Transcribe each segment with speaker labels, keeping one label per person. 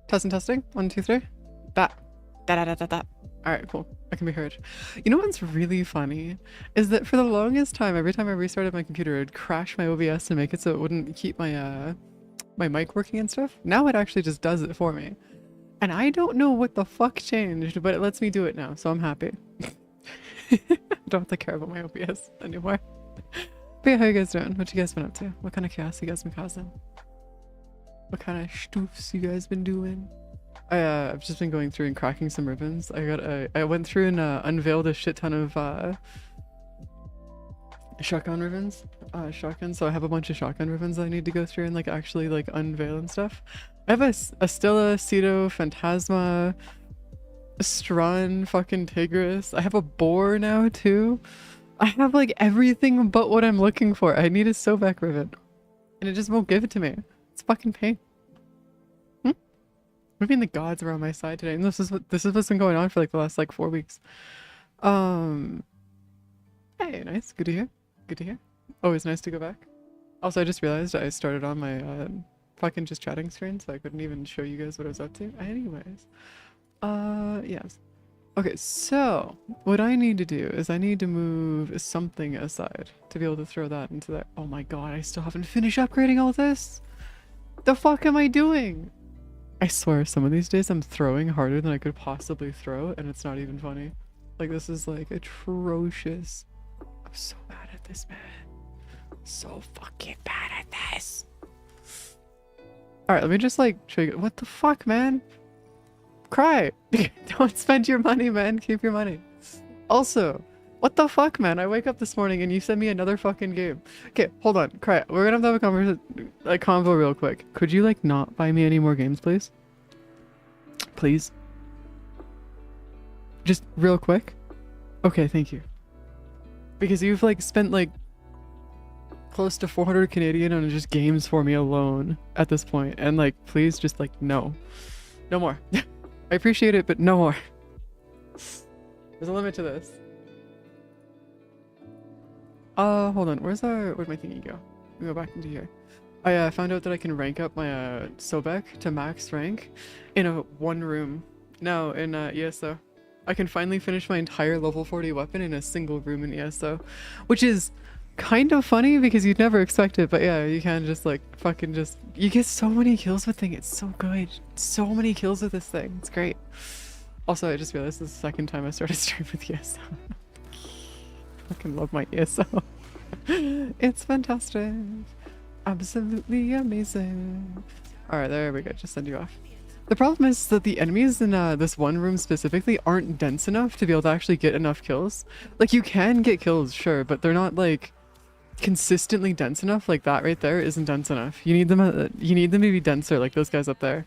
Speaker 1: Testing. 1, 2, 3. That. That. Alright, cool. I can be heard. You know what's really funny? Is that for the longest time, every time I restarted my computer, it'd crash my OBS to make it so it wouldn't keep my my mic working and stuff. Now it actually just does it for me. And I don't know what the fuck changed, but it lets me do it now, so I'm happy. I don't have to care about my OBS anymore. But yeah, how you guys doing? What you guys been up to? What kind of chaos you guys been causing? What kind of stoofs you guys been doing? I've just been going through and cracking some ribbons. I went through and unveiled a shit ton of shotgun ribbons. So I have a bunch of shotgun ribbons I need to go through and like actually like unveil and stuff. I have a Stella, Ceto, Phantasma, Strawn, fucking Tigris. I have a boar now too. I have like everything but what I'm looking for. I need a Sobek ribbon. And it just won't give it to me. It's fucking pain. Maybe the gods are on my side today. And this is what's been going on for like the last like 4 weeks. Hey, nice. Good to hear. Good to hear. Always nice to go back. Also, I just realized I started on my fucking just chatting screen, so I couldn't even show you guys what I was up to. Anyways. Yes. Okay, so what I need to do is I need to move something aside to be able to throw that into that. Oh my god, I still haven't finished upgrading all this. The fuck am I doing? I swear some of these days I'm throwing harder than I could possibly throw, and it's not even funny. Like, this is like atrocious. I'm so bad at this, man. So fucking bad at this. Alright, let me just like show you. What the fuck, man? Cry. Don't spend your money, man. Keep your money. Also, what the fuck, man? I wake up this morning and you send me another fucking game. Okay, hold on. Cry. We're gonna have to have a convo real quick. Could you like not buy me any more games, please? Please? Just real quick? Okay, thank you. Because you've like spent like close to 400 Canadian on just games for me alone at this point. And like, please just like, no. No more. I appreciate it, but no more. There's a limit to this. Hold on. Where'd my thingy go? Let me go back into here. I found out that I can rank up my Sobek to max rank in one room. Now in ESO. I can finally finish my entire level 40 weapon in a single room in ESO, which is kind of funny because you'd never expect it, but yeah, you can just like fucking just, you get so many kills with thing. It's so good. So many kills with this thing. It's great. Also, I just realized this is the second time I started streaming with ESO. Fucking love my ESO. It's fantastic. Absolutely amazing. Alright, there we go. Just send you off. The problem is that the enemies in this one room specifically aren't dense enough to be able to actually get enough kills. Like, you can get kills, sure, but they're not like consistently dense enough. Like that right there isn't dense enough. You need them to be denser, like those guys up there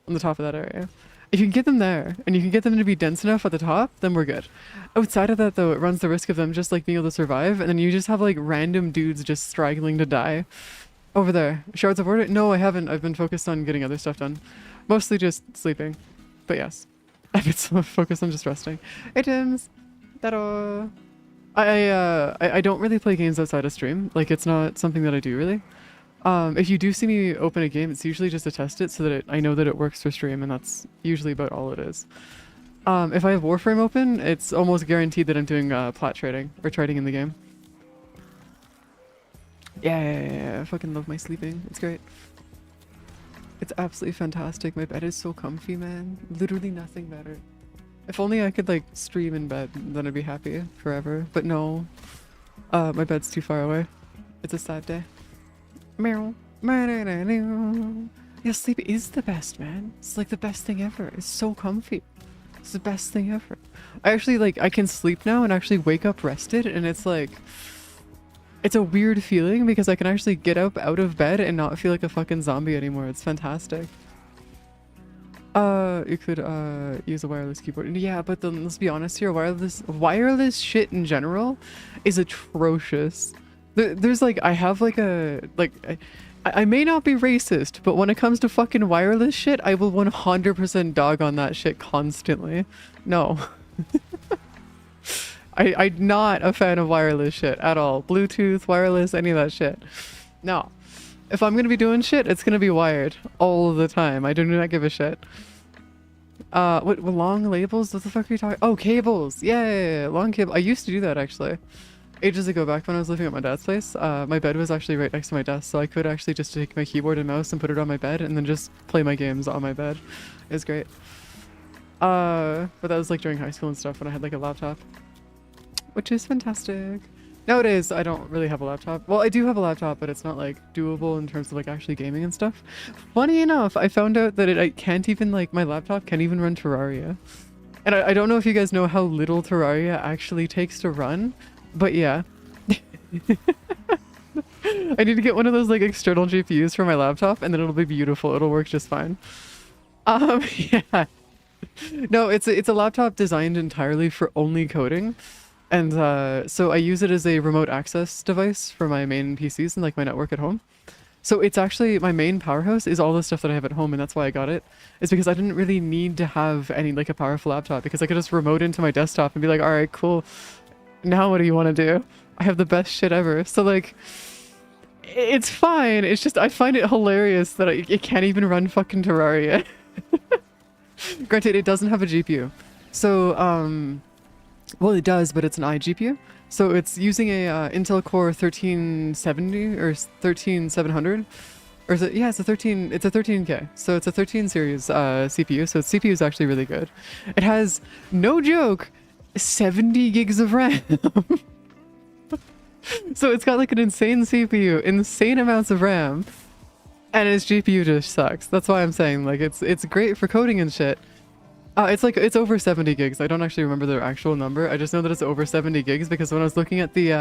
Speaker 1: on the top of that area. If you can get them there, and you can get them to be dense enough at the top, then we're good. Outside of that, though, it runs the risk of them just, like, being able to survive, and then you just have, like, random dudes just straggling to die. Over there. Shards of Order? No, I haven't. I've been focused on getting other stuff done. Mostly just sleeping. But yes. I've been so focused on just resting. Hey, Tims! Taro! I don't really play games outside of stream. Like, it's not something that I do, really. If you do see me open a game, it's usually just to test it so that I know that it works for stream, and that's usually about all it is. If I have Warframe open, it's almost guaranteed that I'm doing plat trading, or trading in the game. Yeah, I fucking love my sleeping. It's great. It's absolutely fantastic. My bed is so comfy, man. Literally nothing better. If only I could like stream in bed, then I'd be happy forever. But no. My bed's too far away. It's a sad day. Meow. Yeah, sleep is the best, man. It's like the best thing ever. It's so comfy. It's the best thing ever. I actually like, I can sleep now and actually wake up rested, and it's like, it's a weird feeling because I can actually get up out of bed and not feel like a fucking zombie anymore. It's fantastic. You could use a wireless keyboard. Yeah, but then let's be honest here, wireless shit in general is atrocious. There's like, I have like a, like, I may not be racist, but when it comes to fucking wireless shit, I will 100% dog on that shit constantly. No. I'm not a fan of wireless shit at all. Bluetooth, wireless, any of that shit. No. If I'm gonna be doing shit, it's gonna be wired all the time. I do not give a shit. What long labels? What the fuck are you talking? Oh, cables. Yeah, long cable. I used to do that actually. Ages ago, back when I was living at my dad's place, my bed was actually right next to my desk, so I could actually just take my keyboard and mouse and put it on my bed and then just play my games on my bed. It was great. But that was like during high school and stuff when I had like a laptop, which is fantastic. Nowadays, I don't really have a laptop. Well, I do have a laptop, but it's not like doable in terms of like actually gaming and stuff. Funny enough, I found out that I can't even like, my laptop can't even run Terraria. And I don't know if you guys know how little Terraria actually takes to run, but yeah. I need to get one of those like external GPUs for my laptop and then it'll be beautiful. It'll work just fine. Yeah. No, it's a laptop designed entirely for only coding. And so I use it as a remote access device for my main PCs and like my network at home. So it's actually, my main powerhouse is all the stuff that I have at home, and that's why I got it. It's because I didn't really need to have any like a powerful laptop, because I could just remote into my desktop and be like, all right, cool. Now what do you want to do? I have the best shit ever. So like, it's fine. It's just, I find it hilarious that it can't even run fucking Terraria. Granted, it doesn't have a GPU. So, well, it does, but it's an iGPU. So it's using a Intel Core 1370 or 13700. Or is it? Yeah, it's a 13K. So it's a 13 series CPU. So its CPU is actually really good. It has, no joke, 70 gigs of RAM. So it's got like an insane CPU, insane amounts of RAM, and its GPU just sucks. That's why I'm saying like it's great for coding and shit. It's over 70 gigs. I don't actually remember the actual number. I just know that it's over 70 gigs because when I was looking at the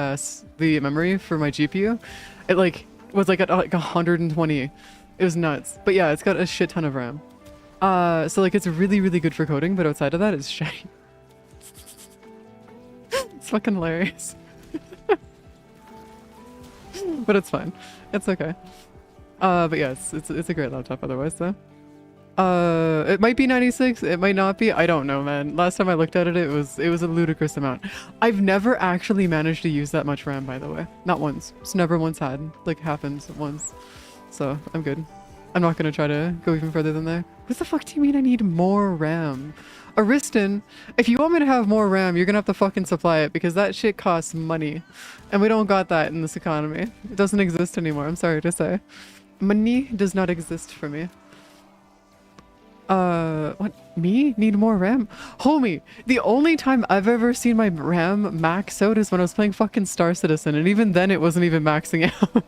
Speaker 1: memory for my GPU, it like was like at like 120. It was nuts. But yeah, it's got a shit ton of RAM. So like it's really, really good for coding, but outside of that, it's shite. It's fucking hilarious. But it's fine. It's okay. But yeah, it's a great laptop otherwise though. It might be 96, it might not be, I don't know, man. Last time I looked at it, it was a ludicrous amount. I've never actually managed to use that much RAM, by the way. Not once. It's never once had. Like, happened once. So, I'm good. I'm not gonna try to go even further than there. What the fuck do you mean I need more RAM? Ariston, if you want me to have more RAM, you're gonna have to fucking supply it, because that shit costs money. And we don't got that in this economy. It doesn't exist anymore, I'm sorry to say. Money does not exist for me. What? Me? Need more RAM? Homie, the only time I've ever seen my RAM max out is when I was playing fucking Star Citizen, and even then it wasn't even maxing out.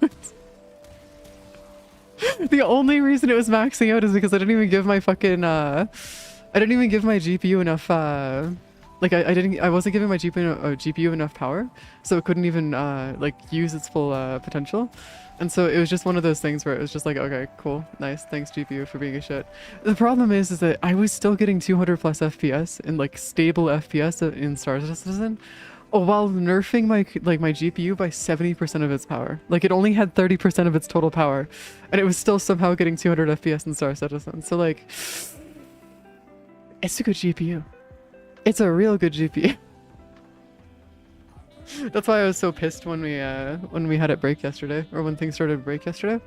Speaker 1: The only reason it was maxing out is because I didn't even give my fucking, I didn't even give my GPU enough, like I wasn't giving my GPU enough power, so it couldn't even, like, use its full, potential. And so it was just one of those things where it was just like, okay, cool, nice, thanks GPU for being a shit. The problem is that I was still getting 200 plus FPS and like stable FPS in Star Citizen, while nerfing my GPU by 70% of its power. Like it only had 30% of its total power, and it was still somehow getting 200 FPS in Star Citizen. So like, it's a good GPU. It's a real good GPU. That's why I was so pissed when we had it break yesterday, or when things started to break yesterday.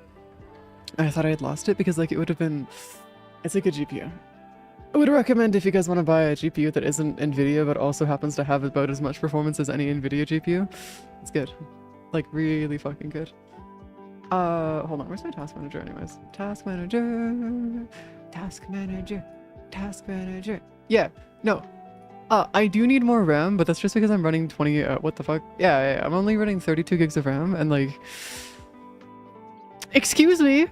Speaker 1: I thought I had lost it because like it would have been, it's a good GPU. I would recommend if you guys want to buy a GPU that isn't NVIDIA but also happens to have about as much performance as any NVIDIA GPU. It's good. Like really fucking good. Hold on, where's my task manager anyways? Task manager, task manager, task manager. Yeah, no. I do need more RAM, but that's just because I'm running 20, what the fuck? Yeah, I'm only running 32 gigs of RAM, and like... Excuse me?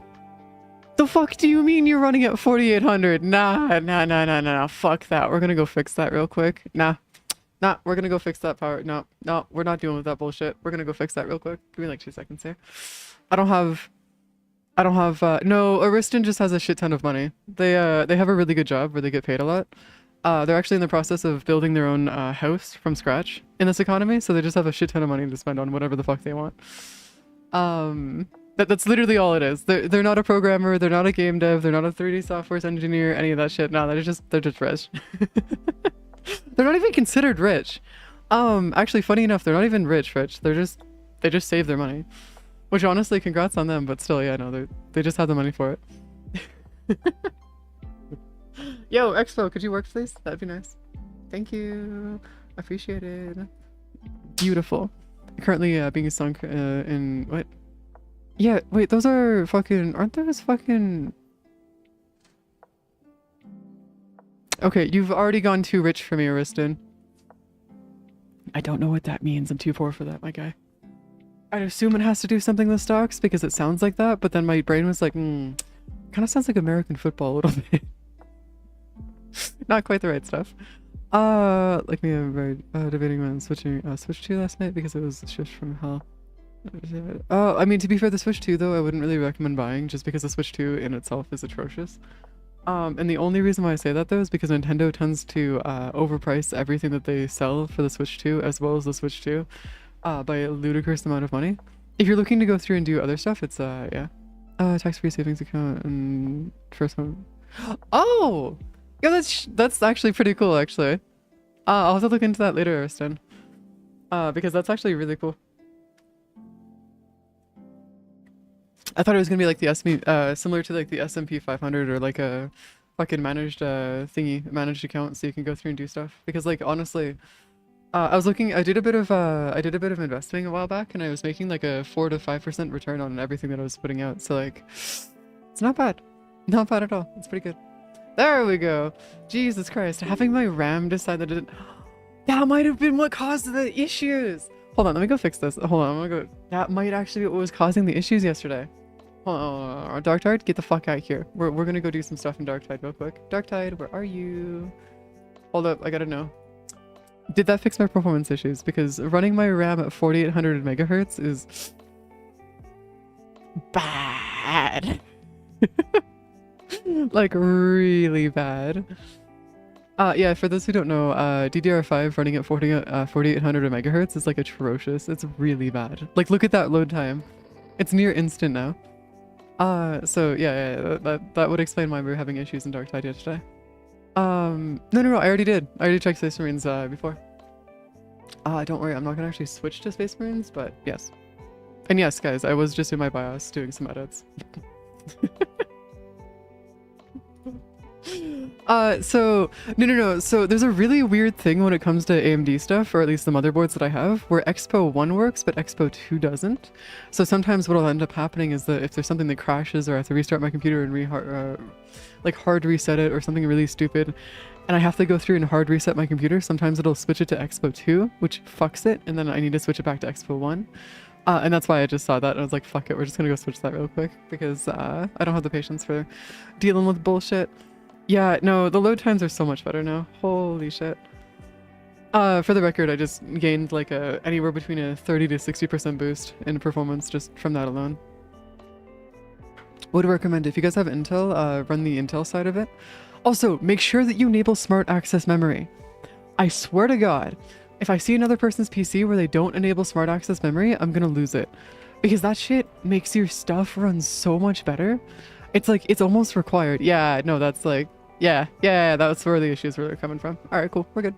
Speaker 1: The fuck do you mean you're running at 4800? Nah, fuck that. We're gonna go fix that real quick. Nah, we're gonna go fix that power. No, we're not dealing with that bullshit. We're gonna go fix that real quick. Give me like 2 seconds here. I don't have, no, Ariston just has a shit ton of money. They have a really good job where they get paid a lot. They're actually in the process of building their own house from scratch in this economy, so they just have a shit ton of money to spend on whatever the fuck they want. That's literally all it is. They're not a programmer, they're not a game dev, they're not a 3D software engineer, any of that shit. No, they're just rich. They're not even considered rich. Actually, funny enough, they're not even rich. They just save their money. Which honestly, congrats on them, but still, yeah, no, they just have the money for it. Yo, Expo, could you work please? That'd be nice. Thank you. Appreciate it. Beautiful. Currently being sunk in what? Yeah, wait, those are fucking, aren't those fucking... Okay, you've already gone too rich for me, Ariston. I don't know what that means. I'm too poor for that, my guy. I'd assume it has to do something with stocks because it sounds like that, but then my brain was like, kind of sounds like American football a little bit. Not quite the right stuff. Like me, I'm very debating on switching Switch 2 last night because it was a shift from hell. I mean, to be fair, the Switch 2 though, I wouldn't really recommend buying just because the Switch 2 in itself is atrocious. And the only reason why I say that though is because Nintendo tends to overprice everything that they sell for the Switch 2 as well as the Switch 2 by a ludicrous amount of money. If you're looking to go through and do other stuff, it's yeah. Tax-free savings account and first one. Oh! Yeah, that's actually pretty cool actually. I'll have to look into that later, Ariston. Because that's actually really cool. I thought it was gonna be like the S&P, similar to like the S&P 500 or like a fucking managed thingy, managed account, so you can go through and do stuff. Because like honestly, I was looking, I did a bit of investing a while back, and I was making like a 4 to 5% return on everything that I was putting out. So like, it's not bad, not bad at all. It's pretty good. There we go. Jesus Christ, having my RAM decide that it didn't. That might have been what caused the issues. Hold on, let me go fix this. Hold on, I'm gonna go. That might actually be what was causing the issues yesterday. Hold on, Darktide, get the fuck out here. We're gonna go do some stuff in Darktide real quick. Darktide, where are you? Hold up, I gotta know. Did that fix my performance issues? Because running my RAM at 4800 megahertz is bad. Like really bad. Yeah, for those who don't know, DDR5 running at 4800 megahertz is like atrocious. It's really bad. Like look at that load time. It's near instant now. So yeah, that would explain why we were having issues in Darktide yesterday. No, I already did. I already checked Space Marines before. Don't worry, I'm not gonna actually switch to Space Marines, but yes. And yes, guys, I was just in my BIOS doing some edits. So no. So there's a really weird thing when it comes to AMD stuff, or at least the motherboards that I have, where Expo 1 works, but Expo 2 doesn't. So sometimes what'll end up happening is that if there's something that crashes, or I have to restart my computer and like hard reset it, or something really stupid, and I have to go through and hard reset my computer, sometimes it'll switch it to Expo 2, which fucks it, and then I need to switch it back to Expo 1. And that's why I just saw that and I was like, fuck it, we're just gonna go switch that real quick, because I don't have the patience for dealing with bullshit. Yeah, no, the load times are so much better now. Holy shit. For the record, I just gained like anywhere between a 30 to 60% boost in performance just from that alone. Would recommend if you guys have Intel, run the Intel side of it. Also, make sure that you enable smart access memory. I swear to God, if I see another person's PC where they don't enable smart access memory, I'm gonna lose it. Because that shit makes your stuff run so much better. It's like, it's almost required. Yeah, no, that's like, yeah, that's where the issues were coming from. Alright, cool, we're good.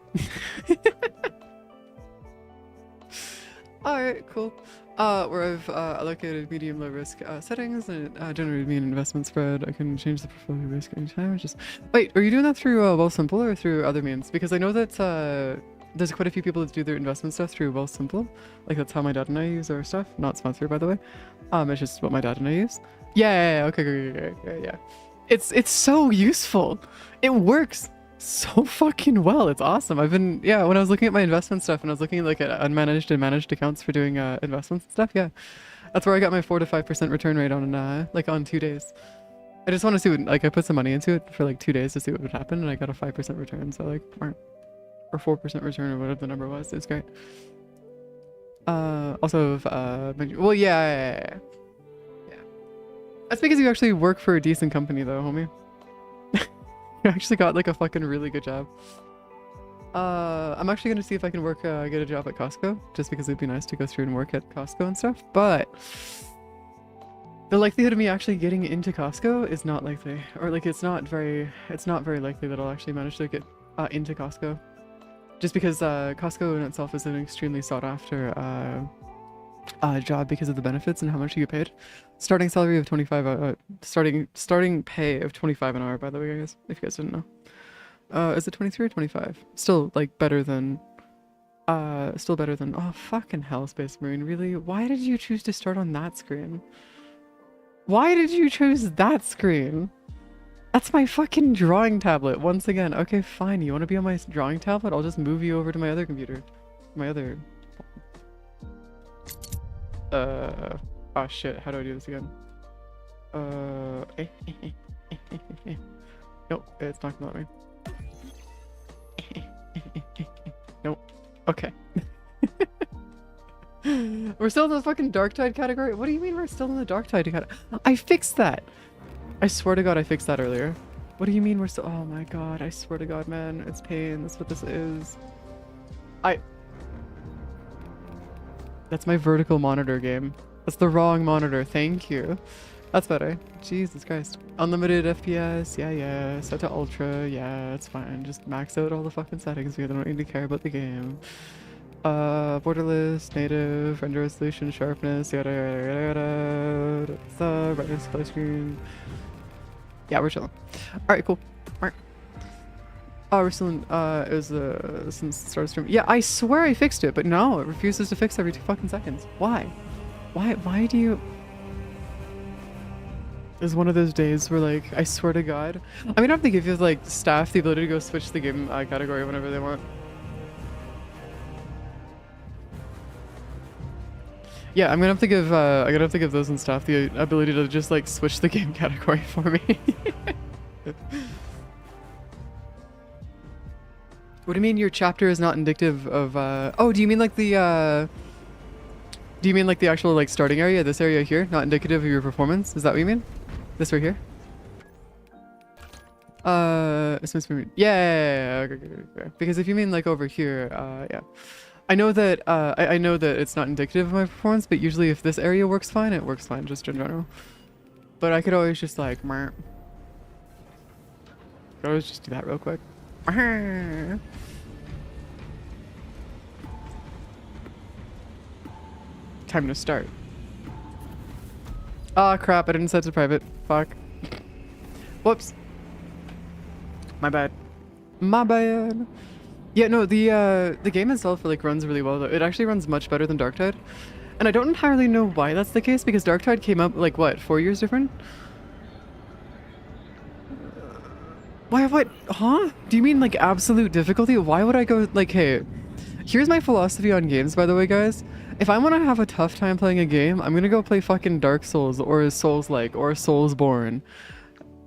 Speaker 1: Alright, cool. Where I've allocated medium low risk settings and generated me an investment spread. I can change the portfolio risk anytime. Just wait, are you doing that through Wealthsimple or through other means? Because I know that there's quite a few people that do their investment stuff through Wealthsimple. Like that's how my dad and I use our stuff. Not sponsored, by the way. It's just what my dad and I use. Yeah, okay, great, yeah. It's so useful. It works so fucking well. It's awesome. I've been, yeah, when I was looking at my investment stuff and I was looking at like at unmanaged and managed accounts for doing investments and stuff, yeah, that's where I got my 4 to 5% return rate on like on 2 days. I just want to see what, like I put some money into it for like 2 days to see what would happen, and I got a 5% return, so like or 4% return or whatever the number was. It's great. Also well, yeah. That's because you actually work for a decent company though, homie. You actually got like a fucking really good job. I'm actually gonna see if I can get a job at Costco, just because it'd be nice to go through and work at Costco and stuff, but the likelihood of me actually getting into Costco is not likely, or like it's not very likely that I'll actually manage to get into Costco, just because Costco in itself is an extremely sought after job because of the benefits and how much you get paid. Starting salary of 25, starting pay of 25 an hour, by the way, guys, if you guys didn't know. Is it 23 or 25? Still, like, better than, oh, fucking hell, Space Marine, really? Why did you choose to start on that screen? Why did you choose that screen? That's my fucking drawing tablet, once again. Okay, fine, you want to be on my drawing tablet? I'll just move you over to my other computer. My other... oh shit, how do I do this again? Nope, it's not gonna let me. Nope. Okay. We're still in the fucking Darktide category? What do you mean we're still in the Darktide category? I fixed that! I swear to god I fixed that earlier. What do you mean we're still- oh my god, I swear to god, man. It's pain, that's what this is. That's my vertical monitor game. That's the wrong monitor, thank you. That's better. Jesus Christ. Unlimited FPS, yeah. Set to ultra, yeah, it's fine. Just max out all the fucking settings because I don't need to care about the game. Borderless, native, render resolution, sharpness, yada yada yada. The brightness, display screen. Yeah, we're chilling. Alright, cool. Alright. Oh, we're still in, it was, since the start of stream. Yeah, I swear I fixed it, but no, it refuses to fix every 2 fucking seconds. Why? Why do you... It's one of those days where, like, I swear to god. I'm gonna have to give you, like, staff the ability to go switch the game category whenever they want. Yeah, I'm gonna have to give those in staff the ability to just, like, switch the game category for me. What do you mean your chapter is not indicative of, oh, do you mean like the actual, like, starting area, this area here, not indicative of your performance? Is that what you mean? This right here? Yeah, okay. Because if you mean, like, over here, yeah. I know that, I know that it's not indicative of my performance, but usually if this area works fine, it works fine, just in general. But I could always just, like, meh. Could always just do that real quick. Time to start. Ah, crap, I didn't set to private. Fuck. Whoops. My bad. My bad. Yeah, no, the game itself, like, runs really well, though. It actually runs much better than Darktide. And I don't entirely know why that's the case, because Darktide came up, like, what, 4 years different? Why, what? Huh? Do you mean, like, absolute difficulty? Why would I go, like, hey, here's my philosophy on games, by the way, guys. If I want to have a tough time playing a game, I'm gonna go play fucking Dark Souls, or a Souls-like, or a Soulsborne.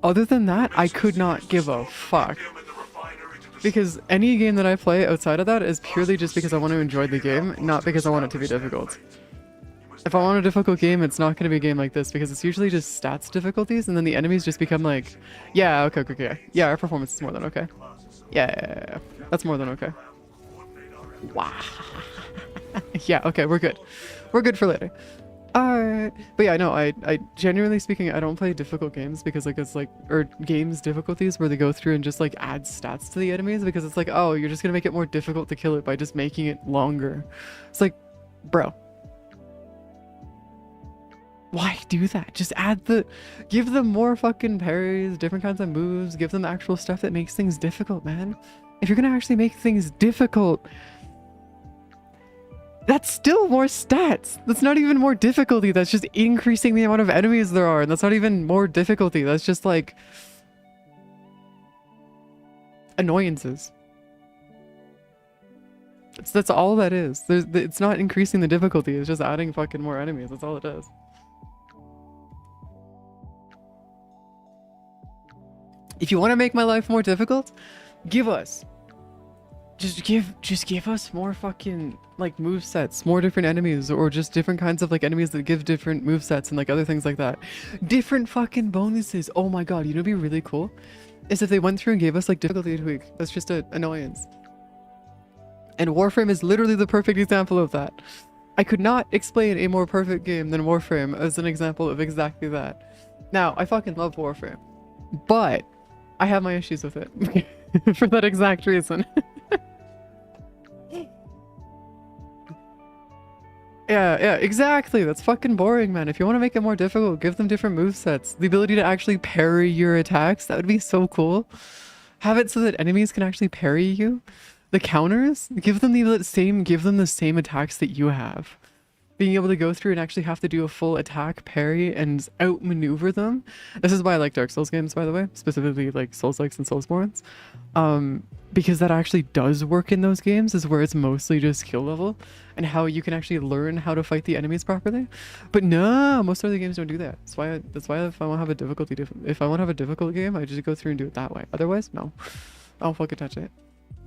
Speaker 1: Other than that, I could not give a fuck. Because any game that I play outside of that is purely just because I want to enjoy the game, not because I want it to be difficult. If I want a difficult game, it's not going to be a game like this, because it's usually just stats difficulties, and then the enemies just become like, yeah, okay. Yeah, our performance is more than okay. Yeah. That's more than okay. Wow. Yeah, okay, we're good. We're good for later. But yeah, no, I genuinely speaking, I don't play difficult games because, like, it's like, or games difficulties where they go through and just, like, add stats to the enemies, because it's like, oh, you're just gonna make it more difficult to kill it by just making it longer. It's like, bro. Why do that? Just give them more fucking parries, different kinds of moves, give them actual stuff that makes things difficult, man. If you're gonna actually make things difficult, that's still more stats. That's not even more difficulty. That's just increasing the amount of enemies there are. And that's not even more difficulty. That's just, like, annoyances. That's all that is. It's not increasing the difficulty. It's just adding fucking more enemies. That's all it does. If you want to make my life more difficult, just give us more fucking, like, movesets, more different enemies, or just different kinds of, like, enemies that give different movesets and, like, other things like that. Different fucking bonuses. Oh my god, you know what'd be really cool? Is if they went through and gave us, like, difficulty tweak. That's just an annoyance. And Warframe is literally the perfect example of that. I could not explain a more perfect game than Warframe as an example of exactly that. Now, I fucking love Warframe, but I have my issues with it for that exact Yeah, exactly. That's fucking boring, man. If you want to make it more difficult, give them different movesets. The ability to actually parry your attacks, that would be so cool. Have it so that enemies can actually parry you. The counters, give them the same attacks that you have. Being able to go through and actually have to do a full attack, parry, and outmaneuver them. This is why I like Dark Souls games, by the way, specifically like Souls-likes and Soulsborns. Because that actually does work in those games, is where it's mostly just skill level and how you can actually learn how to fight the enemies properly. But no, most other games don't do that. That's why if I want to have a difficult game, I just go through and do it that way. Otherwise, no, I don't fucking touch it.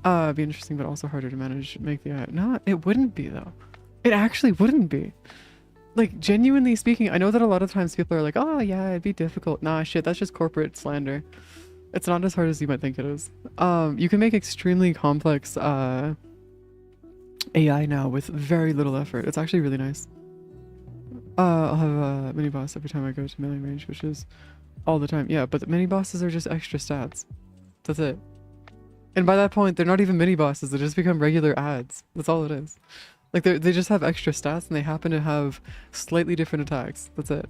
Speaker 1: It'd be interesting, but also harder to manage. Make the no, it wouldn't be though. It actually wouldn't be. Like, genuinely speaking, I know that a lot of times people are like, oh yeah, it'd be difficult. Nah, shit, that's just corporate slander. It's not as hard as you might think it is. You can make extremely complex AI now with very little effort. It's actually really nice. I'll have a mini boss every time I go to melee range, which is all the time. Yeah, but the mini bosses are just extra stats. That's it. And by that point, they're not even mini bosses. They just become regular ads. That's all it is. Like, they just have extra stats and they happen to have slightly different attacks. That's it.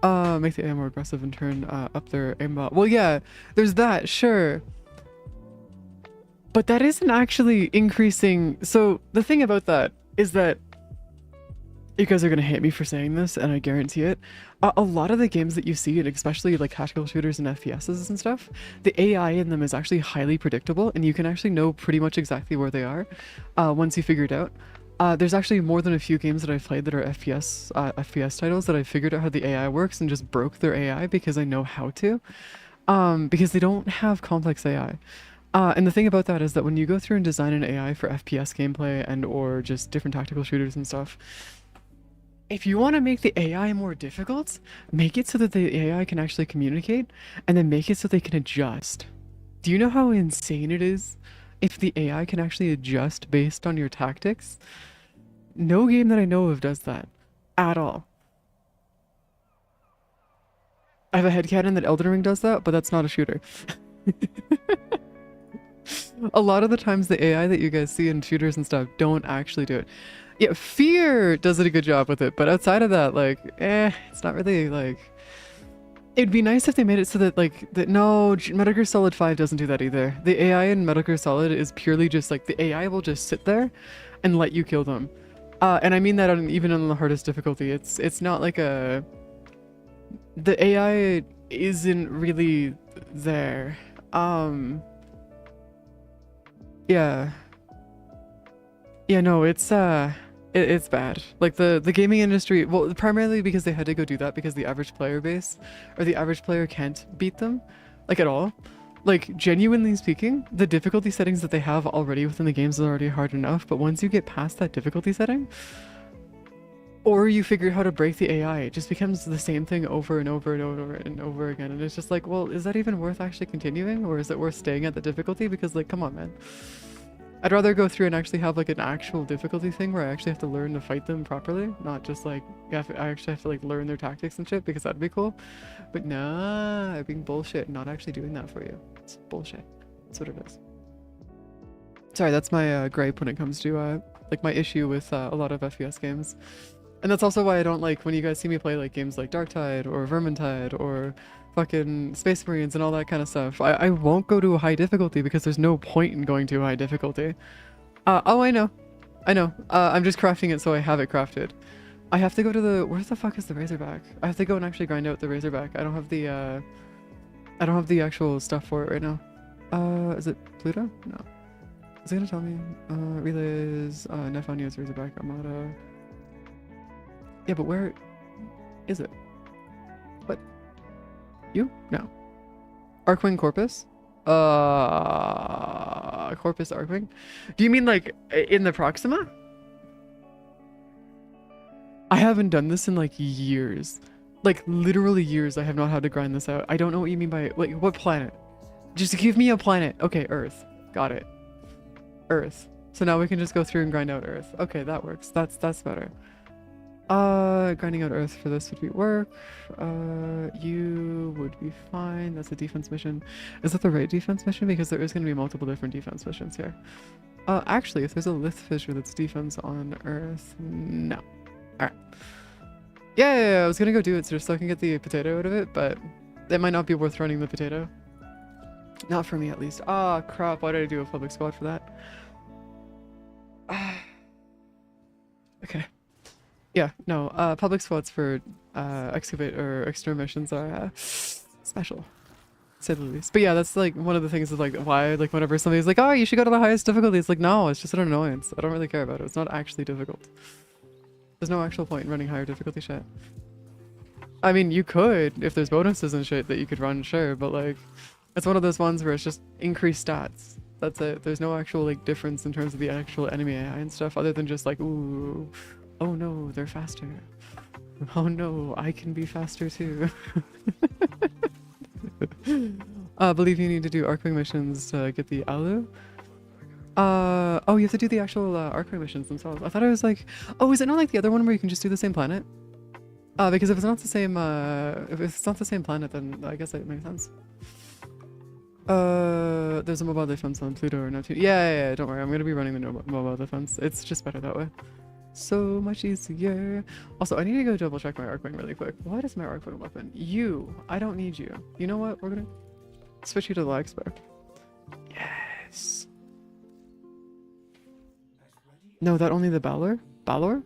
Speaker 1: Make the AI more aggressive and turn up their aimbot. Well, yeah, there's that, sure. But that isn't actually increasing. So the thing about that is that you guys are going to hate me for saying this, and I guarantee it. A lot of the games that you see, and especially like tactical shooters and FPSs and stuff, the AI in them is actually highly predictable, and you can actually know pretty much exactly where they are once you figure it out. There's actually more than a few games that I've played that are FPS titles that I figured out how the AI works and just broke their AI because I know how to. Because they don't have complex AI. And the thing about that is that when you go through and design an AI for FPS gameplay and or just different tactical shooters and stuff, if you want to make the AI more difficult, make it so that the AI can actually communicate, and then make it so they can adjust. Do you know how insane it is if the AI can actually adjust based on your tactics? No game that I know of does that at all. I have a headcanon that Elden Ring does that, but that's not a shooter. A lot of the times the AI that you guys see in shooters and stuff don't actually do it. Yeah, Fear does it a good job with it, but outside of that, like, it's not really, like... It'd be nice if they made it so that, like, no, Metal Gear Solid 5 doesn't do that either. The AI in Metal Gear Solid is purely just, like, the AI will just sit there and let you kill them. And I mean that even on the hardest difficulty. It's not like a... The AI isn't really there. Yeah. Yeah, no, it's bad. Like the gaming industry, well, primarily because they had to go do that because the average player base or the average player can't beat them, like at all. Like, genuinely speaking, the difficulty settings that they have already within the games are already hard enough, but once you get past that difficulty setting, or you figure out how to break the AI, it just becomes the same thing over and over and over and over again. And it's just like, well, is that even worth actually continuing? Or is it worth staying at the difficulty? Because, like, come on, man. I'd rather go through and actually have, like, an actual difficulty thing where I actually have to learn to fight them properly. Not just, like, I actually have to, like, learn their tactics and shit, because that'd be cool. But nah, I'm being bullshit, not actually doing that for you. It's bullshit. That's what it is. Sorry, that's my gripe when it comes to, like, my issue with a lot of FPS games. And that's also why I don't like when you guys see me play like games like Darktide or Vermintide or fucking Space Marines and all that kind of stuff. I won't go to a high difficulty because there's no point in going to a high difficulty. Oh, I know. I'm just crafting it so I have it crafted. I have to go to the... Where the fuck is the Razorback? I have to go and actually grind out the Razorback. I don't have the actual stuff for it right now. Is it Pluto? No. Is it gonna tell me? Relays, Nephania's Razorback Armada. Yeah, but where is it? What? You? No. Arcwing Corpus? Corpus Arcwing? Do you mean like in the Proxima? I haven't done this in like years. Like literally years I have not had to grind this out. I don't know what you mean by, like, what planet? Just give me a planet. Okay, Earth. Got it. Earth. So now we can just go through and grind out Earth. Okay, that works. That's better. Grinding out Earth for this would be work. You would be fine. That's a defense mission. Is that the right defense mission? Because there is going to be multiple different defense missions here. Actually, if there's a lith fissure that's defense on Earth, no. Alright. Yeah, I was gonna go do it just so I can get the potato out of it, but it might not be worth running the potato. Not for me, at least. Ah, crap. Why did I do a public squad for that? Okay. Yeah, no. Public squads for excavate or external missions are special, to say the least. But yeah, that's like one of the things of like why like whenever somebody's like, oh, you should go to the highest difficulty, it's like, no, it's just an annoyance. I don't really care about it. It's not actually difficult. There's no actual point in running higher difficulty shit. I mean, you could if there's bonuses and shit that you could run, sure, but like it's one of those ones where it's just increased stats. That's it. There's no actual like difference in terms of the actual enemy AI and stuff other than just like, ooh, oh no, they're faster. Oh no, I can be faster too. I believe you need to do Arcwing missions to get the Alu. Oh, you have to do the actual Arcwing missions themselves. I thought it was like, oh, is it not like the other one where you can just do the same planet? Because if it's not the same, if it's not the same planet, then I guess it makes sense. There's a mobile defense on Pluto or Neptune. Yeah, don't worry. I'm gonna be running the mobile defense. It's just better that way. So much easier. Also, I need to go double check my Arcwing really quick. What is my Arcwing weapon? You. I don't need you. You know what? We're gonna switch you to the lag spare. Yes. No, that only the Balor? Balor?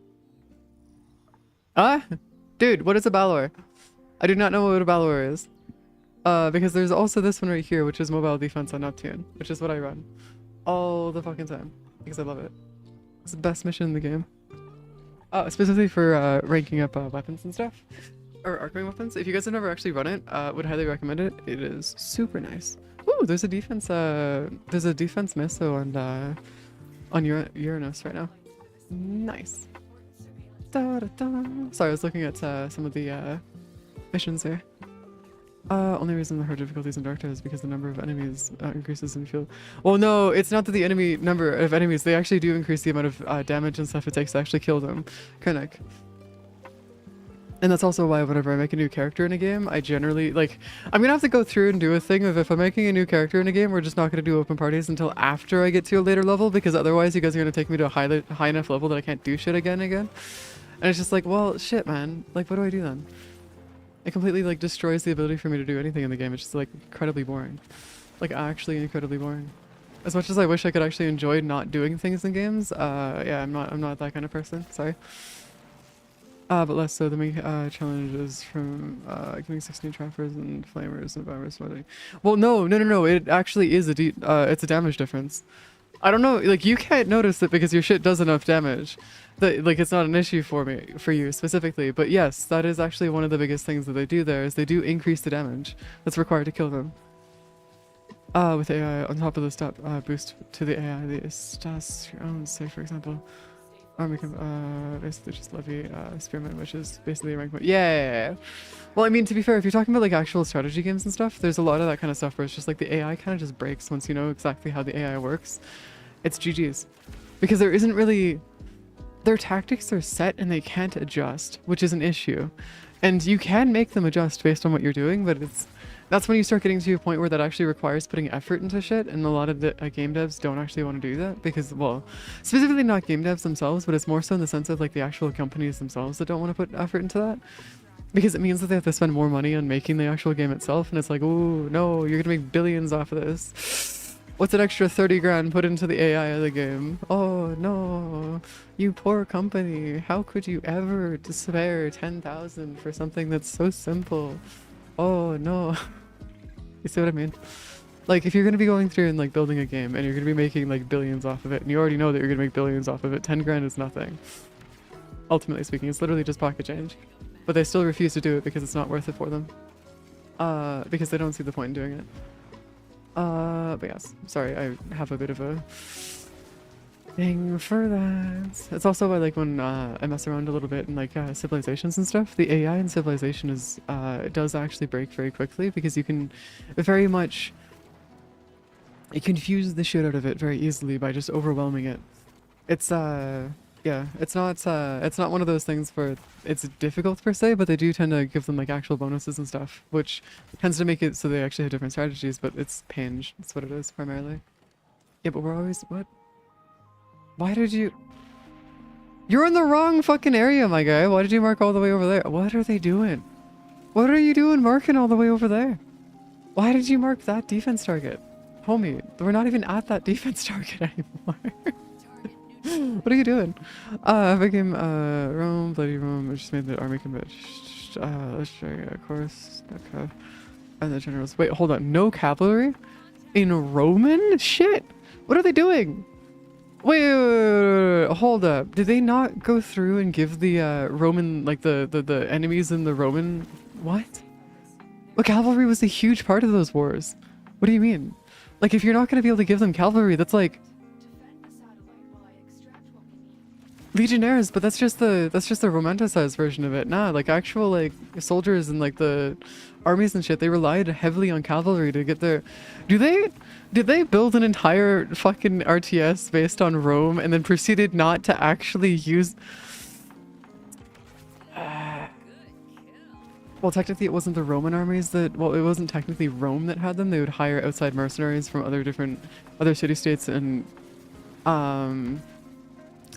Speaker 1: Ah? Dude, what is a Balor? I do not know what a Balor is. Because there's also this one right here, which is mobile defense on Neptune, which is what I run all the fucking time because I love it. It's the best mission in the game. Specifically for ranking up weapons and stuff, or Arcwing weapons. If you guys have never actually run it, would highly recommend it. It is super nice. Ooh, there's a defense. There's a defense missile on Uranus right now. Nice. Da, da, da. Sorry, I was looking at some of the missions there. Only reason the hard difficulties in Dark is because the number of enemies increases in field. Well, no, it's not that the enemy number of enemies, they actually do increase the amount of damage and stuff it takes to actually kill them. Kinnick. And that's also why whenever I make a new character in a game, I generally, like, I'm gonna have to go through and do a thing of if I'm making a new character in a game, we're just not gonna do open parties until after I get to a later level, because otherwise you guys are gonna take me to a high enough level that I can't do shit again. And it's just like, well, shit, man. Like, what do I do then? It completely like destroys the ability for me to do anything in the game. It's just like incredibly boring. Like actually incredibly boring. As much as I wish I could actually enjoy not doing things in games, yeah, I'm not that kind of person, sorry. But less so the main challenges from getting 16 trappers and flamers and virus weathering. Well, no, it actually is it's a damage difference. I don't know, like you can't notice it because your shit does enough damage. That like it's not an issue for you specifically, but yes, that is actually one of the biggest things that they do there is they do increase the damage that's required to kill them. With AI on top of the stat boost to the AI, the stats your own, say for example, army can basically just levy spearman, which is basically a rank point. Yeah. Well, I mean, to be fair, if you're talking about like actual strategy games and stuff, there's a lot of that kind of stuff where it's just like the AI kind of just breaks once you know exactly how the AI works. It's GG's. Because there isn't really... Their tactics are set and they can't adjust, which is an issue. And you can make them adjust based on what you're doing, but that's when you start getting to a point where that actually requires putting effort into shit, and a lot of the game devs don't actually want to do that because, well, specifically not game devs themselves, but it's more so in the sense of like the actual companies themselves that don't want to put effort into that. Because it means that they have to spend more money on making the actual game itself, and it's like, oh no, you're gonna make billions off of this. What's an extra 30 grand put into the AI of the game? Oh no, you poor company. How could you ever spare 10,000 for something that's so simple? Oh no. You see what I mean? Like if you're going to be going through and like building a game and you're going to be making like billions off of it and you already know that you're going to make billions off of it, 10 grand is nothing. Ultimately speaking, it's literally just pocket change. But they still refuse to do it because it's not worth it for them. Because they don't see the point in doing it. But yes, sorry, I have a bit of a thing for that. It's also why, like, when I mess around a little bit in like civilizations and stuff, the AI in civilization is does actually break very quickly because you can very much confuse the shit out of it very easily by just overwhelming it. It's yeah, it's not one of those things where it's difficult per se, but they do tend to give them like actual bonuses and stuff, which tends to make it so they actually have different strategies, but it's pinge. That's what it is primarily. Yeah, but we're always, what? Why did you You're in the wrong fucking area, my guy. Why did you mark all the way over there? What are they doing? What are you doing marking all the way over there? Why did you mark that defense target? Homie, we're not even at that defense target anymore. What are you doing? Became Rome, bloody Rome. I just made the army commit. Let's try of course. Okay. And the generals. Wait, hold on. No cavalry? In Roman? Shit! What are they doing? Wait, hold up. Did they not go through and give the Roman, like the enemies in the Roman... What? Well, cavalry was a huge part of those wars. What do you mean? Like, if you're not going to be able to give them cavalry, that's like... Legionnaires, but that's just the romanticized version of it. Nah, like actual like soldiers and like the armies and shit, they relied heavily on cavalry to get their... Did they build an entire fucking RTS based on Rome and then proceeded not to actually use... Well, technically it wasn't the Roman armies that... Well, it wasn't technically Rome that had them. They would hire outside mercenaries from other city-states and...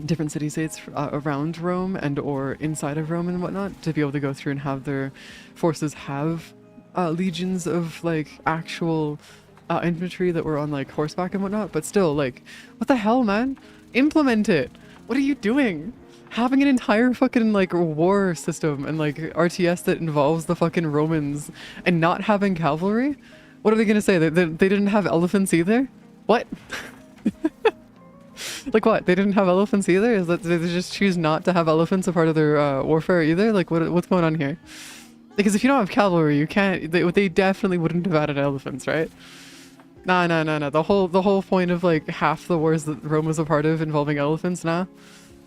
Speaker 1: different city-states around Rome and or inside of Rome and whatnot to be able to go through and have their forces have legions of like actual infantry that were on like horseback and whatnot. But still, like, what the hell, man? Implement it. What are you doing? Having an entire fucking like war system and like RTS that involves the fucking Romans and not having cavalry? What are they gonna say? They didn't have elephants either? What? Like what? They didn't have elephants either? Is that did they just choose not to have elephants a part of their warfare either? Like what's going on here? Because if you don't have cavalry, you can't. They definitely wouldn't have added elephants, right? Nah. The whole point of like half the wars that Rome was a part of involving elephants, nah.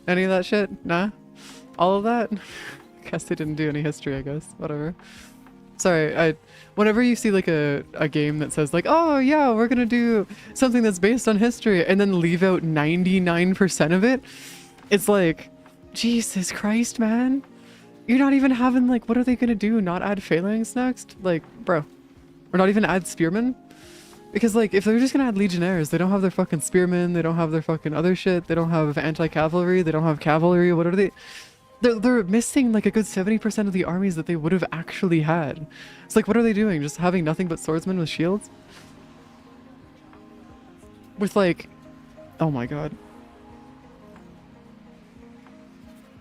Speaker 1: Any of that shit, nah. All of that. Guess they didn't do any history. I guess whatever. Sorry, whenever you see like a game that says like, oh yeah, we're gonna do something that's based on history and then leave out 99% of it, it's like, Jesus Christ, man. You're not even having like, what are they gonna do? Not add phalanx next? Like, bro. Or not even add spearmen? Because like, if they're just gonna add legionnaires, they don't have their fucking spearmen, they don't have their fucking other shit, they don't have anti-cavalry, they don't have cavalry, what are they? They're missing like a good 70% of the armies that they would have actually had. It's like, what are they doing? Just having nothing but swordsmen with shields? With like... Oh my god.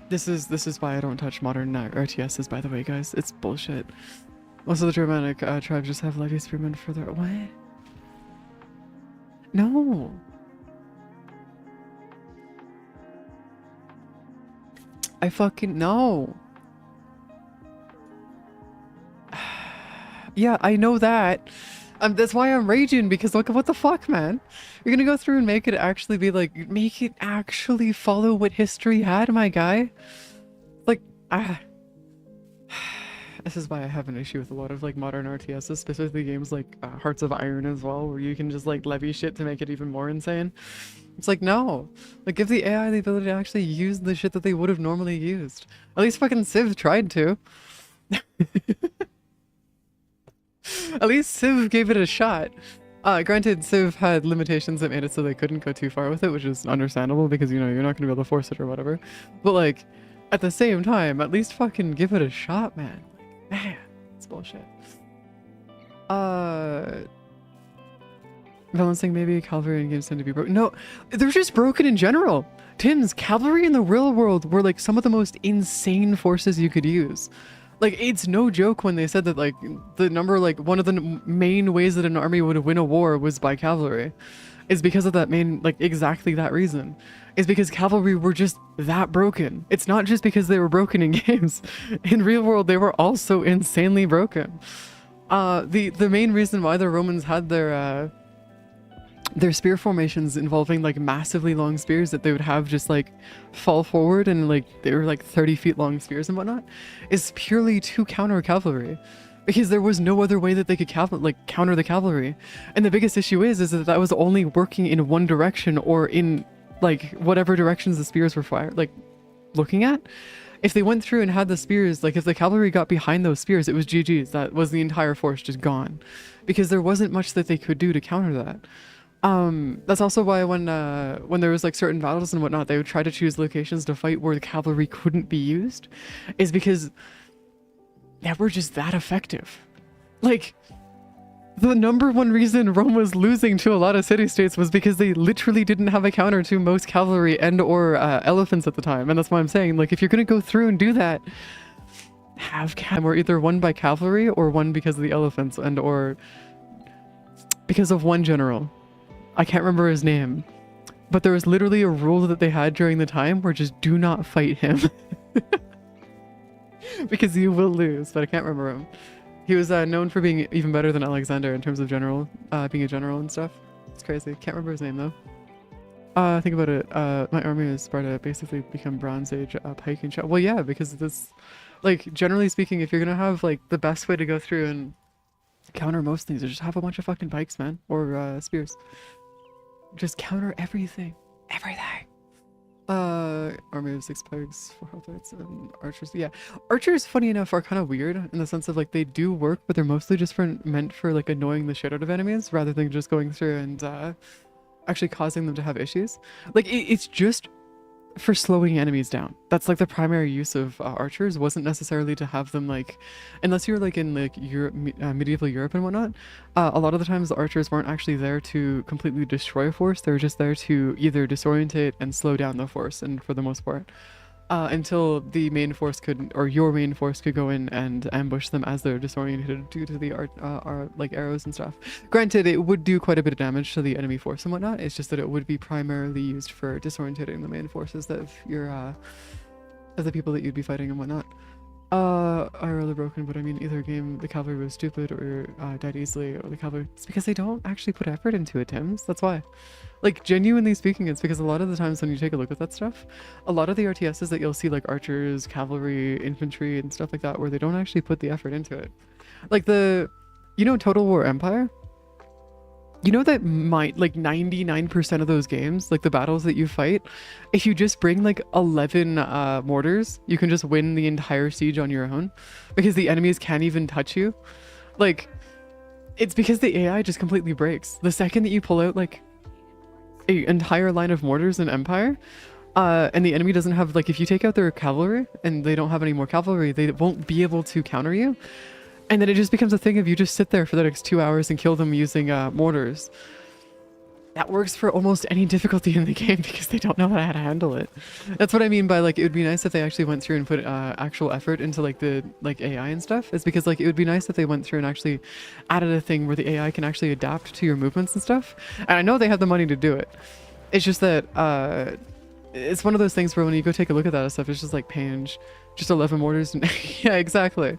Speaker 1: This is why I don't touch modern RTSs, by the way, guys. It's bullshit. Most of the Germanic tribes just have levy spearmen for their... What? No! I fucking know. Yeah, I know that. That's why I'm raging, because look, what the fuck, man? You're gonna go through and make it actually be like, make it actually follow what history had, my guy. Like, this is why I have an issue with a lot of like modern RTSs, specifically games like Hearts of Iron as well, where you can just like levy shit to make it even more insane. It's like, no. Like, give the AI the ability to actually use the shit that they would have normally used. At least fucking Civ tried to. At least Civ gave it a shot. Granted, Civ had limitations that made it so they couldn't go too far with it, which is understandable because, you know, you're not going to be able to force it or whatever. But, like, at the same time, at least fucking give it a shot, man. Man, it's bullshit. Balancing maybe cavalry in games tend to be broken. No, they're just broken in general. Tim's cavalry in the real world were like some of the most insane forces you could use. Like, it's no joke when they said that like the number, like one of the main ways that an army would win a war was by cavalry. Is because of that main, like exactly that reason. Is because cavalry were just that broken. It's not just because they were broken in games. In real world, they were also insanely broken. The main reason why the Romans had their spear formations involving like massively long spears that they would have just like fall forward and like they were like 30 feet long spears and whatnot is purely to counter cavalry, because there was no other way that they could counter the cavalry. And the biggest issue is that that was only working in one direction, or in like whatever directions the spears were fired like looking at. If they went through and had the spears, like if the cavalry got behind those spears, it was GG's. That was the entire force just gone, because there wasn't much that they could do to counter that. That's also why when there was like certain battles and whatnot, they would try to choose locations to fight where the cavalry couldn't be used, is because they were just that effective. Like, the number one reason Rome was losing to a lot of city-states was because they literally didn't have a counter to most cavalry and or elephants at the time. And that's why I'm saying, like, if you're gonna go through and do that, have were either won by cavalry or won because of the elephants and or because of one general. I can't remember his name, but there was literally a rule that they had during the time where just do not fight him because you will lose, but I can't remember him. He was known for being even better than Alexander in terms of general, being a general and stuff. It's crazy. Can't remember his name though. Think about it. My army is Sparta basically become Bronze Age pike and shot. Well, yeah, because this, like, generally speaking, if you're gonna have like the best way to go through and counter most things is just have a bunch of fucking pikes, man, or spears. Just counter everything. Everything. Army of 6 plagues, 4 health rates, and archers. Yeah, archers, funny enough, are kind of weird in the sense of like they do work, but they're mostly just meant for like annoying the shit out of enemies rather than just going through and actually causing them to have issues. Like it's just for slowing enemies down. That's like the primary use of archers. Wasn't necessarily to have them like, unless you're like in like Europe, medieval Europe and whatnot, a lot of the times the archers weren't actually there to completely destroy a force. They were just there to either disorientate and slow down the force, and for the most part until the main force could, or your main force could go in and ambush them as they're disoriented due to the like arrows and stuff. Granted, it would do quite a bit of damage to the enemy force and whatnot. It's just that it would be primarily used for disorientating the main forces of your of the people that you'd be fighting and whatnot. I really broken, but I mean either game the cavalry was stupid or died easily, or the cavalry. It's because they don't actually put effort into it, Tims. That's why. Like, genuinely speaking, it's because a lot of the times when you take a look at that stuff, a lot of the RTSs that you'll see, like archers, cavalry, infantry, and stuff like that, where they don't actually put the effort into it. Like you know, Total War Empire? You know that like 99% of those games, like the battles that you fight, if you just bring like 11 mortars, you can just win the entire siege on your own because the enemies can't even touch you. Like, it's because the AI just completely breaks. The second that you pull out like an entire line of mortars in Empire, and the enemy doesn't have, like, if you take out their cavalry and they don't have any more cavalry, they won't be able to counter you. And then it just becomes a thing of you just sit there for the next 2 hours and kill them using mortars. That works for almost any difficulty in the game because they don't know how to handle it. That's what I mean by, like, it would be nice if they actually went through and put actual effort into, like, the, like, AI and stuff. It's because, like, it would be nice if they went through and actually added a thing where the AI can actually adapt to your movements and stuff. And I know they have the money to do it. It's just that, it's one of those things where when you go take a look at that stuff, it's just like Pange, just 11 mortars. And yeah, exactly.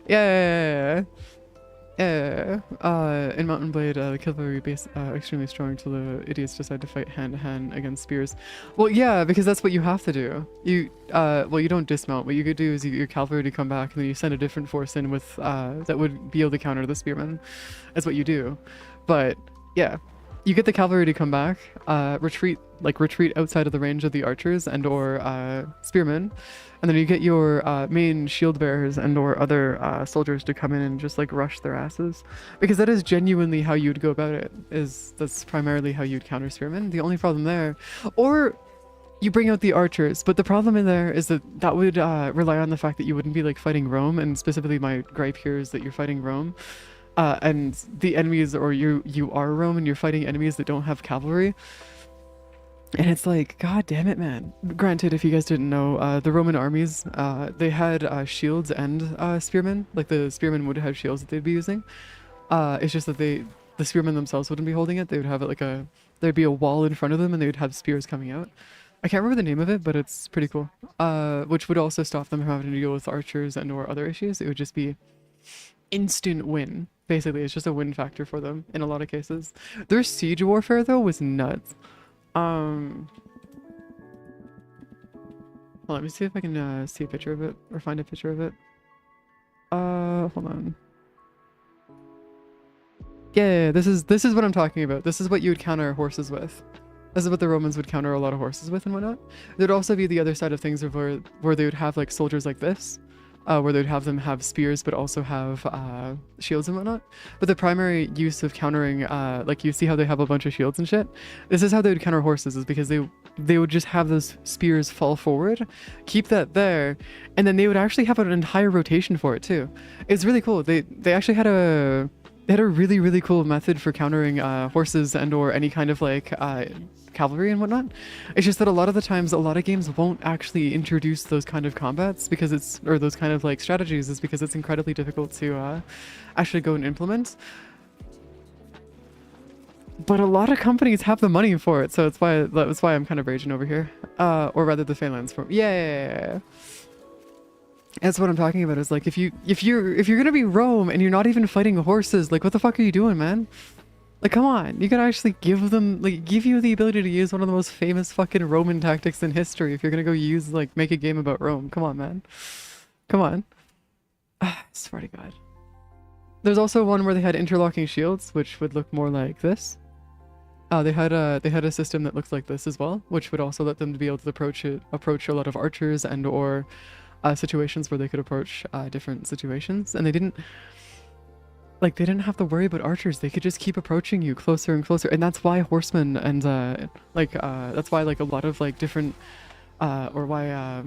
Speaker 1: Yeah. In Mountain Blade, the cavalry base extremely strong till the idiots decide to fight hand to hand against spears. Well, yeah, because that's what you have to do. You well, you don't dismount. What you could do is you get your cavalry to come back, and then you send a different force in with that would be able to counter the spearmen. That's what you do. But yeah, you get the cavalry to come back, retreat outside of the range of the archers and or spearmen, and then you get your main shield bearers and or other soldiers to come in and just like rush their asses, because that is genuinely how you'd go about it. That's primarily how you'd counter spearmen. The only problem there, or you bring out the archers, but the problem in there is that would rely on the fact that you wouldn't be like fighting Rome, and specifically my gripe here is that you're fighting Rome. And the enemies, or you are Rome and you're fighting enemies that don't have cavalry. And it's like, god damn it, man. Granted, if you guys didn't know, the Roman armies, they had shields and spearmen. Like, the spearmen would have shields that they'd be using. It's just that the spearmen themselves wouldn't be holding it. They would have it like there'd be a wall in front of them and they would have spears coming out. I can't remember the name of it, but it's pretty cool. Which would also stop them from having to deal with archers and or other issues. It would just be instant win. Basically, it's just a win factor for them in a lot of cases. Their siege warfare, though, was nuts. Well, let me see if I can see a picture of it, or find a picture of it. Hold on. Yeah, this is what I'm talking about. This is what you would counter horses with. This is what the Romans would counter a lot of horses with and whatnot. There'd also be the other side of things of where they would have like soldiers like this, where they'd have them have spears but also have shields and whatnot. But the primary use of countering, like you see how they have a bunch of shields and shit? This is how they would counter horses, is because they would just have those spears fall forward, keep that there, and then they would actually have an entire rotation for it too. It's really cool. They actually had a really, really cool method for countering horses and or any kind of like cavalry and whatnot. It's just that a lot of the times, a lot of games won't actually introduce those kind of combats because it's, or those kind of like strategies, is because it's incredibly difficult to actually go and implement. But a lot of companies have the money for it, so that's why I'm kind of raging over here. Or rather the Phalanx form. Yeah. That's what I'm talking about, is like if you're gonna be Rome and you're not even fighting horses, like what the fuck are you doing, man? Like, come on, you can actually give you the ability to use one of the most famous fucking Roman tactics in history if you're gonna go use, like, make a game about Rome. Come on, man. Come on. I swear to God. There's also one where they had interlocking shields, which would look more like this. They had a system that looks like this as well, which would also let them to be able to approach a lot of archers and or situations where they could approach different situations, and they didn't have to worry about archers. They could just keep approaching you closer and closer, and that's why horsemen and that's why like a lot of like different or why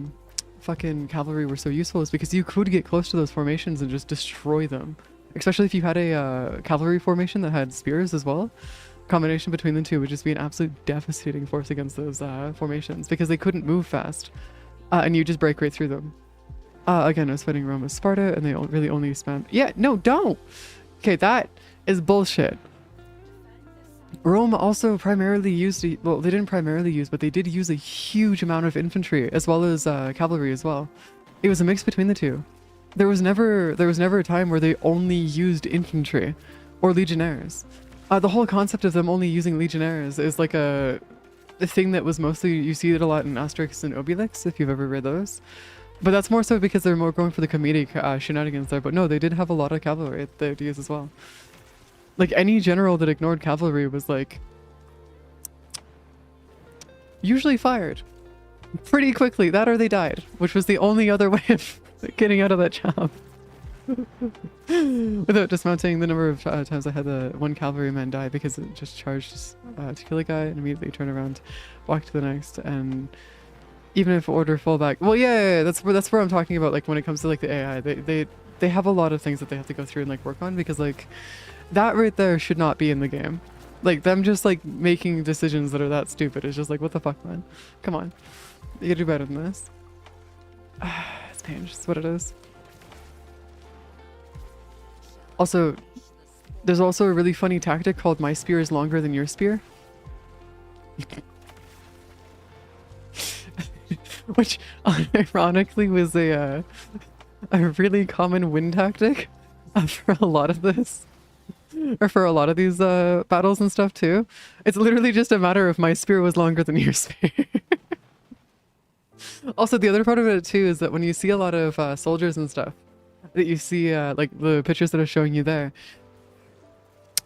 Speaker 1: fucking cavalry were so useful, is because you could get close to those formations and just destroy them, especially if you had a cavalry formation that had spears as well. Combination between the two would just be an absolute devastating force against those formations, because they couldn't move fast, and you just break right through them. Again, I was fighting Rome with Sparta, and they really only spam. Yeah, no, don't. Okay, that is bullshit. Rome also primarily used, well, they didn't primarily use, but they did use a huge amount of infantry as well as cavalry as well. It was a mix between the two. There was never a time where they only used infantry or legionnaires. The whole concept of them only using legionnaires is like a thing that was mostly, you see it a lot in Asterix and Obelix, if you've ever read those. But that's more so because they're more going for the comedic shenanigans there. But no, they did have a lot of cavalry at the use as well. Like, any general that ignored cavalry was like usually fired pretty quickly. That or they died, which was the only other way of getting out of that job. Without dismounting, the number of times I had the one cavalryman die because it just charged to kill a guy and immediately turn around, walk to the next, and even if order fall back. Well, yeah, that's where I'm talking about. Like, when it comes to like the AI, they have a lot of things that they have to go through and like work on, because like that right there should not be in the game. Like, them just like making decisions that are that stupid is just like, what the fuck, man? Come on, you gotta do better than this. It's pain, just what it is. Also, there's also a really funny tactic called "my spear is longer than your spear," which ironically was a really common win tactic for a lot of this, or for a lot of these battles and stuff too. It's literally just a matter of my spear was longer than your spear. Also, the other part of it too is that when you see a lot of soldiers and stuff, that you see like the pictures that are showing you there,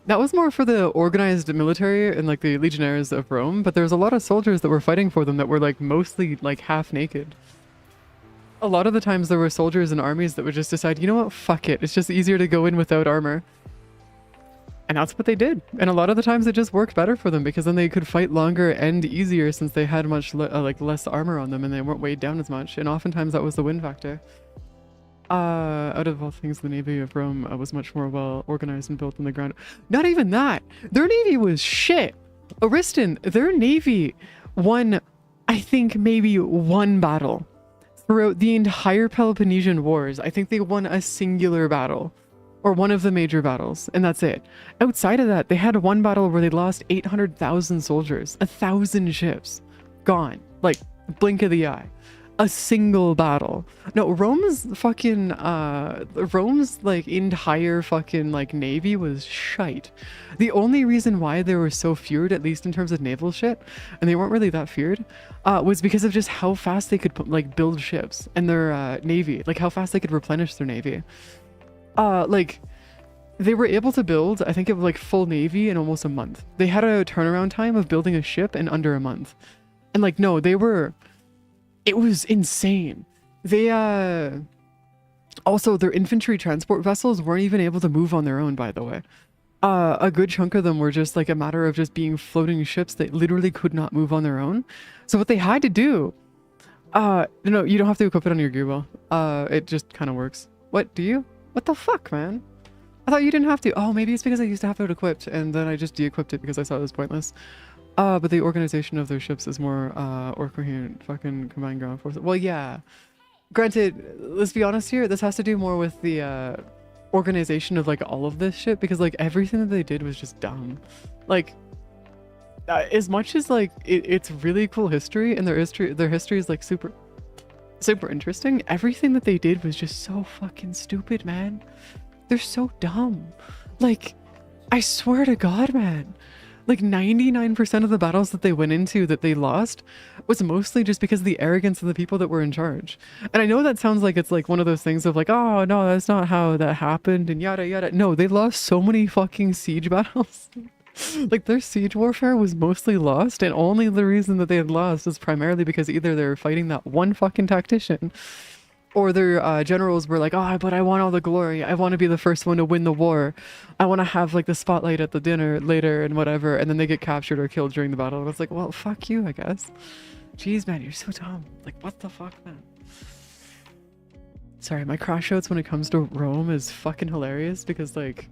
Speaker 1: that was more for the organized military and like the legionnaires of Rome, but there's a lot of soldiers that were fighting for them that were like mostly like half naked. A lot of the times there were soldiers and armies that would just decide, you know what, fuck it, it's just easier to go in without armor. And that's what they did. And a lot of the times it just worked better for them, because then they could fight longer and easier since they had much like less armor on them and they weren't weighed down as much. And oftentimes that was the win factor. Out of all things, the Navy of Rome was much more well organized and built on the ground. Not even that! Their Navy was shit! Ariston, their Navy won, I think, maybe one battle. Throughout the entire Peloponnesian Wars, I think they won a singular battle. Or one of the major battles, and that's it. Outside of that, they had one battle where they lost 800,000 soldiers. 1,000 ships. Gone. Like, blink of the eye. A single battle. No, Rome's like entire fucking like navy was shite. The only reason why they were so feared, at least in terms of naval shit, and they weren't really that feared, was because of just how fast they could like build ships and their navy, like how fast they could replenish their navy. Like they were able to build, I think it was like full navy in almost a month. They had a turnaround time of building a ship in under a month. And like, no, it was insane. They Also, their infantry transport vessels weren't even able to move on their own, by the way. A good chunk of them were just like a matter of just being floating ships that literally could not move on their own. So what they had to do, no, you don't have to equip it on your gear wheel. It just kind of works. What, do you? What the fuck, man? I thought you didn't have to. Oh, maybe it's because I used to have it equipped and then I just de-equipped it because I saw it was pointless. But the organization of their ships is more, or coherent fucking combined ground forces. Well, yeah. Granted, let's be honest here, this has to do more with the, organization of like all of this shit because like everything that they did was just dumb. Like as much as like it's really cool history and their history is like super interesting, everything that they did was just so fucking stupid, man. They're so dumb. Like I swear to God, man, like 99% of the battles that they went into that they lost was mostly just because of the arrogance of the people that were in charge. And I know that sounds like it's like one of those things of like, oh no, that's not how that happened and yada yada. No, they lost so many fucking siege battles. Like their siege warfare was mostly lost, and only the reason that they had lost is primarily because either they were fighting that one fucking tactician, or their generals were like, oh, but I want all the glory. I want to be the first one to win the war. I want to have like the spotlight at the dinner later and whatever. And then they get captured or killed during the battle. And it's like, well, fuck you, I guess. Jeez, man, you're so dumb. Like, what the fuck, man? Sorry, my crash outs when it comes to Rome is fucking hilarious because like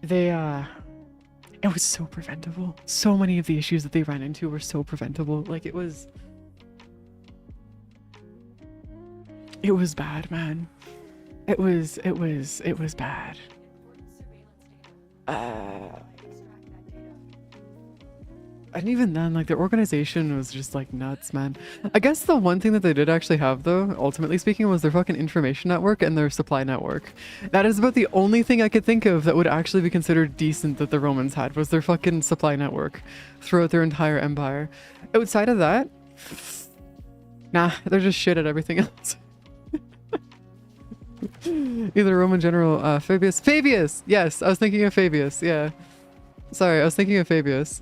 Speaker 1: they, it was so preventable. So many of the issues that they ran into were so preventable. Like it was bad, man. It was bad. And even then, like their organization was just like nuts, man. I guess the one thing that they did actually have though, ultimately speaking, was their fucking information network and their supply network. That is about the only thing I could think of that would actually be considered decent that the Romans had, was their fucking supply network throughout their entire empire. Outside of that, nah, they're just shit at everything else. Either Roman general Fabius. Yes, I was thinking of Fabius. Yeah, sorry, I was thinking of Fabius.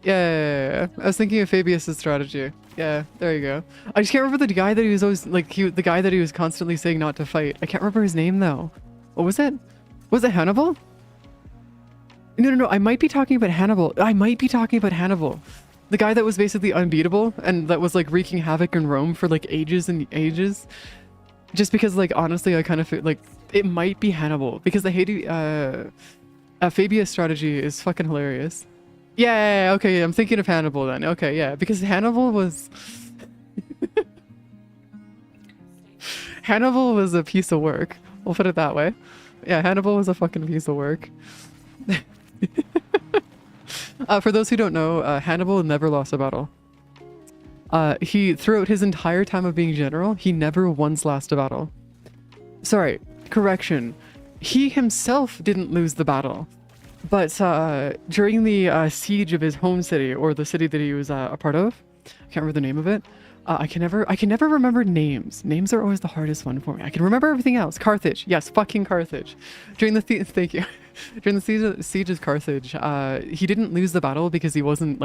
Speaker 1: Yeah. I was thinking of Fabius's strategy. Yeah, there you go. I just can't remember the guy that he was always like the guy that he was constantly saying not to fight. I can't remember his name though. What was it? Was it Hannibal? No, I might be talking about Hannibal. The guy that was basically unbeatable and that was like wreaking havoc in Rome for like ages and ages. Just because, like, honestly, I kind of feel like it might be Hannibal because the Fabius strategy is fucking hilarious. Yeah, okay, I'm thinking of Hannibal then. Okay, yeah, because Hannibal was Hannibal was a piece of work. We'll put it that way. Yeah, Hannibal was a fucking piece of work. For those who don't know, Hannibal never lost a battle. He, throughout his entire time of being general, he never once lost a battle. Sorry, correction. He himself didn't lose the battle. But during the siege of his home city, or the city that he was a part of, I can't remember the name of it. I can never remember names. Names are always the hardest one for me. I can remember everything else. Carthage. Yes, fucking Carthage. During the thank you. During the siege of Carthage, he didn't lose the battle because he wasn't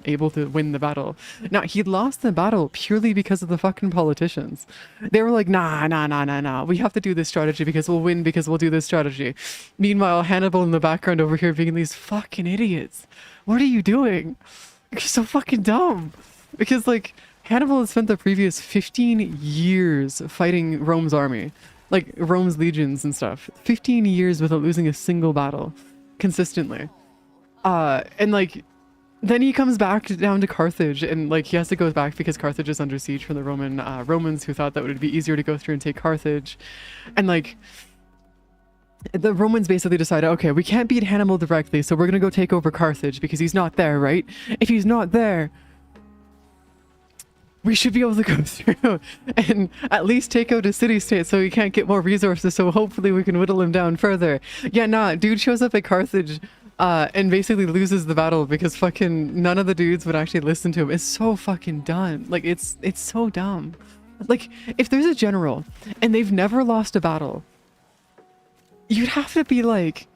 Speaker 1: able to win the battle. Now, he lost the battle purely because of the fucking politicians. They were like, nah. We have to do this strategy because we'll win because we'll do this strategy. Meanwhile, Hannibal in the background over here being these fucking idiots. What are you doing? You're so fucking dumb. Because, like, Hannibal had spent the previous 15 years fighting Rome's army. Like, Rome's legions and stuff. 15 years without losing a single battle. Consistently. And, like, then he comes back down to Carthage, and, like, he has to go back because Carthage is under siege from the Romans who thought that it would be easier to go through and take Carthage. And, like, the Romans basically decided, okay, we can't beat Hannibal directly, so we're gonna go take over Carthage because he's not there, right? If he's not there, we should be able to go through and at least take out a city-state so he can't get more resources, so hopefully we can whittle him down further. Yeah, nah, dude shows up at Carthage and basically loses the battle because fucking none of the dudes would actually listen to him. It's so fucking dumb. Like, it's so dumb. Like, if there's a general and they've never lost a battle, you'd have to be, like,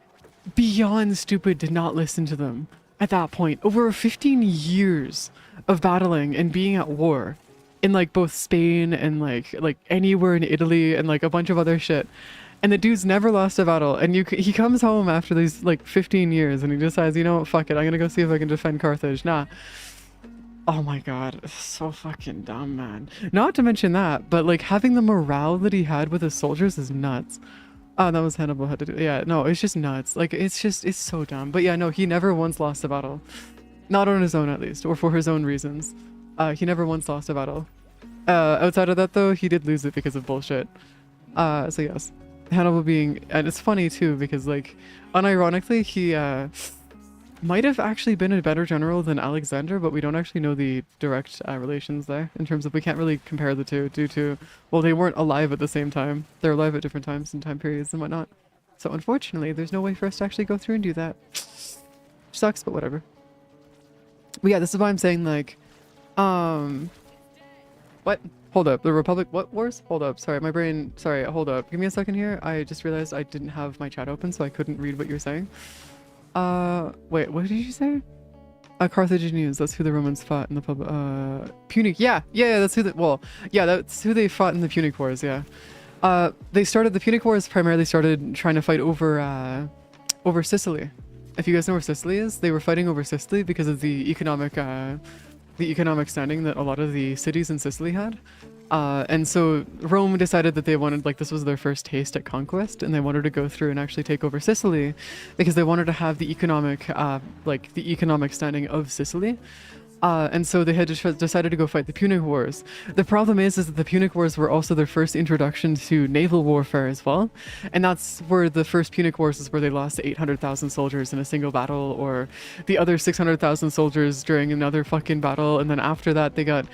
Speaker 1: beyond stupid to not listen to them at that point. Over 15 years of battling and being at war, in like both Spain and like anywhere in Italy and like a bunch of other shit. And the dude's never lost a battle. And he comes home after these like 15 years and he decides, you know what, fuck it, I'm gonna go see if I can defend Carthage. Nah. Oh my god, it's so fucking dumb, man. Not to mention that, but like having the morale that he had with his soldiers is nuts. Oh, that was Hannibal had to do. Yeah, no, it's just nuts. Like it's so dumb. But yeah, no, he never once lost a battle. Not on his own at least, or for his own reasons. He never once lost a battle. Outside of that though, he did lose it because of bullshit. So yes. Hannibal being, and it's funny too because like unironically he might have actually been a better general than Alexander, but we don't actually know the direct relations there in terms of we can't really compare the two due to, well, they weren't alive at the same time. They're alive at different times and time periods and whatnot. So unfortunately there's no way for us to actually go through and do that. Sucks, but whatever. But yeah, this is why I'm saying like what? Hold up, the Republic, what wars? Hold up, sorry, my brain, sorry, hold up. Give me a second here. I just realized I didn't have my chat open, so I couldn't read what you're saying. Wait, what did you say? Carthaginians, that's who the Romans fought in the Punic, yeah, that's who that's who they fought in the Punic Wars, yeah. The Punic Wars primarily started trying to fight over Sicily. If you guys know where Sicily is, they were fighting over Sicily because of the economic standing that a lot of the cities in Sicily had. And so Rome decided that they wanted, like, this was their first taste at conquest, and they wanted to go through and actually take over Sicily because they wanted to have the economic standing of Sicily. And so they had decided to go fight the Punic Wars. The problem is that the Punic Wars were also their first introduction to naval warfare as well. And that's where the first Punic Wars is where they lost 800,000 soldiers in a single battle, or the other 600,000 soldiers during another fucking battle. And then after that, they got,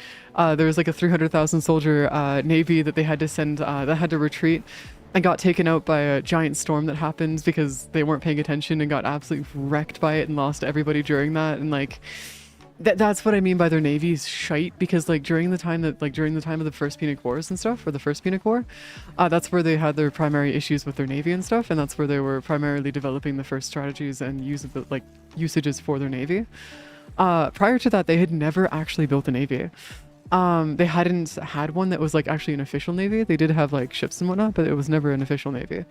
Speaker 1: there was like a 300,000 soldier navy that they had to send, that had to retreat and got taken out by a giant storm that happened because they weren't paying attention and got absolutely wrecked by it and lost everybody during that. And like, that's what I mean by their navy's shite, because like during the time of the first Punic Wars and stuff, or the first Punic War, that's where they had their primary issues with their navy and stuff, and that's where they were primarily developing the first strategies and usages for their navy. Prior to that, they had never actually built a navy. They hadn't had one that was like actually an official navy. They did have like ships and whatnot, but it was never an official navy.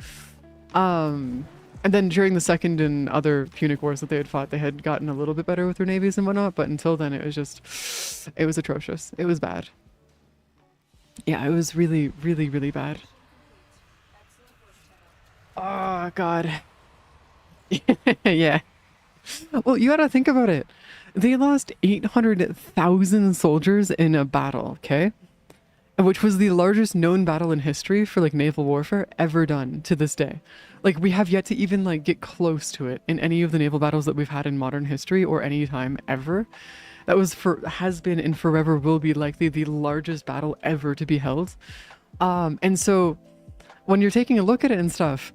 Speaker 1: And then during the second and other Punic Wars that they had fought, they had gotten a little bit better with their navies and whatnot, but until then it was atrocious. It was bad. Yeah, it was really, really, really bad. Oh, God. Yeah. Well, you gotta think about it. They lost 800,000 soldiers in a battle, okay? Which was the largest known battle in history for like naval warfare ever done to this day. Like, we have yet to even like get close to it in any of the naval battles that we've had in modern history or any time ever. That has been and forever will be likely the largest battle ever to be held. And so when you're taking a look at it and stuff,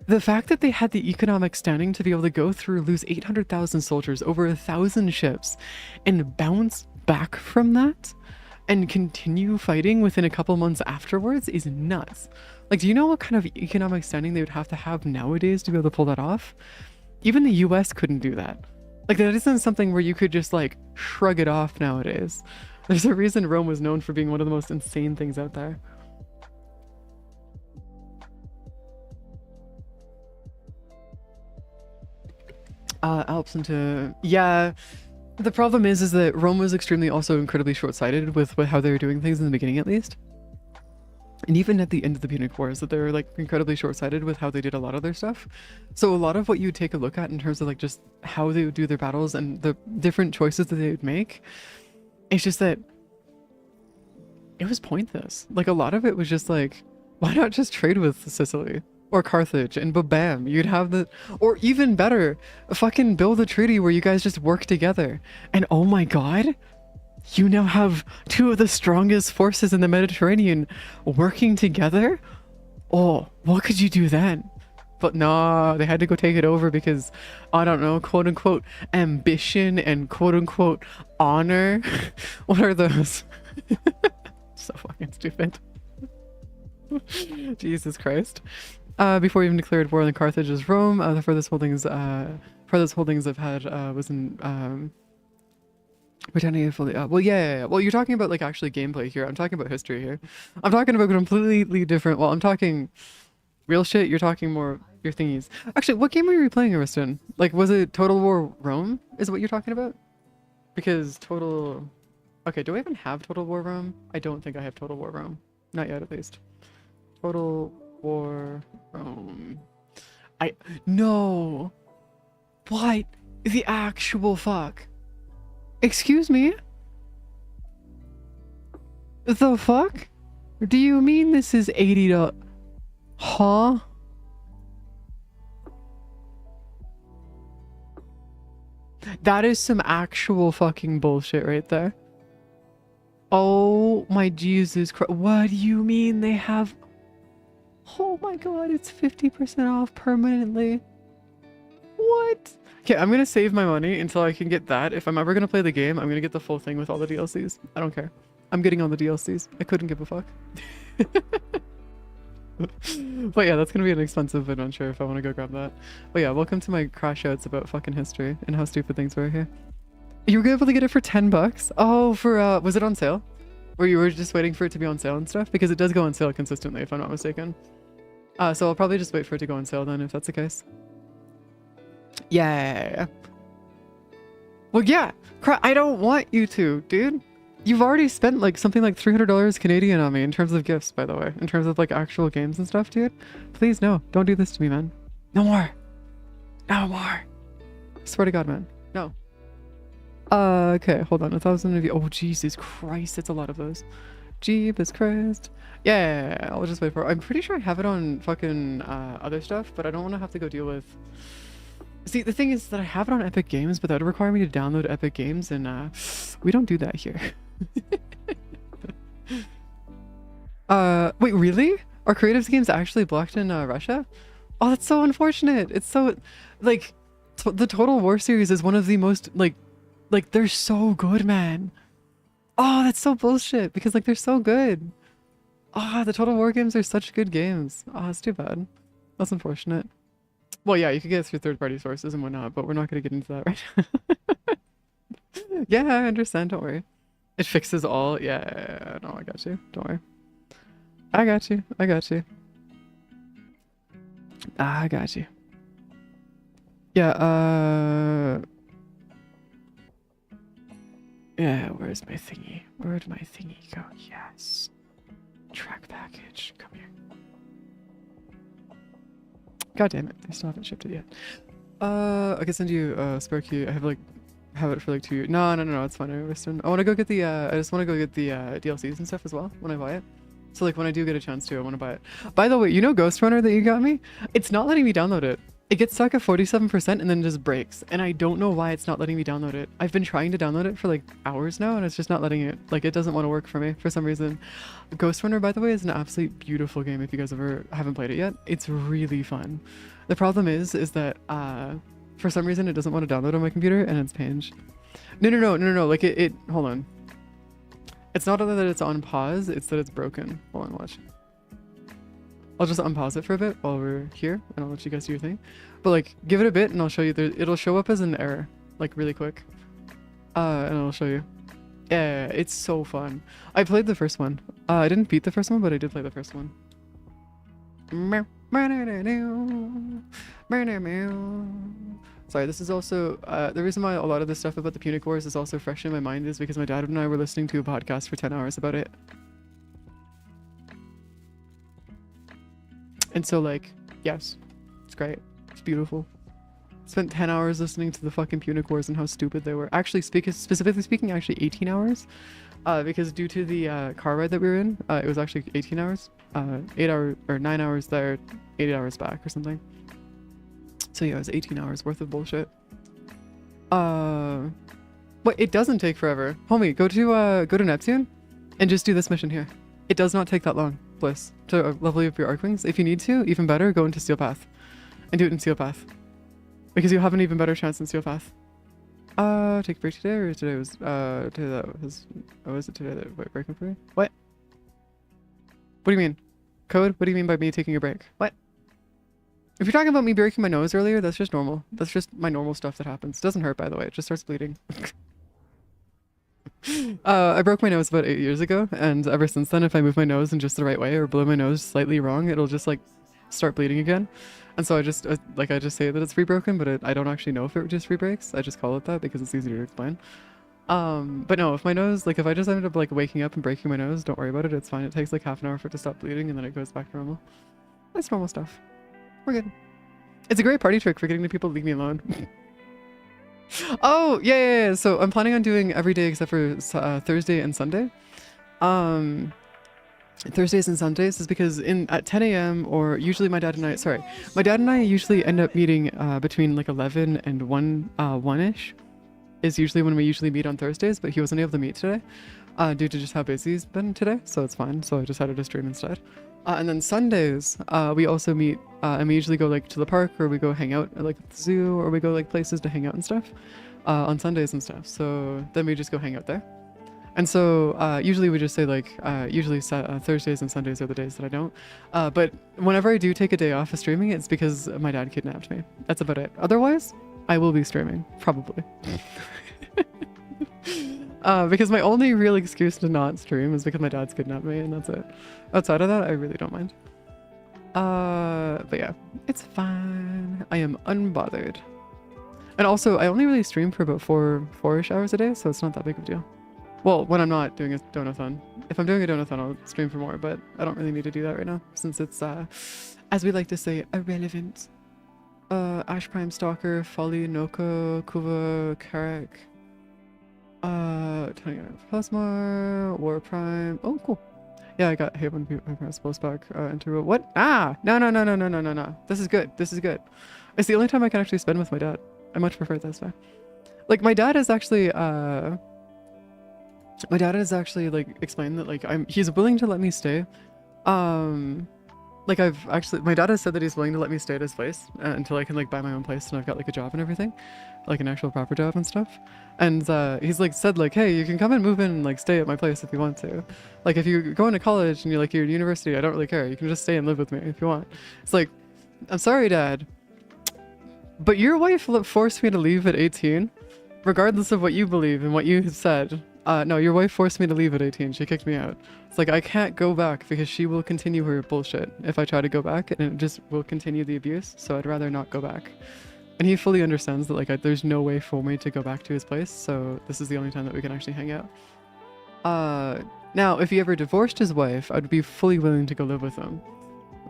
Speaker 1: the fact that they had the economic standing to be able to go through, lose 800,000 soldiers, over 1,000 ships, and bounce back from that and continue fighting within a couple months afterwards is nuts. Like, do you know what kind of economic standing they would have to have nowadays to be able to pull that off? Even the US couldn't do that. Like, that isn't something where you could just like shrug it off nowadays. There's a reason Rome was known for being one of the most insane things out there. Alps into, yeah. The problem is that Rome was extremely also incredibly short-sighted with how they were doing things in the beginning, at least. And even at the end of the Punic Wars, that they were like incredibly short-sighted with how they did a lot of their stuff. So a lot of what you take a look at in terms of like just how they would do their battles and the different choices that they would make, it's just that it was pointless. Like, a lot of it was just like, why not just trade with Sicily? Or Carthage, and bam, you'd have the, or even better, fucking build a treaty where you guys just work together. And oh my god, you now have two of the strongest forces in the Mediterranean working together? Oh, what could you do then? But no, they had to go take it over because, I don't know, quote unquote, ambition and quote unquote, honor. What are those? So fucking stupid. Jesus Christ. Before we even declared war on Carthage as Rome, the furthest holdings I've had was in Pretending to fully well, yeah. Well, you're talking about like actually gameplay here. I'm talking about history here. I'm talking about completely different. Well, I'm talking real shit. You're talking more your thingies. Actually, what game were you playing, Ariston? Like, was it Total War Rome? Is what you're talking about? Because Total. Okay, do I even have Total War Rome? I don't think I have Total War Rome. Not yet, at least. Total War Rome. No. What? The actual fuck? Excuse me? The fuck? Do you mean this is $80? Huh? That is some actual fucking bullshit right there. Oh my Jesus Christ. What do you mean they have... Oh my god, it's 50% off permanently. What? Okay, I'm gonna save my money until I can get that. If I'm ever gonna play the game, I'm gonna get the full thing with all the DLCs. I don't care. I'm getting all the DLCs. I couldn't give a fuck. But yeah, that's gonna be an expensive adventure if I want to go grab that. But yeah, welcome to my crash outs about fucking history and how stupid things were here. You were able to get it for $10? Oh, for was it on sale? Or you were just waiting for it to be on sale and stuff? Because it does go on sale consistently, if I'm not mistaken. So I'll probably just wait for it to go on sale then, if that's the case. Yeah. Well, yeah. I don't want you to, dude. You've already spent like something like $300 Canadian on me in terms of gifts, by the way. In terms of like actual games and stuff, dude. Please, no. Don't do this to me, man. No more. No more. Swear to God, man. No. Okay, hold on. 1,000 of you. Oh, Jesus Christ. It's a lot of those. Jeebus Christ. Yeah, I'll just wait for it. I'm pretty sure I have it on fucking other stuff, but I don't want to have to go deal with... See, the thing is that I have it on Epic Games, but that would require me to download Epic Games, and we don't do that here. Wait, really? Are Creatives games actually blocked in Russia? Oh, that's so unfortunate. It's so, like, the Total War series is one of the most, like, they're so good, man. Oh, that's so bullshit, because, like, they're so good. Ah, the Total War games are such good games. Oh, it's too bad. That's unfortunate. Well, yeah, you could get it through third-party sources and whatnot, but we're not going to get into that right now. Yeah, I understand. Don't worry. It fixes all. Yeah, no, I got you. Don't worry. I got you. I got you. I got you. Yeah, yeah, where's my thingy? Where'd my thingy go? Yes. Track package. Come here. God damn it, I still haven't shipped it yet. I can send you spare key. I have it for like 2 years. No, it's fine. I want to go get the I just want to go get the DLCs and stuff as well when I buy it. So like when I do get a chance to, I want to buy it. By the way, you know Ghost Runner that you got me? It's not letting me download it. It gets stuck at 47% and then just breaks. And I don't know why it's not letting me download it. I've been trying to download it for like hours now and it's just not letting it. Like it doesn't want to work for me for some reason. Ghost Runner, by the way, is an absolutely beautiful game if you guys ever haven't played it yet. It's really fun. The problem is that for some reason it doesn't want to download on my computer and it's pinged. No. Like it hold on. It's not only that it's on pause, it's that it's broken. Hold on, watch. I'll just unpause it for a bit while we're here and I'll let you guys do your thing. But like, give it a bit and I'll show you. It'll show up as an error, like really quick. And I'll show you. Yeah, it's so fun. I played the first one. I didn't beat the first one, but I did play the first one. Sorry, this is also, the reason why a lot of the stuff about the Punic Wars is also fresh in my mind is because my dad and I were listening to a podcast for 10 hours about it. And so like, yes, it's great. It's beautiful. Spent 10 hours listening to the fucking Punic Wars and how stupid they were. Actually, specifically speaking, actually 18 hours. Because due to the car ride that we were in, it was actually 18 hours. 8 hours, or 9 hours there, 8 hours back or something. So yeah, it was 18 hours worth of bullshit. But it doesn't take forever. Homie, go to Neptune and just do this mission here. It does not take that long, Bliss, to level up your arc wings. If you need to, even better, go into Steel Path. And do it in Steel Path. Because you'll have an even better chance in Steel Path. Take a break today, or today was, today that was, oh, was it today that wait, breaking for me? What? What do you mean? Code? What do you mean by me taking a break? What? If you're talking about me breaking my nose earlier, that's just normal. That's just my normal stuff that happens. Doesn't hurt, by the way. It just starts bleeding. I broke my nose about 8 years ago, and ever since then, if I move my nose in just the right way or blow my nose slightly wrong, it'll just like start bleeding again. And so I just I just say that it's rebroken, but I don't actually know if it just rebreaks. I just call it that because it's easier to explain. But no, if my nose, like if I just ended up like waking up and breaking my nose, don't worry about it. It's fine. It takes like half an hour for it to stop bleeding, and then it goes back to normal. That's normal stuff. We're good. It's a great party trick for getting the people to leave me alone. Oh, yeah. So I'm planning on doing every day except for Thursday and Sunday. Thursdays and Sundays is because at 10 a.m. or usually my dad and I usually end up meeting between like 11 and 1-ish is usually when we usually meet on Thursdays, but he wasn't able to meet today due to just how busy he's been today, so it's fine. So I decided to stream instead. And then Sundays, we also meet and we usually go like to the park, or we go hang out at like the zoo, or we go like places to hang out and stuff on Sundays and stuff. So then we just go hang out there. And so usually we just say like, usually Thursdays and Sundays are the days that I don't. But whenever I do take a day off of streaming, it's because my dad kidnapped me. That's about it. Otherwise, I will be streaming, probably. Because my only real excuse to not stream is because my dad's kidnapped me, and that's it. Outside of that, I really don't mind. But yeah, it's fine. I am unbothered. And also, I only really stream for about four-ish hours a day, so it's not that big of a deal. Well, when I'm not doing a donathon. If I'm doing a donathon, I'll stream for more, but I don't really need to do that right now, since it's, as we like to say, irrelevant. Ash Prime Stalker, Folly, Noko, Kuva, Karak, Plasma, War Prime. Oh, cool. Yeah, I got Hewwo and press post back into what? Ah! No. This is good. This is good. It's the only time I can actually spend with my dad. I much prefer it this way. Like, my dad is actually, like explained that like he's willing to let me stay. Like my dad has said that he's willing to let me stay at his place until I can like buy my own place and I've got like a job and everything, like an actual proper job and stuff. And he's like said like, hey, you can come and move in and like stay at my place if you want to. Like if you're going to college and you're like you're at university, I don't really care. You can just stay and live with me if you want. It's like, I'm sorry, Dad, but your wife forced me to leave at 18, regardless of what you believe and what you have said. No, your wife forced me to leave at 18. She kicked me out. It's like, I can't go back because she will continue her bullshit if I try to go back, and it just will continue the abuse, so I'd rather not go back. And he fully understands that, like, there's no way for me to go back to his place, so this is the only time that we can actually hang out. Now, if he ever divorced his wife, I'd be fully willing to go live with him.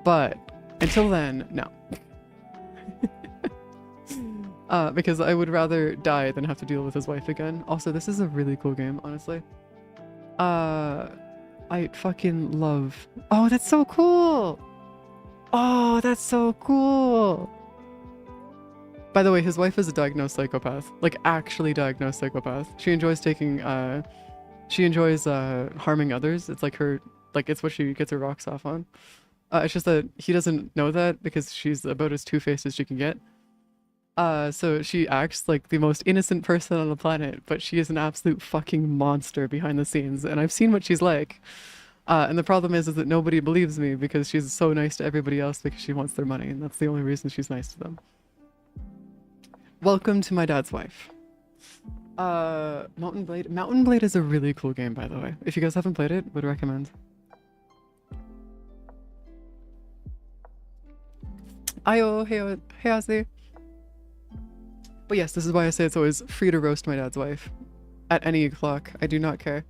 Speaker 1: But until then, no. Because I would rather die than have to deal with his wife again. Also, this is a really cool game, honestly. I fucking love... Oh, that's so cool! Oh, that's so cool! By the way, his wife is a diagnosed psychopath. Like, actually diagnosed psychopath. She enjoys taking, she enjoys, harming others. It's like her... Like, it's what she gets her rocks off on. It's just that he doesn't know that because she's about as two-faced as she can get. So she acts like the most innocent person on the planet, but she is an absolute fucking monster behind the scenes, and I've seen what she's like. And the problem is that nobody believes me because she's so nice to everybody else because she wants their money, and that's the only reason she's nice to them. Welcome to my dad's wife. Mountain Blade. Mountain Blade is a really cool game, by the way. If you guys haven't played it, would recommend. Ayo, hey Ozzy. But yes, this is why I say it's always free to roast my dad's wife. At any clock. I do not care.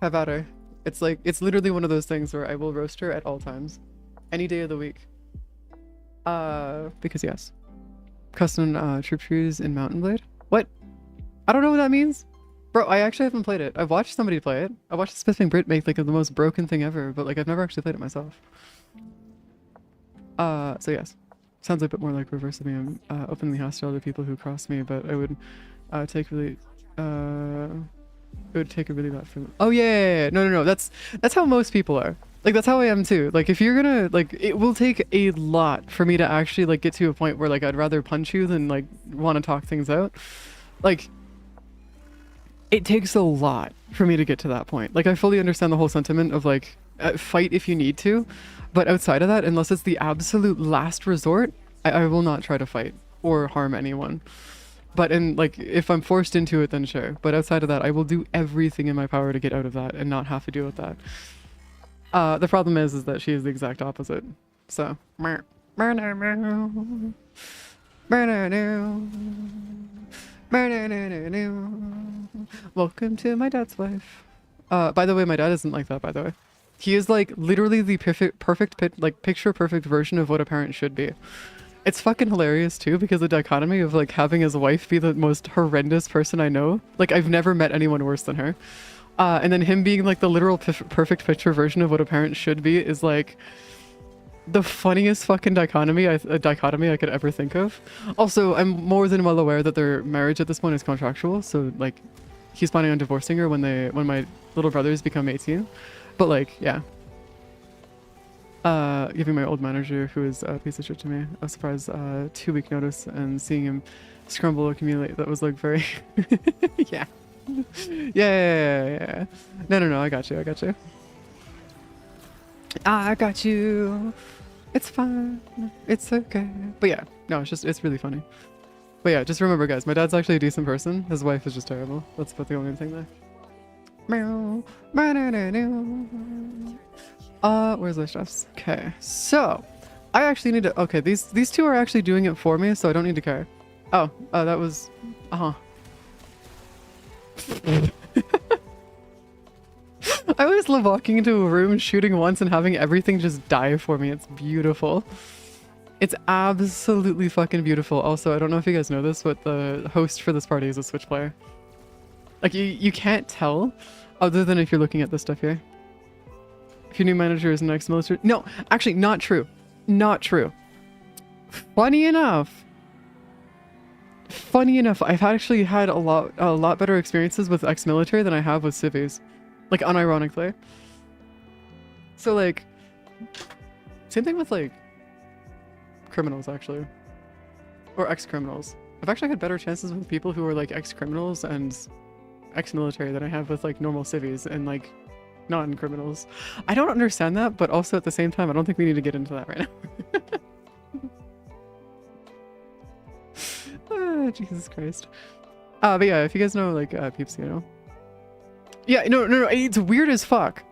Speaker 1: Have at her. It's like, it's literally one of those things where I will roast her at all times. Any day of the week. Because yes. Custom troop trees in Mountain Blade? What? I don't know what that means. Bro, I actually haven't played it. I've watched somebody play it. I watched Spiffing Brit make like the most broken thing ever, but like I've never actually played it myself. So yes. Sounds a bit more like reverse of me. I'm openly hostile to people who cross me, but I would take really it would take a really bad for them. Oh yeah. No. That's how most people are. Like that's how I am too. Like if you're gonna like, it will take a lot for me to actually like get to a point where like I'd rather punch you than like want to talk things out. Like it takes a lot for me to get to that point. Like I fully understand the whole sentiment of like fight if you need to, but outside of that, unless it's the absolute last resort, I will not try to fight or harm anyone. But in like, if I'm forced into it, then sure. But outside of that, I will do everything in my power to get out of that and not have to deal with that. The problem is that she is the exact opposite. So. Welcome to my dad's wife. By the way, my dad isn't like that, by the way. He is like literally the picture perfect version of what a parent should be. It's fucking hilarious too, because the dichotomy of like having his wife be the most horrendous person I know. Like I've never met anyone worse than her. And then him being like the literal perfect picture version of what a parent should be is like the funniest fucking dichotomy I could ever think of. Also, I'm more than well aware that their marriage at this point is contractual, so like he's planning on divorcing her when my little brothers become 18. But like, yeah. Giving my old manager, who is a piece of shit to me, a surprise 2-week notice and seeing him scrumble accumulate, that was like very yeah. Yeah. No, I got you. I got you. It's fine. It's okay. But yeah, no, it's really funny. But yeah, just remember guys, my dad's actually a decent person. His wife is just terrible. That's about the only thing there. Where's my stuffs? Okay, so I actually need to, okay, these two are actually doing it for me, so I don't need to care. Oh, that was, I always love walking into a room, shooting once, and having everything just die for me. It's beautiful. It's absolutely fucking beautiful. Also, I don't know if you guys know this, but the host for this party is a Switch player. Like, you can't tell, other than if you're looking at this stuff here. If your new manager is an ex-military... No, actually, not true. Not true. Funny enough, I've actually had a lot better experiences with ex-military than I have with civvies. Like, unironically. So, like... Same thing with, like... criminals, actually. Or ex-criminals. I've actually had better chances with people who are, like, ex-criminals and ex-military than I have with, like, normal civvies and, like, non-criminals. I don't understand that, but also at the same time, I don't think we need to get into that right now. Jesus Christ. But yeah, if you guys know, like, peeps, you know. Yeah, no, it's weird as fuck.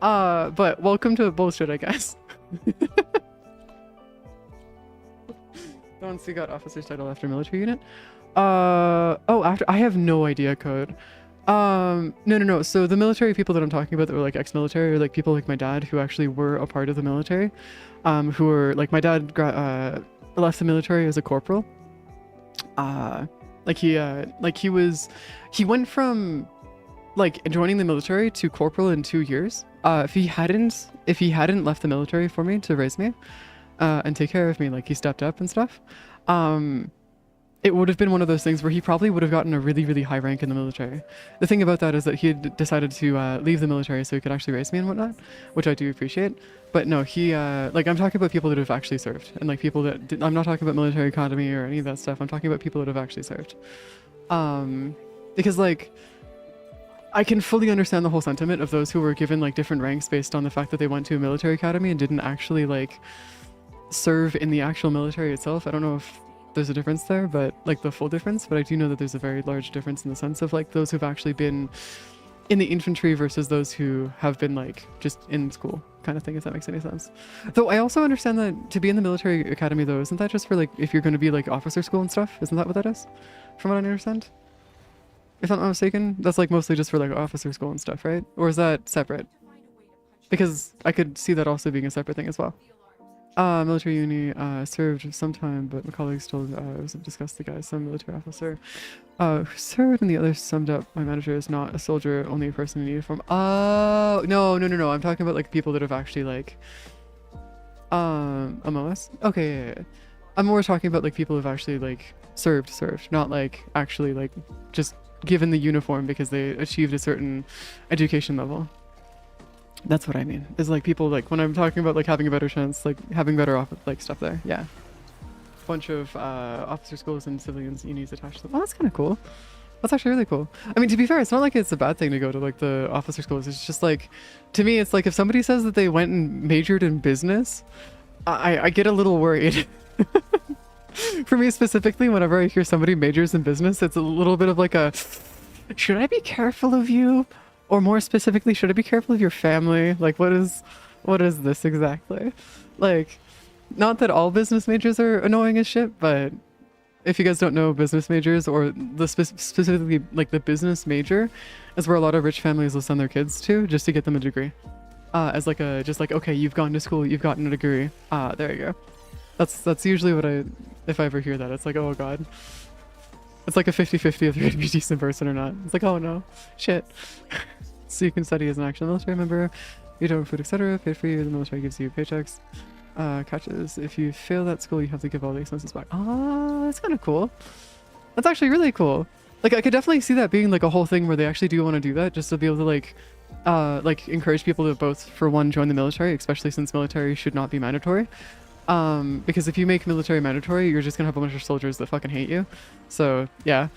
Speaker 1: But welcome to bullshit, I guess. Once you got officer's title after military unit. After, I have no idea, Code. No. So the military people that I'm talking about that were like ex-military are like people like my dad who actually were a part of the military. Who were like, my dad left the military as a corporal. He went from like joining the military to corporal in 2 years. If he hadn't left the military for me to raise me, and take care of me, like he stepped up and stuff, it would have been one of those things where he probably would have gotten a really, really high rank in the military. The thing about that is that he had decided to leave the military so he could actually raise me and whatnot, which I do appreciate. But no, he, like, I'm talking about people that have actually served, and like people that I'm not talking about military economy or any of that stuff. I'm talking about people that have actually served. Because like, I can fully understand the whole sentiment of those who were given like different ranks based on the fact that they went to a military academy and didn't actually like serve in the actual military itself. I don't know if there's a difference there, but like the full difference, but I do know that there's a very large difference in the sense of like those who've actually been in the infantry versus those who have been like just in school kind of thing, if that makes any sense. Though I also understand that to be in the military academy though, isn't that just for like if you're going to be like officer school and stuff? Isn't that what that is? From what I understand? If I'm not mistaken, that's like mostly just for like officer school and stuff, right? Or is that separate? Because I could see that also being a separate thing as well. Military uni, served sometime, but my colleagues told discussed the guy, some military officer who served, and the other summed up, my manager is not a soldier, only a person in uniform. Oh, no, I'm talking about like people that have actually like MOS? Okay, yeah. I'm more talking about like people who've actually like served, not like actually like just given the uniform because they achieved a certain education level. That's what I mean. Is like people like when I'm talking about like having a better chance, like having better like stuff there. Yeah. Bunch of officer schools and civilians unis attached to them. Oh, that's kind of cool. That's actually really cool. I mean, to be fair, it's not like it's a bad thing to go to like the officer schools. It's just like, to me, it's like if somebody says that they went and majored in business, I get a little worried. For me specifically, whenever I hear somebody majors in business, it's a little bit of like a, should I be careful of you? Or more specifically, should I be careful of your family? Like, what is this exactly? Like, not that all business majors are annoying as shit, but if you guys don't know business majors, or the specifically like the business major is where a lot of rich families will send their kids to just to get them a degree. As like a, just like, okay, you've gone to school, you've gotten a degree. There you go. That's usually what if I ever hear that, it's like, oh god. It's like a 50-50 if you're gonna be a decent person or not. It's like, oh no, shit. So you can study as an actual military member, you don't have food, etc. Paid for you, the military gives you paychecks. Catches, if you fail that school, you have to give all the expenses back. Oh, that's kind of cool. That's actually really cool. Like, I could definitely see that being like a whole thing where they actually do want to do that, just to be able to like encourage people to both, for one, join the military, especially since military should not be mandatory. Because if you make military mandatory, you're just gonna have a bunch of soldiers that fucking hate you. So yeah.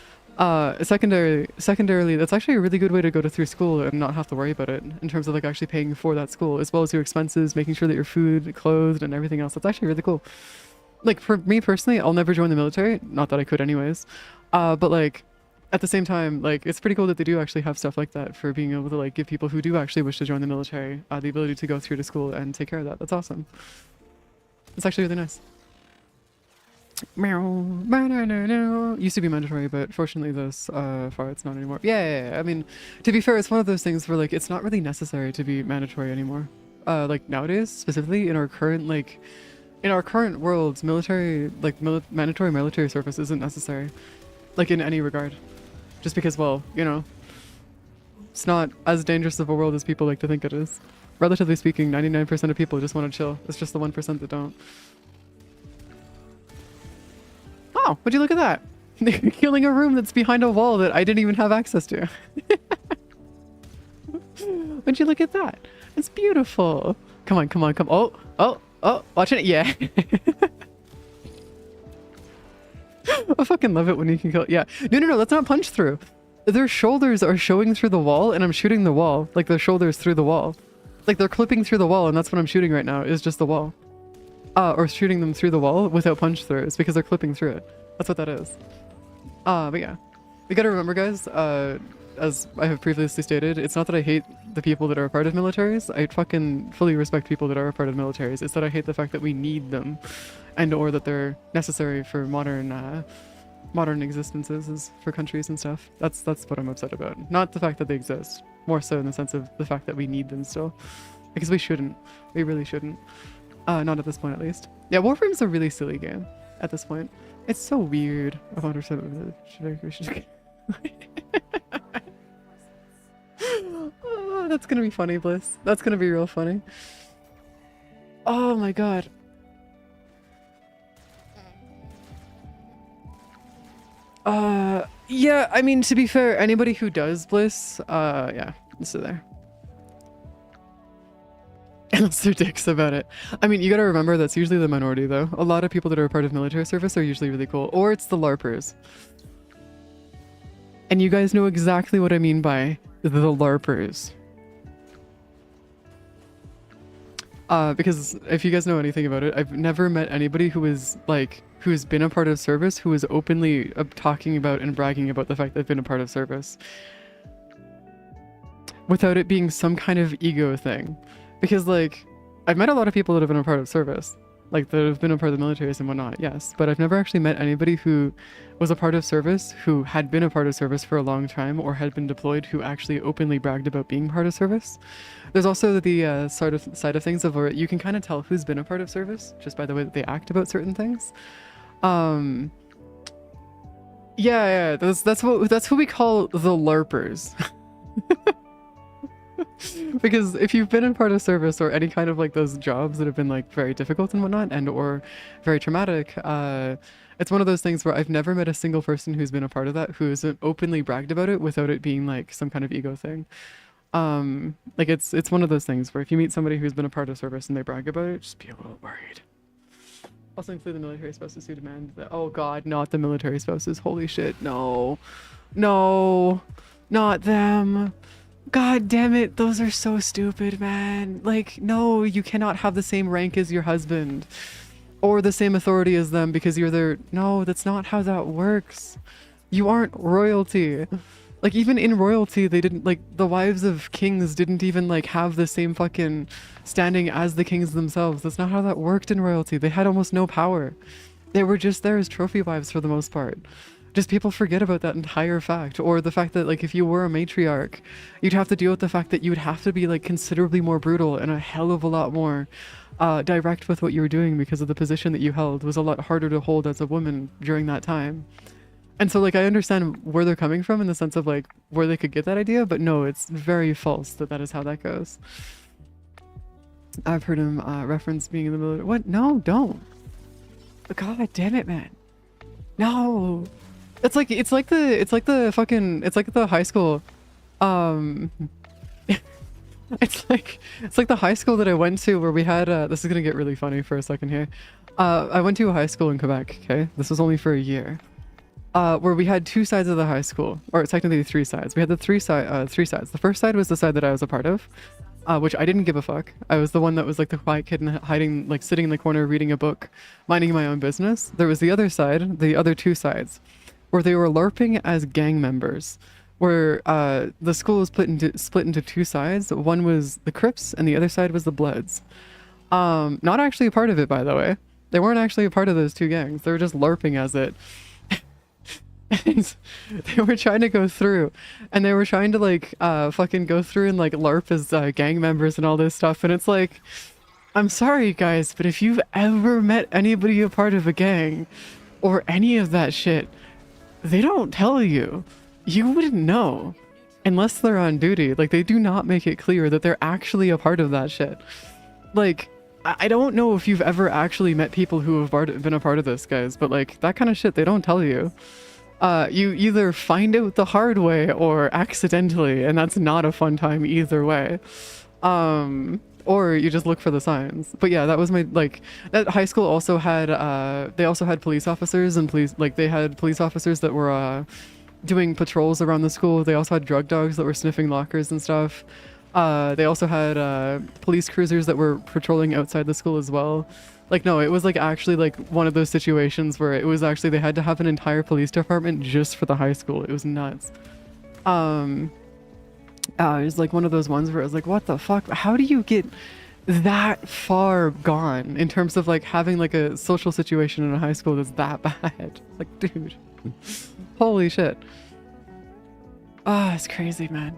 Speaker 1: Secondarily, that's actually a really good way to go through school and not have to worry about it in terms of like actually paying for that school, as well as your expenses, making sure that your food, clothed, and everything else. That's actually really cool. Like, for me personally, I'll never join the military. Not that I could anyways. But like, at the same time, like, it's pretty cool that they do actually have stuff like that for being able to like give people who do actually wish to join the military the ability to go through to school and take care of that. That's awesome. It's actually really nice. Used to be mandatory, but fortunately this far it's not anymore. Yeah. I mean, to be fair, it's one of those things where like it's not really necessary to be mandatory anymore. Like nowadays, specifically in our current world, military, like mandatory military service isn't necessary, like in any regard. Just because, well, you know, it's not as dangerous of a world as people like to think it is. Relatively speaking, 99% of people just want to chill. It's just the 1% that don't. Oh, would you look at that? They're killing a room that's behind a wall that I didn't even have access to. Would you look at that? It's beautiful. Come on. Oh, watching it. Yeah. I fucking love it when you can kill. Yeah. No, that's not punch through. Their shoulders are showing through the wall and I'm shooting the wall. Like their shoulders through the wall. Like they're clipping through the wall and that's what I'm shooting right now, is just the wall. Or shooting them through the wall without punch throughs because they're clipping through it. That's what that is. But yeah. We gotta remember, guys, as I have previously stated, it's not that I hate the people that are a part of militaries. I fucking fully respect people that are a part of militaries. It's that I hate the fact that we need them and or that they're necessary for modern existences for countries and stuff. That's what I'm upset about. Not the fact that they exist. More so in the sense of the fact that we need them still. Because we shouldn't. We really shouldn't. Not at this point, at least. Yeah, Warframe's a really silly game at this point. It's so weird. 100% should Oh, that's gonna be funny, Bliss. That's gonna be real funny. Oh my god. Yeah, I mean, to be fair, anybody who does Bliss, yeah, sit there. Unless they're dicks about it. I mean, you gotta remember that's usually the minority, though. A lot of people that are a part of military service are usually really cool. Or it's the LARPers. And you guys know exactly what I mean by the LARPers. Because if you guys know anything about it, I've never met anybody who is, like, who's been a part of service who is openly talking about and bragging about the fact they've been a part of service. Without it being some kind of ego thing. Because, like, I've met a lot of people that have been a part of service. Like, that have been a part of the militaries and whatnot, yes. But I've never actually met anybody who was a part of service, who had been a part of service for a long time, or had been deployed, who actually openly bragged about being part of service. There's also the side of things of where you can kind of tell who's been a part of service, just by the way that they act about certain things. Yeah, that's what we call the LARPers. Because if you've been in part of service or any kind of like those jobs that have been like very difficult and whatnot and or very traumatic, it's one of those things where I've never met a single person who's been a part of that who has openly bragged about it without it being like some kind of ego thing. Like it's one of those things where if you meet somebody who's been a part of service and they brag about it, just be a little worried. Also include the military spouses who demand that. Oh god, not the military spouses. Holy shit, no. No, not them. God damn it, those are so stupid, man. Like, no, you cannot have the same rank as your husband. or the same authority as them because you're their... No, that's not how that works. You aren't royalty. Like, even in royalty, they didn't, like, the wives of kings didn't even, like, have the same fucking standing as the kings themselves. That's not how that worked in royalty. They had almost no power. They were just there as trophy wives for the most part. Just people forget about that entire fact. Or the fact that, like, if you were a matriarch, you'd have to deal with the fact that you would have to be, like, considerably more brutal and a hell of a lot more direct with what you were doing because of the position that you held was a lot harder to hold as a woman during that time. And so, like, I understand where they're coming from in the sense of, like, where they could get that idea, but no, it's very false that that is how that goes. I've heard him reference being in the military. What? No, don't. God damn it, man. No. It's like the high school. It's like the high school that I went to where we had, this is gonna get really funny for a second here. I went to a high school in Quebec, okay? This was only for a year. Where we had two sides of the high school, or technically three sides. We had the three sides. The first side was the side that I was a part of, which I didn't give a fuck. I was the one that was like the quiet kid and hiding, like sitting in the corner reading a book, minding my own business. There was the other side, the other two sides, where they were LARPing as gang members, where the school was split into two sides. One was the Crips and the other side was the Bloods. Not actually a part of it, by the way. They weren't actually a part of those two gangs. They were just LARPing as it. And they were trying to go through and they were trying to like fucking go through and like LARP as gang members and all this stuff, and it's like, I'm sorry guys, but if you've ever met anybody a part of a gang or any of that shit, they don't tell you. You wouldn't know unless they're on duty. Like, they do not make it clear that they're actually a part of that shit. Like, I don't know if you've ever actually met people who have been a part of this, guys, but like that kind of shit they don't tell you. You either find out the hard way or accidentally, and that's not a fun time either way. Or you just look for the signs. But yeah, that was my, like, that high school also had, they also had police officers and they had police officers that were, doing patrols around the school. They also had drug dogs that were sniffing lockers and stuff. They also had, police cruisers that were patrolling outside the school as well. Like, no, it was like actually like one of those situations where it was actually, they had to have an entire police department just for the high school. It was nuts. It was like one of those ones where it was like, what the fuck? How do you get that far gone in terms of like having like a social situation in a high school that's that bad? Like, dude, holy shit. It's crazy, man.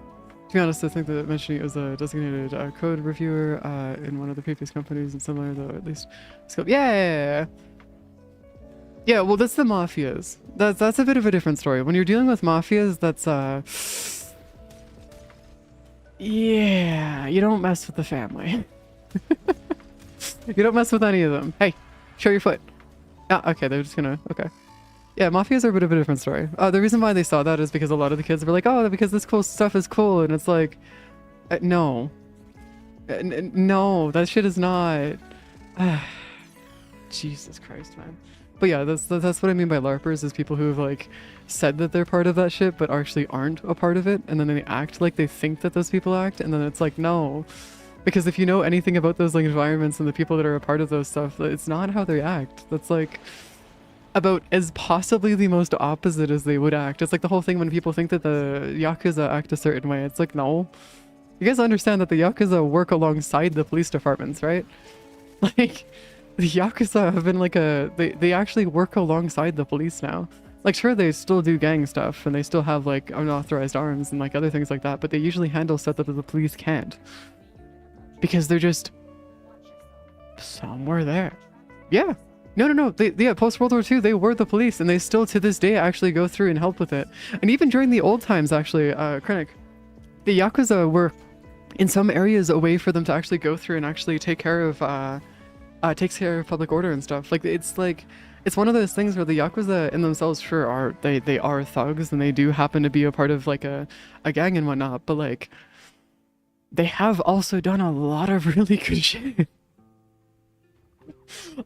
Speaker 1: To be honest, I think that mentioning it was a designated code reviewer in one of the previous companies and similar, though, at least scope. Yeah, well, that's the mafias. That's a bit of a different story. When you're dealing with mafias, that's yeah, you don't mess with the family. You don't mess with any of them. Hey, show your foot. Ah, okay, they're just gonna, okay. Yeah, mafias are a bit of a different story. The reason why they saw that is because a lot of the kids were like, oh, because this cool stuff is cool. And it's like, no. No, that shit is not. Jesus Christ, man. But yeah, that's what I mean by LARPers, is people who have like said that they're part of that shit, but actually aren't a part of it. And then they act like they think that those people act. And then it's like, no. Because if you know anything about those like environments and the people that are a part of those stuff, it's not how they act. That's like about as possibly the most opposite as they would act. It's like the whole thing when people think that the Yakuza act a certain way. It's like, no. You guys understand that the Yakuza work alongside the police departments, right? Like, the Yakuza have been like they actually work alongside the police now. Like, sure, they still do gang stuff, and they still have, like, unauthorized arms and, like, other things like that, but they usually handle stuff that the police can't. Because they're just somewhere there. Yeah. No. Yeah, post-World War II, they were the police, and they still, to this day, actually go through and help with it. And even during the old times, actually, Krennic, the Yakuza were, in some areas, a way for them to actually go through and actually take care of public order and stuff. Like, it's one of those things where the Yakuza in themselves sure are, they are thugs, and they do happen to be a part of, like, a gang and whatnot, but, like, they have also done a lot of really good shit.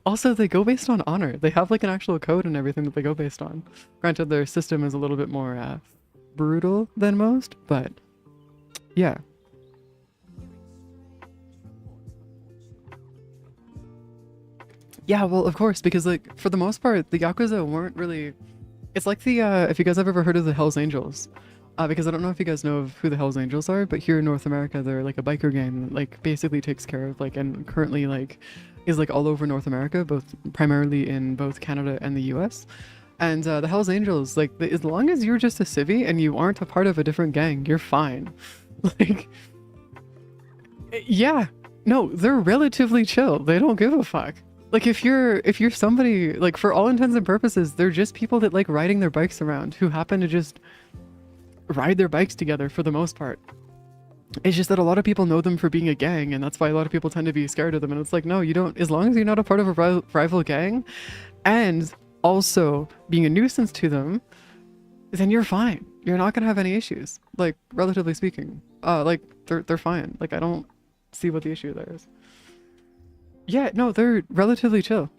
Speaker 1: Also, they go based on honor. They have like an actual code and everything that they go based on. Granted, their system is a little bit more brutal than most, but yeah. Yeah, well, of course, because like for the most part, the Yakuza weren't really. It's like the if you guys have ever heard of the Hells Angels, because I don't know if you guys know of who the Hells Angels are, but here in North America, they're like a biker gang that like basically takes care of like and currently like is like all over North America, both primarily in both Canada and the U.S. And the Hells Angels, like as long as you're just a civvy and you aren't a part of a different gang, you're fine. Like, yeah, no, they're relatively chill. They don't give a fuck. Like if you're somebody like for all intents and purposes, they're just people that like riding their bikes around who happen to just ride their bikes together for the most part. It's just that a lot of people know them for being a gang, and that's why a lot of people tend to be scared of them. And it's like, no, you don't. As long as you're not a part of a rival gang, and also being a nuisance to them, then you're fine. You're not gonna have any issues. Like relatively speaking, like they're fine. Like I don't see what the issue there is. Yeah, no, they're relatively chill.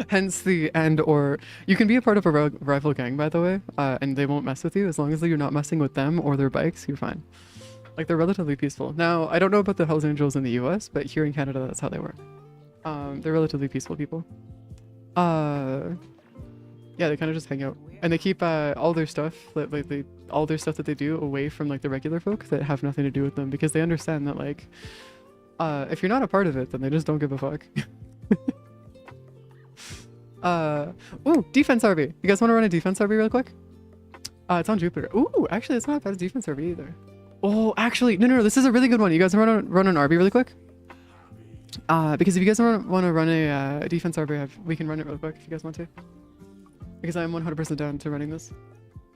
Speaker 1: Hence the and or you can be a part of a rival gang, by the way, and they won't mess with you as long as you're not messing with them or their bikes. You're fine. Like they're relatively peaceful. Now I don't know about the Hells Angels in the U.S., but here in Canada, that's how they work. They're relatively peaceful people. Yeah, they kind of just hang out and they keep all their stuff, like all their stuff that they do away from like the regular folk that have nothing to do with them because they understand that like, if you're not a part of it, then they just don't give a fuck. Ooh, defense RV. You guys want to run a defense RV real quick? It's on Jupiter. Ooh, actually, it's not bad a defense RV either. Oh, actually, no, this is a really good one. You guys want to run an RV really quick? Because if you guys want to run a defense RV, we can run it real quick if you guys want to. Because I'm 100% down to running this.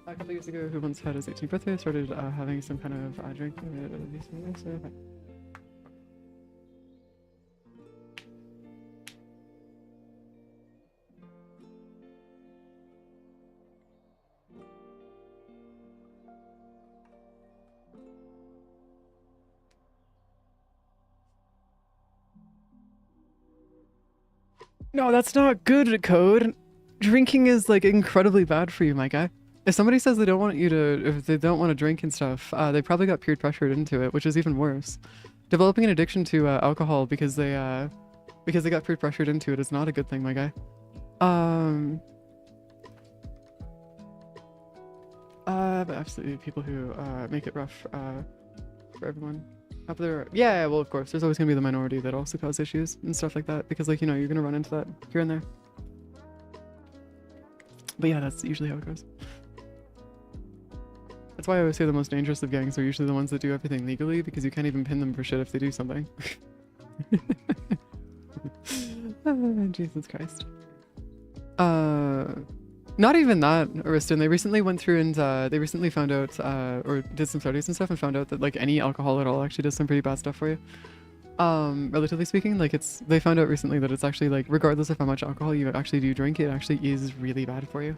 Speaker 1: A couple years ago, who once had his 18th birthday started having some kind of drink. No, that's not good, Code. Drinking is like incredibly bad for you, my guy. If somebody says they don't want you to, if they don't want to drink and stuff, they probably got peer pressured into it, which is even worse. Developing an addiction to alcohol because they got peer pressured into it is not a good thing, my guy. But absolutely people who make it rough for everyone. Up there, yeah, well, of course, there's always gonna be the minority that also cause issues and stuff like that because, like, you know, you're gonna run into that here and there. But yeah, that's usually how it goes. That's why I always say the most dangerous of gangs are usually the ones that do everything legally because you can't even pin them for shit if they do something. Oh, Jesus Christ. Not even that, Ariston. They recently went through and they recently found out, or did some studies and stuff and found out that like any alcohol at all actually does some pretty bad stuff for you. Relatively speaking, like they found out recently that it's actually like, regardless of how much alcohol you actually do drink, it actually is really bad for you.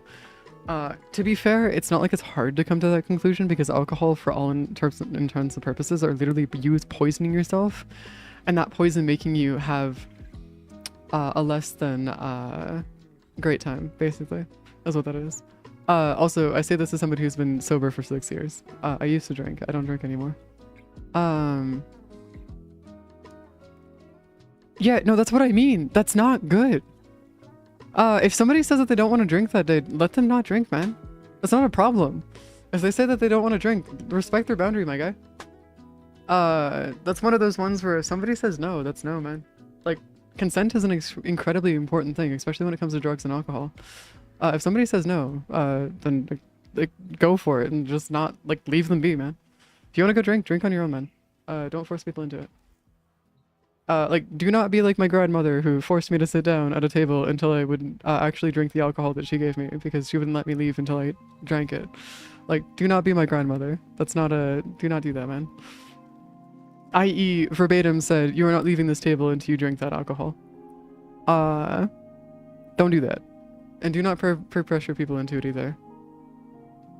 Speaker 1: To be fair, it's not like it's hard to come to that conclusion because alcohol, for all intents and purposes, are literally used poisoning yourself, and that poison making you have a less than great time, basically. That's what that is. Also, I say this as somebody who's been sober for 6 years. I used to drink. I don't drink anymore. Yeah, no, that's what I mean. That's not good. If somebody says that they don't want to drink that day, let them not drink, man. That's not a problem. If they say that they don't want to drink, respect their boundary, my guy. That's one of those ones where if somebody says no, that's no, man. Like, consent is an incredibly important thing, especially when it comes to drugs and alcohol. If somebody says no, then like, go for it and just not, like, leave them be, man. If you want to go drink on your own, man. Don't force people into it. Like, do not be like my grandmother who forced me to sit down at a table until I would actually drink the alcohol that she gave me because she wouldn't let me leave until I drank it. Like, do not be my grandmother. That's not do not do that, man. I.e. verbatim said, you are not leaving this table until you drink that alcohol. Don't do that. And do not peer pressure people into it either.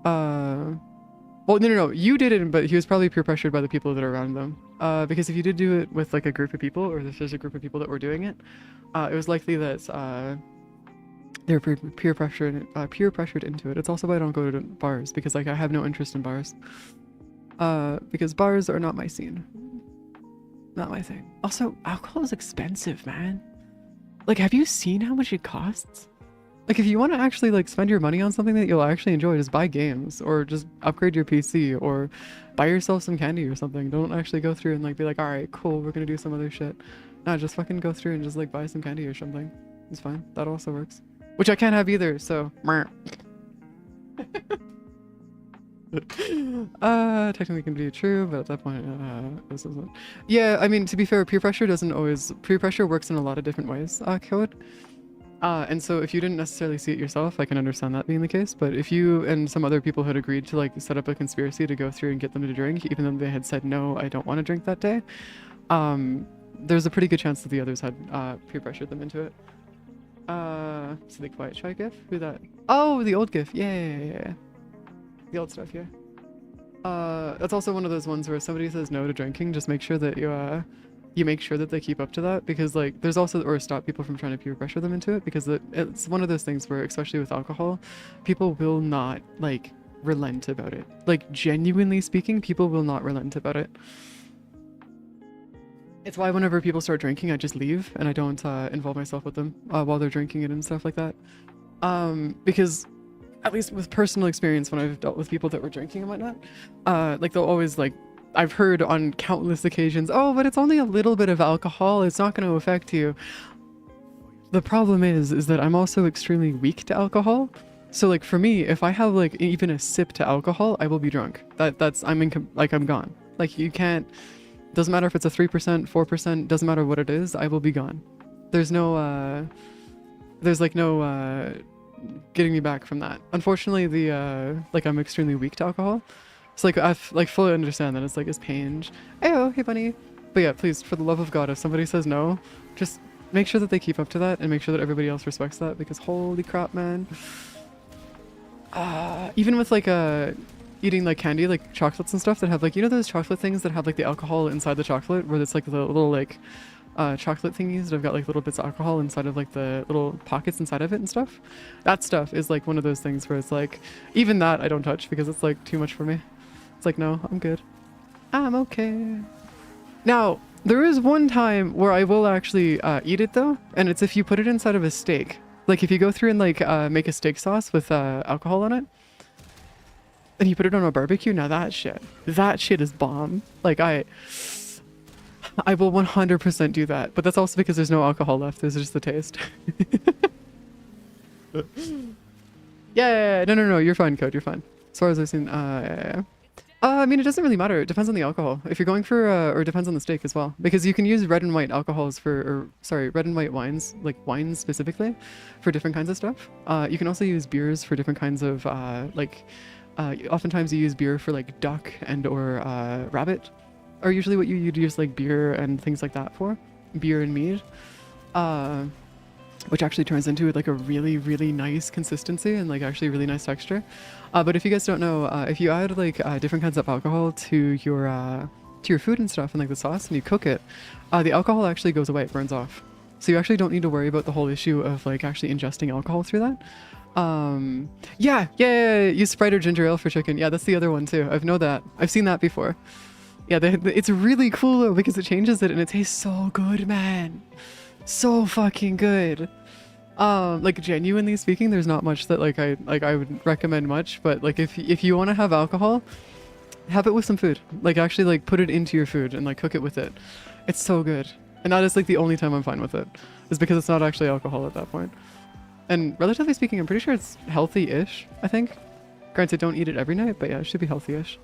Speaker 1: Well, no, you didn't, but he was probably peer pressured by the people that are around them. Because if you did do it with like a group of people, or if there's a group of people that were doing it, it was likely that they were peer pressured into it. It's also why I don't go to bars, because like I have no interest in bars. Because bars are not my scene. Not my thing. Also, alcohol is expensive, man. Like, have you seen how much it costs? Like, if you want to actually like spend your money on something that you'll actually enjoy, just buy games or just upgrade your PC or buy yourself some candy or something. Don't actually go through and like be like, all right, cool, we're gonna do some other shit. Nah, just fucking go through and just like buy some candy or something. It's fine. That also works. Which I can't have either, so. Technically can be true, but at that point, this isn't. Yeah, I mean, to be fair, peer pressure doesn't always. Peer pressure works in a lot of different ways, Code. And so if you didn't necessarily see it yourself, I can understand that being the case. But if you and some other people had agreed to like set up a conspiracy to go through and get them to drink, even though they had said no, I don't want to drink that day, there's a pretty good chance that the others had peer pressured them into it. So the quiet shy gif? Who that? Oh, the old gif. Yeah. The old stuff, yeah. That's also one of those ones where if somebody says no to drinking, just make sure that you make sure that they keep up to that, because like there's also, or stop people from trying to peer pressure them into it, because it's one of those things where, especially with alcohol, people will not like relent about it. Like, genuinely speaking, people will not relent about it. It's why whenever people start drinking, I just leave and I don't involve myself with them while they're drinking it and stuff like that. Because at least with personal experience, when I've dealt with people that were drinking and whatnot, like they'll always like, I've heard on countless occasions, oh, but it's only a little bit of alcohol, it's not going to affect you. The problem is that I'm also extremely weak to alcohol. So like for me, if I have like even a sip to alcohol, I will be drunk. I'm gone. Like you can't, doesn't matter if it's a 3%, 4%, doesn't matter what it is, I will be gone. There's no, getting me back from that. Unfortunately, like I'm extremely weak to alcohol. So like I like fully understand that it's like, it's pain. Ayo, hey bunny. But yeah, please, for the love of God, if somebody says no, just make sure that they keep up to that and make sure that everybody else respects that, because holy crap, man. Even with like eating like candy, like chocolates and stuff that have like, you know those chocolate things that have like the alcohol inside the chocolate, where it's like the little like chocolate thingies that have got like little bits of alcohol inside of like the little pockets inside of it and stuff. That stuff is like one of those things where it's like, even that I don't touch because it's like too much for me. It's like, no, I'm good. I'm okay. Now, there is one time where I will actually eat it though, and it's if you put it inside of a steak. Like if you go through and like make a steak sauce with alcohol on it, and you put it on a barbecue, now that shit is bomb. Like I will 100% do that, but that's also because there's no alcohol left. There's just the taste. Yeah, no, you're fine, Code, you're fine. As far as I've seen, I mean, it doesn't really matter. It depends on the alcohol. If you're going for, or it depends on the steak as well. Because you can use red and white alcohols red and white wines, like wines specifically, for different kinds of stuff. You can also use beers for different kinds of, oftentimes you use beer for like duck and or rabbit, are usually what you'd use like beer and things like that for. Beer and mead. Which actually turns into like a really, really nice consistency and like actually really nice texture. But if you guys don't know, if you add like different kinds of alcohol to your food and stuff and like the sauce and you cook it, the alcohol actually goes away, it burns off. So you actually don't need to worry about the whole issue of like actually ingesting alcohol through that. Yeah, use Sprite or ginger ale for chicken. Yeah, that's the other one too. I've seen that before. Yeah, it's really cool though because it changes it and it tastes so good, man. So fucking good. Like genuinely speaking, there's not much that like I would recommend much, but like if you want to have alcohol, have it with some food. Like actually like put it into your food and like cook it with it. It's so good. And that is like the only time I'm fine with it, is because it's not actually alcohol at that point. And relatively speaking, I'm pretty sure it's healthy-ish, I think. Granted, don't eat it every night, but yeah, it should be healthy-ish.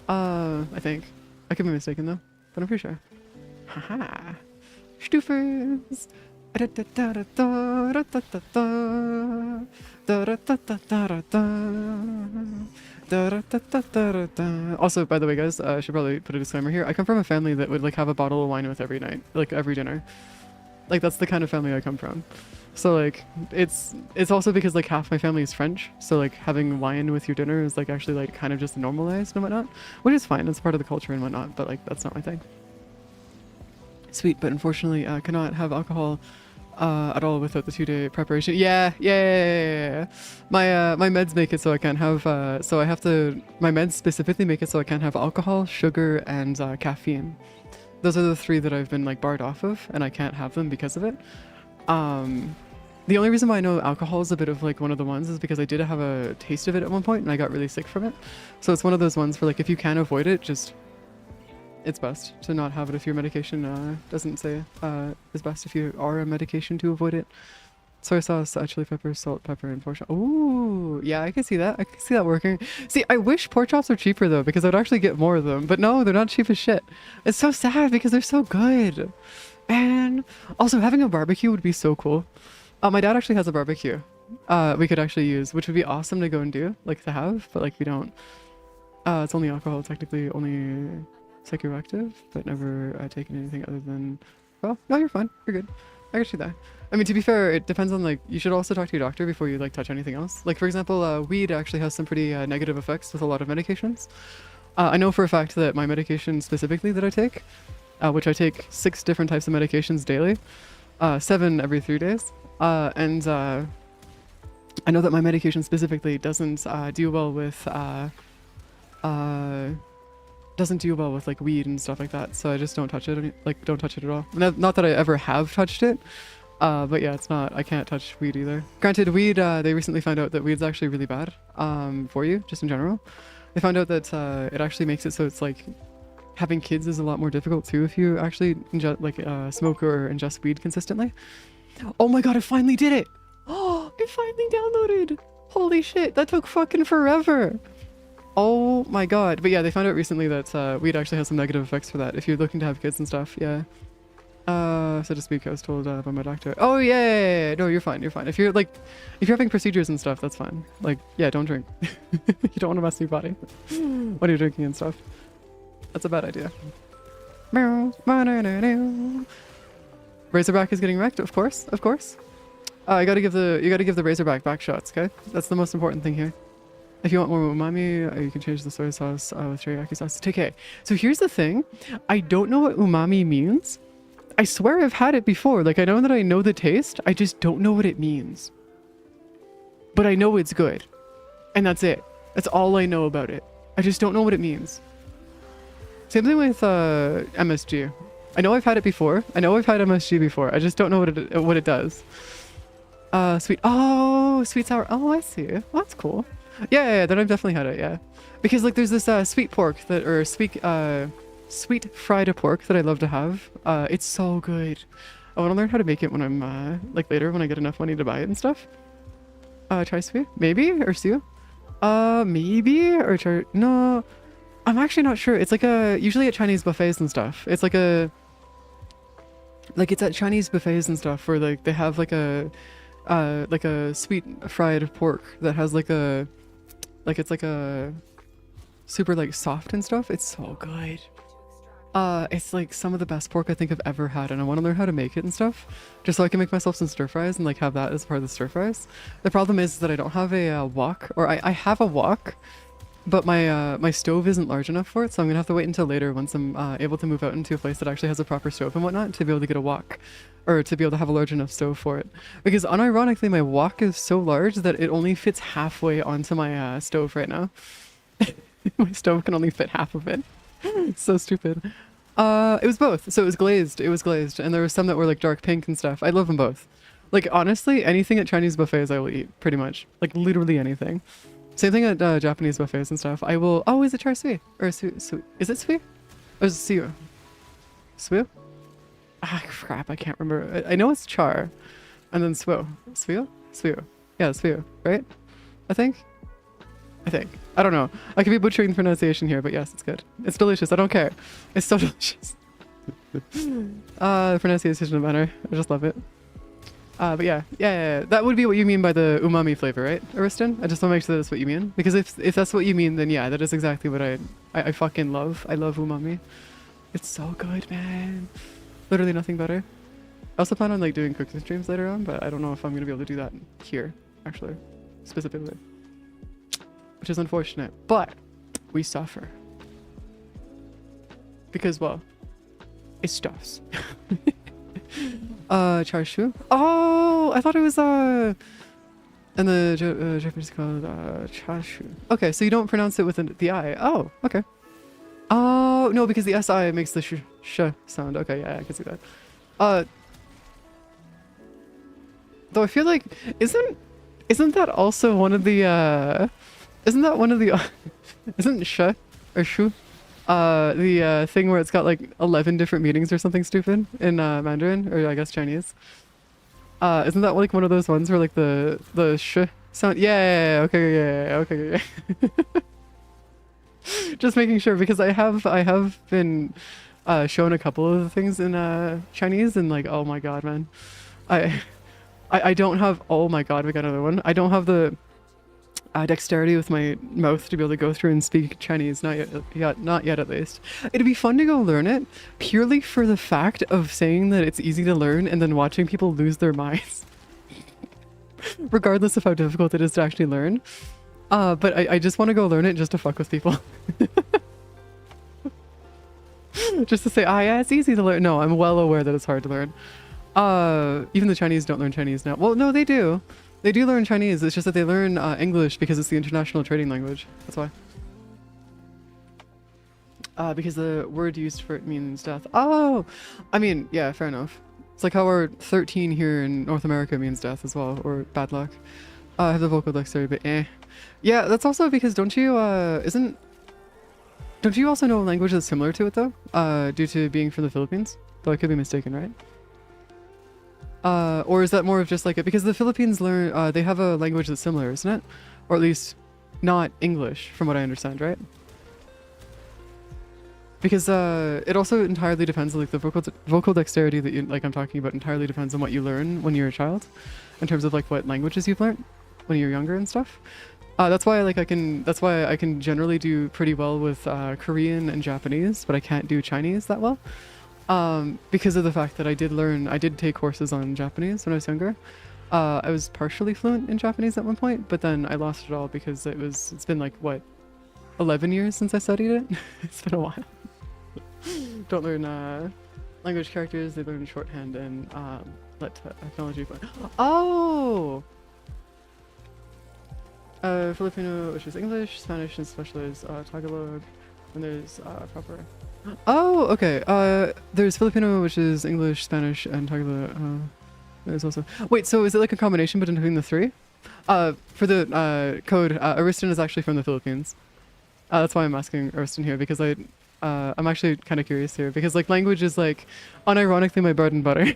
Speaker 1: I think. I could be mistaken though, but I'm pretty sure. Haha. Stoofers. Also, by the way, guys, I should probably put a disclaimer here. I come from a family that would like have a bottle of wine with every night, like every dinner. Like that's the kind of family I come from. So like it's also because like half my family is French, so like having wine with your dinner is like actually like kind of just normalized and whatnot, which is fine. It's part of the culture and whatnot, but like that's not my thing. Sweet, but unfortunately I cannot have alcohol at all without the 2-day preparation. Yeah. My meds make it so I can't have my meds specifically make it so I can't have alcohol, sugar, and caffeine. Those are the 3 that I've been like barred off of, and I can't have them because of it. The only reason why I know alcohol is a bit of like one of the ones is because I did have a taste of it at one point and I got really sick from it. So it's one of those ones where like if you can avoid it, just it's best to not have it if your medication doesn't say it's best if you are on medication to avoid it. Soy sauce, chili pepper, salt, pepper, and pork chop. Ooh, yeah, I can see that. I can see that working. See, I wish pork chops were cheaper though, because I'd actually get more of them. But no, they're not cheap as shit. It's so sad because they're so good. And also having a barbecue would be so cool. My dad actually has a barbecue we could actually use, which would be awesome to go and do, like to have, but like we don't. It's only alcohol, technically only psychoactive, but never taken anything other than, well, no, you're fine. You're good. I got you that. I mean, to be fair, it depends on like, you should also talk to your doctor before you like touch anything else. Like for example, weed actually has some pretty negative effects with a lot of medications. I know for a fact that my medication specifically that I take, which I take 6 different types of medications daily, 7 every 3 days. And I know that my medication specifically doesn't do well with like weed and stuff like that. So I just don't touch it. Like don't touch it at all. Not that I ever have touched it. But yeah, it's not. I can't touch weed either. Granted, weed. They recently found out that weed's actually really bad for you, just in general. They found out that it actually makes it so it's like having kids is a lot more difficult too if you actually smoke or ingest weed consistently. Oh my god, I finally did it! Oh, it finally downloaded! Holy shit, that took fucking forever! Oh my god. But yeah, they found out recently that weed actually has some negative effects for that if you're looking to have kids and stuff, yeah. So to speak, I was told by my doctor. Oh yeah, no, you're fine, you're fine. If you're having procedures and stuff, that's fine. Like, yeah, don't drink. You don't want to mess with your body when you're drinking and stuff. That's a bad idea. Razorback is getting wrecked, of course, of course. You gotta give the Razorback back shots, okay? That's the most important thing here. If you want more umami, you can change the soy sauce with teriyaki sauce. Okay, so here's the thing. I don't know what umami means. I swear I've had it before. Like, I know that I know the taste. I just don't know what it means. But I know it's good. And that's it. That's all I know about it. I just don't know what it means. Same thing with MSG. I know I've had it before. I know I've had MSG before. I just don't know what it does. Sweet. Oh, sweet sour. Oh, I see. Oh, that's cool. Yeah, then I've definitely had it, yeah. Because like there's this sweet pork that, or sweet fried pork that I love to have. It's so good. I want to learn how to make it when I'm like later when I get enough money to buy it and stuff. Try sweet? Maybe? Or stew? Maybe? Or try... No. I'm actually not sure. It's like usually at Chinese buffets and stuff. It's like it's at Chinese buffets and stuff where like they have like a sweet fried pork that has it's like a super like soft and stuff. It's so good. It's like some of the best pork I think I've ever had, and I want to learn how to make it and stuff, just so I can make myself some stir fries and like have that as part of the stir fries. The problem is that I don't have a wok, or I have a wok, but my stove isn't large enough for it, so I'm gonna have to wait until later once I'm able to move out into a place that actually has a proper stove and whatnot to be able to get a wok, or to be able to have a large enough stove for it. Because unironically, my wok is so large that it only fits halfway onto my stove right now. My stove can only fit half of it. So stupid. It was both. So it was glazed. It was glazed, and there was some that were like dark pink and stuff. I love them both. Like honestly, anything at Chinese buffets I will eat, pretty much. Like literally anything. Same thing at Japanese buffets and stuff. I will. Oh, is it char sui or sui? Is it sui? Or is it siu? Sui? Ah, crap! I can't remember. I know it's char, and then sui. Sui? Sui. Yeah, sui. Right? I think. I don't know. I could be butchering the pronunciation here, but yes, it's good. It's delicious. I don't care. It's so delicious. The pronunciation doesn't matter. I just love it. But yeah. That would be what you mean by the umami flavor, right, Ariston? I just want to make sure that's what you mean. Because if that's what you mean, then yeah, that is exactly what I fucking love. I love umami. It's so good, man. Literally nothing better. I also plan on like doing cooking streams later on, but I don't know if I'm going to be able to do that here, actually, specifically. Which is unfortunate, but we suffer. Because, well, it stuffs. Char siu? Oh, I thought it was, and the Japanese called, char siu. Okay, so you don't pronounce it with the I. Oh, okay. Oh, no, because the SI makes the sh sound. Okay, yeah, I can see that. Though I feel like, isn't that also one of the, isn't that one of the, isn't sh or shu, the thing where it's got like 11 different meanings or something stupid in Mandarin, or I guess Chinese? Isn't that like one of those ones where like the sh sound? Yeah, okay, yeah, okay, yeah. Just making sure, because I have been shown a couple of the things in Chinese, and like, oh my god, man, I don't have, oh my god, we got another one. I don't have the dexterity with my mouth to be able to go through and speak Chinese, not yet at least. It'd be fun to go learn it, purely for the fact of saying that it's easy to learn and then watching people lose their minds. Regardless of how difficult it is to actually learn. But I just want to go learn it just to fuck with people. Just to say, yeah, it's easy to learn. No, I'm well aware that it's hard to learn. Even the Chinese don't learn Chinese now. Well, no, they do. They do learn Chinese. It's just that they learn English because it's the international trading language. That's why. Because the word used for it means death. Oh! I mean, yeah, fair enough. It's like how our 13 here in North America means death as well, or bad luck. I have the vocal dexterity, but eh. Yeah, that's also because don't you also know a language that's similar to it though? Due to being from the Philippines? Though I could be mistaken, right? Or is that more of just like because the Philippines learn, they have a language that's similar, isn't it? Or at least not English, from what I understand, right? Because it also entirely depends on like the vocal dexterity that you, like I'm talking about, entirely depends on what you learn when you're a child, in terms of like what languages you've learned when you're younger and stuff. That's why I can generally do pretty well with Korean and Japanese, but I can't do Chinese that well. Because of the fact that I did take courses on Japanese when I was younger. I was partially fluent in Japanese at one point, but then I lost it all because it's been like, what, 11 years since I studied it? It's been a while. Don't learn language characters, they learn shorthand and let technology play. Oh! Filipino, which is English, Spanish and specialized Tagalog, and there's proper. Oh, okay. There's Filipino, which is English, Spanish, and Tagalog. There's also. Wait, so is it like a combination between the three? For the code, Ariston is actually from the Philippines. That's why I'm asking Ariston here, because I'm actually kind of curious here, because like language is like unironically my bread and butter.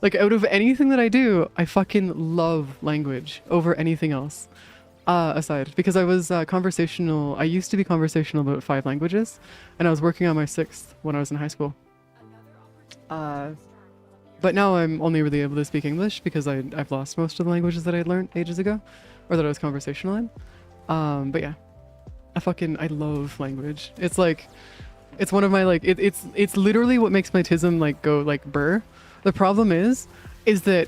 Speaker 1: Like out of anything that I do, I fucking love language over anything else. Aside, because I was conversational. I used to be conversational about 5 languages, and I was working on my 6th when I was in high school. But now I'm only really able to speak English because I've lost most of the languages that I learned ages ago, or that I was conversational in. But yeah, I love language. It's like, it's one of my like, it's literally what makes my tism like go like burr. The problem is that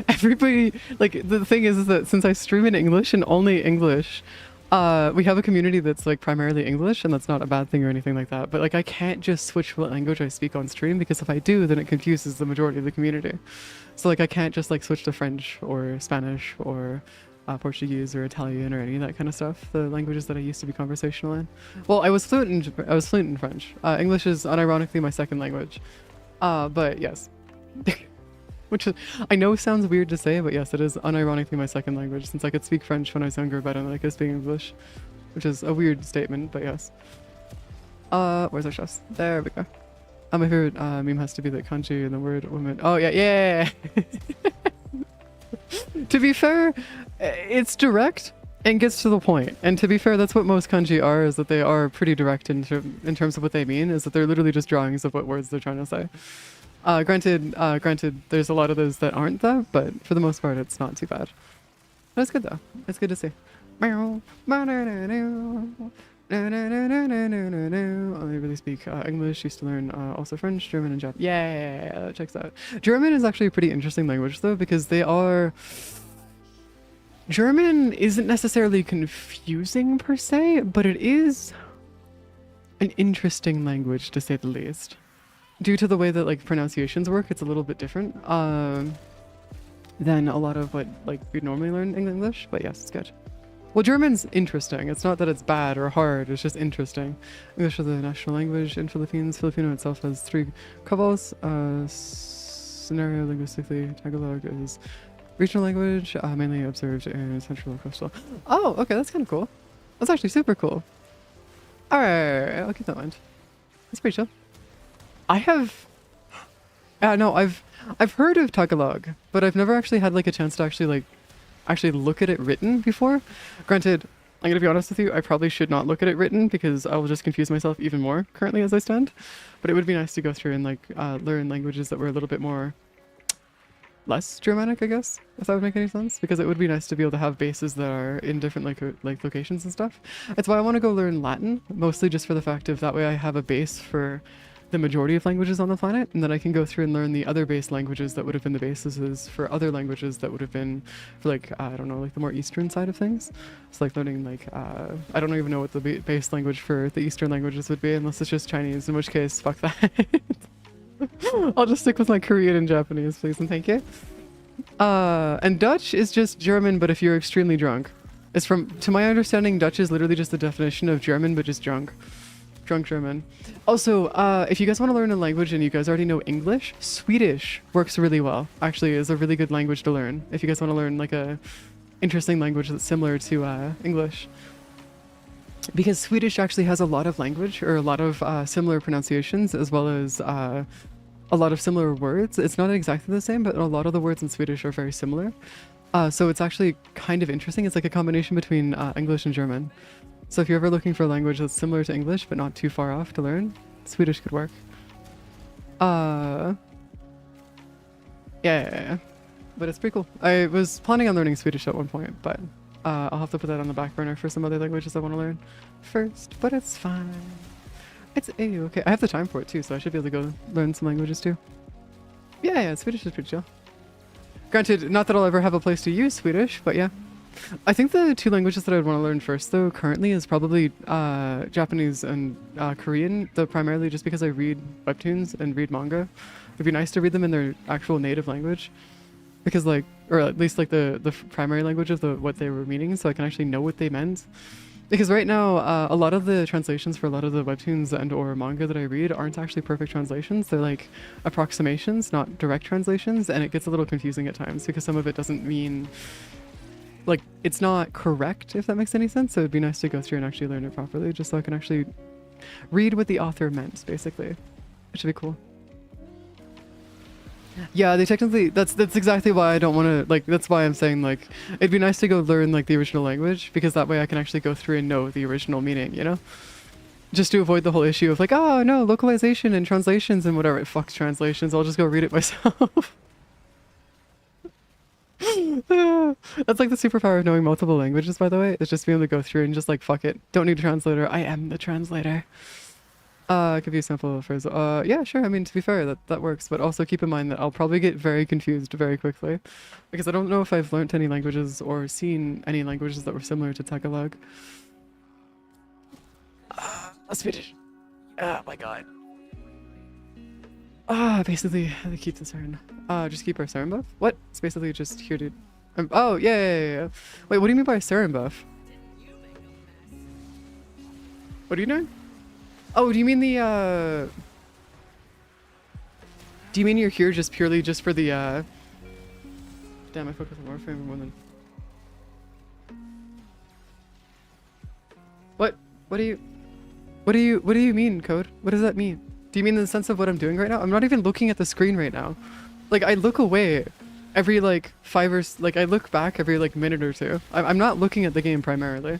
Speaker 1: everybody, like the thing is that since I stream in English and only English, we have a community that's like primarily English, and that's not a bad thing or anything like that, but like I can't just switch what language I speak on stream, because if I do, then it confuses the majority of the community. So like I can't just like switch to French or Spanish or Portuguese or Italian or any of that kind of stuff, the languages that I used to be conversational in. Well, I was fluent in French. English is unironically my second language. But yes. Which I know sounds weird to say, but yes, it is unironically my second language, since I could speak French when I was younger better than I could speak English. Which is a weird statement, but yes. Where's our chefs? There we go. My favorite meme has to be that kanji and the word woman. Oh yeah, yeah! To be fair, it's direct and gets to the point. And to be fair, that's what most kanji are, is that they are pretty direct in terms of what they mean, is that they're literally just drawings of what words they're trying to say. Granted, there's a lot of those that aren't though, but for the most part, it's not too bad. But it's good though. It's good to see. I only really speak English. Used to learn also French, German, and Japanese. Yeah, that checks out. German is actually a pretty interesting language though, because German isn't necessarily confusing per se, but it is an interesting language to say the least. Due to the way that like pronunciations work, it's a little bit different than a lot of what like we'd normally learn in English. But yes, it's good. Well, German's interesting. It's not that it's bad or hard, it's just interesting. English is the national language in Philippines. Filipino itself has 3 kavals. Scenario linguistically, Tagalog is regional language, mainly observed in central coastal. Oh, okay, that's kind of cool. That's actually super cool. Alright, I'll keep that in mind. That's pretty chill. I have... no, I've heard of Tagalog, but I've never actually had like a chance to actually look at it written before. Granted, I'm gonna be honest with you, I probably should not look at it written because I will just confuse myself even more currently as I stand. But it would be nice to go through and like learn languages that were a little bit more less Germanic, I guess, if that would make any sense. Because it would be nice to be able to have bases that are in different like locations and stuff. That's why I want to go learn Latin, mostly just for the fact of that way I have a base for the majority of languages on the planet, and then I can go through and learn the other base languages that would have been the bases for other languages that would have been for like I don't know, like the more eastern side of things. It's like learning like I don't even know what the base language for the eastern languages would be unless it's just Chinese, in which case fuck that. I'll just stick with my Korean and Japanese, please and thank you. And Dutch is just German, but if you're extremely drunk. It's to my understanding, Dutch is literally just the definition of German, but just drunk. Drunk German. Also, if you guys want to learn a language and you guys already know English, Swedish works really well. Actually, is a really good language to learn. If you guys want to learn like a interesting language that's similar to English. Because Swedish actually has a lot of language, or a lot of similar pronunciations, as well as a lot of similar words. It's not exactly the same, but a lot of the words in Swedish are very similar. So it's actually kind of interesting. It's like a combination between English and German. So if you're ever looking for a language that's similar to English but not too far off to learn, Swedish could work. Yeah. But it's pretty cool. I was planning on learning Swedish at one point, but I'll have to put that on the back burner for some other languages I want to learn first, but it's fine. It's okay. I have the time for it too, so I should be able to go learn some languages too. Yeah, Swedish is pretty chill. Granted, not that I'll ever have a place to use Swedish, but yeah. I think the 2 languages that I'd want to learn first, though, currently is probably Japanese and Korean, though primarily just because I read webtoons and read manga. It'd be nice to read them in their actual native language, because like, or at least like the primary language of what they were meaning, so I can actually know what they meant. Because right now, a lot of the translations for a lot of the webtoons and or manga that I read aren't actually perfect translations. They're like approximations, not direct translations, and it gets a little confusing at times because some of it doesn't mean... like, it's not correct, if that makes any sense. So it'd be nice to go through and actually learn it properly, just so I can actually read what the author meant, basically. It should be cool. Yeah, they technically, that's exactly why I don't want to, like, that's why I'm saying, like, it'd be nice to go learn, like, the original language, because that way I can actually go through and know the original meaning, you know? Just to avoid the whole issue of, like, oh, no, localization and translations and whatever. It fucks translations. I'll just go read it myself. That's like the superpower of knowing multiple languages, by the way. It's just being able to go through and just like, fuck it. Don't need a translator. I am the translator. Give you a sample phrase. Yeah, sure. I mean, to be fair, that works. But also keep in mind that I'll probably get very confused very quickly. Because I don't know if I've learnt any languages or seen any languages that were similar to Tagalog. Swedish. Oh my god. Basically, they keep the siren. Just keep our siren buff? What? It's basically just here to... oh, yeah. Wait, what do you mean by a siren buff? What are you doing? Oh, do you mean the, do you mean you're here just purely just for the, Damn, I focus on Warframe more than... What do you mean, Code? What does that mean? Do you mean in the sense of what I'm doing right now? I'm not even looking at the screen right now. Like, I look away every, like, I look back every, like, minute or two. I'm not looking at the game primarily.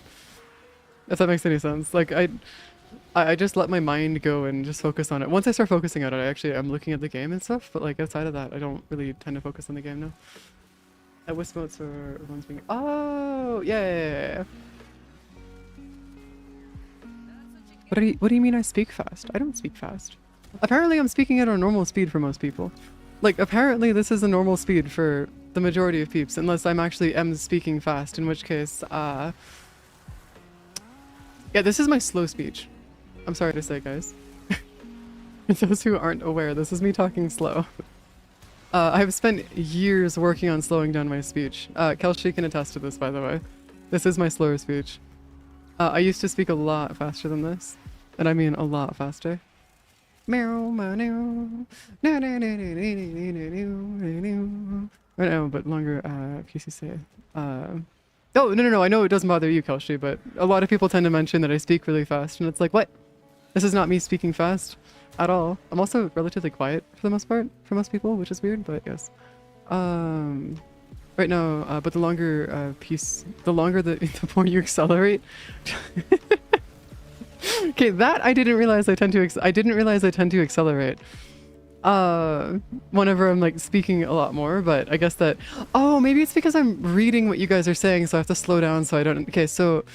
Speaker 1: If that makes any sense. Like, I just let my mind go and just focus on it. Once I start focusing on it, I'm looking at the game and stuff, but, like, outside of that, I don't really tend to focus on the game now. At wisp modes for everyone's being... Oh, yeah. What do you mean I speak fast? I don't speak fast. Apparently I'm speaking at a normal speed for most people. Like, apparently this is a normal speed for the majority of peeps, unless I'm actually speaking fast, in which case, yeah, this is my slow speech. I'm sorry to say, guys. For those who aren't aware, this is me talking slow. I've spent years working on slowing down my speech. Kelshi can attest to this, by the way. This is my slower speech. I used to speak a lot faster than this, and I mean a lot faster. Meow, meow, right now, but longer. PCC. Oh no! I know it doesn't bother you, Kelshi, but a lot of people tend to mention that I speak really fast, and it's like, what? This is not me speaking fast at all. I'm also relatively quiet for the most part for most people, which is weird, but yes. Right now, but the longer the longer the more you accelerate. Okay, that I didn't realize I tend to accelerate. Whenever I'm like speaking a lot more, but I guess that, oh, maybe it's because I'm reading what you guys are saying, so I have to slow down so I don't. Okay, so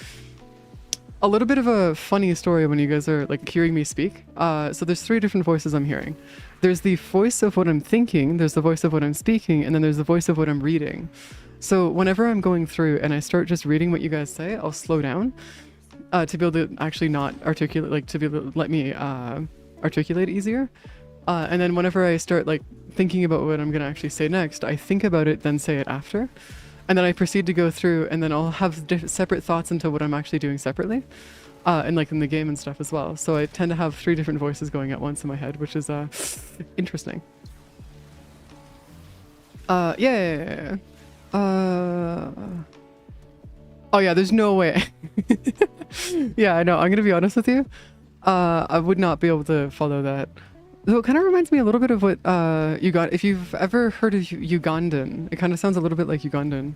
Speaker 1: a little bit of a funny story when you guys are like hearing me speak. So there's 3 different voices I'm hearing. There's the voice of what I'm thinking, there's the voice of what I'm speaking, and then there's the voice of what I'm reading. So whenever I'm going through and I start just reading what you guys say, I'll slow down to be able to actually not articulate, like to be able to let me articulate easier. And then whenever I start like thinking about what I'm gonna actually say next, I think about it, then say it after. And then I proceed to go through, and then I'll have separate thoughts into what I'm actually doing separately. And like in the game and stuff as well. So I tend to have 3 different voices going at once in my head, which is interesting. Yeah. Oh yeah, there's no way. Yeah, I know. I'm gonna be honest with you. I would not be able to follow that. Though it kind of reminds me a little bit of what if you've ever heard of Ugandan, it kind of sounds a little bit like Ugandan.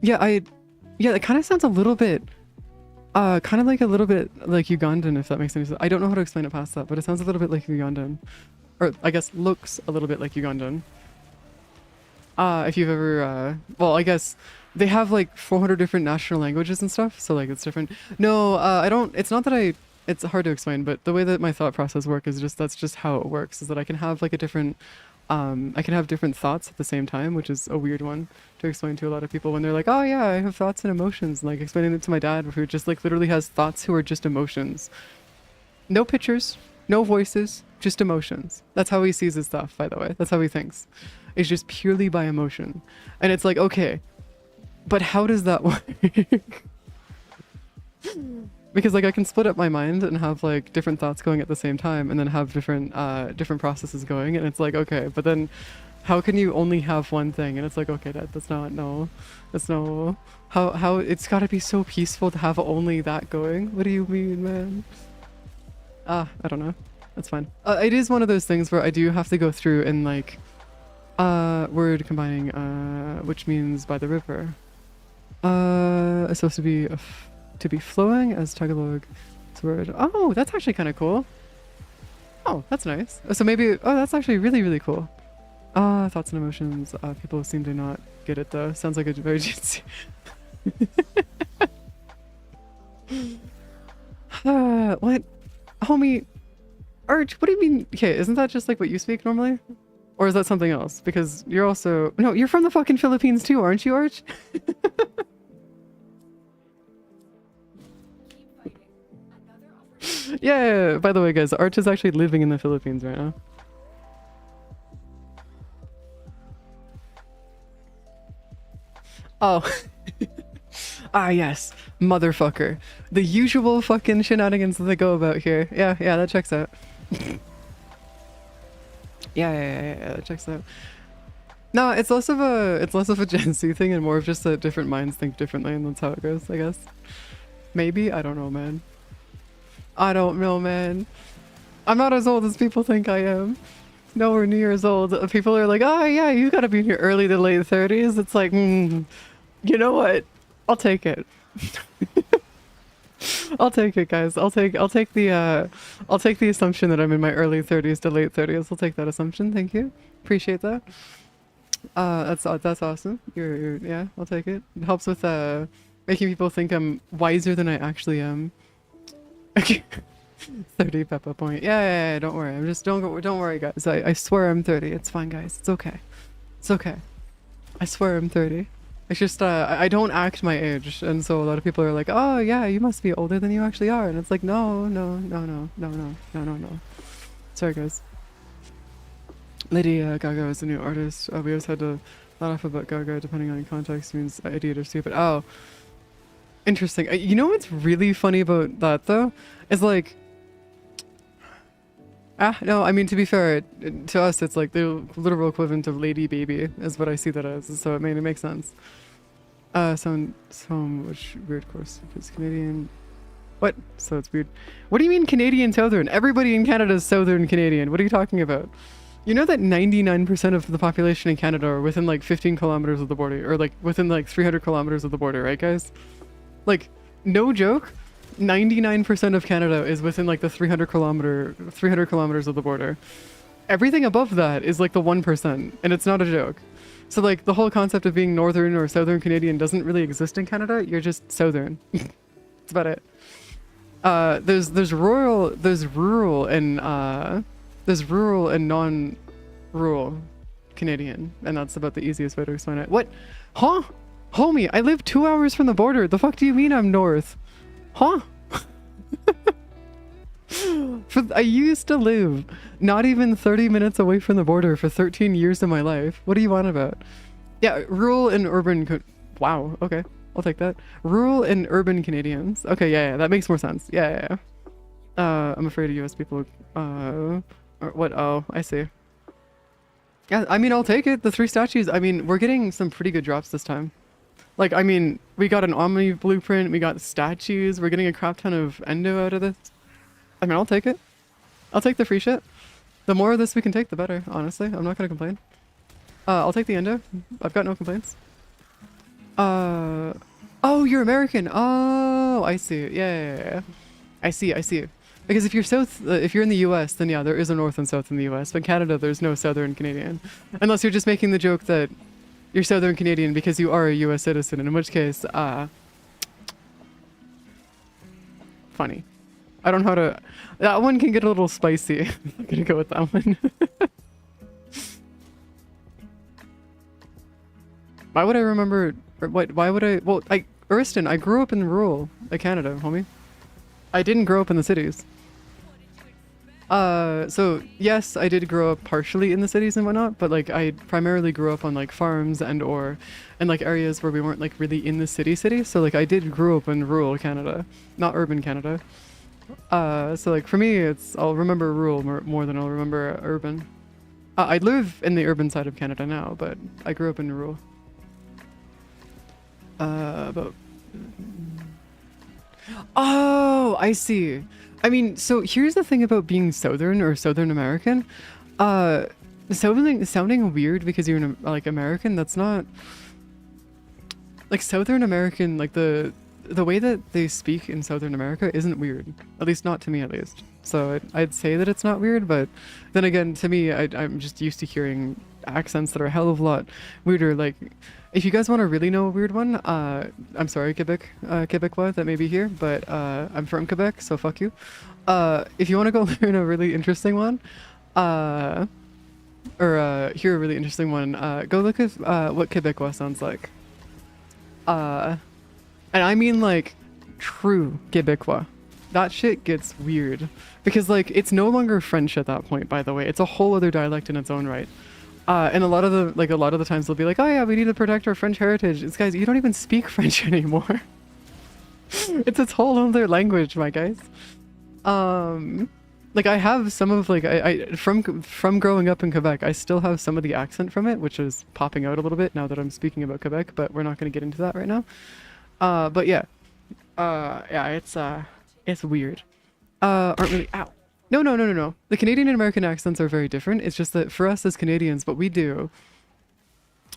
Speaker 1: Yeah, it kind of sounds a little bit kind of like a little bit like Ugandan, if that makes any sense. I don't know how to explain it past that, but it sounds a little bit like Ugandan. Or I guess looks a little bit like Ugandan. If you've ever, well, I guess they have like 400 different national languages and stuff, so like it's different. No, I don't, it's not that it's hard to explain, but the way that my thought process works is just, that's just how it works, is that I can have like a different, I can have different thoughts at the same time, which is a weird one to explain to a lot of people when they're like, oh yeah, I have thoughts and emotions, like explaining it to my dad, who just like literally has thoughts who are just emotions. No pictures, no voices, just emotions. That's how he sees his stuff, by the way. That's how he thinks. It's just purely by emotion. And it's like, okay, but how does that work? Because like I can split up my mind and have like different thoughts going at the same time, and then have different processes going, and it's like, okay, but then how can you only have one thing? And it's like, okay, that's no, how it's gotta be so peaceful to have only that going. What do you mean, man? I don't know. That's fine. It is one of those things where I do have to go through and like word combining, which means by the river. It's supposed to be flowing as Tagalog. It's word. Oh, that's actually kind of cool. Oh, that's nice. So maybe, oh, that's actually really, really cool. Thoughts and emotions. People seem to not get it though. Sounds like a very juicy. What? Homie, Arch, what do you mean? Okay, isn't that just like what you speak normally? Or is that something else? Because you're also... No, you're from the fucking Philippines too, aren't you, Arch? Yeah, by the way, guys, Arch is actually living in the Philippines right now. Oh. Ah, yes. Motherfucker. The usual fucking shenanigans that they go about here. Yeah, that checks out. Yeah, that checks out. No, it's less of a Gen Z thing and more of just that different minds think differently, and that's how it goes, I guess. Maybe? I don't know, man. I don't know, man. I'm not as old as people think I am. Nowhere near as old. People are like, oh yeah, you gotta be in your early to late 30s. It's like, you know what? I'll take it. I'll take it, guys. I'll take the assumption that I'm in my early 30s to late 30s. I'll take that assumption. Thank you. Appreciate that. That's awesome. Yeah, I'll take it. It helps with making people think I'm wiser than I actually am. Okay. 30 Peppa point. Yeah, don't worry. I'm just don't worry, guys. I swear I'm 30. It's fine, guys. It's okay. It's okay. I swear I'm 30. It's just I don't act my age, and so a lot of people are like, oh yeah, you must be older than you actually are, and it's like, no. Sorry, guys. Lady Gaga is a new artist. We always had to laugh about Gaga depending on context means idiot or stupid. Oh, interesting. You know what's really funny about that though? Is like, no, I mean to be fair, to us it's like the literal equivalent of Lady Baby is what I see that as. So it makes sense. So much weird course because Canadian. What? So it's weird. What do you mean Canadian Southern? Everybody in Canada is Southern Canadian. What are you talking about? You know that 99% of the population in Canada are within like 15 kilometers of the border, or like within like 300 kilometers of the border, right guys? Like, no joke, 99% of Canada is within like the 300 kilometers of the border. Everything above that is like the 1%, and it's not a joke. So like the whole concept of being Northern or Southern Canadian doesn't really exist in Canada, you're just Southern. That's about it. There's rural and non-rural Canadian, and that's about the easiest way to explain it. What? Huh? Homie, I live 2 hours from the border. The fuck do you mean I'm north? Huh? I used to live not even 30 minutes away from the border for 13 years of my life. What are you on about? Yeah, rural and urban. Wow, okay. I'll take that. Rural and urban Canadians. Okay, yeah, that makes more sense. Yeah. I'm afraid of US people. What? Oh, I see. Yeah, I mean, I'll take it. The 3 statues. I mean, we're getting some pretty good drops this time. Like, I mean, we got an Omni blueprint. We got statues. We're getting a crap ton of endo out of this. I mean, I'll take it. I'll take the free shit. The more of this we can take, the better. Honestly, I'm not gonna complain. I'll take the endo. I've got no complaints. Oh, you're American. Oh, I see. Yeah. I see. Because if you're in the US, then yeah, there is a North and South in the US. But in Canada, there's no Southern Canadian. Unless you're just making the joke that you're Southern Canadian because you are a US citizen, in which case, funny. I don't know how to... That one can get a little spicy. I'm gonna go with that one. Why would I remember... Why would I... Well, Urston, I grew up in rural Canada, homie. I didn't grow up in the cities. So yes, I did grow up partially in the cities and whatnot, but like I primarily grew up on like farms and like areas where we weren't like really in the city. So like I did grow up in rural Canada, not urban Canada. So like for me, I'll remember rural more than I'll remember urban. I live in the urban side of Canada now, but I grew up in rural. Oh, I see. I mean, so here's the thing about being Southern or Southern American. Sounding weird because you're like American, that's not... Like Southern American, like the way that they speak in Southern America isn't weird. At least not to me, at least. So I'd say that it's not weird, but then again, to me, I'm just used to hearing accents that are a hell of a lot weirder. Like, if you guys want to really know a weird one, I'm sorry, Quebecois that may be here, but I'm from Quebec, so fuck you. If you want to go learn a really interesting one, or hear a really interesting one, go look at what Quebecois sounds like. And I mean like true Quebecois. That shit gets weird because like it's no longer French at that point, by the way. It's a whole other dialect in its own right. And a lot of the times they'll be like, oh yeah, we need to protect our French heritage. It's guys, you don't even speak French anymore. It's its whole other language, my guys. Like I have some of like from growing up in Quebec, I still have some of the accent from it, which is popping out a little bit now that I'm speaking about Quebec, but we're not going to get into that right now. But yeah. Yeah, it's weird. Aren't really ow. No. The Canadian and American accents are very different. It's just that for us as Canadians, what we do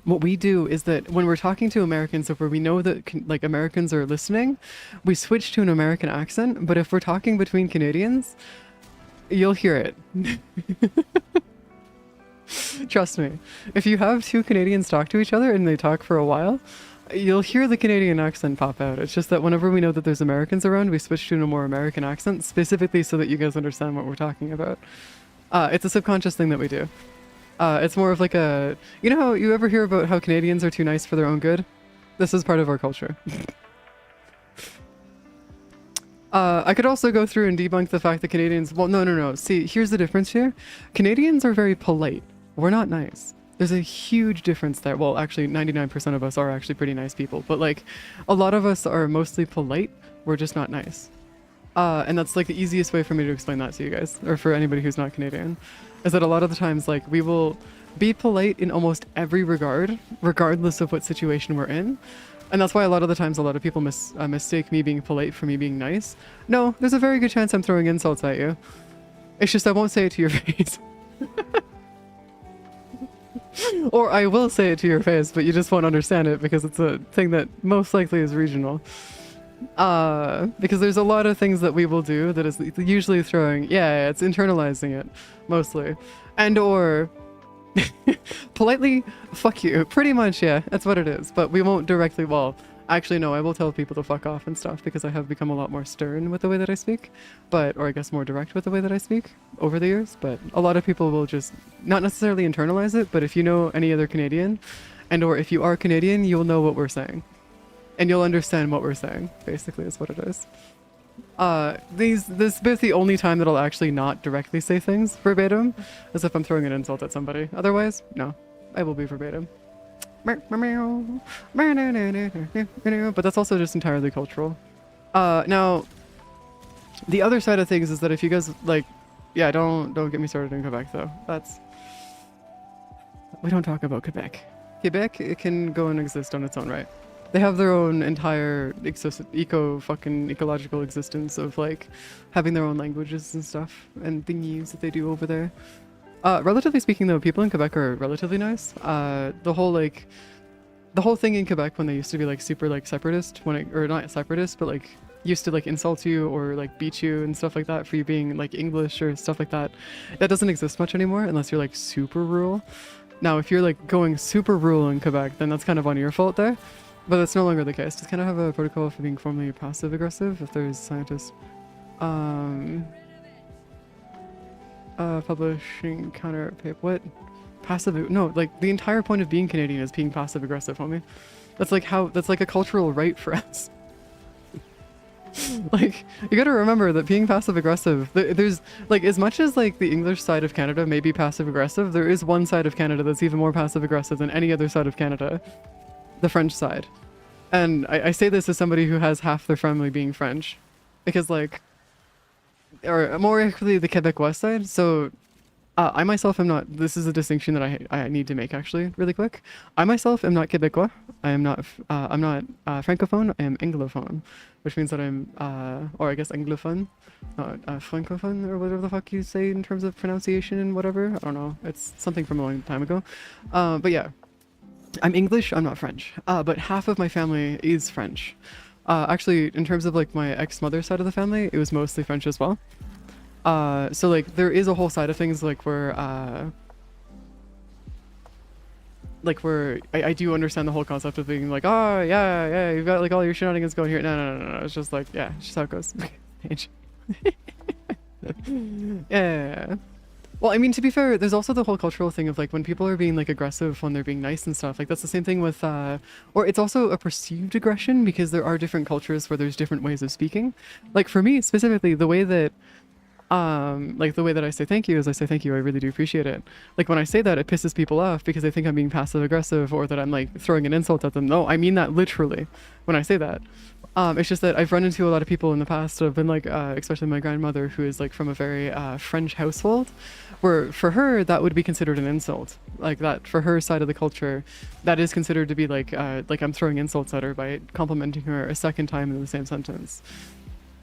Speaker 1: is that when we're talking to Americans, if we know that like Americans are listening, we switch to an American accent. But if we're talking between Canadians, you'll hear it. Trust me. If you have 2 Canadians talk to each other and they talk for a while, you'll hear the Canadian accent pop out. It's just that whenever we know that there's Americans around, we switch to a more American accent, specifically so that you guys understand what we're talking about. It's a subconscious thing that we do. It's more of like a... You know how you ever hear about how Canadians are too nice for their own good? This is part of our culture. I could also go through and debunk the fact that Canadians, well, no. See, here's the difference here. Canadians are very polite. We're not nice. There's a huge difference there. Well, actually, 99% of us are actually pretty nice people, but like a lot of us are mostly polite. We're just not nice. And that's like the easiest way for me to explain that to you guys, or for anybody who's not Canadian, is that a lot of the times, like, we will be polite in almost every regard, regardless of what situation we're in. And that's why a lot of the times a lot of people mistake me being polite for me being nice. No, there's a very good chance I'm throwing insults at you. It's just I won't say it to your face. Or I will say it to your face, but you just won't understand it because it's a thing that most likely is regional. Because there's a lot of things that we will do that is usually throwing, yeah, it's internalizing it, mostly. And or politely, fuck you. Pretty much, yeah, that's what it is. But we won't directly, well, actually no, I will tell people to fuck off and stuff because I have become a lot more stern with the way that I speak. But, or I guess more direct with the way that I speak over the years. But a lot of people will just not necessarily internalize it, but if you know any other Canadian, and or if you are Canadian, you'll know what we're saying. And you'll understand what we're saying, basically, is what it is. This is both the only time that I'll actually not directly say things verbatim, as if I'm throwing an insult at somebody. Otherwise, no, I will be verbatim. But that's also just entirely cultural. Now, the other side of things is that if you guys, like, yeah, don't get me started in Quebec, though. We don't talk about Quebec. Quebec, it can go and exist on its own right. They have their own entire ecological existence of like having their own languages and stuff and thingies that they do over there. Relatively speaking though, people in Quebec are relatively nice. The whole thing in Quebec when they used to be like super like separatist, or not separatist, but like used to like insult you or like beat you and stuff like that for you being like English or stuff like that. That doesn't exist much anymore unless you're like super rural. Now, if you're like going super rural in Quebec, then that's kind of on your fault there. But that's no longer the case. Just kind of have a protocol for being formally passive aggressive if there's scientists. Publishing counter paper. What? Passive? No, like the entire point of being Canadian is being passive aggressive, homie. That's like a cultural right for us. Like, you gotta remember that being passive aggressive, there's like, as much as like the English side of Canada may be passive aggressive, there is one side of Canada that's even more passive aggressive than any other side of Canada. The French side. And I say this as somebody who has half their family being French. Because like, or more accurately the Quebecois side. So I myself am not, this is a distinction that I need to make actually really quick. I myself am not Quebecois. I'm not Francophone, I am Anglophone. Which means that I'm, or I guess Anglophone, not Francophone or whatever the fuck you say in terms of pronunciation and whatever. I don't know. It's something from a long time ago. But yeah. I'm English, I'm not French, but half of my family is French. Actually, in terms of like my ex-mother's side of the family, it was mostly French as well. So like there is a whole side of things like where I do understand the whole concept of being like, oh yeah, you've got like all your shenanigans going here. No. It's just like, yeah, it's just how it goes. Yeah. Well, I mean, to be fair, there's also the whole cultural thing of like when people are being like aggressive when they're being nice and stuff. Like that's the same thing with, or it's also a perceived aggression because there are different cultures where there's different ways of speaking. Like for me specifically, the way that, like the way that I say thank you is I say thank you, I really do appreciate it. Like when I say that, it pisses people off because they think I'm being passive aggressive or that I'm like throwing an insult at them. No, I mean that literally when I say that. It's just that I've run into a lot of people in the past who have been like, especially my grandmother who is like from a very French household, where for her that would be considered an insult. Like that for her side of the culture, that is considered to be like I'm throwing insults at her by complimenting her a second time in the same sentence,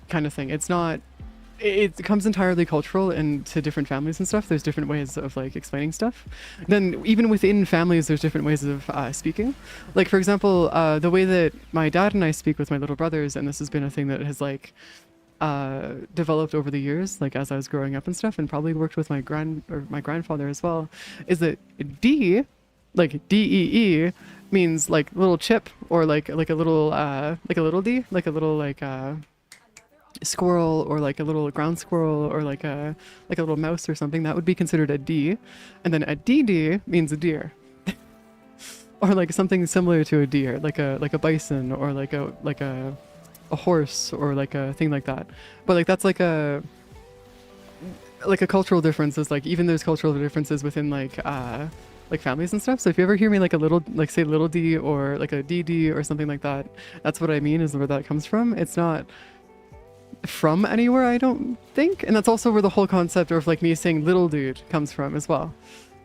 Speaker 1: kind of thing. It's not. It comes entirely cultural and to different families and stuff. There's different ways of like explaining stuff. Then even within families, there's different ways of speaking. Like for example, the way that my dad and I speak with my little brothers, and this has been a thing that has like developed over the years, like as I was growing up and stuff, and probably worked with my grandfather as well, is that D, like D-E-E, means like little chip or like a little D, like a little like squirrel or like a little ground squirrel or like a little mouse or something. That would be considered a D. And then a DD means a deer. Or like something similar to a deer, like a bison or like a a horse or like a thing like that. But like that's like a cultural difference. Is like even there's cultural differences within like families and stuff. So if you ever hear me like a little like say little d or like a dd or something like that, that's what I mean, is where that comes from. It's not from anywhere, I don't think. And that's also where the whole concept of like me saying little dude comes from as well.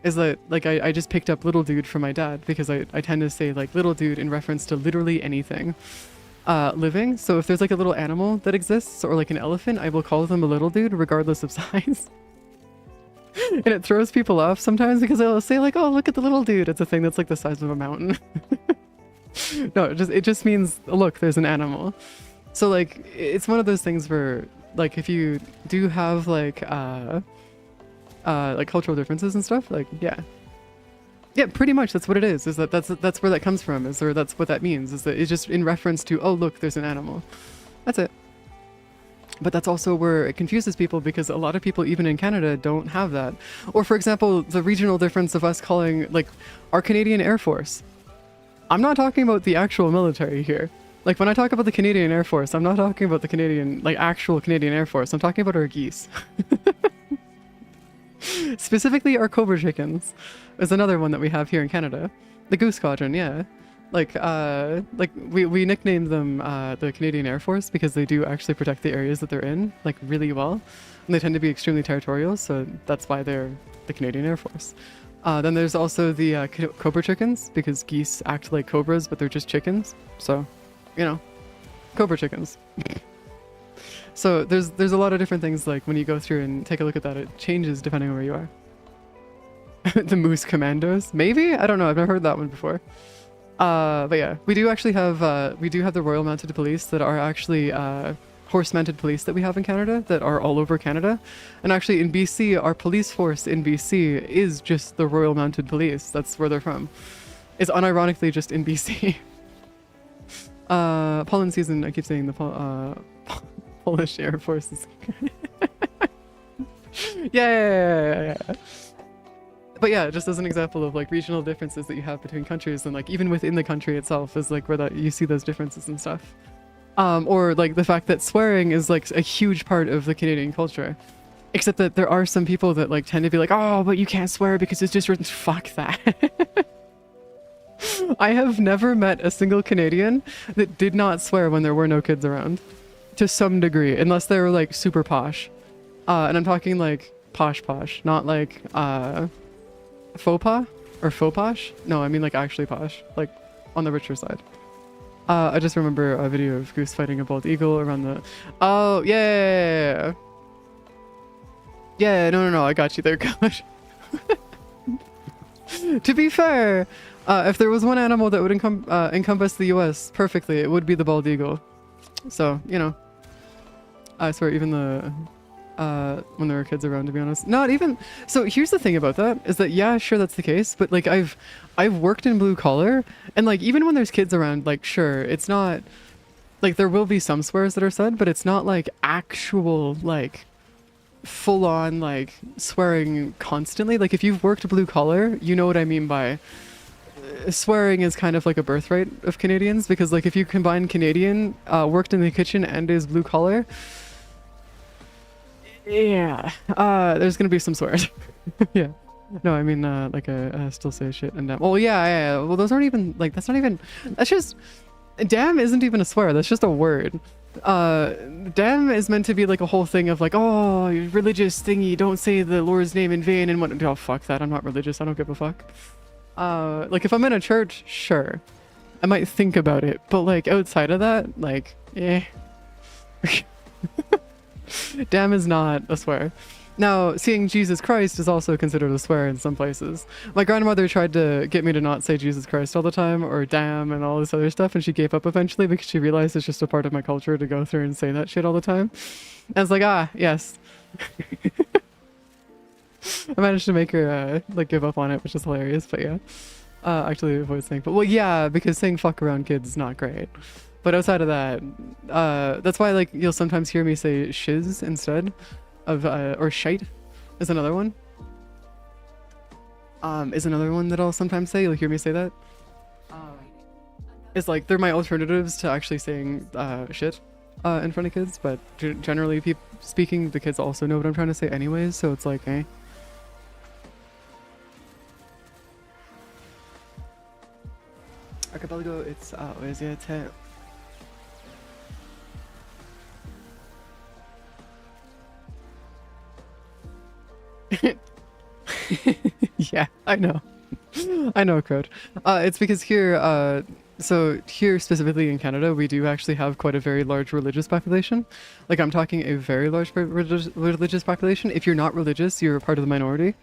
Speaker 1: Is that like I just picked up little dude from my dad, because I tend to say like little dude in reference to literally anything living. So if there's like a little animal that exists or like an elephant, I will call them a little dude regardless of size. And it throws people off sometimes because they'll say like, oh, look at the little dude. It's a thing that's like the size of a mountain. No, it just means, look, there's an animal. So like it's one of those things where like if you do have like cultural differences and stuff, like yeah, pretty much that's what it is that's where that comes from, or that's what that means, is that it's just in reference to, oh look, there's an animal. That's it. But that's also where it confuses people, because a lot of people even in Canada don't have that. Or for example, the regional difference of us calling like our Canadian Air Force. I'm not talking about the actual military here. Like when I talk about the Canadian Air Force, I'm not talking about the Canadian, like actual Canadian Air Force. I'm talking about our geese. Specifically our Cobra chickens is another one that we have here in Canada. The Goose Squadron, yeah. Like we nicknamed them the Canadian Air Force because they do actually protect the areas that they're in like really well. And they tend to be extremely territorial, so that's why they're the Canadian Air Force. Then there's also the Cobra chickens, because geese act like cobras, but they're just chickens. So, you know, Cobra chickens. So there's a lot of different things, like when you go through and take a look at that, it changes depending on where you are. The Moose Commandos? Maybe? I don't know, I've never heard that one before. But yeah, we do actually have, the Royal Mounted Police that are actually horse-mounted police that we have in Canada, that are all over Canada. And actually in BC, our police force in BC is just the Royal Mounted Police. That's where they're from. It's unironically just in BC. Pollen season, I keep saying the Polish Air Force is... yeah. But yeah, just as an example of like regional differences that you have between countries, and like even within the country itself is like where that you see those differences and stuff. Or like the fact that swearing is like a huge part of the Canadian culture. Except that there are some people that like tend to be like, oh, but you can't swear because it's just written. Fuck that. I have never met a single Canadian that did not swear when there were no kids around. To some degree, unless they were like super posh. And I'm talking like posh, not like faux pas or faux posh. No, I mean like actually posh, like on the richer side. I just remember a video of Goose fighting a bald eagle around the... Oh, yeah. Yeah, no, I got you there, gosh. To be fair, if there was one animal that would encompass the US perfectly, it would be the bald eagle. So, you know. I swear, even the... when there were kids around, to be honest. Not even... So here's the thing about that, is that, yeah, sure, that's the case, but like I've worked in blue collar, and like even when there's kids around, like sure, it's not... Like there will be some swears that are said, but it's not like actual, like, full-on, like, swearing constantly. Like if you've worked blue collar, you know what I mean by... Swearing is kind of like a birthright of Canadians, because like if you combine Canadian, worked in the kitchen and is blue collar... Yeah, there's gonna be some swears. Yeah. No, I mean, like, I still say shit and damn. Well, yeah. Well, those aren't even, like, that's not even, that's just, damn isn't even a swear. That's just a word. Damn is meant to be like a whole thing of like, oh, religious thingy, don't say the Lord's name in vain and what. Oh, fuck that. I'm not religious. I don't give a fuck. Like, if I'm in a church, sure. I might think about it. But, like, outside of that, like, eh. Damn is not a swear. Now, seeing Jesus Christ is also considered a swear in some places. My grandmother tried to get me to not say Jesus Christ all the time, or damn and all this other stuff, and she gave up eventually because she realized it's just a part of my culture to go through and say that shit all the time. And I was like, ah, yes. I managed to make her, like, give up on it, which is hilarious, but yeah. Actually avoid saying, but well, yeah, because saying fuck around kids is not great. But outside of that, that's why, like, you'll sometimes hear me say shiz instead of, or shite is another one. Is another one that I'll sometimes say. You'll hear me say that. It's like, they're my alternatives to actually saying, shit. in front of kids, but generally speaking, the kids also know what I'm trying to say anyways, so it's like, eh. Archipelago, it's where's your tail? Yeah, I know. I know, Crowd. It's because here, so here specifically in Canada, we do actually have quite a very large religious population. Like, I'm talking a very large religious population. If you're not religious, you're a part of the minority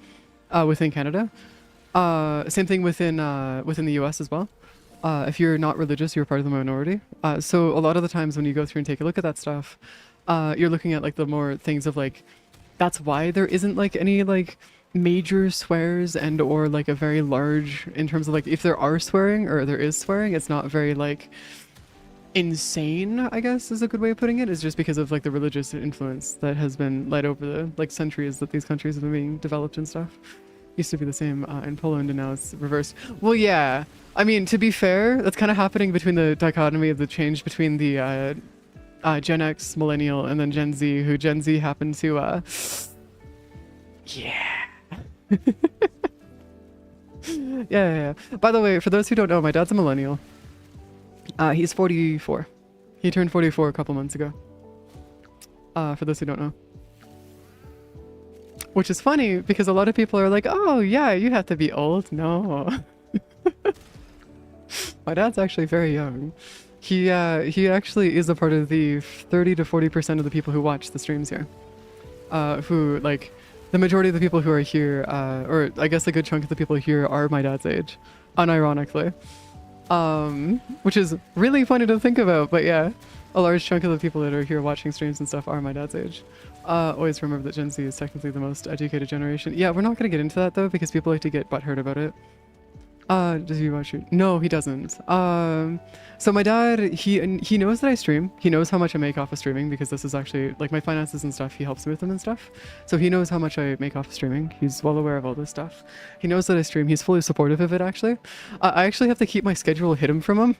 Speaker 1: within Canada. Same thing within the US as well. If you're not religious, you're part of the minority. So a lot of the times when you go through and take a look at that stuff, you're looking at like the more things of like, that's why there isn't like any like major swears and or like a very large in terms of like if there are swearing or there is swearing, it's not very like insane, I guess is a good way of putting it, is just because of like the religious influence that has been led over the like centuries that these countries have been being developed and stuff. Used to be the same in Poland and now it's reversed. Well, yeah, I mean, to be fair, that's kind of happening between the dichotomy of the change between the Gen X, Millennial, and then Gen Z, who Gen Z happened to, yeah. Yeah. By the way, for those who don't know, my dad's a Millennial. He's 44. He turned 44 a couple months ago. For those who don't know. Which is funny, because a lot of people are like, oh, yeah, you have to be old. No. My dad's actually very young. He actually is a part of the 30 to 40% of the people who watch the streams here. Who, like, the majority of the people who are here, or I guess a good chunk of the people here are my dad's age, unironically. Which is really funny to think about, but yeah, a large chunk of the people that are here watching streams and stuff are my dad's age. Always remember that Gen Z is technically the most educated generation. Yeah, we're not gonna get into that though, because people like to get butthurt about it. Does he watch it? No, he doesn't. So my dad, he knows that I stream. He knows how much I make off of streaming, because this is actually, like, my finances and stuff, he helps me with them and stuff. So he knows how much I make off of streaming. He's well aware of all this stuff. He knows that I stream. He's fully supportive of it, actually. I actually have to keep my schedule hidden from him.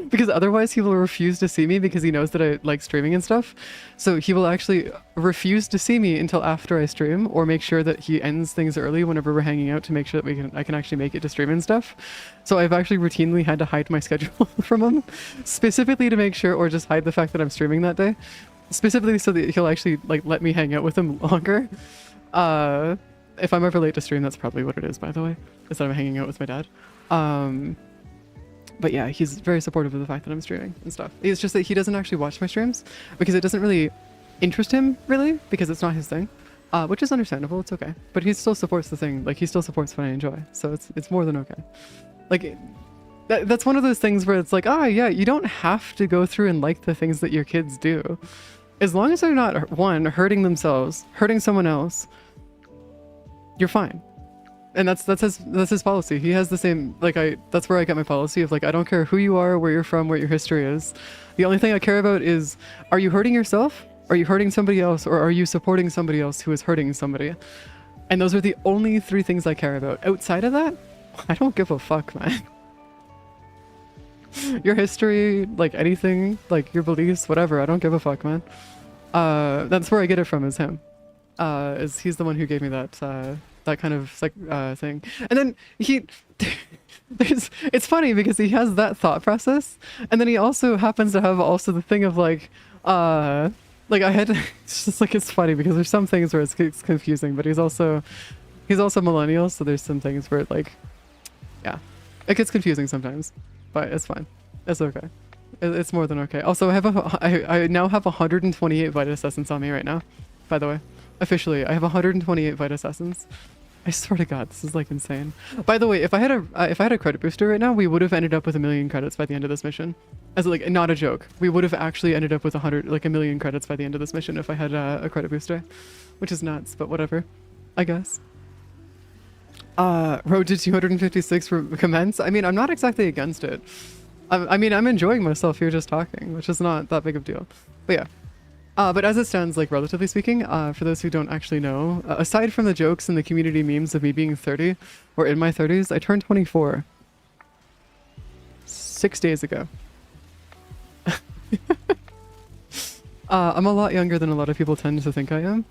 Speaker 1: Because otherwise he will refuse to see me, because he knows that I like streaming and stuff. So he will actually refuse to see me until after I stream, or make sure that he ends things early whenever we're hanging out to make sure that I can actually make it to stream and stuff. So I've actually routinely had to hide my schedule from him, specifically to make sure, or just hide the fact that I'm streaming that day, specifically so that he'll actually like let me hang out with him longer. If I'm ever late to stream, that's probably what it is, by the way, is that I'm hanging out with my dad. But yeah, he's very supportive of the fact that I'm streaming and stuff. It's just that he doesn't actually watch my streams because it doesn't really interest him, really, because it's not his thing, which is understandable. It's okay. But he still supports the thing. Like, he still supports what I enjoy. So it's more than okay. Like, that's one of those things where it's like, yeah, you don't have to go through and like the things that your kids do. As long as they're not, one, hurting themselves, hurting someone else, you're fine. And that's his policy. He has the same, like, that's where I get my policy of, like, I don't care who you are, where you're from, what your history is. The only thing I care about is, are you hurting yourself? Are you hurting somebody else? Or are you supporting somebody else who is hurting somebody? And those are the only three things I care about. Outside of that, I don't give a fuck, man. Your history, like, anything, like, your beliefs, whatever, I don't give a fuck, man. That's where I get it from, is him. Is he's the one who gave me that, that kind of thing. And then it's funny because he has that thought process, and then he also happens to have also the thing of like I had to, it's just like, it's funny because there's some things where it's confusing, but he's also millennial, so there's some things where like, yeah, it gets confusing sometimes, but it's fine. It's okay. It's more than okay. Also, I now have 128 Vitus Essence on me right now, by the way. Officially, I have 128 Vitus Essence. I swear to God, this is like insane. By the way, if I had a credit booster right now, we would have ended up with 1 million credits by the end of this mission. As like, not a joke. We would have actually ended up with 1 million credits by the end of this mission if I had a credit booster, which is nuts, but whatever, I guess. Road to 256 commence. I mean, I'm not exactly against it. I mean, I'm enjoying myself here just talking, which is not that big of a deal. But yeah. But as it stands, like, relatively speaking, for those who don't actually know, aside from the jokes and the community memes of me being 30, or in my 30s, I turned 24 6 days ago. I'm a lot younger than a lot of people tend to think I am.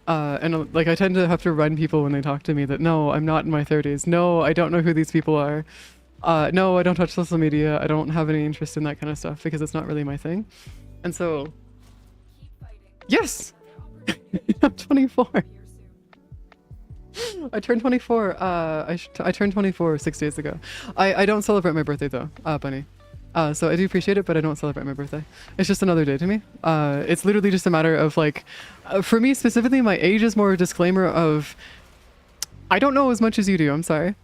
Speaker 1: And like I tend to have to remind people when they talk to me that no, I'm not in my 30s. No, I don't know who these people are. No, I don't touch social media. I don't have any interest in that kind of stuff because it's not really my thing. And so, yes, I'm 24. I turned 24. I turned 24 6 days ago. I don't celebrate my birthday though, Bunny. So I do appreciate it, but I don't celebrate my birthday. It's just another day to me. It's literally just a matter of like, for me specifically, my age is more a disclaimer of, I don't know as much as you do. I'm sorry.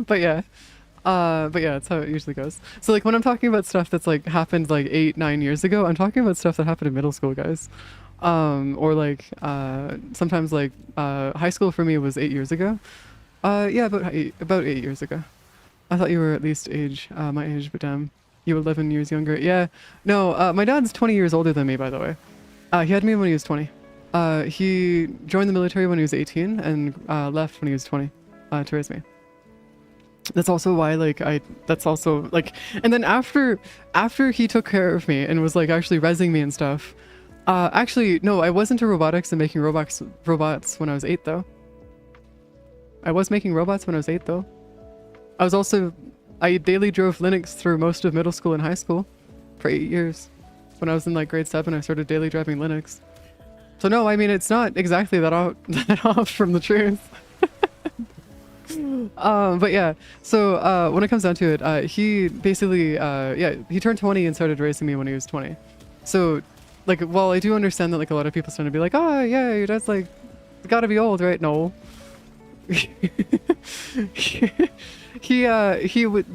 Speaker 1: But yeah. That's how it usually goes. So like when I'm talking about stuff that's like happened like 8-9 years ago, I'm talking about stuff that happened in middle school, guys. Or like sometimes like high school for me was 8 years ago. Yeah, about 8 years ago. I thought you were at least my age, but damn, you were 11 years younger. Yeah, no, my dad's 20 years older than me, by the way. He had me when he was 20. He joined the military when he was 18 and left when he was 20 to raise me. That's also why, like, that's also, like, and then after he took care of me and was, like, actually resing me and stuff, actually, no, I was into robotics and making robots when I was 8, though. I was making robots when I was 8, though. I daily drove Linux through most of middle school and high school for 8 years. When I was in, like, grade 7, I started daily driving Linux. So, no, I mean, it's not exactly that off from the truth. But yeah, so when it comes down to it, he basically he turned 20 and started raising me when he was 20. So like, while I do understand that like a lot of people starting to be like, oh yeah, your dad's like gotta be old, right? No. He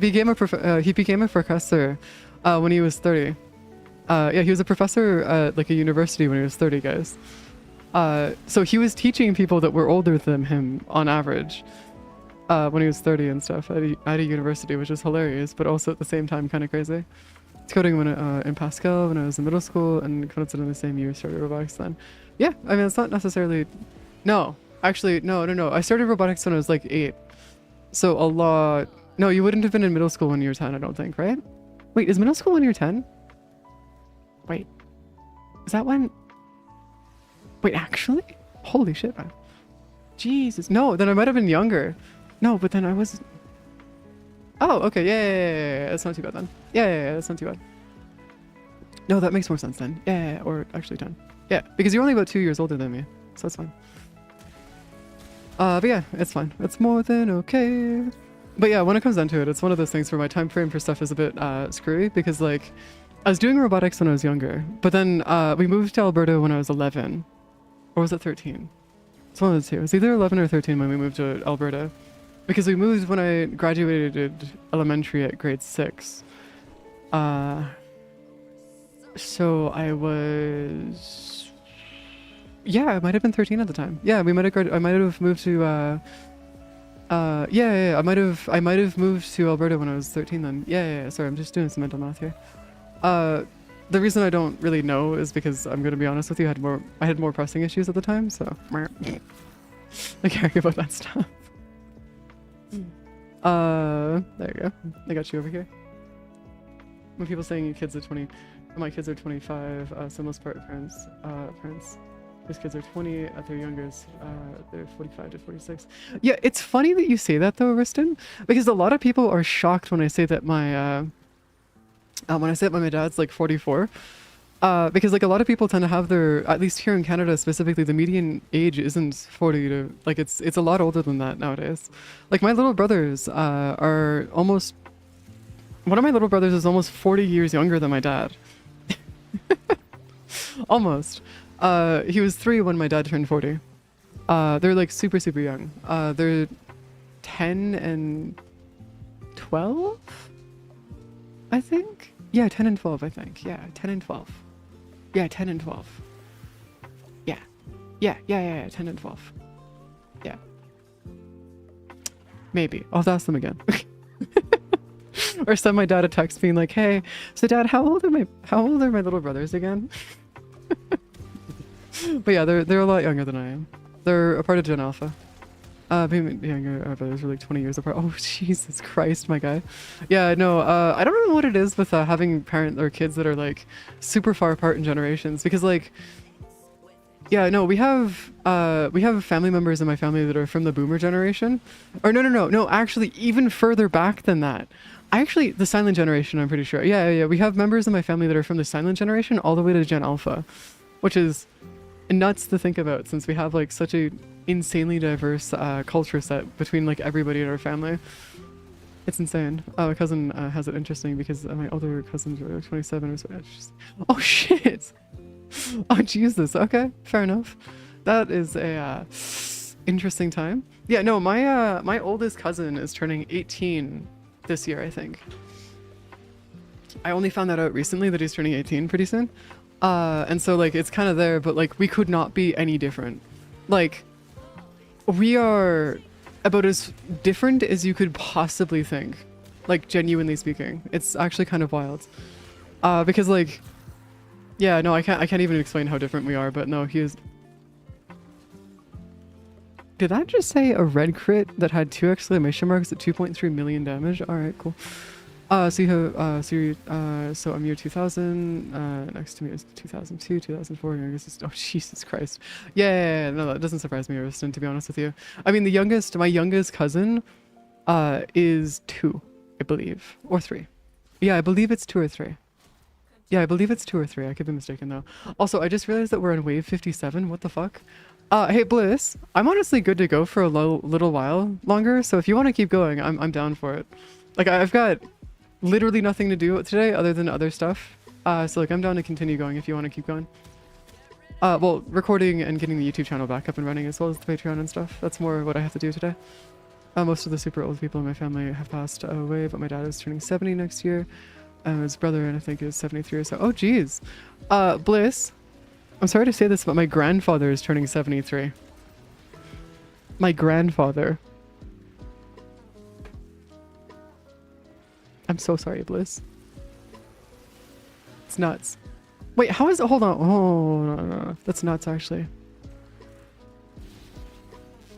Speaker 1: became a professor when he was 30. Yeah, he was a professor at like a university when he was 30, guys. So he was teaching people that were older than him on average. When he was 30 and stuff at a university, which is hilarious, but also at the same time kind of crazy. It's coding when in Pascal when I was in middle school, and coded in the same year started robotics then. Yeah, I mean it's not necessarily. No, actually no. I started robotics when I was like 8. So a lot. No, you wouldn't have been in middle school when you were 10, I don't think, right? Wait, is middle school when you're 10? Wait, is that when? Wait, actually? Holy shit, man. Jesus, no, then I might have been younger. No, but then I was... Oh, okay, yeah, that's not too bad then. Yeah, that's not too bad. No, that makes more sense then. Yeah, or actually 10. Yeah, because you're only about 2 years older than me, so that's fine. But yeah, it's fine. It's more than okay. But yeah, when it comes down to it, it's one of those things where my time frame for stuff is a bit screwy, because like, I was doing robotics when I was younger, but then we moved to Alberta when I was 11. Or was it 13? It's one of the two. It was either 11 or 13 when we moved to Alberta. Because we moved when I graduated elementary at grade 6. So I was... Yeah, I might have been 13 at the time. Yeah, we might have I might have moved to I might have moved to Alberta when I was 13 then. Yeah, sorry, I'm just doing some mental math here. The reason I don't really know is because I'm gonna be honest with you, I had more pressing issues at the time, so I care about that stuff. There you go. I got you over here. When people saying your kids are 20, my kids are 25, so most parents whose kids are 20 at their youngest, they're 45 to 46. Yeah, it's funny that you say that though, Ariston, because a lot of people are shocked when I say that my my dad's like 44. Because like a lot of people tend to have their, at least here in Canada specifically, the median age isn't 40 to, like it's a lot older than that nowadays. Like my little brothers are almost, one of my little brothers is almost 40 years younger than my dad. Almost. He was 3 when my dad turned 40. They're like super young. They're 10 and 12, I think. Yeah, 10 and 12, I think. Yeah, 10 and 12. Yeah, 10 and 12. Yeah. Yeah, 10 and 12. Yeah. Maybe. I'll ask them again. Or send my dad a text being like, hey, so dad, how old are my little brothers again? But yeah, they're a lot younger than I am. They're a part of Gen Alpha. Being younger, our brothers were like 20 years apart. Oh, Jesus Christ, my guy. Yeah, no, I don't know what it is with having parent or kids that are like super far apart in generations, because like, yeah, no, we have family members in my family that are from the boomer generation. Or no, actually even further back than that. The silent generation, I'm pretty sure. Yeah, we have members in my family that are from the silent generation all the way to Gen Alpha, which is nuts to think about since we have like such a insanely diverse culture set between like everybody in our family. It's insane. My cousin has it interesting because my older cousins are 27 or so. Oh shit! Oh Jesus. Okay, fair enough. That is a interesting time. Yeah, no, my oldest cousin is turning 18 this year, I think. I only found that out recently that he's turning 18 pretty soon. And so like it's kind of there, but like we could not be any different. Like we are about as different as you could possibly think. Like genuinely speaking, it's actually kind of wild. Because like, yeah, no, I can't even explain how different we are, but no, he is. Did that just say a red crit that had 2 exclamation marks at 2.3 million damage? Alright, cool. So you have, so I'm year 2000, next to me is 2002, 2004, youngest is, oh Jesus Christ. Yeah, no, that doesn't surprise me, Ariston, to be honest with you. I mean, my youngest cousin, is 2, I believe, or 3. Yeah, I believe it's 2 or 3. Yeah, I believe it's 2 or 3, I could be mistaken though. Also, I just realized that we're on wave 57, what the fuck? Hey Bliss, I'm honestly good to go for a little while longer, so if you want to keep going, I'm down for it. Like, I've got literally nothing to do today other than other stuff. So like I'm down to continue going if you want to keep going. Well, recording and getting the YouTube channel back up and running as well as the Patreon and stuff. That's more what I have to do today. Most of the super old people in my family have passed away, but my dad is turning 70 next year. His brother, and I think, is 73 or so. Oh, geez. Bliss, I'm sorry to say this, but my grandfather is turning 73. My grandfather. I'm so sorry, Bliss. It's nuts. Wait, how is it? Hold on. Oh, no. That's nuts, actually.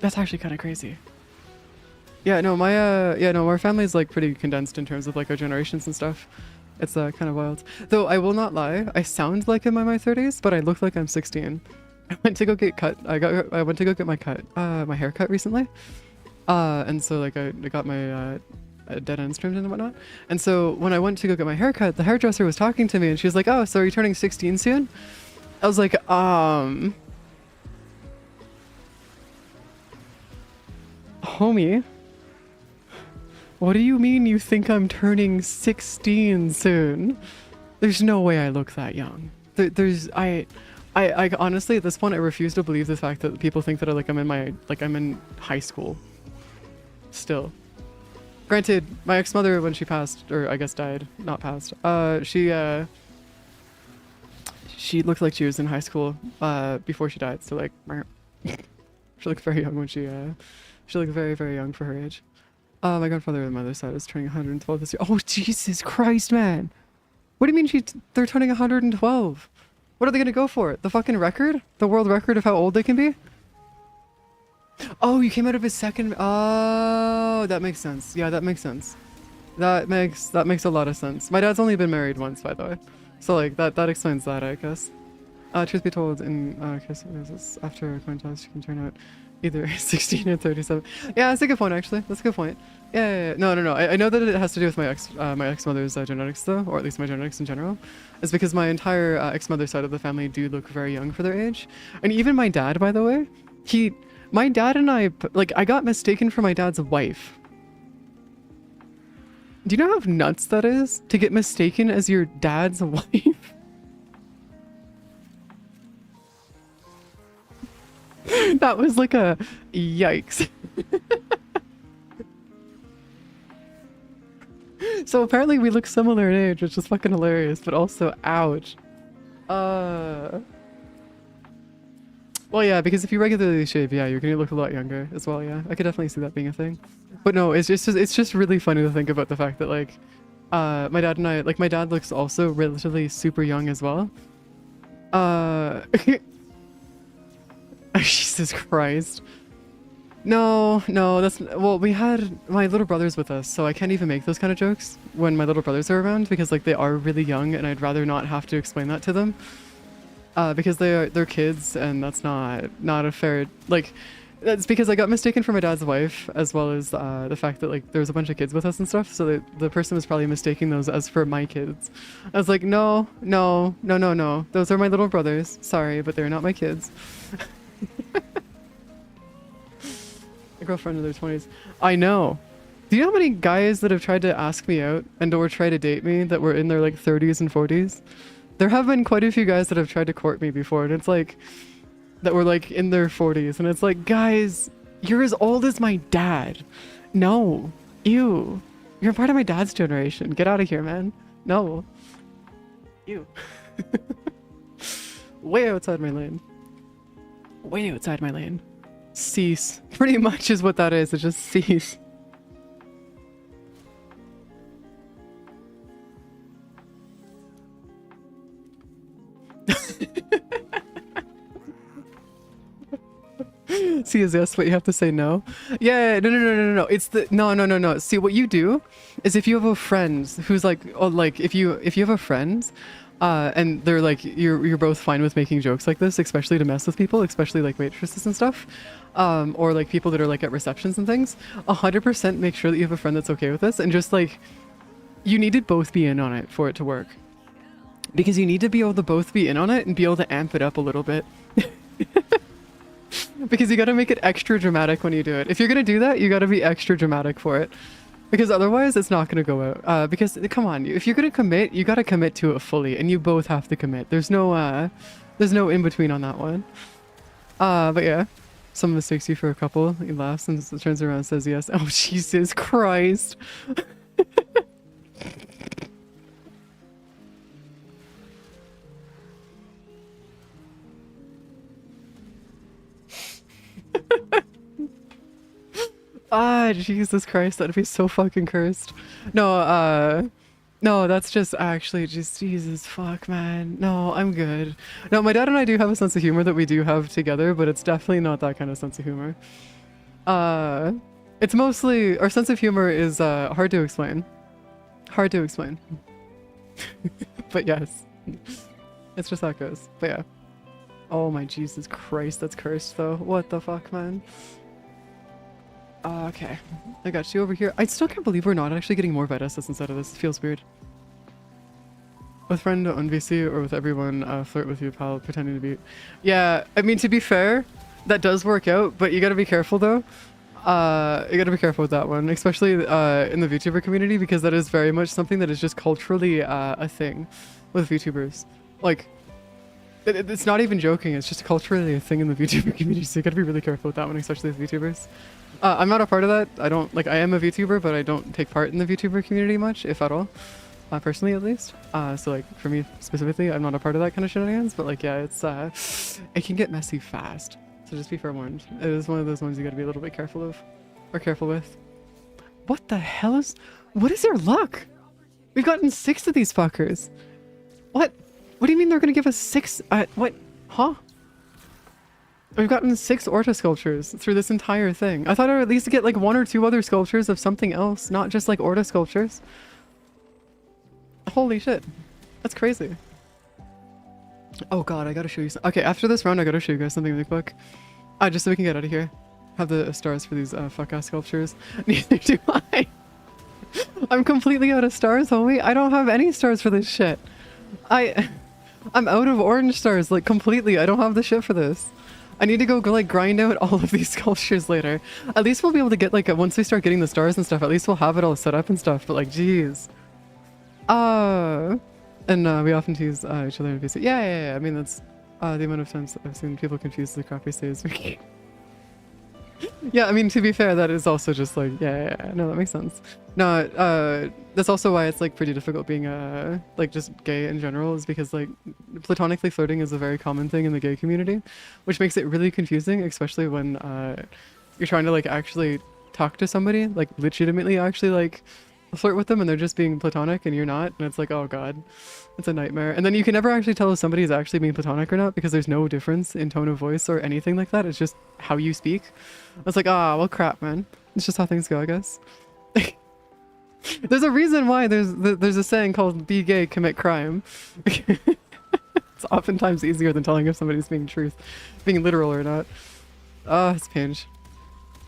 Speaker 1: That's actually kind of crazy. Yeah, no, our family is like pretty condensed in terms of like our generations and stuff. It's kind of wild. Though I will not lie, I sound like I'm in my 30s, but I look like I'm 16. I went to go get cut. I went to go get my hair cut recently. And so like I got my dead ends trimmed and whatnot. And so when I went to go get my haircut, the hairdresser was talking to me and she was like, "Oh, so are you turning 16 soon?" I was like, homie, what do you mean you think I'm turning 16 soon? There's no way I look that young. I honestly at this point I refuse to believe the fact that people think that I'm in high school. Still. Granted, my ex-mother, when she passed, or I guess died, not passed, she looked like she was in high school before she died, so like she looked very young when she looked very, very young for her age. My grandfather on my mother's side is turning 112 this year. Oh, Jesus Christ, man. What do you mean they're turning 112? What are they gonna go for? The fucking record? The world record of how old they can be? Oh, you came out of his second... Oh, that makes sense. Yeah, that makes sense. That makes a lot of sense. My dad's only been married once, by the way. So, like, that explains that, I guess. Truth be told, in case after a coin toss, you can turn out either 16 or 37. Yeah, that's a good point, actually. That's a good point. Yeah. No. I know that it has to do with my ex-mother's genetics, though, or at least my genetics in general. It's because my entire ex-mother's side of the family do look very young for their age. And even my dad, by the way, my dad and I got mistaken for my dad's wife. Do you know how nuts that is? To get mistaken as your dad's wife? That was like a yikes. So apparently we look similar in age, which is fucking hilarious, but also ouch. Well, yeah, because if you regularly shave, yeah, you're gonna look a lot younger as well. Yeah, I could definitely see that being a thing. But no, it's just really funny to think about the fact that like, my dad and I, like, my dad looks also relatively super young as well. Jesus Christ. No, no, that's well, we had my little brothers with us, so I can't even make those kind of jokes when my little brothers are around because like they are really young and I'd rather not have to explain that to them. Because they're kids and that's not a fair like that's because I got mistaken for my dad's wife as well as the fact that like there was a bunch of kids with us and stuff, so the person was probably mistaking those as for my kids. I was like, no, no, no, no, no. Those are my little brothers. Sorry, but they're not my kids. A girlfriend in their 20s. I know. Do you know how many guys that have tried to ask me out and or try to date me that were in their like 30s and 40s? There have been quite a few guys that have tried to court me before, and it's like that were like in their 40s, and it's like, guys, you're as old as my dad. No, you're part of my dad's generation. Get out of here, man. No, you. Way outside my lane. Way outside my lane. Cease. Pretty much is what that is. It's just cease. See is yes, but you have to say no. Yeah, no. It's the no. See, what you do is if you have a friend who's like, oh, like if you have a friend, and they're like you're both fine with making jokes like this, especially to mess with people, especially like waitresses and stuff, or like people that are like at receptions and things. 100% make sure that you have a friend that's okay with this, and just like you need to both be in on it for it to work, because you need to be able to both be in on it and be able to amp it up a little bit. Because you got to make it extra dramatic when you do it. If you're gonna do that, you got to be extra dramatic for it, because otherwise it's not gonna go out. Because come on, if you're gonna commit, you got to commit to it fully, and you both have to commit. There's no in between on that one. But yeah, someone mistakes you for a couple. He laughs and turns around and says yes. Oh Jesus Christ! Ah, Jesus Christ, that'd be so fucking cursed. No, no, that's just actually just Jesus fuck, man. No, I'm good. No, my dad and I do have a sense of humor that we do have together, but it's definitely not that kind of sense of humor. It's mostly, our sense of humor is hard to explain. Hard to explain. But yes, it's just how it goes. But yeah. Oh my Jesus Christ, that's cursed though. What the fuck, man? Okay, I got you over here. I still can't believe we're not actually getting more Vitus instead of this. It feels weird. With friend on VC or with everyone, flirt with you, pal, pretending to be... Yeah, I mean, to be fair, that does work out, but you gotta be careful though. You gotta be careful with that one, especially in the VTuber community, because that is very much something that is just culturally a thing with VTubers. Like, it's not even joking, it's just culturally a thing in the VTuber community, so you gotta be really careful with that one, especially with VTubers. I'm not a part of that. I don't, like, I am a VTuber, but I don't take part in the VTuber community much, if at all. Personally, at least. So, like, for me specifically, I'm not a part of that kind of shenanigans, but, like, yeah, it's, it can get messy fast. So just be forewarned. It is one of those ones you gotta be a little bit careful of. Or careful with. What the hell is... What is your luck? We've gotten 6 of these fuckers. What? What do you mean they're gonna give us 6? What? Huh? We've gotten 6 Orta sculptures through this entire thing. I thought I would at least get like 1 or 2 other sculptures of something else, not just like Orta sculptures. Holy shit. That's crazy. Oh god, I gotta show you some. Okay, after this round I gotta show you guys something really quick. Just so we can get out of here. Have the stars for these fuck-ass sculptures. Neither do I. I'm completely out of stars, homie. I don't have any stars for this shit. I'm out of orange stars, like completely. I don't have the shit for this. I need to go like grind out all of these sculptures later. At least we'll be able to get like, once we start getting the stars and stuff, at least we'll have it all set up and stuff, but like, jeez. And we often tease each other in VC. Yeah. I mean, that's the amount of times I've seen people confuse the crap we say as we... Yeah, I mean, to be fair, that is also just like, yeah, no, that makes sense. No, that's also why it's like pretty difficult being like just gay in general, is because like platonically flirting is a very common thing in the gay community, which makes it really confusing, especially when you're trying to like actually talk to somebody, like legitimately actually like flirt with them and they're just being platonic and you're not, and it's like, oh god, it's a nightmare. And then you can never actually tell if somebody is actually being platonic or not because there's no difference in tone of voice or anything like that. It's just how you speak. It's like, ah, well crap, man. It's just how things go, I guess. There's a reason why there's a saying called be gay, commit crime. It's oftentimes easier than telling if somebody's being literal or not. Ah, it's pinch.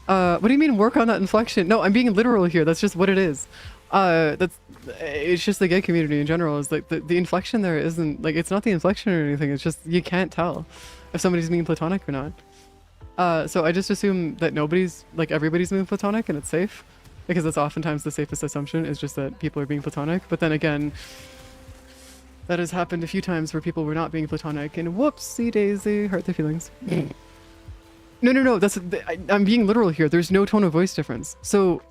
Speaker 1: What do you mean work on that inflection? No, I'm being literal here. That's just what it is. It's just the gay community in general is like the inflection there isn't like, it's not the inflection or anything. It's just, you can't tell if somebody's being platonic or not. So I just assume that everybody's being platonic and it's safe because that's oftentimes the safest assumption is just that people are being platonic. But then again, that has happened a few times where people were not being platonic and whoopsie daisy, hurt their feelings. No, I'm being literal here. There's no tone of voice difference. So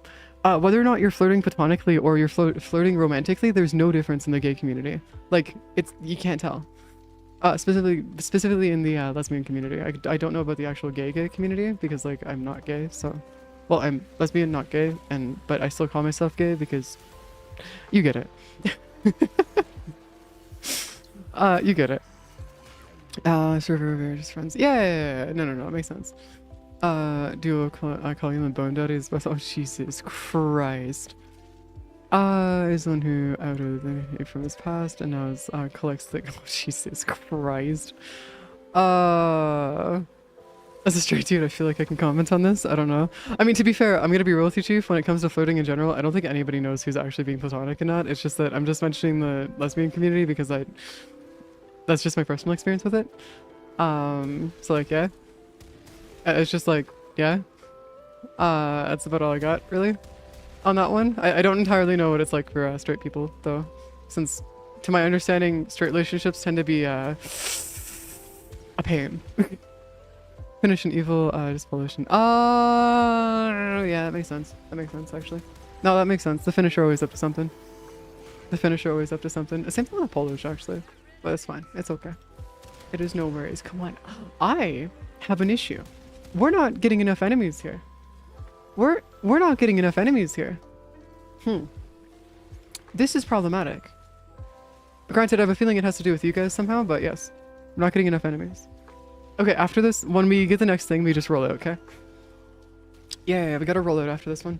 Speaker 1: whether or not you're flirting platonically or you're flirting romantically, there's no difference in the gay community. Like, you can't tell. Specifically in the lesbian community. I don't know about the actual gay community because like I'm not gay, so well, I'm lesbian, not gay, but I still call myself gay because you get it. You get it. Server just friends. Yeah. No, it makes sense. Duo call him bone daddies. Oh Jesus Christ. Is the one who outed the hate from his past and now is collects the oh Jesus Christ. As a straight dude, I feel like I can comment on this. I don't know. I mean, to be fair, I'm gonna be real with you, Chief. When it comes to flirting in general, I don't think anybody knows who's actually being platonic and not. It's just that I'm just mentioning the lesbian community because that's just my personal experience with it. So like, yeah. It's just like, yeah. That's about all I got, really, on that one. I don't entirely know what it's like for straight people, though. Since, to my understanding, straight relationships tend to be a pain. Finish an evil dispollution. Yeah, that makes sense. That makes sense, actually. No, that makes sense. The finisher always up to something. Same thing with Polish, actually. But it's fine. It's okay. It is no worries. Come on. I have an issue. We're not getting enough enemies here. We're not getting enough enemies here. This is problematic. Granted, I have a feeling it has to do with you guys somehow, but yes. We're not getting enough enemies. Okay, after this, when we get the next thing, we just roll it, okay? Yeah, we gotta roll it after this one.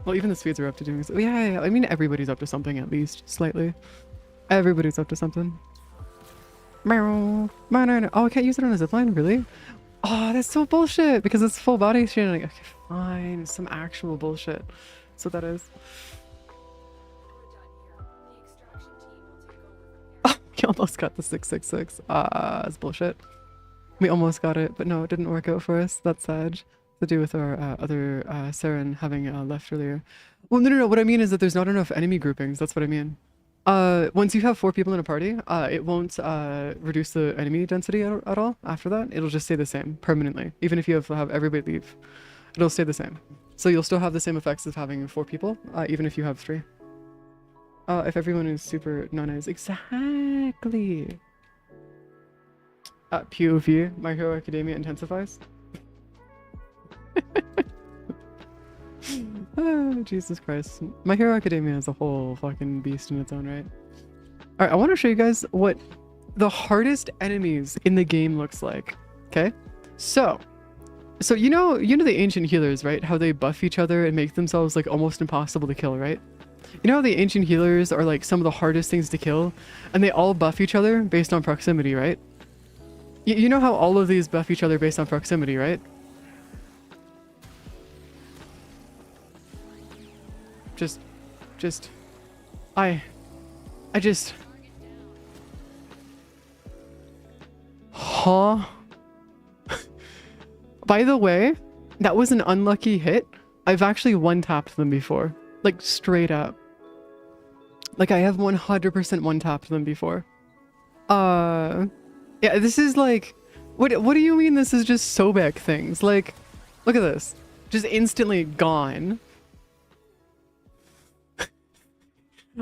Speaker 1: Well, even the Swedes are up to doing so. Yeah, I mean, everybody's up to something at least, slightly. Everybody's up to something. Oh, I can't use it on a zipline? Really? Oh, that's so bullshit, because it's full body shit. Okay, fine, some actual bullshit. That's what that is. We almost got the 666. That's bullshit. We almost got it, but no, it didn't work out for us. That's sad. To do with our other Saren having left earlier. Well, no. What I mean is that there's not enough enemy groupings. That's what I mean. Once you have 4 people in a party, it won't reduce the enemy density at all after that. It'll just stay the same permanently. Even if you have everybody leave, it'll stay the same. So you'll still have the same effects of having 4 people, even if you have 3. If everyone is super non-is. Exactly. POV, My Hero Academia intensifies. Oh, Jesus Christ. My Hero Academia is a whole fucking beast in its own right. Alright, I want to show you guys what the hardest enemies in the game looks like. Okay? So you know the ancient healers, right? How they buff each other and make themselves like almost impossible to kill, right? You know how the ancient healers are like some of the hardest things to kill, and they all buff each other based on proximity, right? You know how all of these buff each other based on proximity, right? Huh? By the way, that was an unlucky hit. I've actually one-tapped them before. Like, straight up. Like, I have 100% one-tapped them before. Yeah, this is like... What do you mean this is just Sobek things? Like, look at this. Just instantly gone.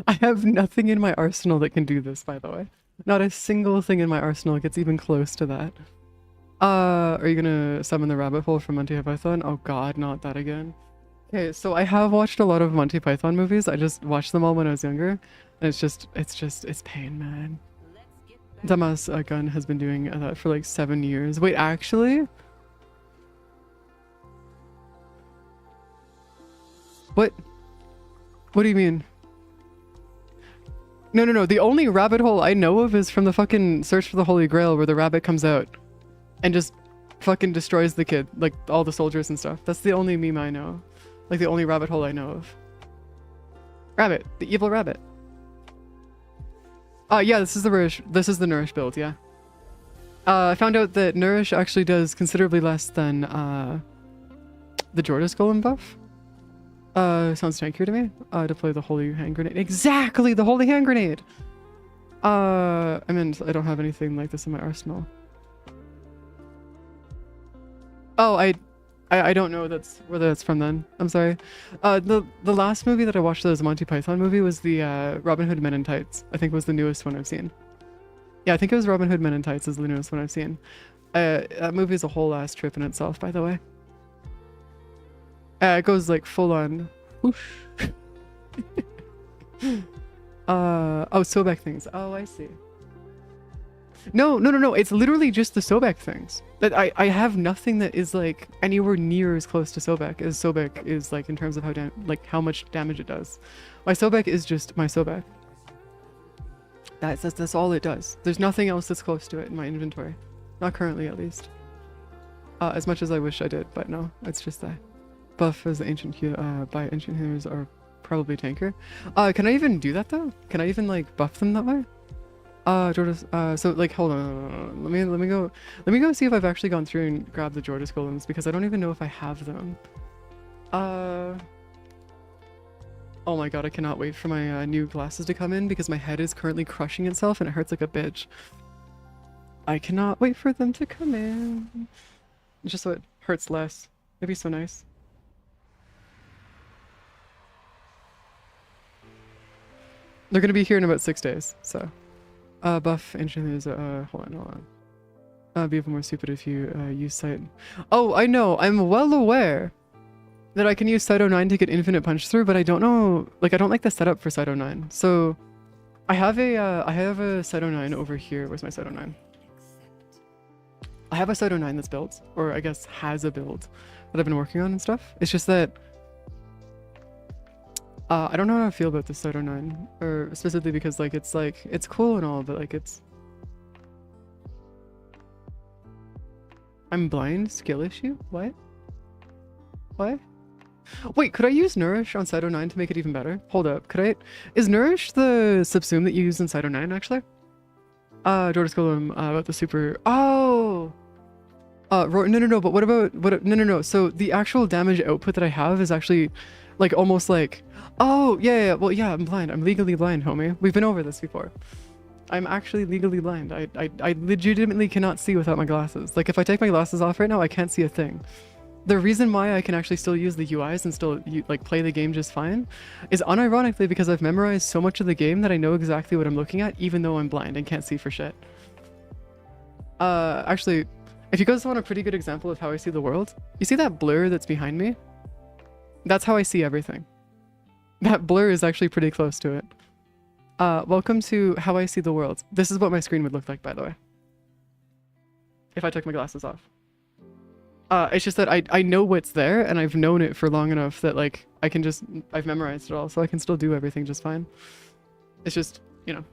Speaker 1: I have nothing in my arsenal that can do this, by the way. Not a single thing in my arsenal gets even close to that. Are you gonna summon the rabbit hole from Monty Python? Oh god, not that again. Okay, so I have watched a lot of Monty Python movies. I just watched them all when I was younger. And it's pain, man. Dumbass Gun has been doing that for like 7 years. Wait, actually? What? What do you mean? No. The only rabbit hole I know of is from the fucking Search for the Holy Grail where the rabbit comes out and just fucking destroys the kid, like all the soldiers and stuff. That's the only meme I know. Like the only rabbit hole I know of. Rabbit, the evil rabbit. Yeah, this is the Nourish build, yeah. I found out that Nourish actually does considerably less than the Jordas Golem buff. Sounds tankier to me. Deploy the Holy Hand Grenade. Exactly, the Holy Hand Grenade! I mean, I don't have anything like this in my arsenal. Oh, I don't know whether that's from then. I'm sorry. The last movie that I watched that was a Monty Python movie was the Robin Hood Men in Tights. I think was the newest one I've seen. Yeah, I think it was Robin Hood Men in Tights is the newest one I've seen. That movie is a whole ass trip in itself, by the way. It goes like full on whoosh. Oh, Sobek things. Oh, I see. No. It's literally just the Sobek things. That I have nothing that is like anywhere near as close to Sobek as Sobek is like in terms of how much damage it does. My Sobek is just my Sobek. That's all it does. There's nothing else that's close to it in my inventory. Not currently, at least. As much as I wish I did, but no, it's just that. Buff as ancient by ancient healers are probably tanker. Can I even do that though? Can I even like buff them that way? Jordas, so like hold on. Let me go see if I've actually gone through and grabbed the Jordas golems because I don't even know if I have them. Oh my god, I cannot wait for my new glasses to come in because my head is currently crushing itself and it hurts like a bitch. I cannot wait for them to come in. Just so it hurts less. It'd be so nice. They're gonna be here in about 6 days, so. Buff ancient is hold on. Be even more stupid if you use sight. Oh, I know. I'm well aware that I can use Site 09 to get infinite punch through, but I don't know. Like, I don't like the setup for Site 09. So, I have a Site 09 over here. Where's my Site 09? I have a Site 09 that's built, or I guess has a build that I've been working on and stuff. It's just that I don't know how I feel about the Site 09, or specifically because it's cool and all, but like I'm blind? Skill issue? What? What? Wait, could I use Nourish on Site 09 to make it even better? Hold up, is Nourish the subsume that you use in Site 09 actually? Jordas Golem, about the super, oh! No, but what about, no, so the actual damage output that I have is actually like almost like, oh, yeah, well, yeah, I'm blind. I'm legally blind, homie. We've been over this before. I'm actually legally blind. I legitimately cannot see without my glasses. Like, if I take my glasses off right now, I can't see a thing. The reason why I can actually still use the UIs and still, like, play the game just fine is unironically because I've memorized so much of the game that I know exactly what I'm looking at, even though I'm blind and can't see for shit. Actually, if you guys want a pretty good example of how I see the world, you see that blur that's behind me? That's how I see everything. That blur is actually pretty close to it. Welcome to how I see the world. This is what my screen would look like, by the way. If I took my glasses off. It's just that I know what's there, and I've known it for long enough that, like, I've memorized it all, so I can still do everything just fine. It's just, you know.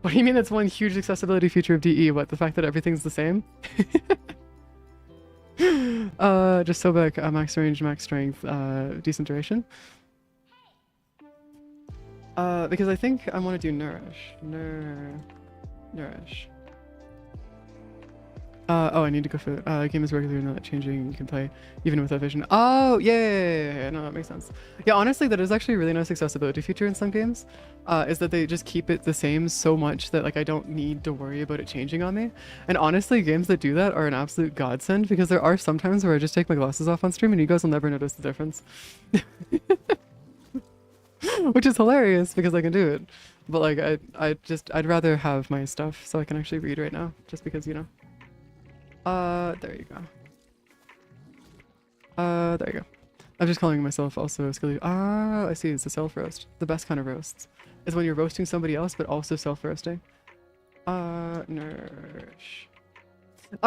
Speaker 1: What do you mean that's one huge accessibility feature of DE? What, the fact that everything's the same? Just Sobek, max range, max strength, decent duration. Because I think I want to do Nourish. Nourish. Oh, I need to go for game is regular, not changing. You can play even without vision. Oh, yeah. No, that makes sense. Yeah, honestly, that is actually a really nice accessibility feature in some games. Is that they just keep it the same so much that like I don't need to worry about it changing on me. And honestly, games that do that are an absolute godsend because there are some times where I just take my glasses off on stream and you guys will never notice the difference. Which is hilarious because I can do it. But like I'd rather have my stuff so I can actually read right now, just because, you know. There you go. There you go. I'm just calling myself also skilly. Ah, I see. It's a self-roast. The best kind of roasts is when you're roasting somebody else, but also self-roasting. Nourish.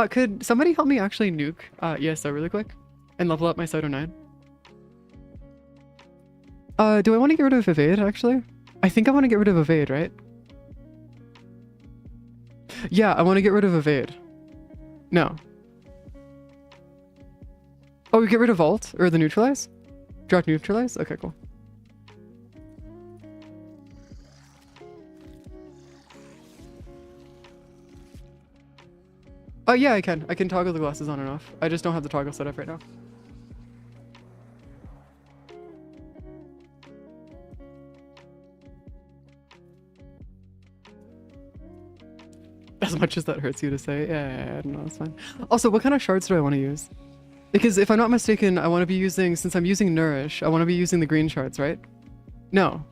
Speaker 1: Could somebody help me actually nuke ESO really quick and level up my Cyto 9? Do I want to get rid of evade actually? I think I want to get rid of evade, right? Yeah, I want to get rid of evade. No. Oh, we get rid of alt or the neutralize? Drop neutralize? Okay, cool. Oh yeah, I can. I can toggle the glasses on and off. I just don't have the toggle set up right now. As much as that hurts you to say. Yeah, no, that's fine. Also, what kind of shards do I want to use? Because if I'm not mistaken, I want to be using, since I'm using Nourish, I want to be using the green shards, right? No.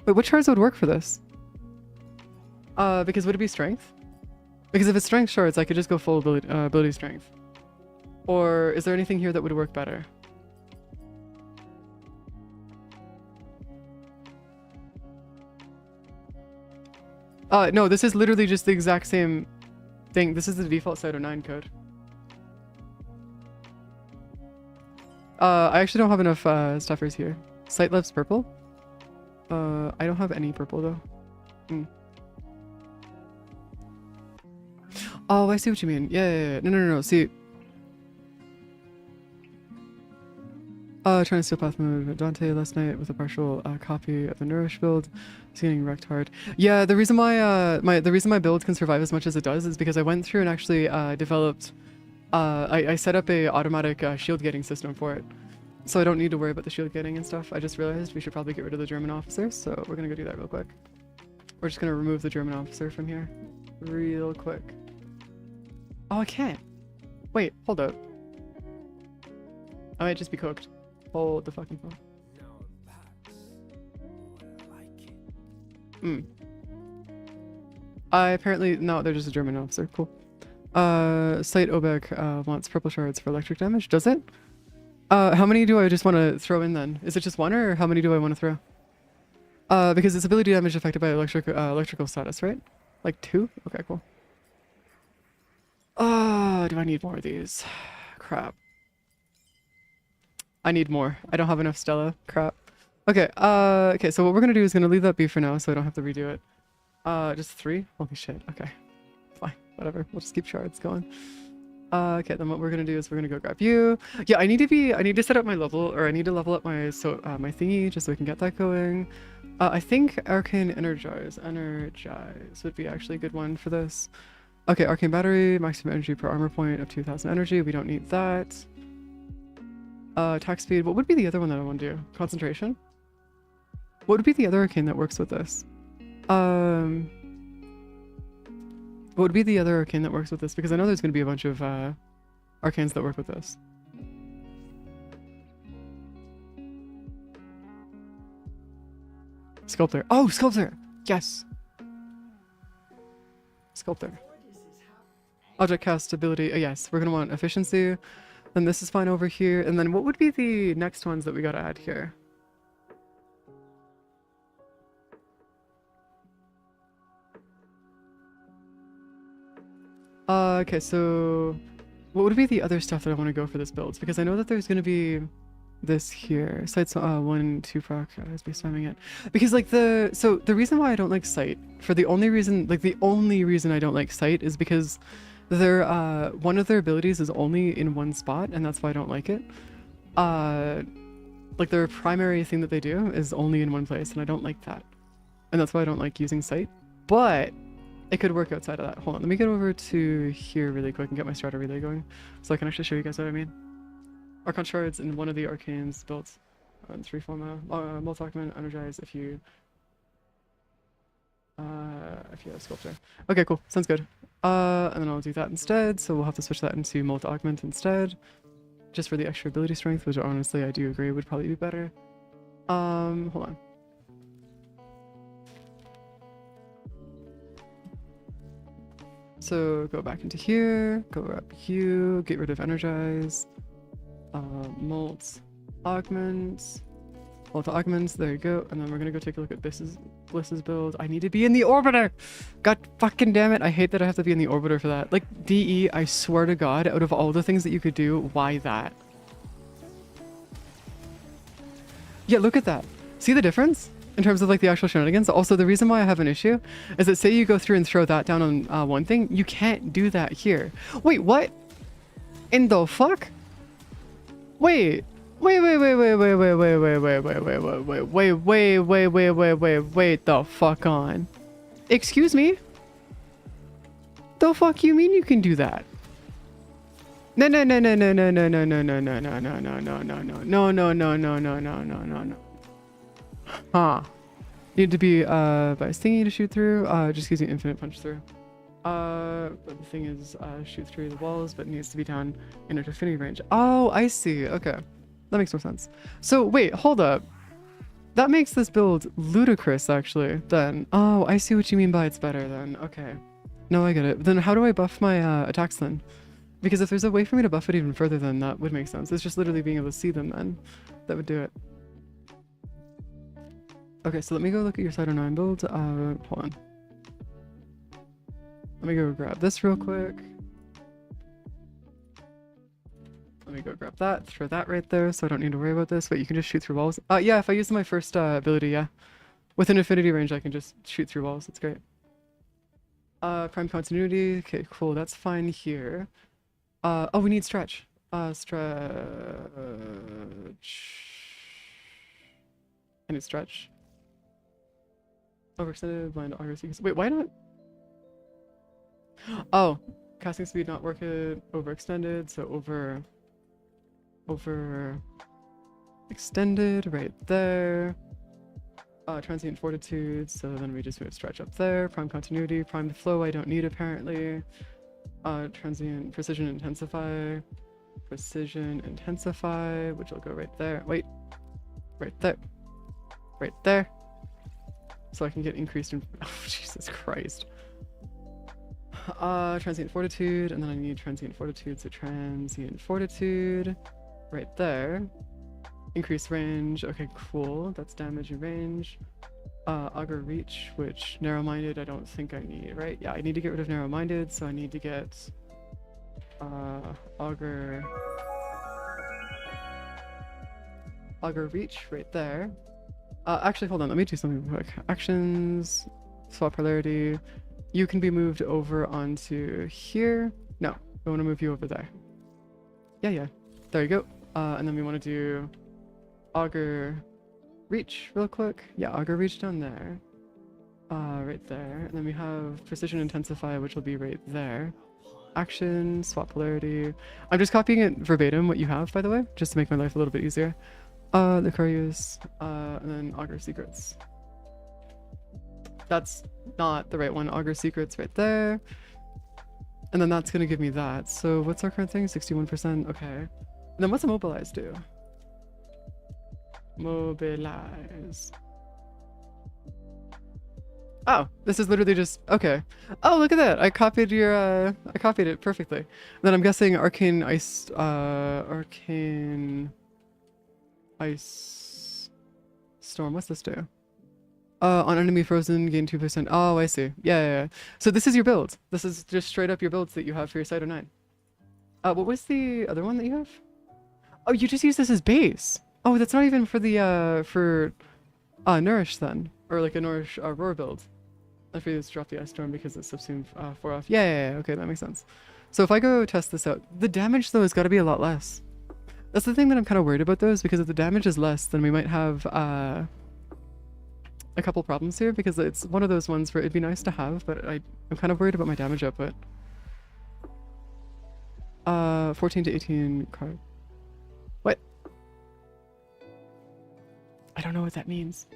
Speaker 1: Wait, what shards would work for this? Because would it be strength? Because if it's strength shards, I could just go full ability strength. Or is there anything here that would work better? No, this is literally just the exact same thing. This is the default Cyto 9 code. I actually don't have enough stuffers here. Sight Love's purple? I don't have any purple though. Oh, I see what you mean. Yeah. No. See. Trying to steal path mode Dante last night with a partial copy of the Nourish build. He's getting wrecked hard. Yeah, the reason why the reason my build can survive as much as it does is because I went through and actually developed I set up a automatic shield getting system for it. So I don't need to worry about the shield getting and stuff. I just realized we should probably get rid of the German officer, so we're gonna go do that real quick. We're just gonna remove the German officer from here real quick. Oh, I can't. Wait, hold up. I might just be cooked. Hold the fucking phone. I apparently, no, they're just a German officer. Cool. Sight Obek wants purple shards for electric damage. Does it? How many do I just want to throw in then? Is it just one, or how many do I want to throw? Because it's ability damage affected by electrical status, right? Like 2? Okay, cool. Do I need more of these? Crap. I need more. I don't have enough Stella. Crap. Okay, okay, so what we're gonna do is gonna leave that be for now so I don't have to redo it. Just 3? Holy shit, okay. Fine, whatever. We'll just keep shards going. Okay, then what we're gonna do is we're gonna go grab you. Yeah, I need to set up my level, or I need to level up my my thingy just so we can get that going. I think Arcane Energize would be actually a good one for this. Okay, Arcane Battery, maximum energy per armor point of 2000 energy. We don't need that. Attack speed. What would be the other one that I want to do? Concentration? What would be the other arcane that works with this? What would be the other arcane that works with this? Because I know there's going to be a bunch of arcanes that work with this. Sculptor. Oh, Sculptor! Yes! Sculptor. Object cast ability. Oh, yes, we're going to want efficiency. Then this is fine over here. And then what would be the next ones that we got to add here? Okay, so what would be the other stuff that I want to go for this build? Because I know that there's going to be this here. Sight's 1, 2 proc, I was be spamming it. Because like the reason why I don't like Sight, the only reason I don't like Sight is because their one of their abilities is only in one spot, and that's why I don't like it. Like their primary thing that they do is only in one place, and I don't like that. And that's why I don't like using Sight. But it could work outside of that. Hold on, let me get over to here really quick and get my strata relay going, so I can actually show you guys what I mean. Archon shards in one of the arcanes built on 3 forma. Multi-augment, energize if you have sculpture. Okay, cool. Sounds good. And then I'll do that instead. So we'll have to switch that into multi-augment instead, just for the extra ability strength, which honestly I do agree would probably be better. Hold on. So go back into here, go up you, get rid of energize. Molt augments. Molt augments, there you go. And then we're gonna go take a look at Bliss's build. I need to be in the orbiter! God fucking damn it, I hate that I have to be in the orbiter for that. Like, DE, I swear to God, out of all the things that you could do, why that? Yeah, look at that. See the difference? In terms of like the actual shenanigans. Also, the reason why I have an issue is that say you go through and throw that down on one thing, you can't do that here. Wait, what? In the fuck? Wait. Wait, the fuck on. Excuse me? The fuck you mean you can do that? No. Huh. Need to be by stingy to shoot through. Just gives you infinite punch through. But the thing is, shoot through the walls, but needs to be down in a affinity range. Oh, I see. Okay, that makes more sense. So wait, hold up. That makes this build ludicrous, actually. Then, oh, I see what you mean by it's better. Then, okay. No, I get it. Then how do I buff my attacks then? Because if there's a way for me to buff it even further, then that would make sense. It's just literally being able to see them then. That would do it. Okay, so let me go look at your Side 09 build. Hold on. Let me go grab this real quick. Let me go grab that, throw that right there, so I don't need to worry about this. But you can just shoot through walls. Yeah, if I use my first ability, yeah. With an affinity range, I can just shoot through walls. That's great. Prime continuity. Okay, cool. That's fine here. Oh, we need stretch. Stretch. I need stretch. Overextended, blind auger sequence. Wait, why not? Oh, casting speed not work it. Overextended, so over extended right there. Transient fortitude, so then we just move stretch up there. Prime continuity, prime flow I don't need apparently. Transient precision intensify, which will go right there. Wait, right there, right there. So I can get increased in, oh Jesus Christ. Transient fortitude, and then I need transient fortitude, so transient fortitude, right there. Increase range, okay, cool, that's damage and range. Augur reach, which narrow-minded I don't think I need, right? Yeah, I need to get rid of narrow-minded, so I need to get augur reach right there. Actually, hold on, let me do something real quick. Actions, swap polarity. You can be moved over onto here. No, we want to move you over there. Yeah, there you go. And then we want to do augur reach real quick. Yeah, augur reach down there. Right there. And then we have precision intensify, which will be right there. Action, swap polarity. I'm just copying it verbatim what you have, by the way, just to make my life a little bit easier. The Curious, and then Augur Secrets. That's not the right one. Augur Secrets right there. And then that's gonna give me that. So what's our current thing? 61%, okay. And then what's Immobilize do? Mobilize. Oh, this is literally just, okay. Oh, look at that. I copied your, I copied it perfectly. Then I'm guessing Arcane Ice, Arcane Ice Storm. What's this do? On enemy frozen, gain 2%. Oh, I see. Yeah. So this is your build. This is just straight up your builds that you have for your Side 09. What was the other one that you have? Oh, you just use this as base. Oh, that's not even for the, Nourish then. Or like a Nourish Roar build. I figured it's drop the Ice Storm because it's subsumed 4 off. Yeah, okay, that makes sense. So if I go test this out, the damage though has got to be a lot less. That's the thing that I'm kind of worried about though, is because if the damage is less, then we might have a couple problems here, because it's one of those ones where it'd be nice to have, but I'm kind of worried about my damage output. 14 to 18 card. What? I don't know what that means.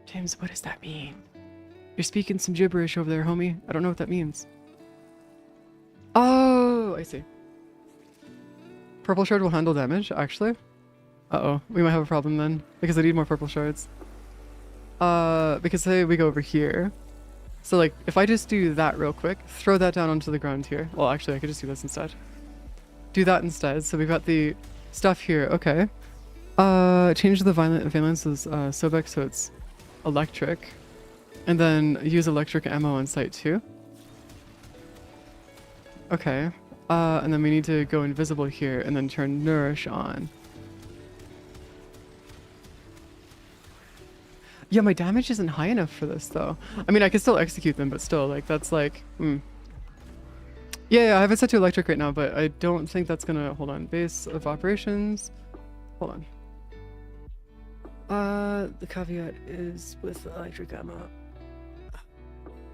Speaker 1: James, what does that mean? You're speaking some gibberish over there, homie. I don't know what that means. Oh, I see. Purple shard will handle damage, actually. Uh-oh, we might have a problem then, because I need more purple shards. Because say we go over here. So like, if I just do that real quick, throw that down onto the ground here. Well, actually, I could just do this instead. do that instead. So we've got the stuff here. Okay. Change the valence as Sobek so it's electric. And then use electric ammo on site too. Okay. And then we need to go invisible here and then turn nourish on. Yeah, my damage isn't high enough for this though. I mean, I can still execute them, but still, like, that's like, Yeah, I have it set to electric right now, but I don't think that's gonna, hold on, base of operations. Hold on. The caveat is with electric ammo.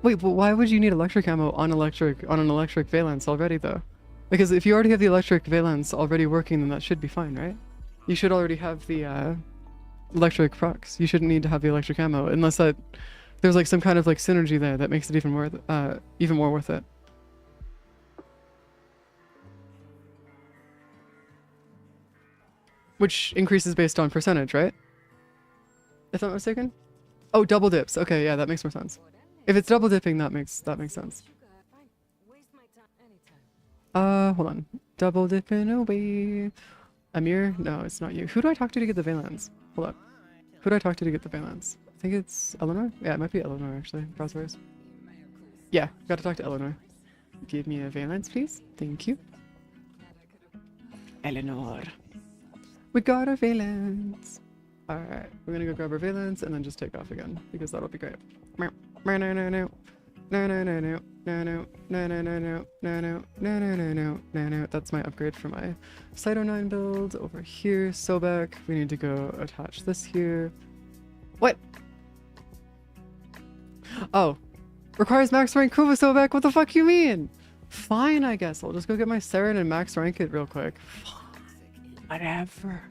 Speaker 1: Wait, but why would you need electric ammo on an electric valence already though? Because if you already have the electric valence already working, then that should be fine, right? You should already have the electric procs. You shouldn't need to have the electric ammo unless that there's like some kind of like synergy there that makes it even more worth it. Which increases based on percentage, right? If I'm not mistaken? Oh, double dips. Okay, yeah, that makes more sense. If it's double dipping, that makes sense. Hold on. Double dipping away. Amir? No, it's not you. Who do I talk to get the valence? Hold up. Who do I talk to get the valence? I think it's Eleanor? Yeah, it might be Eleanor actually. Crosswords. Yeah, gotta talk to Eleanor. Give me a valence, please. Thank you. Eleanor. We got a valence. Alright, we're gonna go grab our valence and then just take off again because that'll be great. That's my upgrade for my Cyto 9 build over here. Sobek, we need to go attach this here. What? Oh, requires max rank Kuva Sobek. What the fuck you mean? Fine, I guess I'll just go get my Saren and max rank it real quick. Whatever.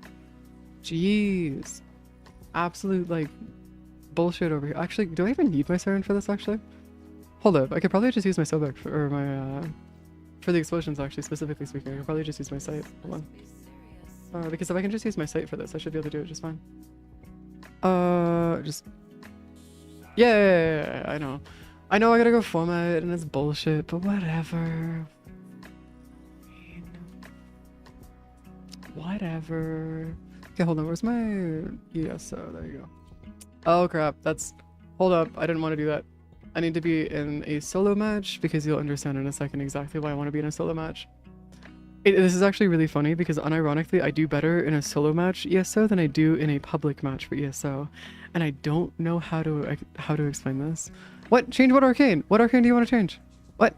Speaker 1: Jeez. Absolute like bullshit over here. Actually, do I even need my Saren for this actually? Hold up, I could probably just use my Sobek for my for the explosions actually, specifically speaking. I could probably just use my sight. Hold on. Because if I can just use my sight for this, I should be able to do it just fine. Just yeah, I know. I know I gotta go format and it's bullshit, but whatever. Whatever. Okay, hold on, where's my ESO? There you go. Oh crap, that's... Hold up, I didn't want to do that. I need to be in a solo match because you'll understand in a second exactly why I want to be in a solo match. This is actually really funny because unironically I do better in a solo match ESO than I do in a public match for ESO. And I don't know how to explain this. What? Change what arcane? What arcane do you want to change? What?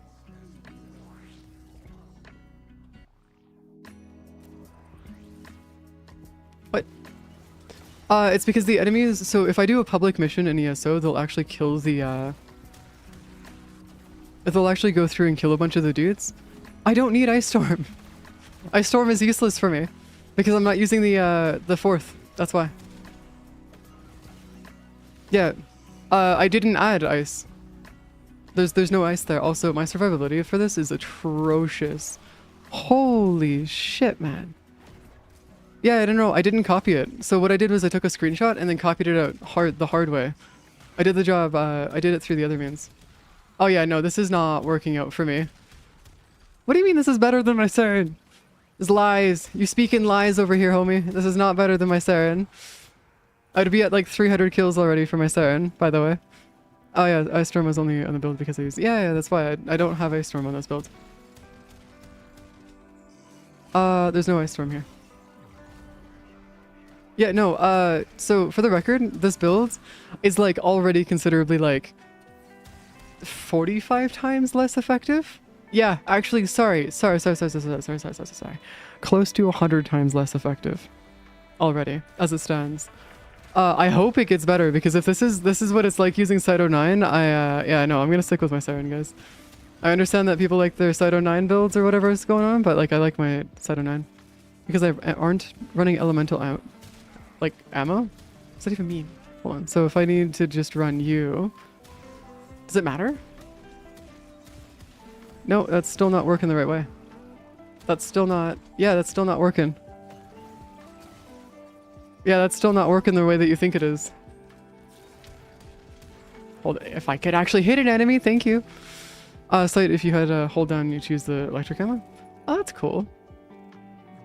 Speaker 1: What? It's because the enemies, so if I do a public mission in ESO, they'll actually kill the, they'll actually go through and kill a bunch of the dudes. I don't need Ice Storm. Ice Storm is useless for me because I'm not using the fourth. That's why. Yeah, I didn't add ice. There's no ice there. Also, my survivability for this is atrocious. Holy shit, man. Yeah, I don't know. I didn't copy it. So what I did was I took a screenshot and then copied it out the hard way. I did the job. I did it through the other means. Oh yeah, no, this is not working out for me. What do you mean this is better than my Saren? It's lies. You speak in lies over here, homie. This is not better than my Saren. I'd be at like 300 kills already for my Saren, by the way. Oh yeah, Ice Storm was only on the build because I used... Yeah, that's why I don't have Ice Storm on this build. There's no Ice Storm here. Yeah, no, so for the record, this build is like already considerably like 45 times less effective. Yeah, actually, sorry. Close to 100 times less effective already, as it stands. I hope it gets better because if this is what it's like using Cyto 9, yeah, no, I'm gonna stick with my Siren, guys. I understand that people like their Cyto 9 builds or whatever is going on, but like I like my Cyto 9 because I aren't running elemental out. Like ammo? What does that even mean? Hold on. So if I need to just run you, does it matter? No, that's still not working the right way. That's still not... Yeah, that's still not working. Yeah, that's still not working the way that you think it is. Hold it. If I could actually hit an enemy, thank you. Sight, if you had hold down, you choose the electric ammo. Oh, that's cool.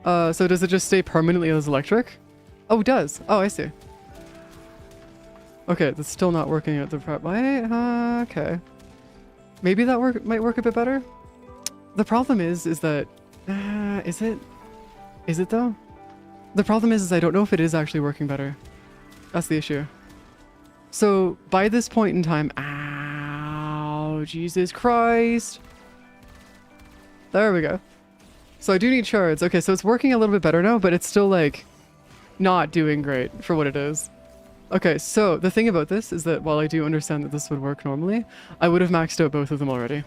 Speaker 1: So does it just stay permanently as electric? Oh, it does. Oh, I see. Okay, that's still not working at the prep. Wait, okay. Maybe that might work a bit better. The problem is that, is it? Is it though? The problem is I don't know if it is actually working better. That's the issue. So by this point in time, ow, Jesus Christ. There we go. So I do need shards. Okay, so it's working a little bit better now, but it's still like not doing great for what it is. Okay, so the thing about this is that while I do understand that this would work normally, I would have maxed out both of them already.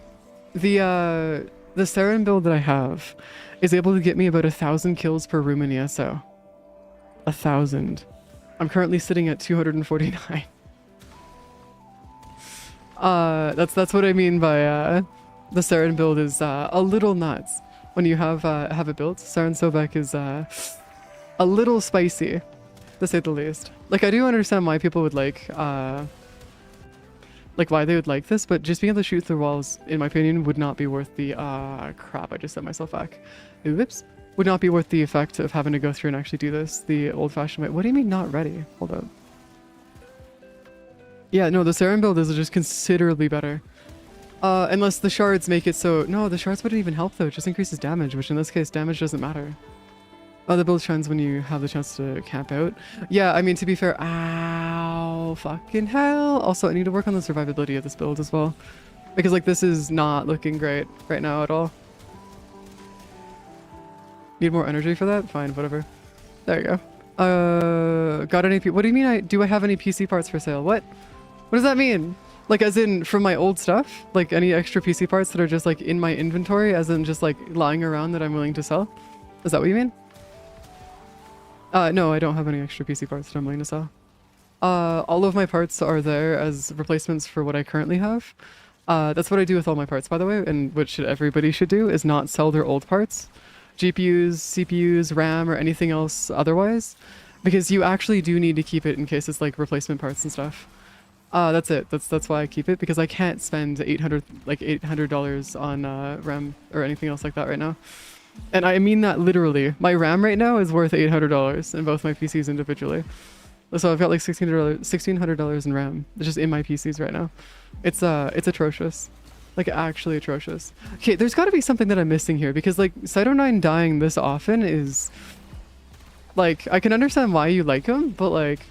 Speaker 1: The Saren build that I have is able to get me about 1,000 kills per room in ESO. 1,000. I'm currently sitting at 249. That's what I mean by the Saren build is a little nuts. When you have it built, Saren Sobek is a little spicy, to say the least. Like, I do understand why people would like why they would like this, but just being able to shoot through walls, in my opinion, would not be worth the crap, I just set myself back. Oops. Would not be worth the effect of having to go through and actually do this the old-fashioned way. What do you mean not ready? Hold up. Yeah, no, the Saren build is just considerably better. Unless the shards make it so... No, the shards wouldn't even help though, it just increases damage, which in this case, damage doesn't matter. Oh, the build shines when you have the chance to camp out. Yeah, I mean, to be fair, ow, fucking hell. Also, I need to work on the survivability of this build as well. Because, like, this is not looking great right now at all. Need more energy for that? Fine, whatever. There you go. Got any... What do you mean do I have any PC parts for sale? What? What does that mean? Like, as in, from my old stuff? Like, any extra PC parts that are just, like, in my inventory, as in just, like, lying around that I'm willing to sell? Is that what you mean? No, I don't have any extra PC parts that I'm willing to sell. All of my parts are there as replacements for what I currently have. That's what I do with all my parts, by the way, and what everybody should do is not sell their old parts. GPUs, CPUs, RAM, or anything else otherwise, because you actually do need to keep it in case it's like replacement parts and stuff. That's it. That's why I keep it, because I can't spend $800 on RAM or anything else like that right now. And I mean that literally. My RAM right now is worth $800 in both my PCs individually. So I've got like $1,600 in RAM just in my PCs right now. It's atrocious. Like, actually atrocious. Okay, there's got to be something that I'm missing here, because like Cyto9 dying this often is like, I can understand why you like him, but like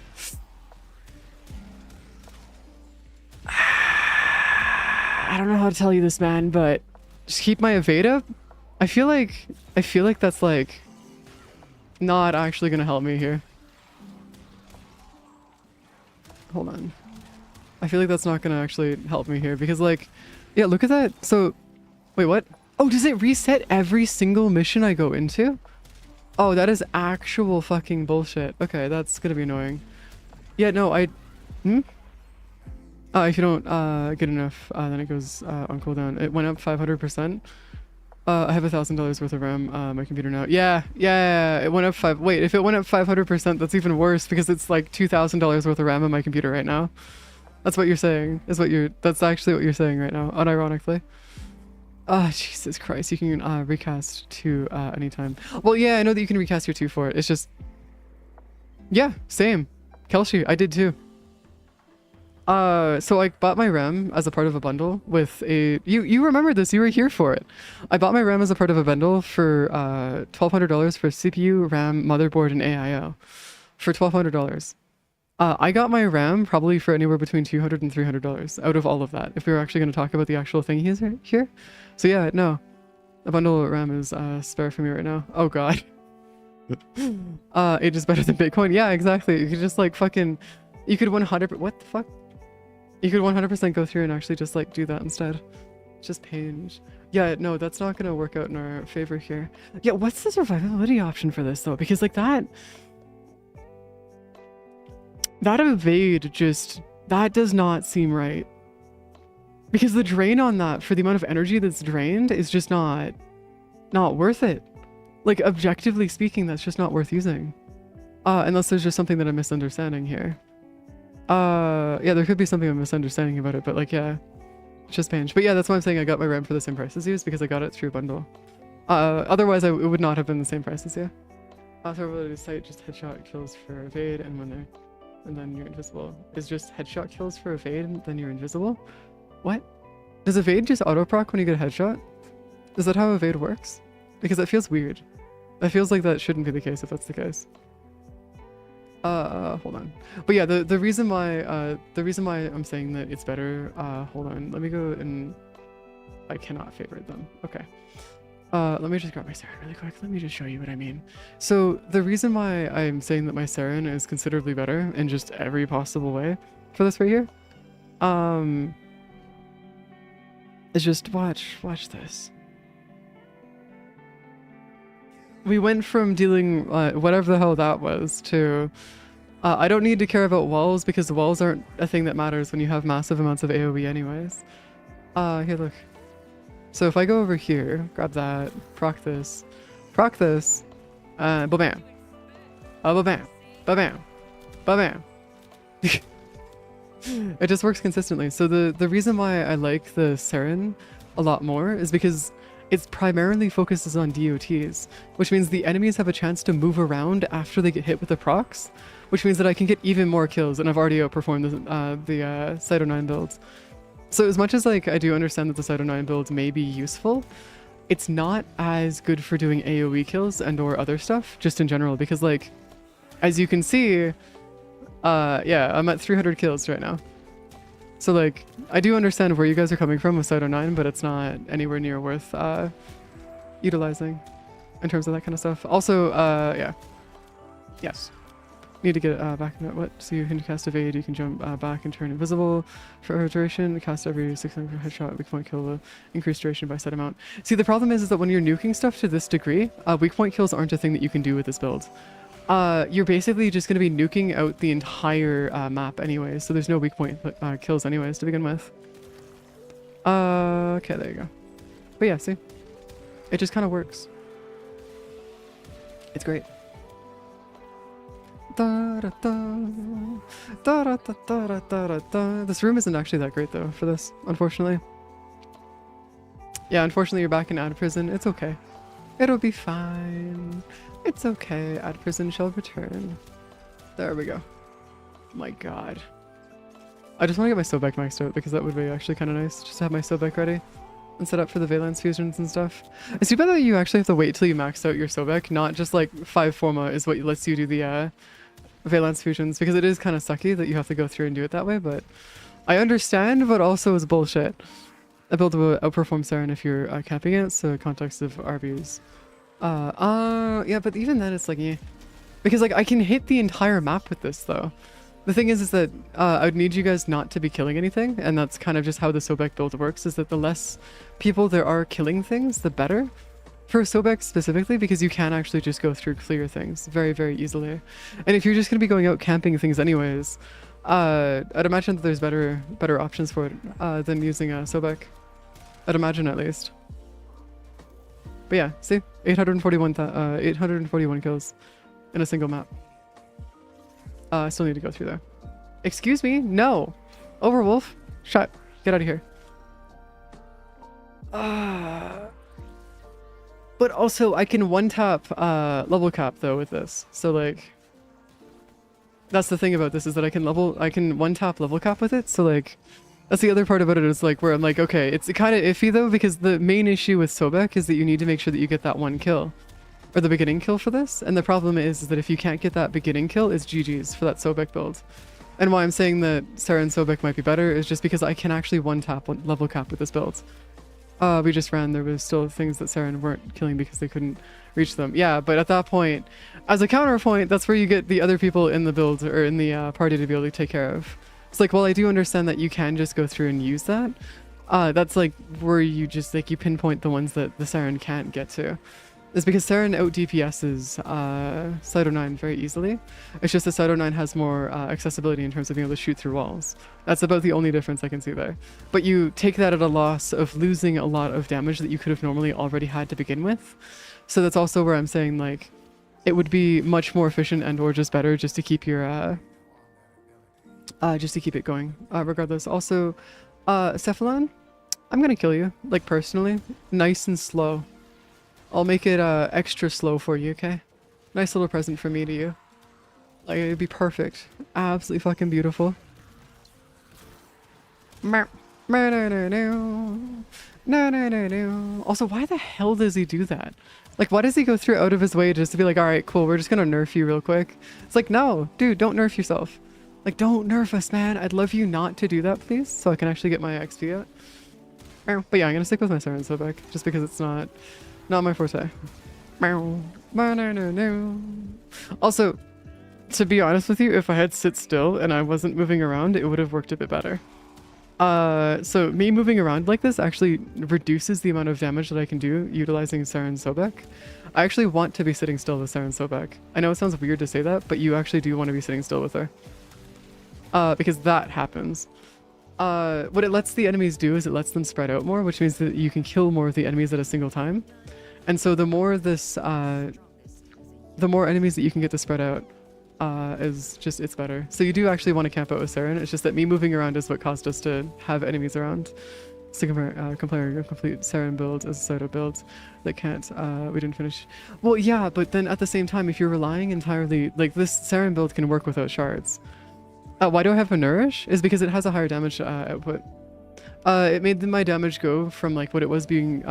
Speaker 1: I don't know how to tell you this, man, but just keep my evade up. I feel like that's like not actually gonna help me here. Hold on. I feel like that's not gonna actually help me here, because like, yeah, look at that. So, wait, what? Oh, does it reset every single mission I go into? Oh, that is actual fucking bullshit. Okay, that's gonna be annoying. Yeah, no, if you don't get enough, then it goes on cooldown. It went up 500%. I have $1,000 worth of RAM on my computer now. Yeah, it went up wait, if it went up 500%, that's even worse, because it's like $2,000 worth of RAM on my computer right now. That's what you're saying, that's actually what you're saying right now, unironically. Oh, Jesus Christ, you can recast 2 anytime. Well, yeah, I know that you can recast your 2 for it. It's just... Yeah, same. Kelshi, I did too. So I bought my RAM as a part of a bundle with a... You remember this, you were here for it. I bought my RAM as a part of a bundle for $1,200 for CPU, RAM, motherboard, and AIO. For $1,200. I got my RAM probably for anywhere between $200 and $300 out of all of that, if we were actually going to talk about the actual thing here. So yeah, no. A bundle of RAM is spare for me right now. Oh god. It is better than Bitcoin. Yeah, exactly. You could just like fucking... You could 100%... What the fuck? You could 100% go through and actually just like do that instead. Just change. Yeah, no, that's not gonna work out in our favor here. Yeah, what's the survivability option for this though? Because like that evade just... That does not seem right. Because the drain on that for the amount of energy that's drained is just not worth it. Like, objectively speaking, that's just not worth using. Unless there's just something that I'm misunderstanding here. Yeah, there could be something I'm misunderstanding about it, but like, yeah. It's just pinch. But yeah, that's why I'm saying I got my RAM for the same price as you, is because I got it through a bundle. Otherwise it would not have been the same prices, yeah. Authorability site just headshot kills for evade, and then you're invisible. Is just headshot kills for evade and then you're invisible? What? Does evade just auto proc when you get a headshot? Is that how evade works? Because that feels weird. That feels like that shouldn't be the case if that's the case. Hold on. But yeah, the reason why I'm saying that it's better, hold on, let me go and I cannot favorite them. Okay. Let me just grab my Saren really quick. Let me just show you what I mean. So the reason why I'm saying that my Saren is considerably better in just every possible way for this right here, is just watch this. We went from dealing whatever the hell that was to I don't need to care about walls because the walls aren't a thing that matters when you have massive amounts of AoE anyways. Here, look. So if I go over here, grab that, proc this, ba-bam, ba-bam, ba-bam, ba-bam. It just works consistently. So the reason why I like the Saren a lot more is because it primarily focuses on DOTs, which means the enemies have a chance to move around after they get hit with the procs, which means that I can get even more kills, and I've already outperformed the Cyto 9 builds. So as much as like I do understand that the Cyto 9 builds may be useful, it's not as good for doing AoE kills and or other stuff, just in general, because like, as you can see, yeah, I'm at 300 kills right now. So like, I do understand where you guys are coming from with Cyto 9, but it's not anywhere near worth utilizing in terms of that kind of stuff. Also, yeah. Yes. Need to get back in that. What? So you can cast evade, you can jump back and turn invisible for duration, cast every 600 headshot, weak point kill will increase duration by set amount. See, the problem is that when you're nuking stuff to this degree, weak point kills aren't a thing that you can do with this build. You're basically just going to be nuking out the entire map anyways, so there's no weak point kills anyways to begin with. Okay, there you go. But yeah, see? It just kind of works. It's great. This room isn't actually that great though for this, unfortunately. Yeah, unfortunately you're back in ad prison. It's okay. It'll be fine. It's okay. Ad prison shall return. There we go. My god. I just want to get my Sobek maxed out because that would be actually kind of nice. Just to have my Sobek ready and set up for the Valence fusions and stuff. It's too bad that you actually have to wait till you max out your Sobek, not just like 5 Forma is what lets you do the Valence fusions, because it is kind of sucky that you have to go through and do it that way, but I understand, but also it's bullshit. A build will outperform Saren if you're capping it, so context of RBs. Yeah, but even then it's like, yeah. Because like I can hit the entire map with this though. The thing is that I would need you guys not to be killing anything, and that's kind of just how the Sobek build works, is that the less people there are killing things, the better. For Sobek specifically, because you can actually just go through clear things very, very easily. And if you're just going to be going out camping things anyways, I'd imagine that there's better options for it than using Sobek. I'd imagine at least. But yeah, see? 841 kills in a single map. I still need to go through there. Excuse me? No! Overwolf? Shut. Get out of here. But also, I can one-tap level cap though with this. So like, that's the thing about this, is that I can one-tap level cap with it. So like, that's the other part about it, is like where I'm like, okay, it's kind of iffy though, because the main issue with Sobek is that you need to make sure that you get that one kill, or the beginning kill for this. And the problem is that if you can't get that beginning kill, it's GG's for that Sobek build. And why I'm saying that Saren Sobek might be better is just because I can actually one-tap level cap with this build. We just ran, there was still things that Saren weren't killing because they couldn't reach them. Yeah, but at that point, as a counterpoint, that's where you get the other people in the build or in the party to be able to take care of. It's like, well, I do understand that you can just go through and use that. That's like where you just like, you pinpoint the ones that the Saren can't get to. It's because Saren out DPS's Cyto 9 very easily. It's just that Cyto 9 has more accessibility in terms of being able to shoot through walls. That's about the only difference I can see there. But you take that at a loss of losing a lot of damage that you could have normally already had to begin with. So that's also where I'm saying like, it would be much more efficient and or just better just to keep your just to keep it going. Regardless. Also, Cephalon, I'm gonna kill you, like personally, nice and slow. I'll make it extra slow for you, okay? Nice little present from me to you. Like, it'd be perfect. Absolutely fucking beautiful. Also, why the hell does he do that? Like, why does he go through out of his way just to be like, alright, cool, we're just gonna nerf you real quick? It's like, no, dude, don't nerf yourself. Like, don't nerf us, man. I'd love you not to do that, please, so I can actually get my XP out. But yeah, I'm gonna stick with my Siren Sobek, just because it's not my forte. Also, to be honest with you, if I had sit still and I wasn't moving around, it would have worked a bit better. So me moving around like this actually reduces the amount of damage that I can do utilizing Siren Sobek. I actually want to be sitting still with Siren Sobek. I know it sounds weird to say that, but you actually do want to be sitting still with her. Because that happens. What it lets the enemies do is it lets them spread out more, which means that you can kill more of the enemies at a single time. And so the more this, the more enemies that you can get to spread out, it's better. So you do actually want to camp out with Siren. It's just that me moving around is what caused us to have enemies around. So comparing a complete Siren build as a Soda build that can't, we didn't finish. Well, yeah, but then at the same time, if you're relying entirely, like this Siren build can work without shards. Why do I have a Nourish? Is because it has a higher damage output. It made my damage go from like what it was doing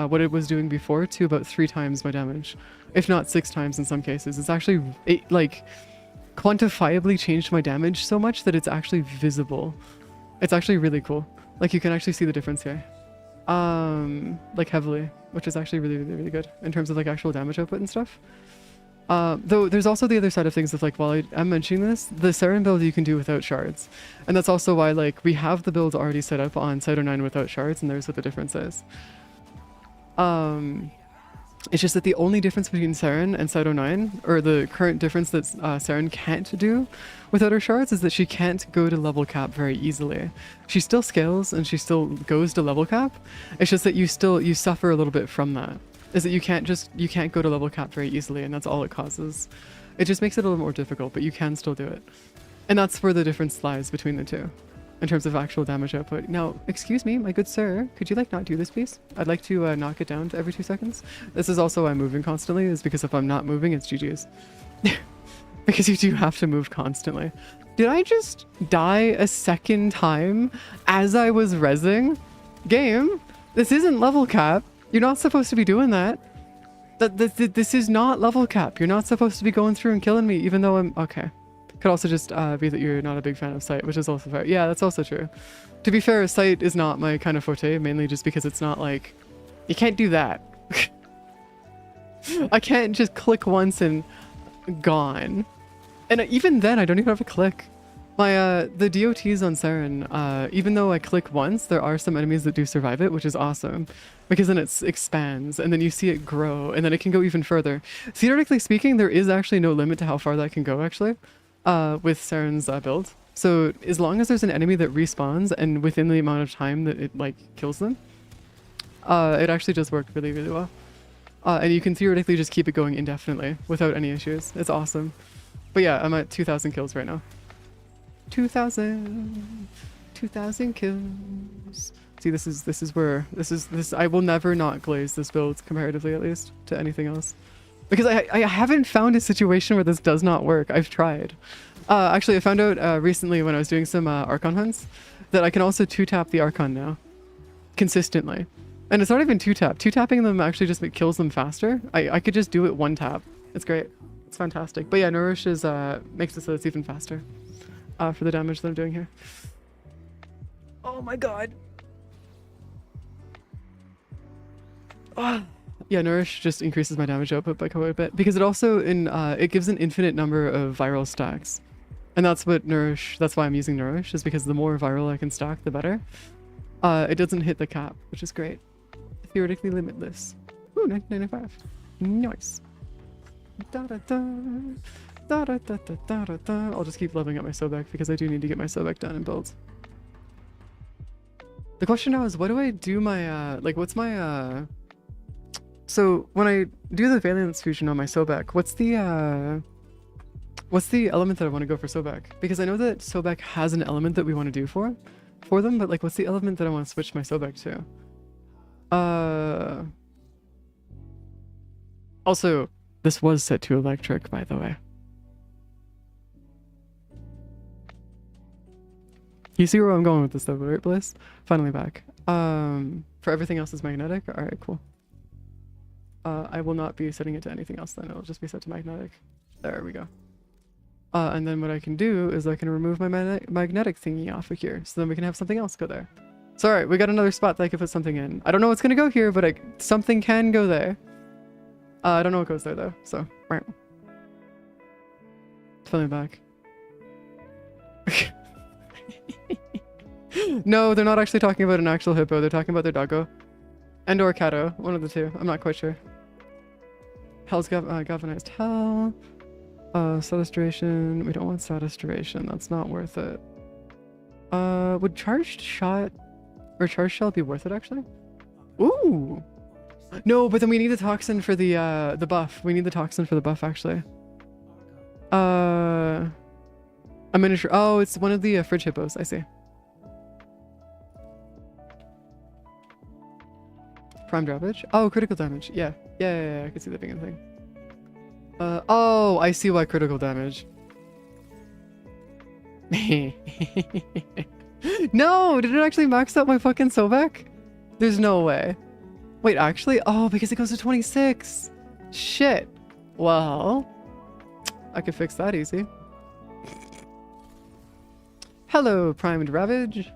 Speaker 1: before to about 3 times my damage, if not 6 times in some cases. It's actually like quantifiably changed my damage so much that it's actually visible. It's actually really cool. Like you can actually see the difference here, like heavily, which is actually really, really, really good in terms of like actual damage output and stuff. Though there's also the other side of things of like, while I'm mentioning this, the Siren build you can do without shards. And that's also why like we have the build already set up on Cyto 9 without shards, and there's what the difference is. It's just that the only difference between Siren and Cyto 9, or the current difference that Siren can't do without her shards, is that she can't go to level cap very easily. She still scales and she still goes to level cap. It's just that you suffer a little bit from that. Is that you can't go to level cap very easily, and that's all it causes. It just makes it a little more difficult, but you can still do it. And that's where the difference lies between the two, in terms of actual damage output. Now, excuse me, my good sir, could you like not do this, please? I'd like to knock it down to every 2 seconds. This is also why I'm moving constantly, is because if I'm not moving, it's GG's. Because you do have to move constantly. Did I just die a second time as I was rezzing? Game, this isn't level cap. You're not supposed to be doing that. This is not level cap. You're not supposed to be going through and killing me, even though I'm... Okay. Could also just be that you're not a big fan of Sight, which is also fair. Yeah, that's also true. To be fair, Sight is not my kind of forte, mainly just because it's not like... You can't do that. I can't just click once and gone. And even then, I don't even have a click. The DOTs on Siren, even though I click once, there are some enemies that do survive it, which is awesome. Because then it expands, and then you see it grow, and then it can go even further. Theoretically speaking, there is actually no limit to how far that can go, actually, with Siren's build. So as long as there's an enemy that respawns, and within the amount of time that it, like, kills them, it actually does work really, really well. And you can theoretically just keep it going indefinitely, without any issues. It's awesome. But yeah, I'm at 2,000 kills right now. 2,000 kills. See, this is where I will never not glaze this build, comparatively at least, to anything else, because I haven't found a situation where this does not work. I've tried. Actually, I found out recently when I was doing some Archon hunts that I can also 2-tap the Archon now, consistently, and it's not even 2-tap. 2-tapping them actually just kills them faster. I could just do it 1-tap. It's great. It's fantastic. But yeah, Nourish is makes it so it's even faster. For the damage that I'm doing here. Oh my god. Oh. Yeah, Nourish just increases my damage output by quite a bit, because it also it gives an infinite number of viral stacks. And that's what that's why I'm using Nourish, is because the more viral I can stack, the better. It doesn't hit the cap, which is great. Theoretically limitless. Ooh, 1995. Nice. Da da da. Da, da, da, da, da, da, da. I'll just keep leveling up my Sobek, because I do need to get my Sobek done and build. The question now is, what do I do my, like, what's my, so when I do the Valence fusion on my Sobek, what's the element that I want to go for Sobek? Because I know that Sobek has an element that we want to do for them, but like, what's the element that I want to switch my Sobek to? Also, this was set to electric, by the way. You see where I'm going with this though, right, Bliss? Finally back. For everything else is magnetic? Alright, cool. I will not be setting it to anything else then, it'll just be set to magnetic. There we go. And then what I can do is I can remove my magnetic thingy off of here, so then we can have something else go there. So alright, we got another spot that I can put something in. I don't know what's gonna go here, but something can go there. I don't know what goes there though, so... Finally back. No, they're not actually talking about an actual hippo. They're talking about their doggo. And or catto. One of the two. I'm not quite sure. Hell's galvanized hell. Status duration. We don't want status duration. That's not worth it. Would charged shot or charged shell be worth it actually? Ooh! No, but then we need the toxin for the buff. We need the toxin for the buff actually. A miniature. Oh, it's one of the fridge hippos. I see. Primed ravage? Oh, critical damage. Yeah. Yeah, I can see that being a thing. Oh, I see why critical damage. No, did it actually max out my fucking Sobek? There's no way. Wait, actually? Oh, because it goes to 26. Shit. Well, I could fix that easy. Hello, primed ravage.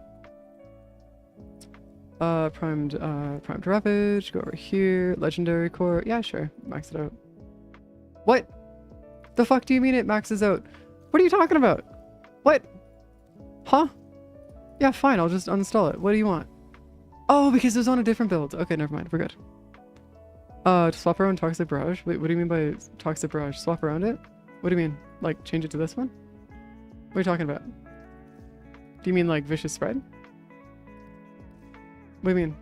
Speaker 1: Primed ravage, go over here, legendary core, yeah, sure, max it out. What? The fuck do you mean it maxes out? What are you talking about? What? Huh? Yeah, fine, I'll just uninstall it. What do you want? Oh, because it was on a different build. Okay, never mind, we're good. To swap around toxic barrage? Wait, what do you mean by toxic barrage? Swap around it? What do you mean? Like, change it to this one? What are you talking about? Do you mean like vicious spread? What do you mean?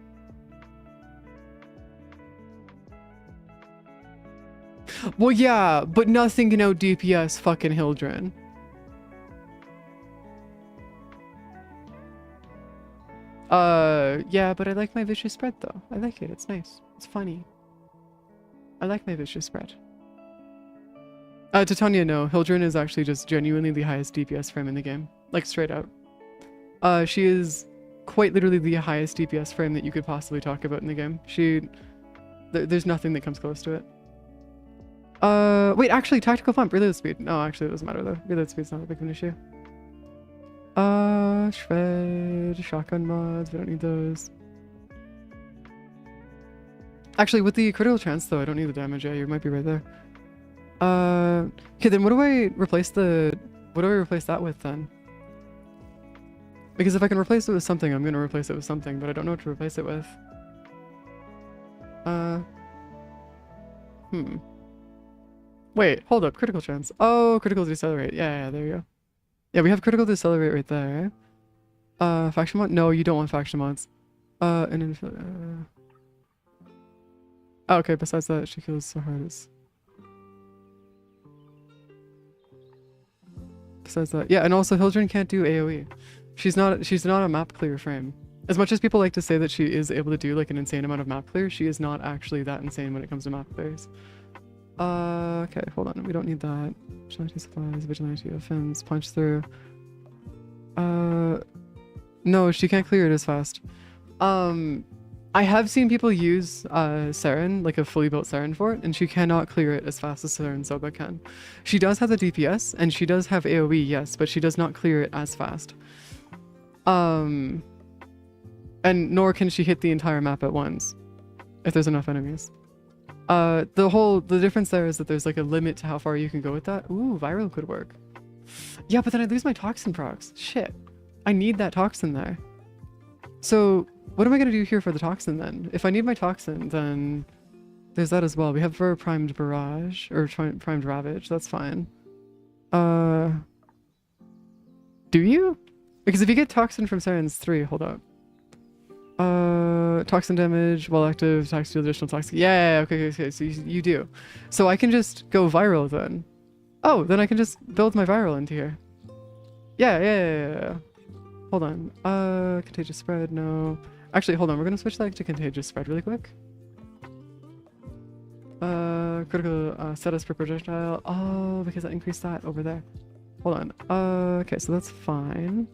Speaker 1: Well, yeah, but nothing can out DPS fucking Hildren. Yeah, but I like my vicious spread though. I like it, it's nice. It's funny. I like my vicious spread. To Tanya, no. Hildren is actually just genuinely the highest DPS frame in the game. Like, straight out. She is quite literally the highest DPS frame that you could possibly talk about in the game. There's nothing that comes close to it. Wait, actually, tactical pump, reload speed. No, actually, it doesn't matter though. Reload speed's not a big of an issue. Shred, shotgun mods, we don't need those. Actually, with the critical chance though, I don't need the damage. Yeah, you might be right there. Okay, then what do I replace that with then? Because if I can replace it with something, I'm gonna replace it with something, but I don't know what to replace it with. Wait, hold up, critical chance. Oh, critical decelerate. Yeah, there you go. Yeah, we have critical decelerate right there. Faction mod? No, you don't want faction mods. Oh, okay, besides that, she kills so hard as... Besides that, yeah, and also Hildren can't do AoE. She's not a map clear frame. As much as people like to say that she is able to do like an insane amount of map clear, she is not actually that insane when it comes to map clears. Okay, hold on, we don't need that. Vigilante supplies, vigilante offense, punch through. No, she can't clear it as fast. I have seen people use Saren, like a fully built Saren for it, and she cannot clear it as fast as Saren Soba can. She does have the DPS, and she does have AoE, yes, but she does not clear it as fast. And nor can she hit the entire map at once, if there's enough enemies. The difference there is that there's like a limit to how far you can go with that. Ooh, viral could work. Yeah, but then I lose my toxin procs. Shit. I need that toxin there. So, what am I gonna do here for the toxin then? If I need my toxin, then there's that as well. We have for primed barrage, or primed ravage, that's fine. Do you? Because if you get toxin from Saren's 3, hold up. Toxin damage while active, attacks deal additional toxic. Yeah, okay, so you do. So I can just go viral then. Oh, then I can just build my viral into here. Yeah. Hold on. Contagious spread, no. Actually, hold on, we're gonna switch that to contagious spread really quick. Critical status per projectile. Oh, because I increased that over there. Hold on. Okay, so that's fine.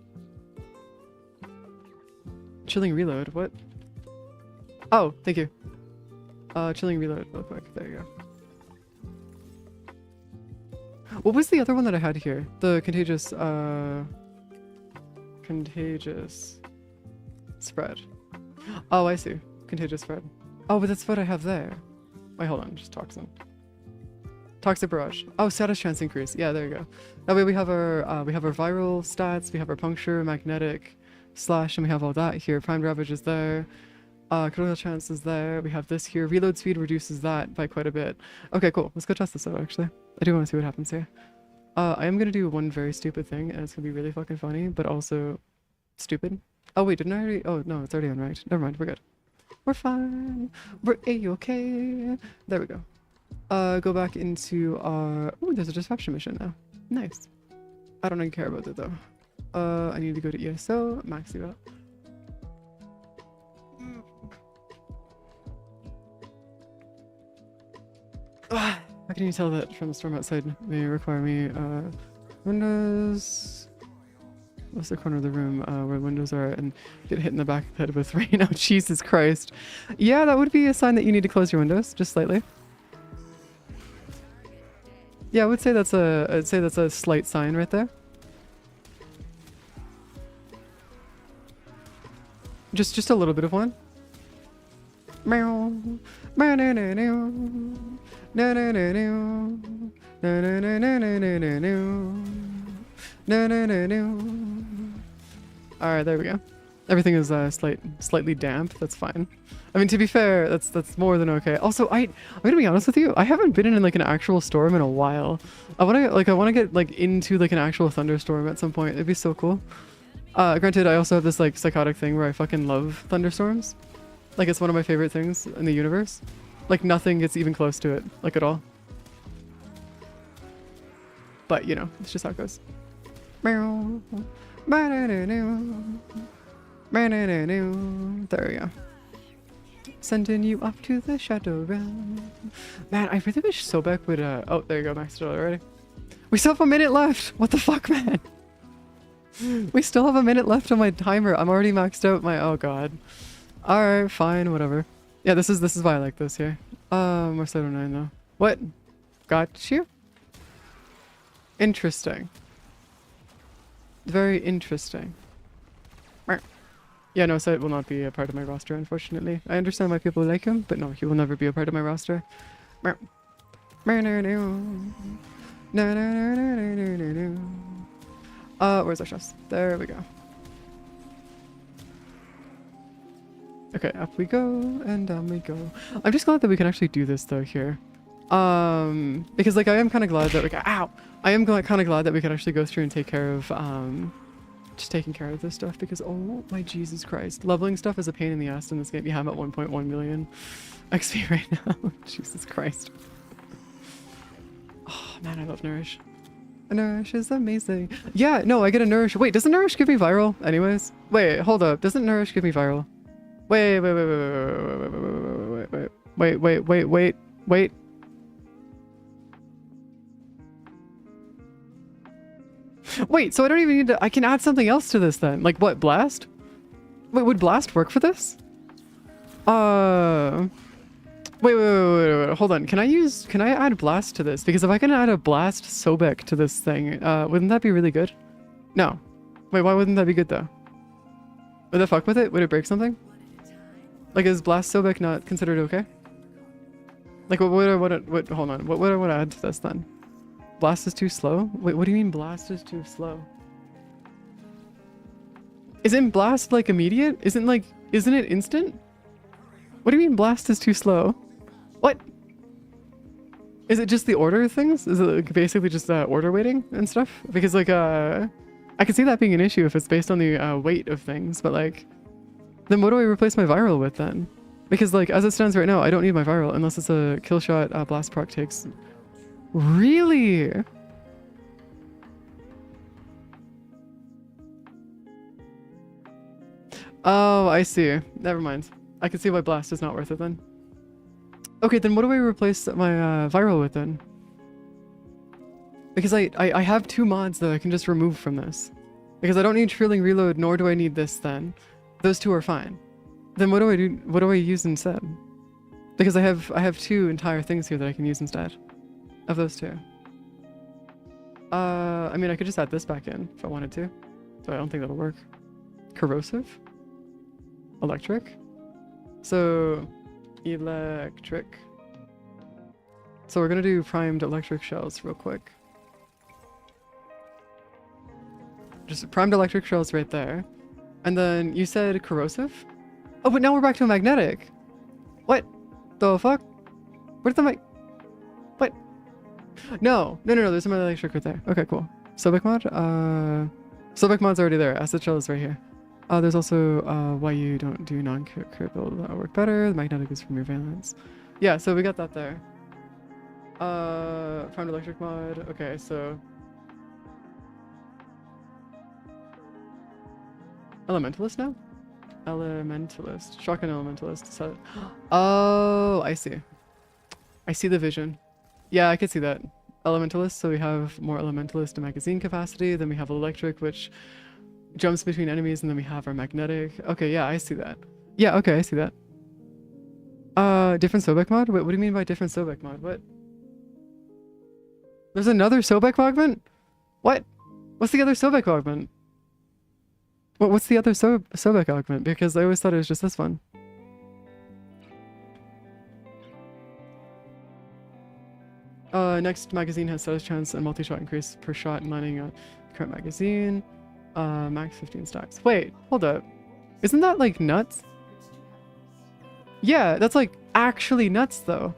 Speaker 1: Chilling reload. What? Oh, thank you. Chilling reload real quick. There you go. What was the other one that I had here? The contagious, contagious spread. Oh, I see. Contagious spread. Oh, but that's what I have there. Wait, hold on. Just toxin. Toxic barrage. Oh, status chance increase. Yeah, there you go. That way we have our viral stats, we have our puncture, magnetic, slash, and we have all that here. Prime ravage is there. Critical chance is there. We have this here. Reload speed reduces that by quite a bit. Okay, cool. Let's go test this out, actually. I do want to see what happens here. I am gonna do one very stupid thing, and it's gonna be really fucking funny, but also stupid. Oh wait, didn't I already? Oh no, it's already on right. Never mind, we're good. We're fine. We're a-okay. There we go. Go back into our... Oh, there's a disruption mission now. Nice. I don't even care about it though. I need to go to ESO, max you out. How can you tell that from the storm outside may require me? Windows... What's the corner of the room where windows are and get hit in the back of the head with rain? Oh, Jesus Christ. Yeah, that would be a sign that you need to close your windows, just slightly. Yeah, I would say that's a slight sign right there. Just a little bit of one. Meow. Alright, there we go. Everything is slightly damp. That's fine. I mean, to be fair, that's more than okay. Also, I'm gonna be honest with you. I haven't been in like an actual storm in a while. I wanna get like into like an actual thunderstorm at some point. It'd be so cool. Granted, I also have this like psychotic thing where I fucking love thunderstorms. Like it's one of my favorite things in the universe. Like nothing gets even close to it, like at all. But you know, it's just how it goes. There we go. Sending you up to the shadow realm. Man, I really wish Sobek would oh, there you go, maxed it out already. We still have a minute left! What the fuck, man? We still have a minute left on my timer. I'm already maxed out my... Oh god. Alright, fine, whatever. Yeah, this is why I like this here. We're 709 though. What? Got you? Interesting. Very interesting. Yeah, no, so it will not be a part of my roster, unfortunately. I understand why people like him, but no, he will never be a part of my roster. Where's our chest? There we go. Okay, up we go, and down we go. I'm just glad that we can actually do this, though, here. Because, like, I am kind of glad that we got... Ow! I am kind of glad that we could actually go through and take care of, just taking care of this stuff, because, oh my Jesus Christ. Leveling stuff is a pain in the ass in this game. Yeah, I'm at 1.1 million XP right now. Jesus Christ. Oh, man, I love Nourish. Nourish is amazing. Yeah, no, I get a Nourish. Wait, doesn't Nourish give me viral anyways? Wait, hold up. Doesn't Nourish give me viral? Wait. Wait, so I don't even need to... I can add something else to this then. Like what, Blast? Wait, would Blast work for this? Wait, hold on. Can I add Blast to this? Because if I can add a Blast Sobek to this thing, wouldn't that be really good? No. Wait, why wouldn't that be good though? Would that fuck with it? Would it break something? Like, is Blast Sobek not considered okay? Like, what hold on. What would I want to add to this then? Blast is too slow? Wait, what do you mean Blast is too slow? Isn't Blast, like, immediate? Isn't it instant? What do you mean Blast is too slow? What? Is it just the order of things? Is it like, basically just order weighting and stuff? Because, like, I can see that being an issue if it's based on the weight of things, but, like... Then what do I replace my viral with then? Because like as it stands right now, I don't need my viral unless it's a kill shot blast proc takes. Really? Oh, I see. Never mind. I can see why blast is not worth it then. Okay, then what do I replace my viral with then? Because I have 2 mods that I can just remove from this. Because I don't need Trilling Reload, nor do I need this then. Those 2 are fine. Then what do I do? What do I use instead? Because I have 2 entire things here that I can use instead of those 2. I mean, I could just add this back in if I wanted to. So I don't think that'll work. Corrosive? Electric? So, electric. So we're gonna do primed electric shells real quick. Just primed electric shells right there. And then you said corrosive? Oh, but now we're back to a magnetic. What the fuck? Where did the what? No, there's some electric right there. Okay, cool. Sobek mod? Sobek mod's already there. Acid shell is right here. There's also why you don't do non-crit build. That'll work better. The magnetic is from your valence. Yeah, so we got that there. Primed electric mod. Okay, so Elementalist now? Elementalist. Shotgun Elementalist. So, oh, I see. I see the vision. Yeah, I could see that. Elementalist, so we have more Elementalist magazine capacity. Then we have electric, which jumps between enemies, and then we have our magnetic. Okay, yeah, I see that. Yeah, okay, I see that. Different Sobek mod? Wait, what do you mean by different Sobek mod? What? There's another Sobek augment? What? What's the other Sobek augment? What's the other Sobek augment? Because I always thought it was just this one. Next magazine has status chance and multi-shot increase per shot and landing a current magazine. Max 15 stacks. Wait, hold up. Isn't that like nuts? Yeah, that's like actually nuts though.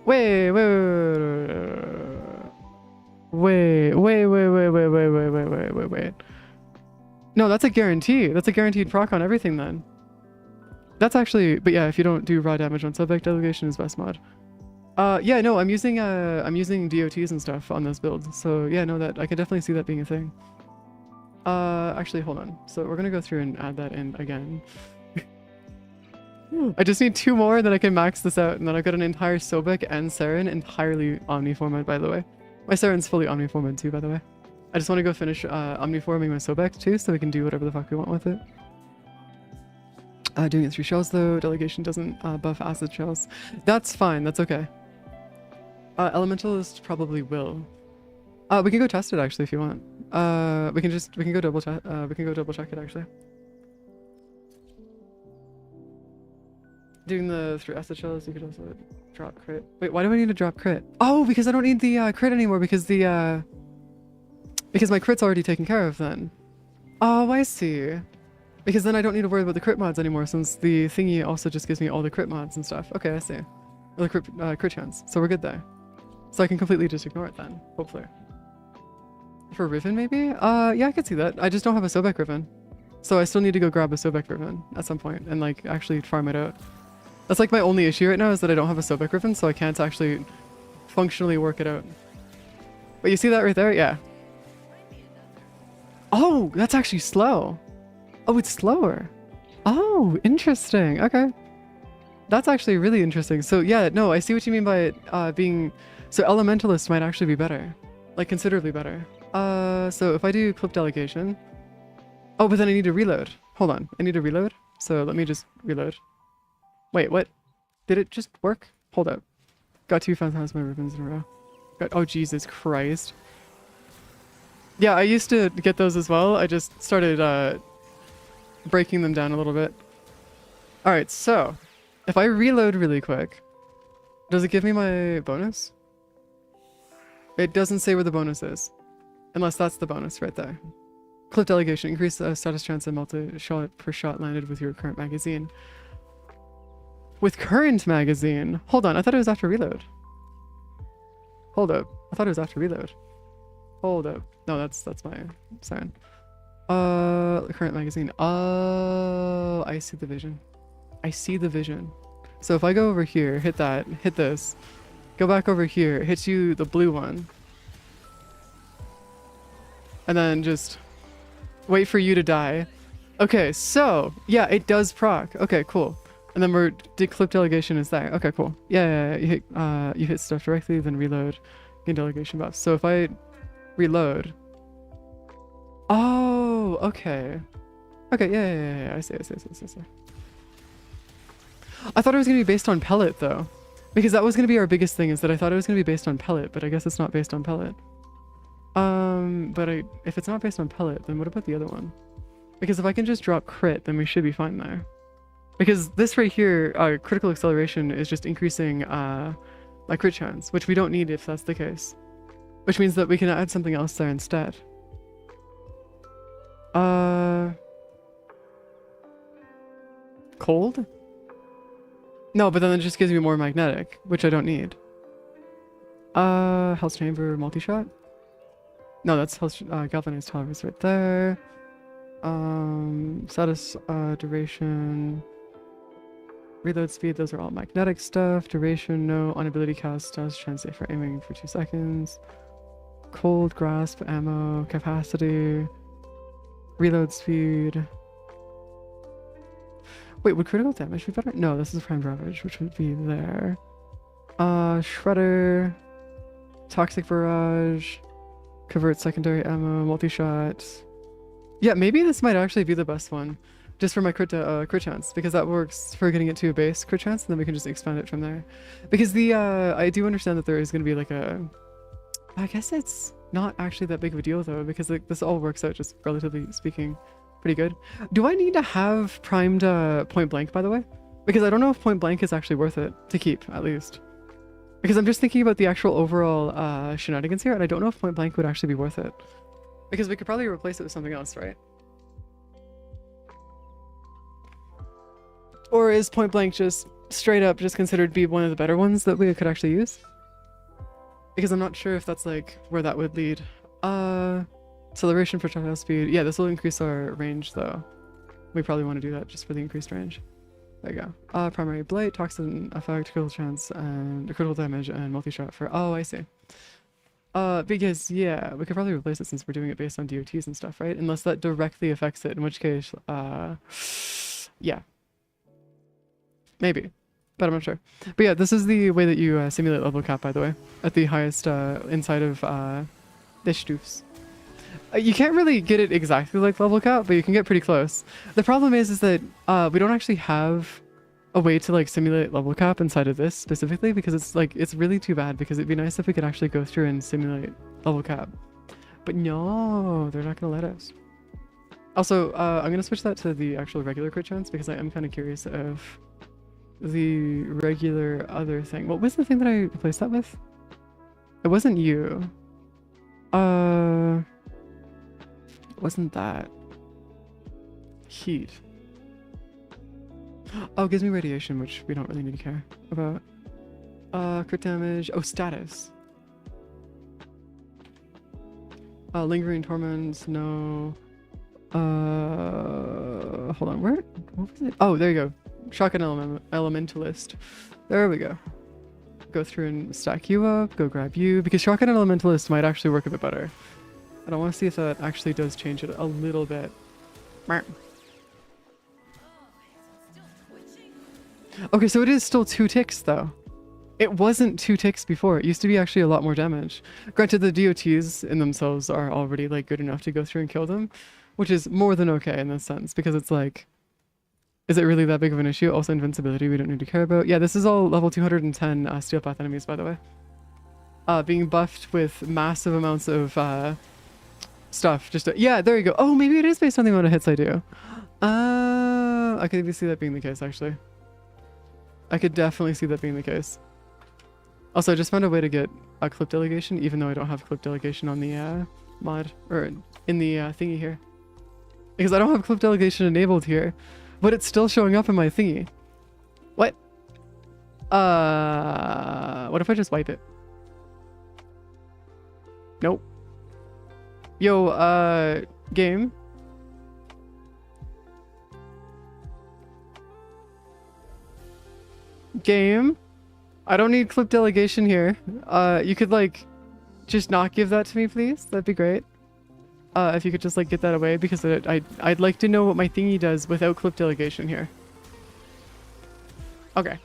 Speaker 1: Wait. No, that's a guarantee. That's a guaranteed proc on everything then. That's actually, but yeah, if you don't do raw damage on subject, delegation is best mod. Yeah, no, I'm using DOTs and stuff on this build. So yeah, no, that I could definitely see that being a thing. Actually, hold on. So we're gonna go through and add that in again. I just need 2 more, then I can max this out, and then I've got an entire Sobek and Saren entirely omniformed, by the way. My Saren's fully omniformed too, by the way. I just want to go finish omniforming my Sobek too, so we can do whatever the fuck we want with it. Doing it through shells though, delegation doesn't buff acid shells. That's fine, that's okay. Elementalist probably will. We can go test it actually if you want. We can go double check it actually. Doing the through acid shells, you could also drop crit. Wait, why do I need to drop crit? Oh, because I don't need the crit anymore because my crit's already taken care of then. Oh, I see. Because then I don't need to worry about the crit mods anymore since the thingy also just gives me all the crit mods and stuff. Okay, I see. Or the crit chance. So we're good there. So I can completely just ignore it then, hopefully. For Riven maybe? Yeah, I could see that. I just don't have a Sobek Riven. So I still need to go grab a Sobek Riven at some point and like actually farm it out. That's like my only issue right now is that I don't have a Sobek Riven, so I can't actually functionally work it out. But you see that right there? Yeah. Oh, that's actually slow. Oh, it's slower. Oh, interesting. Okay. That's actually really interesting. So yeah, no, I see what you mean by it being... So Elementalist might actually be better. Like considerably better. So if I do clip delegation... Oh, but then I need to reload. Hold on. I need to reload. So let me just reload. Wait, what? Did it just work? Hold up. Got 2 Phantasma ribbons in a row. Oh, Jesus Christ. Yeah, I used to get those as well. I just started breaking them down a little bit. Alright, so if I reload really quick, does it give me my bonus? It doesn't say where the bonus is. Unless that's the bonus right there. Clip delegation. Increase status chance and multi-shot per shot landed with your current magazine. With current magazine? Hold on, I thought it was after reload. Hold up. I thought it was after reload. Hold up. No, that's my sign. Current magazine. Oh, I see the vision. I see the vision. So if I go over here, hit that, hit this, go back over here, hit you the blue one. And then just wait for you to die. Okay, so yeah, it does proc. Okay, cool. And then we're clip delegation is there. Okay, cool. Yeah, you hit stuff directly, then reload, gain delegation buffs. So if I reload, oh, okay, yeah. I see. I thought it was gonna be based on pellet though, because that was gonna be our biggest thing. Is that I thought it was gonna be based on pellet, but I guess it's not based on pellet. But if it's not based on pellet, then what about the other one? Because if I can just drop crit, then we should be fine there. Because this right here, critical acceleration is just increasing my crit chance, which we don't need if that's the case. Which means that we can add something else there instead. Cold? No, but then it just gives me more magnetic, which I don't need. Health chamber multi-shot? No, that's health, galvanized tolerance right there. Status, duration, reload speed, those are all magnetic stuff. Duration, no. On ability cast, status translate for aiming for 2 seconds. Cold, grasp, ammo, capacity, reload speed. Wait, would critical damage be better? No, this is prime ravage, which would be there. Shredder, toxic barrage, convert secondary ammo, multi-shot. Yeah, maybe this might actually be the best one, just for my crit chance, because that works for getting it to a base crit chance, and then we can just expand it from there. Because the I do understand that there is going to be like a, I guess it's not actually that big of a deal though, because like this all works out, just relatively speaking, pretty good. Do I need to have primed point blank, by the way? Because I don't know if point blank is actually worth it to keep, at least. Because I'm just thinking about the actual overall shenanigans here, and I don't know if point blank would actually be worth it. Because we could probably replace it with something else, right? Or is point blank just straight up just considered to be one of the better ones that we could actually use? Because I'm not sure if that's like where that would lead. Acceleration, projectile speed. Yeah, this will increase our range though. We probably want to do that just for the increased range. There you go. Primary blight, toxin effect, critical chance, and critical damage, and multi-shot for. Oh, I see. Because yeah, we could probably replace it since we're doing it based on DOTs and stuff, right? Unless that directly affects it, in which case, yeah, maybe, but I'm not sure. But yeah, this is the way that you simulate level cap, by the way, at the highest inside of the Stufs. You can't really get it exactly like level cap, but you can get pretty close. The problem is that we don't actually have a way to like simulate level cap inside of this specifically, because it's like, it's really too bad, because it'd be nice if we could actually go through and simulate level cap. But no, they're not gonna let us. Also, I'm gonna switch that to the actual regular crit chance, because I am kind of curious of the regular other thing. What was the thing that I replaced that with? It wasn't you. Wasn't that heat? Oh, it gives me radiation, which we don't really need to care about. Crit damage. Oh, status. Lingering torments. No. Hold on. Where? What was it? Oh, there you go. Shotgun elementalist. There we go. Go through and stack you up. Go grab you, because shotgun elementalist might actually work a bit better. And I want to see if that actually does change it a little bit. Okay, so it is still 2 ticks though. It wasn't 2 ticks before. It used to be actually a lot more damage. Granted, the DOTs in themselves are already like good enough to go through and kill them, which is more than okay in this sense, because it's like, is it really that big of an issue? Also, invincibility we don't need to care about. Yeah, this is all level 210 steel path enemies, by the way. Being buffed with massive amounts of stuff. Just yeah, there you go. Oh, maybe it is based on the amount of hits I do. I could even see that being the case, actually. I could definitely see that being the case. Also, I just found a way to get a clip delegation, even though I don't have clip delegation on the mod, or in the thingy here. Because I don't have clip delegation enabled here, but it's still showing up in my thingy. What? What if I just wipe it? Nope. Yo, game. Game. I don't need clip delegation here. You could like just not give that to me, please. That'd be great. If you could just like get that away, because I'd like to know what my thingy does without clip delegation here. Okay.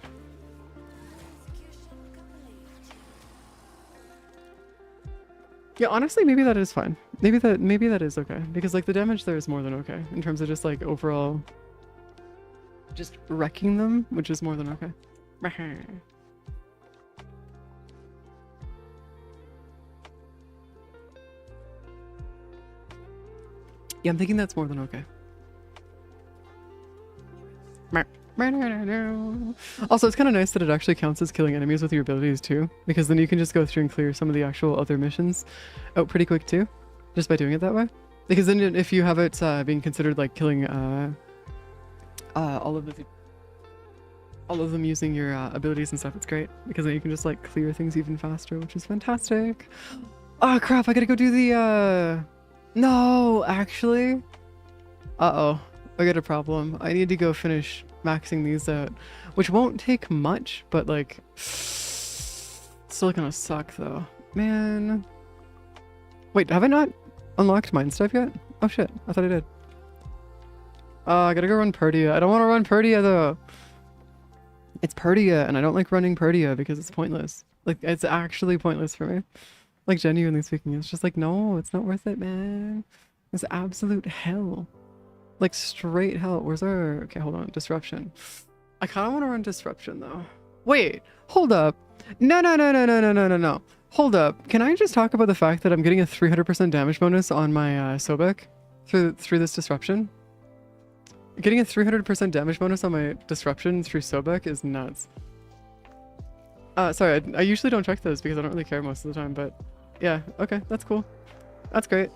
Speaker 1: Yeah, honestly, maybe that is fine. Maybe that is okay. Because like the damage there is more than okay. In terms of just like overall just wrecking them, which is more than okay. Yeah, I'm thinking that's more than okay. Also, it's kind of nice that it actually counts as killing enemies with your abilities too, because then you can just go through and clear some of the actual other missions out pretty quick too, just by doing it that way. Because then if you have it being considered like killing all of them using your abilities and stuff, it's great, because then you can just like clear things even faster, which is fantastic. Oh crap, I gotta go do the no, actually. Uh-oh, I got a problem. I need to go finish maxing these out, which won't take much, but like still gonna suck though, man. Wait, have I not unlocked mine stuff yet? Oh shit, I thought I did. I gotta go run Perdia. I don't want to run Perdia though. It's Perdia and I don't like running Perdia because it's pointless. Like, it's actually pointless for me. Like, genuinely speaking, it's just like, no, it's not worth it, man. It's absolute hell. Like, straight hell. Where's our... Okay, hold on. Disruption. I kind of want to run Disruption, though. Wait, hold up. No. Hold up. Can I just talk about the fact that I'm getting a 300% damage bonus on my Sobek through this Disruption? Getting a 300% damage bonus on my Disruption through Sobek is nuts. Sorry, I usually don't check those because I don't really care most of the time, but yeah, okay, that's cool. That's great.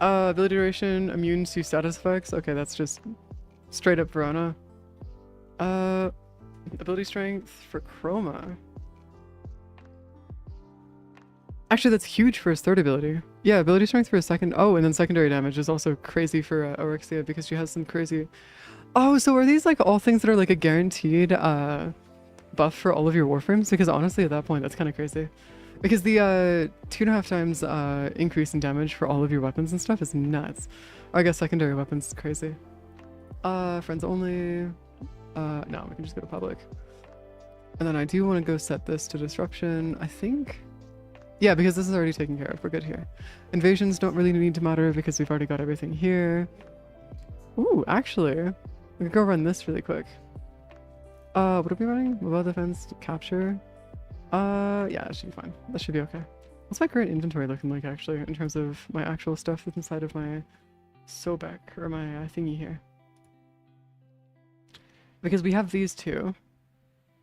Speaker 1: Ability duration, immune to status effects. Okay, that's just straight up Verona. Ability strength for Chroma. Actually, that's huge for his third ability. Yeah, ability strength for his second. Oh, and then secondary damage is also crazy for Orexia because she has some crazy... Oh, so are these like all things that are like a guaranteed buff for all of your warframes? Because honestly, at that point, that's kind of crazy. Because the 2.5 times increase in damage for all of your weapons and stuff is nuts. Or I guess secondary weapons is crazy. Friends only. No, we can just go to public. And then I do want to go set this to disruption, I think. Yeah, because this is already taken care of. We're good here. Invasions don't really need to matter because we've already got everything here. Ooh, actually, we could go run this really quick. What are we running? Mobile defense, capture. Yeah, that should be fine. That should be okay. What's my current inventory looking like, actually, in terms of my actual stuff that's inside of my Sobek, or my thingy here? Because we have these two.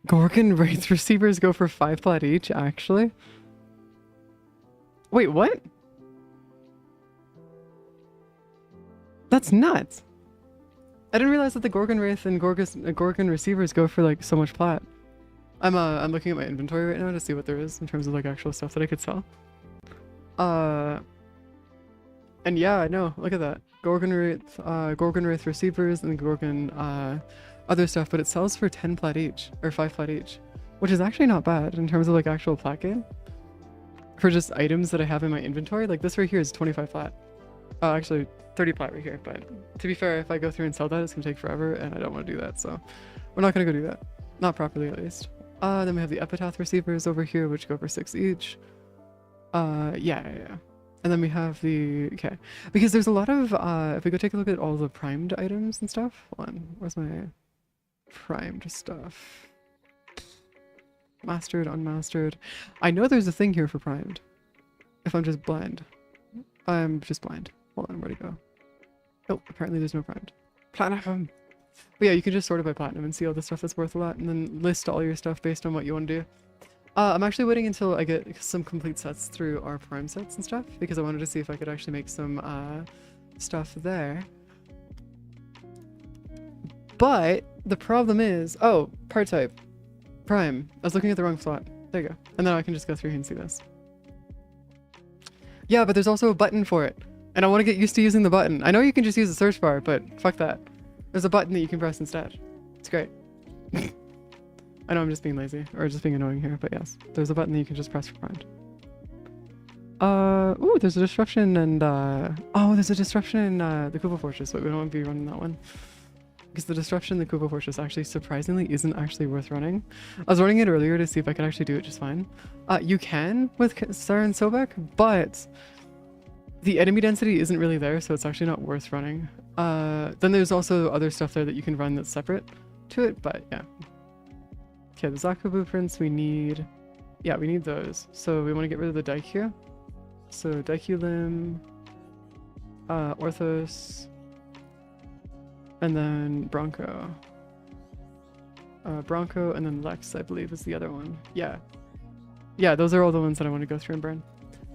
Speaker 1: Gorgon Wraith receivers go for 5 plat each, actually. Wait, what? That's nuts. I didn't realize that the Gorgon Wraith and Gorgon receivers go for like so much plat. I'm looking at my inventory right now to see what there is in terms of like actual stuff that I could sell. And yeah, I know. Look at that. Gorgon Wraith receivers and Gorgon other stuff, but it sells for 10 plat each, or 5 plat each, which is actually not bad in terms of like actual plat gain. For just items that I have in my inventory, like this right here is 25 plat. Actually 30 plat right here, but to be fair, if I go through and sell that, it's gonna take forever and I don't want to do that, so we're not gonna go do that. Not properly, at least. Then we have the Epitaph receivers over here, which go for 6 each. Yeah. And then we have the... Okay. Because there's a lot of... if we go take a look at all the primed items and stuff... Hold on. Where's my primed stuff? Mastered, unmastered. I know there's a thing here for primed. If I'm just blind. I'm just blind. Hold on, where'd it go? Oh, apparently there's no primed. Platinum! But yeah, you can just sort it by platinum and see all the stuff that's worth a lot, and then list all your stuff based on what you want to do. I'm actually waiting until I get some complete sets through our prime sets and stuff, because I wanted to see if I could actually make some stuff there. But the problem is... Oh, part type. Prime. I was looking at the wrong slot. There you go. And then I can just go through here and see this. Yeah, but there's also a button for it. And I want to get used to using the button. I know you can just use the search bar, but fuck that. There's a button that you can press instead. It's great. I know I'm just being lazy, or just being annoying here, but yes. There's a button that you can just press for primed. Ooh, there's a disruption and, oh, there's a disruption in, the Kubo Fortress, but we don't want to be running that one. because the disruption in the Kubo Fortress actually surprisingly isn't actually worth running. I was running it earlier to see if I could actually do it just fine. You can with Saren and Sobek, but the enemy density isn't really there, so it's actually not worth running. Then there's also other stuff there that you can run that's separate to it, but yeah. Okay, the Zaku blueprints we need. Yeah, we need those. So we want to get rid of the Daikyu. So Daikyu Limb, Orthos, and then Bronco. Bronco and then Lex, I believe, is the other one. Yeah. Yeah, those are all the ones that I want to go through and burn.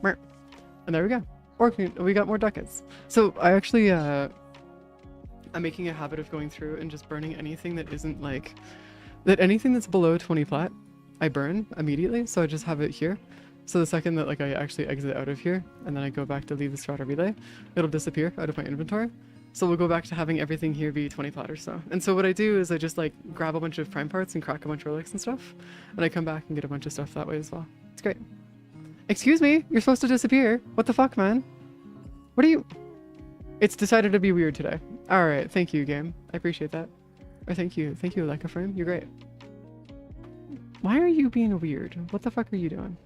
Speaker 1: And there we go. Or we got more ducats. So I actually, I'm making a habit of going through and just burning anything that isn't like, that anything that's below 20 plat, I burn immediately. So I just have it here. So the second that like I actually exit out of here and then I go back to leave the strata relay, it'll disappear out of my inventory. So we'll go back to having everything here be 20 plat or so. And so what I do is I just like grab a bunch of prime parts and crack a bunch of relics and stuff. And I come back and get a bunch of stuff that way as well. It's great. Excuse me, you're supposed to disappear. What the fuck, man? What are you? It's decided to be weird today. All right, thank you, game. I appreciate that. Or thank you, Leica Frame. You're great. Why are you being weird? What the fuck are you doing?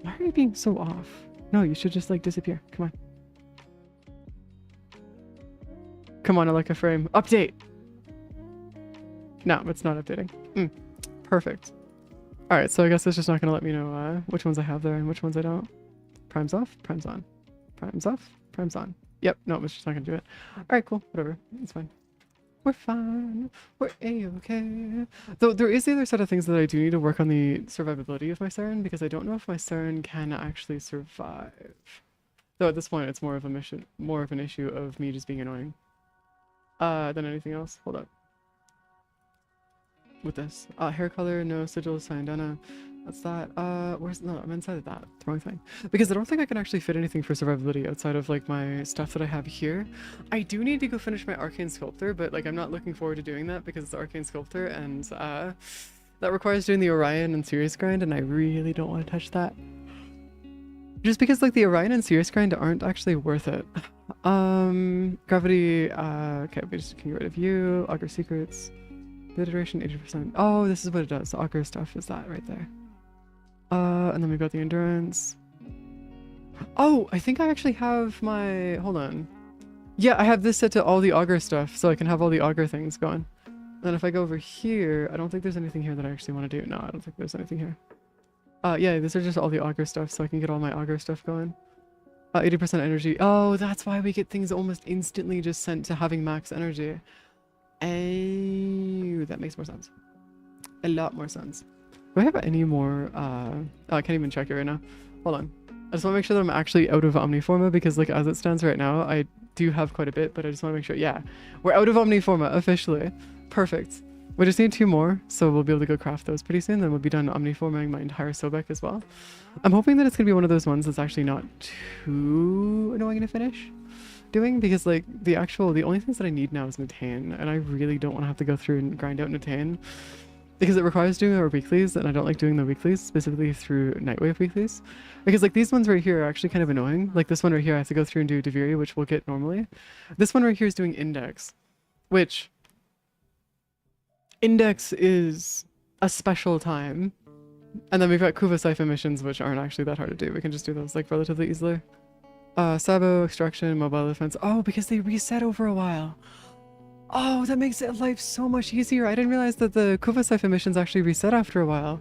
Speaker 1: Why are you being so off? No, you should just like disappear. Come on. Come on, Leica Frame. Update! No, it's not updating. Perfect. Alright, so I guess it's just not going to let me know which ones I have there and which ones I don't. Prime's off, prime's on. Prime's off, prime's on. Yep, no, it's just not going to do it. Alright, cool. Whatever. It's fine. We're fine. We're a-okay. Though there is the other set of things that I do need to work on the survivability of my Saren, because I don't know if my Saren can actually survive. Though at this point, it's more of an issue of me just being annoying. Than anything else. Hold up. With this. Hair color, no sigil, Sayandana. That's that. No, I'm inside of that. The wrong thing. Because I don't think I can actually fit anything for survivability outside of like my stuff that I have here. I do need to go finish my Arcane Sculptor, but like I'm not looking forward to doing that because it's Arcane Sculptor and that requires doing the Orion and Sirius grind and I really don't want to touch that. Just because like the Orion and Sirius grind aren't actually worth it. Gravity, okay, we just can get rid of you. Augur Secrets. The duration 80%. Oh, this is what it does. The Augur stuff is that right there. And then we've got the Endurance. Oh, I think I actually have my, hold on. Yeah, I have this set to all the Augur stuff, so I can have all the Augur things going. And then if I go over here, I don't think there's anything here that I actually want to do. No, I don't think there's anything here. Yeah, these are just all the Augur stuff, so I can get all my Augur stuff going. 80% energy. Oh, that's why we get things almost instantly just sent to having max energy. Oh, that makes more sense. A lot more sense. Do I have any more? Oh, I can't even check it right now. Hold on. I just want to make sure that I'm actually out of Omniforma because like as it stands right now, I do have quite a bit, but I just want to make sure. Yeah, we're out of Omniforma officially. Perfect. We just need 2 more, so we'll be able to go craft those pretty soon. Then we'll be done omniforming my entire Sobek as well. I'm hoping that it's going to be one of those ones that's actually not too annoying to finish doing, because like the only things that I need now is Natane, and I really don't want to have to go through and grind out Natane because it requires doing our weeklies, and I don't like doing the weeklies, specifically through Nightwave weeklies, because like these ones right here are actually kind of annoying. Like this one right here, I have to go through and do Deviri, which we'll get normally. This one right here is doing Index, which Index is a special time. And then we've got Kuva Siphon missions, which aren't actually that hard to do. We can just do those like relatively easily. Sabo, Extraction, Mobile Defense. Oh, because they reset over a while. Oh, that makes life so much easier. I didn't realize that the Kuva Siphon missions actually reset after a while.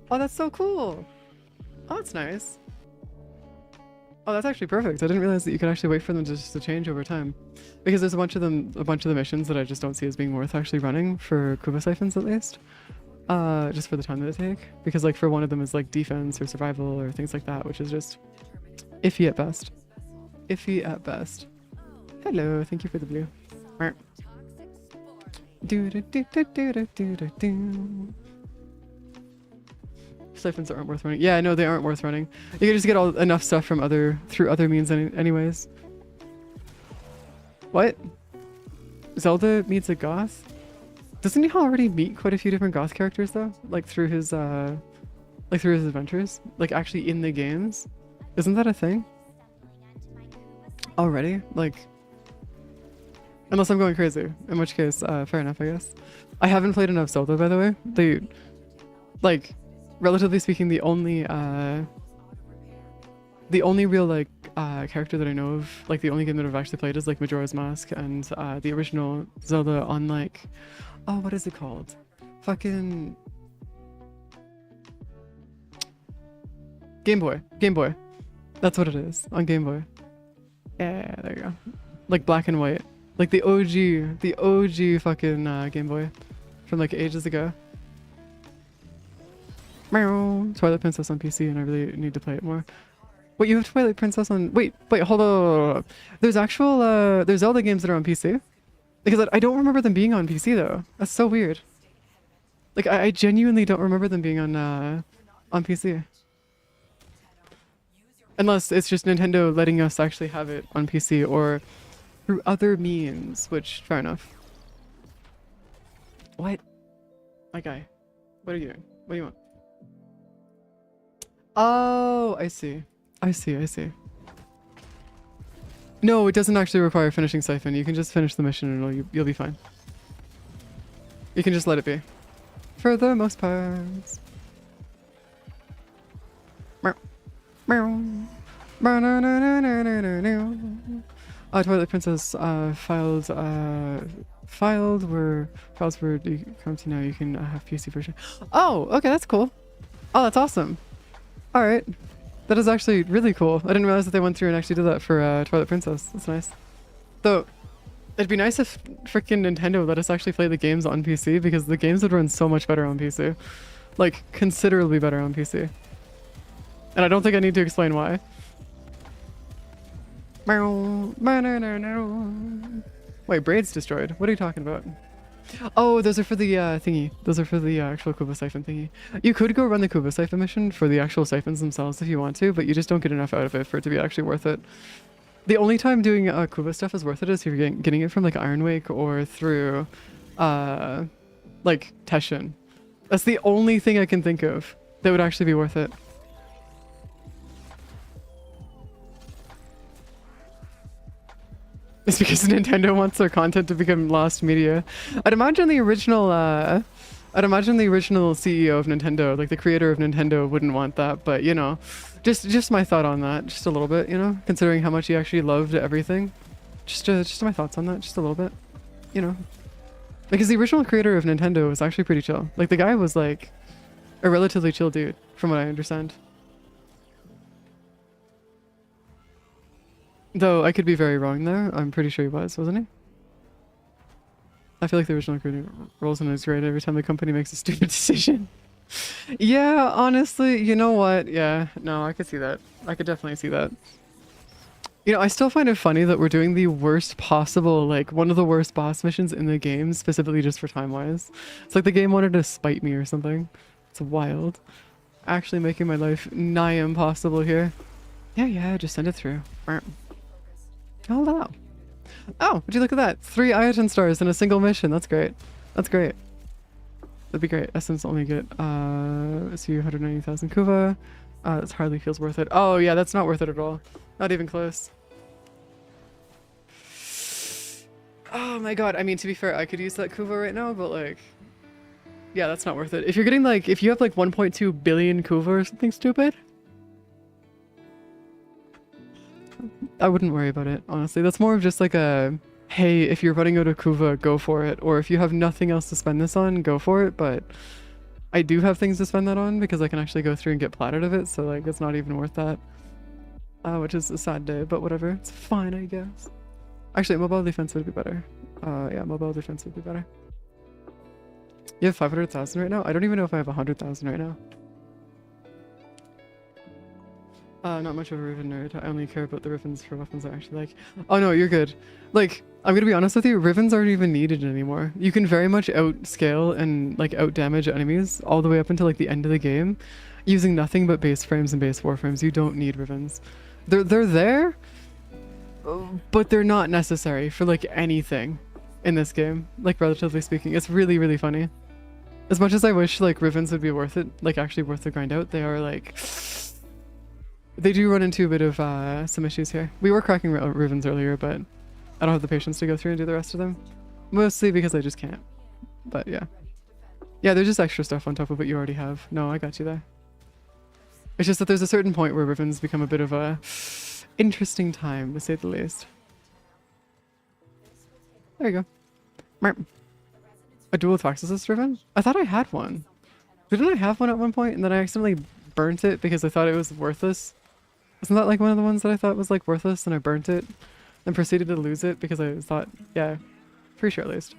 Speaker 1: Oh, that's so cool. Oh, that's nice. Oh, that's actually perfect. I didn't realize that you could actually wait for them to change over time. Because there's a bunch of the missions that I just don't see as being worth actually running for Kuva Siphons at least. Just for the time that they take. Because like for one of them is like defense or survival or things like that, which is just iffy at best. Iffy at best. Hello, thank you for the blue. Siphons aren't worth running. Yeah, no, they aren't worth running. You can just get enough stuff from through other means anyways. What? Zelda meets a goth? Doesn't he already meet quite a few different goth characters though? Like through his adventures? Like actually in the games? Isn't that a thing? Already? Like Unless I'm going crazy, in which case, fair enough, I guess. I haven't played enough Zelda, by the way. They, like, relatively speaking, the only real, like, character that I know of, like, the only game that I've actually played is, like, Majora's Mask and the original Zelda on, like, oh, what is it called? Fucking... Game Boy. Game Boy. That's what it is, on Game Boy. Yeah, there you go. Like, black and white. Like, the OG fucking Game Boy. From, like, ages ago. Meow. Twilight Princess on PC, and I really need to play it more. Wait, you have Twilight Princess on... Wait, hold on. There's actual, there's Zelda games that are on PC? Because I don't remember them being on PC, though. That's so weird. Like, I genuinely don't remember them being on PC. Unless it's just Nintendo letting us actually have it on PC, or through other means, which, fair enough. What? My guy. What are you doing? What do you want? Oh, I see. I see. No, it doesn't actually require finishing Siphon. You can just finish the mission and you'll be fine. You can just let it be. For the most part. Twilight Princess files were empty now. You can have PC version. Oh, okay, that's cool. Oh, that's awesome. All right. That is actually really cool. I didn't realize that they went through and actually did that for Twilight Princess. That's nice. Though, it'd be nice if freaking Nintendo let us actually play the games on PC, because the games would run so much better on PC. Like, considerably better on PC. And I don't think I need to explain why. Wait, Braid's destroyed. What are you talking about? Oh, those are for the thingy. Those are for the actual Kubo Siphon thingy. You could go run the Kubo Siphon mission for the actual siphons themselves if you want to, but you just don't get enough out of it for it to be actually worth it. The only time doing Kubo stuff is worth it is if you're getting it from like Iron Wake or through like Teshin. That's the only thing I can think of that would actually be worth it. It's because Nintendo wants their content to become lost media. I'd imagine the original CEO of Nintendo, like the creator of Nintendo, wouldn't want that, but you know, just my thought on that, just a little bit, you know, considering how much he actually loved everything. Just my thoughts on that, just a little bit, you know. Because the original creator of Nintendo was actually pretty chill. Like the guy was like a relatively chill dude, from what I understand. Though I could be very wrong there. I'm pretty sure he was, wasn't he? I feel like the original creator rolls in his grave every time the company makes a stupid decision. Yeah, honestly, you know what? Yeah, no, I could see that. I could definitely see that. You know, I still find it funny that we're doing the worst possible, like, one of the worst boss missions in the game, specifically just for time-wise. It's like the game wanted to spite me or something. It's wild. Actually making my life nigh impossible here. Yeah, just send it through. Hello. Oh, would you look at that? 3 Iota stars in a single mission. That's great. That's great. That'd be great. Essence only get, let's see, 190,000 Kuva. This hardly feels worth it. Oh yeah, that's not worth it at all. Not even close. Oh my god. I mean, to be fair, I could use that Kuva right now, but like, yeah, that's not worth it. If you're getting like, if you have like 1.2 billion Kuva or something stupid, I wouldn't worry about it, honestly. That's more of just like a, hey, if you're running out of Kuva, go for it. Or if you have nothing else to spend this on, go for it. But I do have things to spend that on because I can actually go through and get plat out of it. So like, it's not even worth that. Which is a sad day, but whatever. It's fine, I guess. Actually, mobile defense would be better. Yeah, mobile defense would be better. You have 500,000 right now? I don't even know if I have 100,000 right now. Not much of a Riven nerd. I only care about the Rivens for weapons I actually like. Oh no, you're good. Like, I'm gonna be honest with you, Rivens aren't even needed anymore. You can very much outscale and like out-damage enemies all the way up until like the end of the game using nothing but base frames and base warframes. You don't need Rivens. They're there, but they're not necessary for like anything in this game, like relatively speaking. It's really, really funny. As much as I wish like Rivens would be worth it, like actually worth the grind out, they are like... They do run into a bit of some issues here. We were cracking Rivens earlier, but I don't have the patience to go through and do the rest of them. Mostly because I just can't. But yeah. Yeah, there's just extra stuff on top of what you already have. No, I got you there. It's just that there's a certain point where Rivens become a bit of a interesting time, to say the least. There you go. A dual Toxicist Riven? I thought I had one. Didn't I have one at one point and then I accidentally burnt it because I thought it was worthless? Isn't that like one of the ones that I thought was like worthless and I burnt it and proceeded to lose it because I thought, yeah, pretty sure at least.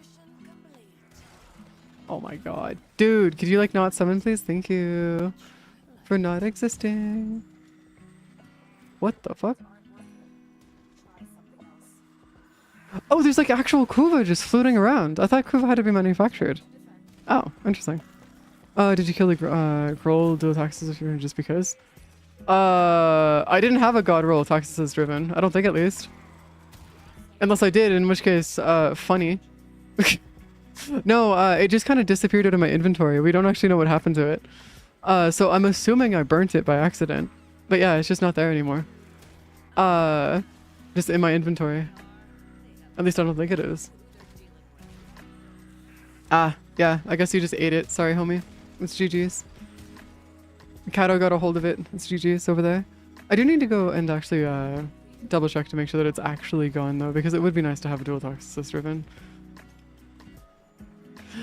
Speaker 1: Oh my god. Dude, could you like not summon please? Thank you for not existing. What the fuck? Oh, there's like actual Kuva just floating around. I thought Kuva had to be manufactured. Oh, interesting. Did you kill the Groll dual Toxicist Riven just because? I didn't have a God roll Toxicist Riven. I don't think at least. Unless I did, in which case, funny. No, it just kind of disappeared out of my inventory. We don't actually know what happened to it. So I'm assuming I burnt it by accident. But yeah, it's just not there anymore. Just in my inventory. At least I don't think it is. Ah, yeah, I guess you just ate it. Sorry, homie. It's GG's. Kato got a hold of it. It's GG's over there. I do need to go and actually double check to make sure that it's actually gone though, because it would be nice to have a dual Toxicist Riven.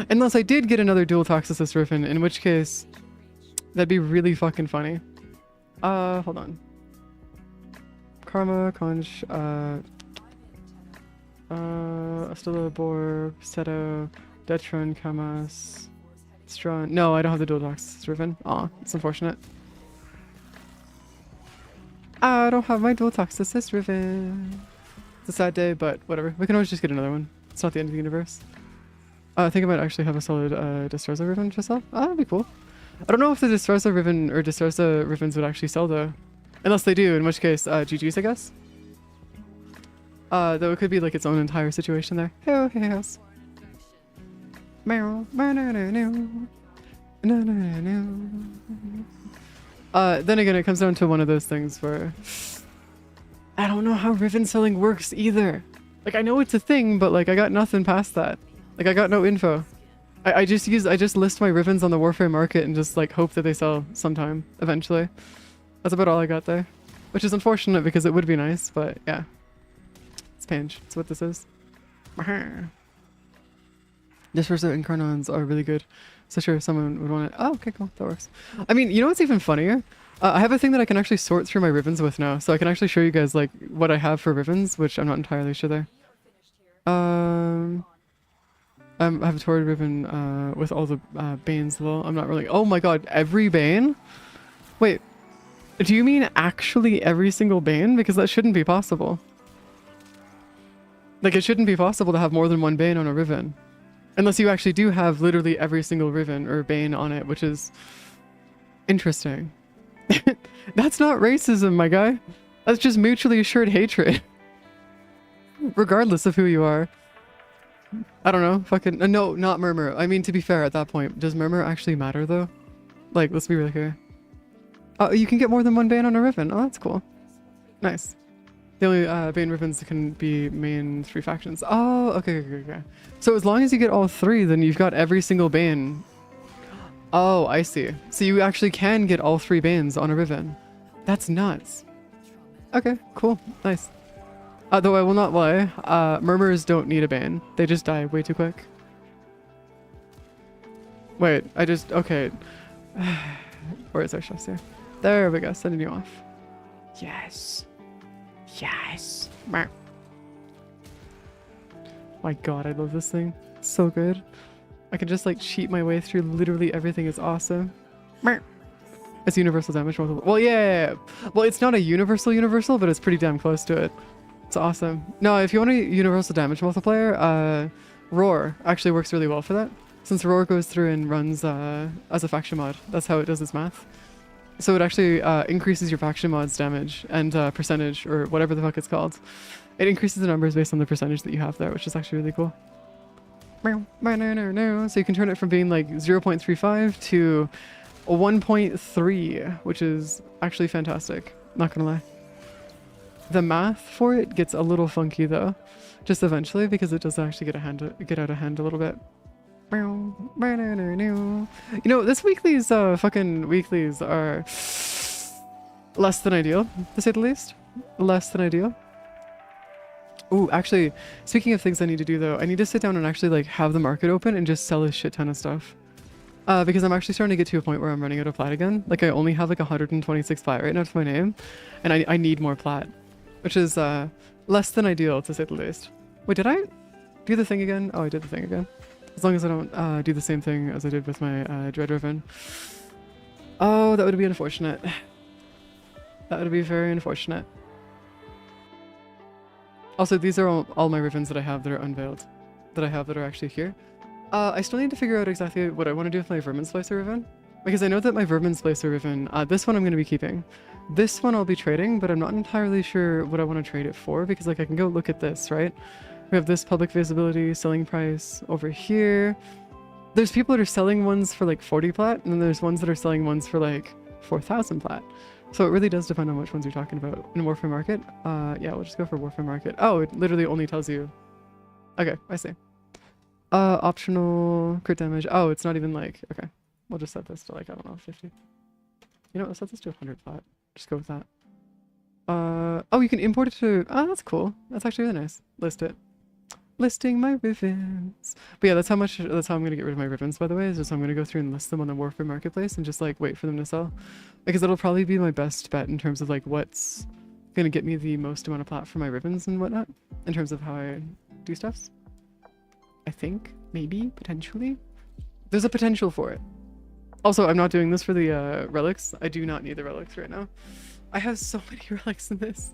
Speaker 1: Unless I did get another dual Toxicist Riven, in which case that'd be really fucking funny. Hold on. Karma, Conch, Astilla, Borg, Seto, Detron, Kamas, Strawn. No, I don't have the dual Toxicist Riven. Aw, it's unfortunate. I don't have my dual Toxicist Riven. It's a sad day, but whatever. We can always just get another one. It's not the end of the universe. I think I might actually have a solid Destreza Riven to sell. Ah, that'd be cool. I don't know if the Destreza Riven or Destreza Rivens would actually sell though. Unless they do, in which case, GG's I guess. Though it could be like its own entire situation there. Hey, hey, house. Then again, it comes down to one of those things where I don't know how Riven selling works either. Like, I know it's a thing, but like I got nothing past that. Like, I got no info. I just list my Rivens on the Warfare market and just like hope that they sell sometime eventually. That's about all I got there, which is unfortunate because it would be nice, but yeah, it's Pange. That's what this is. Disperser Incarnons are really good. So sure, someone would want it. Oh, okay, cool. That works. I mean, you know what's even funnier? I have a thing that I can actually sort through my Rivens with now, so I can actually show you guys like what I have for Rivens, which I'm not entirely sure there. I have a Torrid Riven with all the Banes though. I'm not really. Oh my god, every Bane? Wait, do you mean actually every single Bane? Because that shouldn't be possible. Like, it shouldn't be possible to have more than one Bane on a Riven. Unless you actually do have literally every single Riven or Bane on it, which is interesting. That's not racism, my guy. That's just mutually assured hatred. Regardless of who you are. I don't know, fucking... no, not Murmur. I mean, to be fair, at that point, does Murmur actually matter, though? Like, let's be real here. Oh, you can get more than one Bane on a Riven. Oh, that's cool. Nice. The only Bane Rivens can be main 3 factions. Oh, okay. So as long as you get all 3, then you've got every single Bane. Oh, I see. So you actually can get all 3 Banes on a Riven. That's nuts. Okay, cool. Nice. Though I will not lie, Murmurs don't need a Bane. They just die way too quick. Wait, okay. Where is our chefs here? There we go, sending you off. Yes. Yes. My god, I love this thing. It's so good. I can just like cheat my way through literally everything. Is awesome. It's universal damage multiple. Well, yeah. Well, it's not a universal, but it's pretty damn close to it. It's awesome. No, if you want a universal damage multiplier, Roar actually works really well for that. Since Roar goes through and runs as a faction mod. That's how it does its math. So it actually increases your faction mod's damage and percentage, or whatever the fuck it's called. It increases the numbers based on the percentage that you have there, which is actually really cool. So you can turn it from being like 0.35 to 1.3, which is actually fantastic. Not gonna lie. The math for it gets a little funky though, just eventually, because it does actually get out of hand a little bit. You know, this weekly's fucking weeklies are less than ideal, to say the least. Less than ideal. Ooh, actually, speaking of things I need to do though, I need to sit down and actually like have the market open and just sell a shit ton of stuff. Because I'm actually starting to get to a point where I'm running out of plat again. Like I only have like 126 plat right now to my name, and I need more plat, which is less than ideal, to say the least. Wait, did I do the thing again? Oh, I did the thing again. As long as I don't do the same thing as I did with my Dread Riven. Oh, that would be unfortunate. That would be very unfortunate. Also, these are all my Rivens that I have that are unveiled. That I have that are actually here. I still need to figure out exactly what I want to do with my Vermin Splicer Riven. Because I know that my Vermin Splicer Riven, this one I'm going to be keeping. This one I'll be trading, but I'm not entirely sure what I want to trade it for. Because like I can go look at this, right? We have this public visibility, selling price over here. There's people that are selling ones for like 40 plat, and then there's ones that are selling ones for like 4,000 plat. So it really does depend on which ones you're talking about. In Warfare Market? Yeah, we'll just go for Warfare Market. Oh, it literally only tells you. Okay, I see. Optional crit damage. Oh, it's not even like, okay. We'll just set this to like, I don't know, 50. You know what, let's set this to 100 plat. Just go with that. Oh, you can import it to, oh, that's cool. That's actually really nice. List it. Listing my Rivens. But yeah, that's how I'm gonna get rid of my Rivens, by the way, is just I'm gonna go through and list them on the Warfare Marketplace and just like wait for them to sell. Because that'll probably be my best bet in terms of like what's gonna get me the most amount of plat for my Rivens and whatnot. In terms of how I do stuffs. I think, maybe, potentially. There's a potential for it. Also, I'm not doing this for the relics. I do not need the relics right now. I have so many relics in this.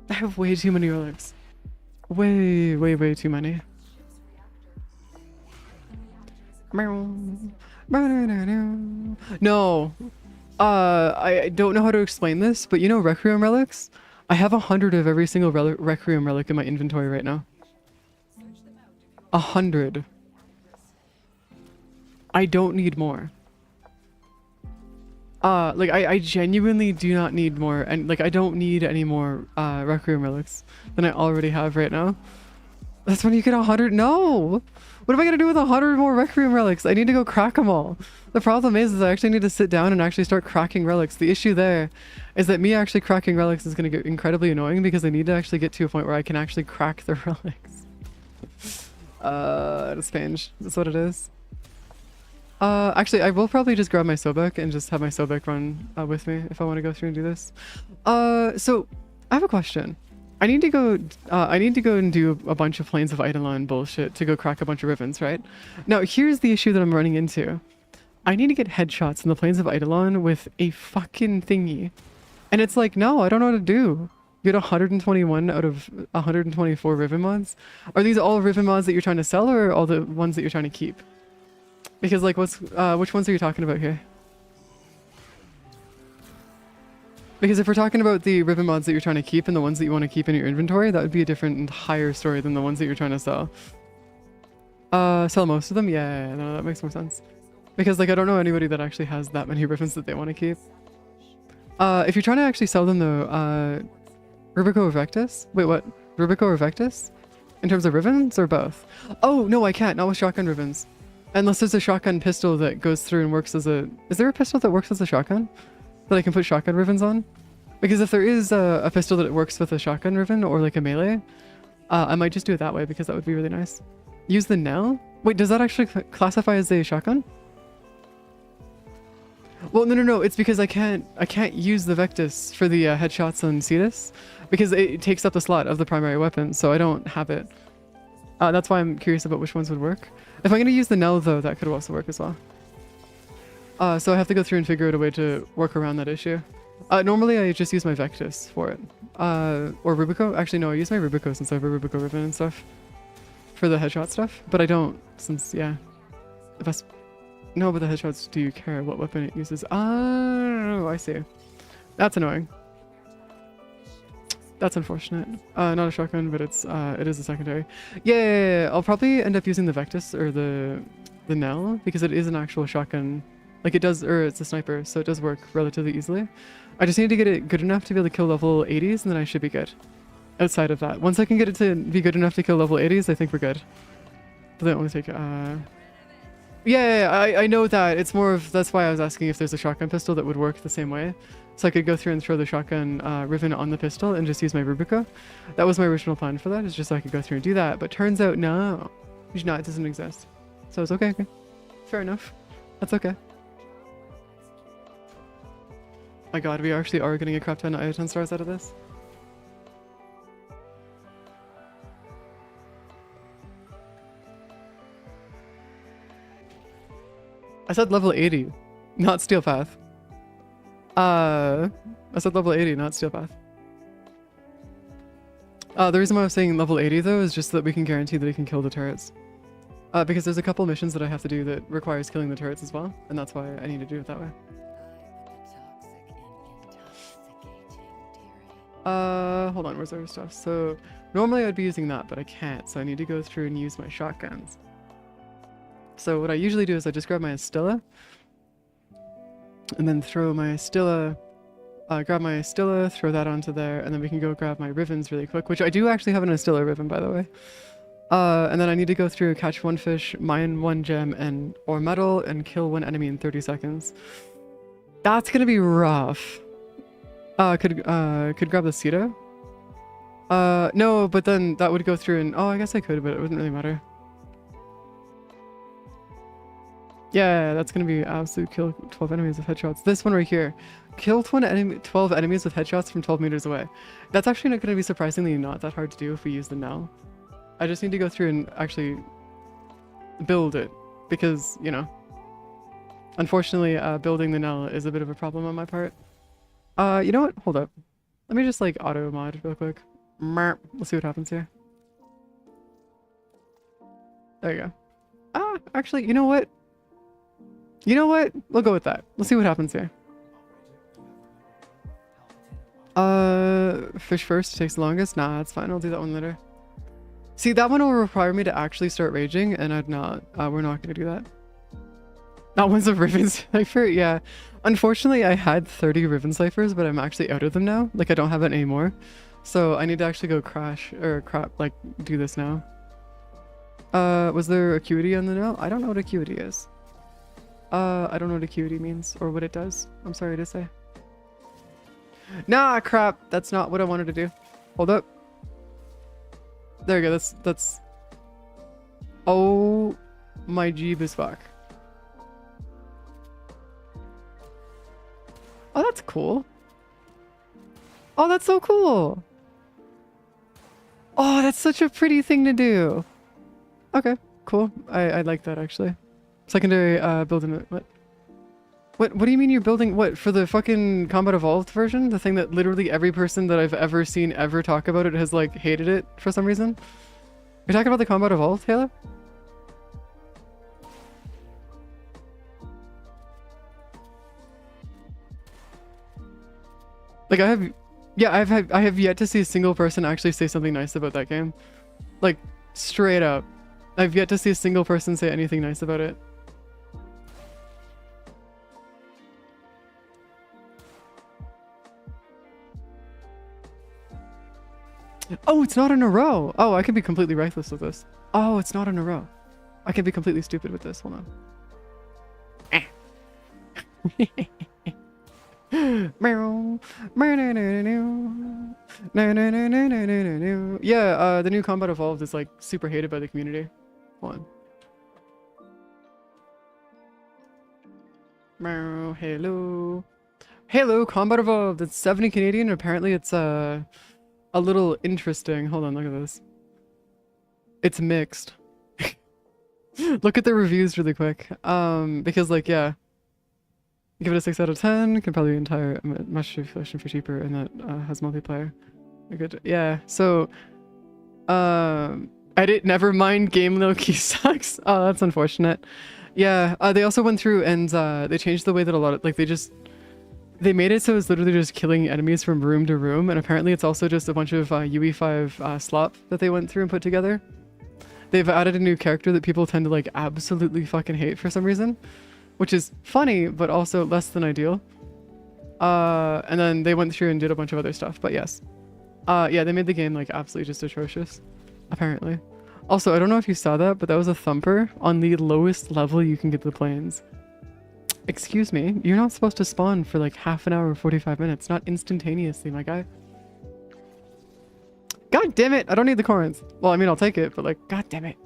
Speaker 1: I have way too many relics. Way, way, way too many. No. I don't know how to explain this, but you know Requiem relics? I have 100 of every single Requiem relic in my inventory right now. 100. I don't need more. Like I genuinely do not need more, and like I don't need any more Requiem relics than I already have right now. That's when you get 100. No, what am I gonna do with 100 more Requiem relics? I need to go crack them all. The problem is I actually need to sit down and actually start cracking relics. The issue there is that me actually cracking relics is gonna get incredibly annoying because I need to actually get to a point where I can actually crack the relics. It's Pange. That's what it is. Actually, I will probably just grab my Sobek and just have my Sobek run with me if I want to go through and do this. So I have a question. I need to go and do a bunch of Plains of Eidolon bullshit to go crack a bunch of Rivens, right? Now, here's the issue that I'm running into. I need to get headshots in the Plains of Eidolon with a fucking thingy. And it's like, no, I don't know what to do. You get 121 out of 124 Riven mods? Are these all Riven mods that you're trying to sell, or all the ones that you're trying to keep? Because like which ones are you talking about here? Because if we're talking about the Riven mods that you're trying to keep and the ones that you want to keep in your inventory, that would be a different entire story than the ones that you're trying to sell. Sell most of them? Yeah, no, that makes more sense. Because like I don't know anybody that actually has that many Rivens that they want to keep. If you're trying to actually sell them though, Rubico or Vectus? Wait, what? Rubico or Vectus? In terms of Rivens or both? Oh, no, I can't. Not with shotgun Rivens. Unless there's a shotgun pistol that goes through and works as a... Is there a pistol that works as a shotgun? That I can put shotgun Rivens on? Because if there is a pistol that works with a shotgun Riven or like a melee, I might just do it that way because that would be really nice. Use the Nell? Wait, does that actually classify as a shotgun? Well, no. It's because I can't use the Vectus for the headshots on Cetus because it takes up the slot of the primary weapon, so I don't have it. That's why I'm curious about which ones would work. If I'm going to use the Nell, though, that could also work as well. So I have to go through and figure out a way to work around that issue. Normally, I just use my Vectus for it. Or Rubico. Actually, no, I use my Rubico since I have a Rubico Riven and stuff. For the headshot stuff. But I don't, since, yeah. The best... No, but the headshots, do you care what weapon it uses? Oh, I see. That's annoying. That's unfortunate. Not a shotgun, but it is a secondary. Yeah, I'll probably end up using the Vectus or the Nell because it is an actual shotgun Like it does, or it's a sniper, so it does work relatively easily. I just need to get it good enough to be able to kill level 80s, and then I should be good. Outside of that, once I can get it to be good enough to kill level 80s, I think we're good. But that only take yeah, I know that. It's more of, that's why I was asking if there's a shotgun pistol that would work the same way. So I could go through and throw the shotgun riven on the pistol and just use my Rubica. That was my original plan for that, is just so I could go through and do that. But turns out, no. It doesn't exist. So it's okay. Fair enough. That's okay. My god, we actually are getting a crap ton of 10 stars out of this. I said level 80, not Steel Path. I said level 80, not Steel Path. The reason why I was saying level 80 though is just so that we can guarantee that we can kill the turrets. Because there's a couple missions that I have to do that requires killing the turrets as well, and that's why I need to do it that way. Hold on, where's our stuff? So normally I'd be using that, but I can't, so I need to go through and use my shotguns. So what I usually do is I just grab my Astilla and then throw my Astilla, grab my Astilla, throw that onto there, and then we can go grab my Rivens really quick, which I do actually have an Astilla Riven, by the way. And then I need to go through, catch one fish, mine one gem or metal, and kill one enemy in 30 seconds. That's gonna be rough. Could grab the Cito. No, but then that would go through and, oh, I guess I could, but it wouldn't really matter. Yeah, that's gonna be absolute kill 12 enemies with headshots. This one right here. Kill 12 enemies with headshots from 12 meters away. That's actually not gonna be surprisingly not that hard to do if we use the Nell. I just need to go through and actually build it because, you know, unfortunately, building the Nell is a bit of a problem on my part. You know what? Hold up. Let me just like auto mod real quick. We'll see what happens here. There you go. Actually, you know what? You know what? We'll go with that. We'll see what happens here. Fish first takes the longest. Nah, that's fine. I'll do that one later. See, that one will require me to actually start raging, and I'd not. We're not gonna do that. That one's a Riven Cipher, yeah. Unfortunately, I had 30 Riven Ciphers, but I'm actually out of them now. Like, I don't have it anymore. So I need to actually go crash, or crap, like, do this now. Was there acuity on the Nell? I don't know what acuity is. I don't know what acuity means, or what it does. I'm sorry to say. Nah, crap. That's not what I wanted to do. Hold up. There we go. That's... Oh my jeebus fuck. Oh, that's cool. Oh, that's so cool. Oh, that's such a pretty thing to do. Okay, cool. I like that actually. Secondary building. What do you mean you're building what for the fucking Combat Evolved version? The thing that literally every person that I've ever seen ever talk about it has like hated it for some reason. You're talking about the Combat Evolved, Taylor? Like I have yet to see a single person actually say something nice about that game. Like straight up. I've yet to see a single person say anything nice about it. Oh, it's not in a row. Oh, I can be completely reckless with this. Oh, it's not in a row. I can be completely stupid with this. Hold on. Yeah, the new Combat Evolved is like super hated by the community. Hold on. Hello, Combat Evolved. It's 70 Canadian. Apparently it's a little interesting. Hold on, look at this. It's mixed. Look at the reviews really quick. Because like, yeah. Give it a 6 out of 10. Can probably entire much reflection for cheaper, and that has multiplayer. Good. Yeah. So, edit. Never mind. Game low-key sucks. Oh, that's unfortunate. Yeah. They also went through and they changed the way that a lot of like they made it so it's literally just killing enemies from room to room, and apparently it's also just a bunch of UE5 slop that they went through and put together. They've added a new character that people tend to like absolutely fucking hate for some reason. which is funny, but also less than ideal. And then they went through and did a bunch of other stuff, but yes. Yeah, they made the game like absolutely just atrocious, apparently. Also, I don't know if you saw that, but that was a thumper on the lowest level you can get the planes. Excuse me, you're not supposed to spawn for like half an hour or 45 minutes, not instantaneously, my guy. God damn it, I don't need the corns. Well, I mean, I'll take it, but like, god damn it.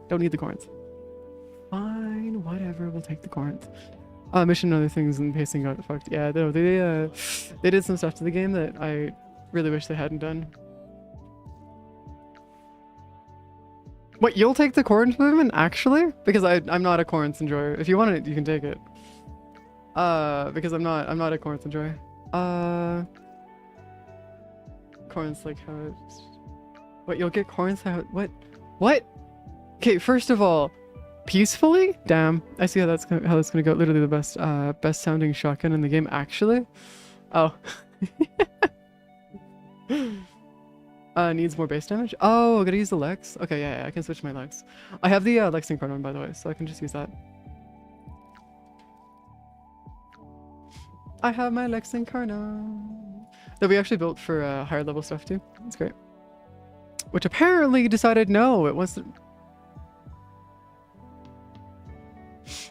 Speaker 1: Don't need the corns. Fine, whatever, we'll take the corns. Mission and other things and pacing got fucked. Yeah, no, they did some stuff to the game that I really wish they hadn't done. What, you'll take the corns movement actually? Because I'm not a corns enjoyer. If you want it, you can take it. Because I'm not a corns enjoyer. Corns like how it's... What, you'll get corns how... What? Okay, first of all, peacefully? Damn, I see how that's gonna go. Literally the best sounding shotgun in the game, actually. Oh. Needs more base damage. Oh, I gotta use the Lex. Okay, yeah, I can switch my Lex. I have the Lex and Kanno, by the way, so I can just use that. I have my Lex and Kanno that we actually built for higher level stuff too. That's great. Which apparently decided no, it wasn't.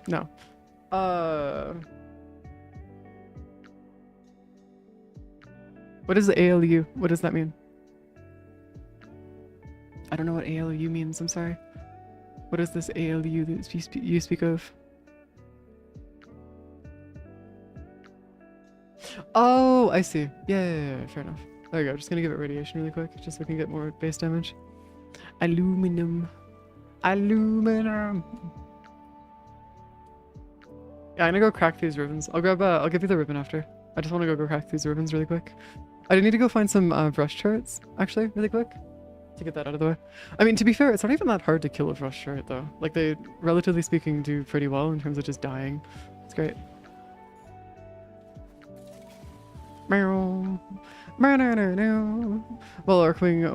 Speaker 1: No. What is the ALU? What does that mean? I don't know what ALU means, I'm sorry. What is this ALU that you speak of? Oh, I see. Yeah, fair enough. There you go, just gonna give it radiation really quick, just so we can get more base damage. Aluminum. Aluminum. Yeah, I'm gonna go crack these ribbons. I'll give you the ribbon after. I just wanna go crack these ribbons really quick. I need to go find some brush turrets, actually, really quick. To get that out of the way. I mean, to be fair, it's not even that hard to kill a brush turret, though. Like, they, relatively speaking, do pretty well in terms of just dying. It's great. Well, Arcwing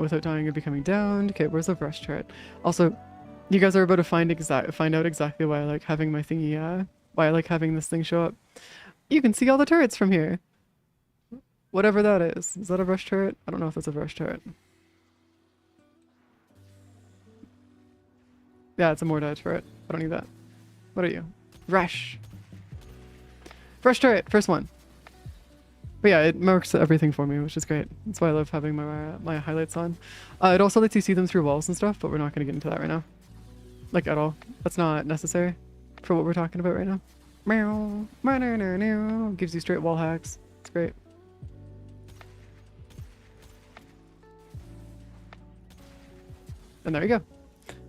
Speaker 1: without dying and becoming downed. Okay, where's the brush turret? Also, you guys are about to find out exactly why I like having my thingy, why I like having this thing show up. You can see all the turrets from here. Whatever that is. Is that a brush turret? I don't know if that's a brush turret. Yeah, it's a Mordai turret. I don't need that. What are you? Rush. Brush turret, first one. But yeah, it marks everything for me, which is great. That's why I love having my highlights on. It also lets you see them through walls and stuff, but we're not going to get into that right now. Like, at all. That's not necessary for what we're talking about right now. Meow. Gives you straight wall hacks. It's great. And there you go.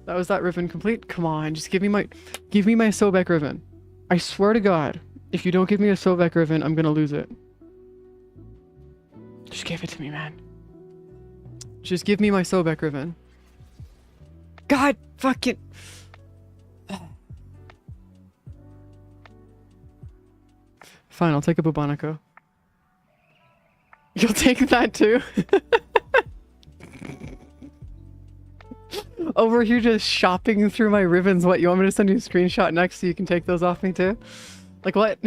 Speaker 1: That was that ribbon complete. Come on, just give me my Sobek ribbon. I swear to God, if you don't give me a Sobek ribbon, I'm gonna lose it. Just give it to me, man. Just give me my Sobek ribbon. God fucking. Fine, I'll take a Bubonico. You'll take that too? Over here just shopping through my ribbons. What, you want me to send you a screenshot next so you can take those off me too? Like what?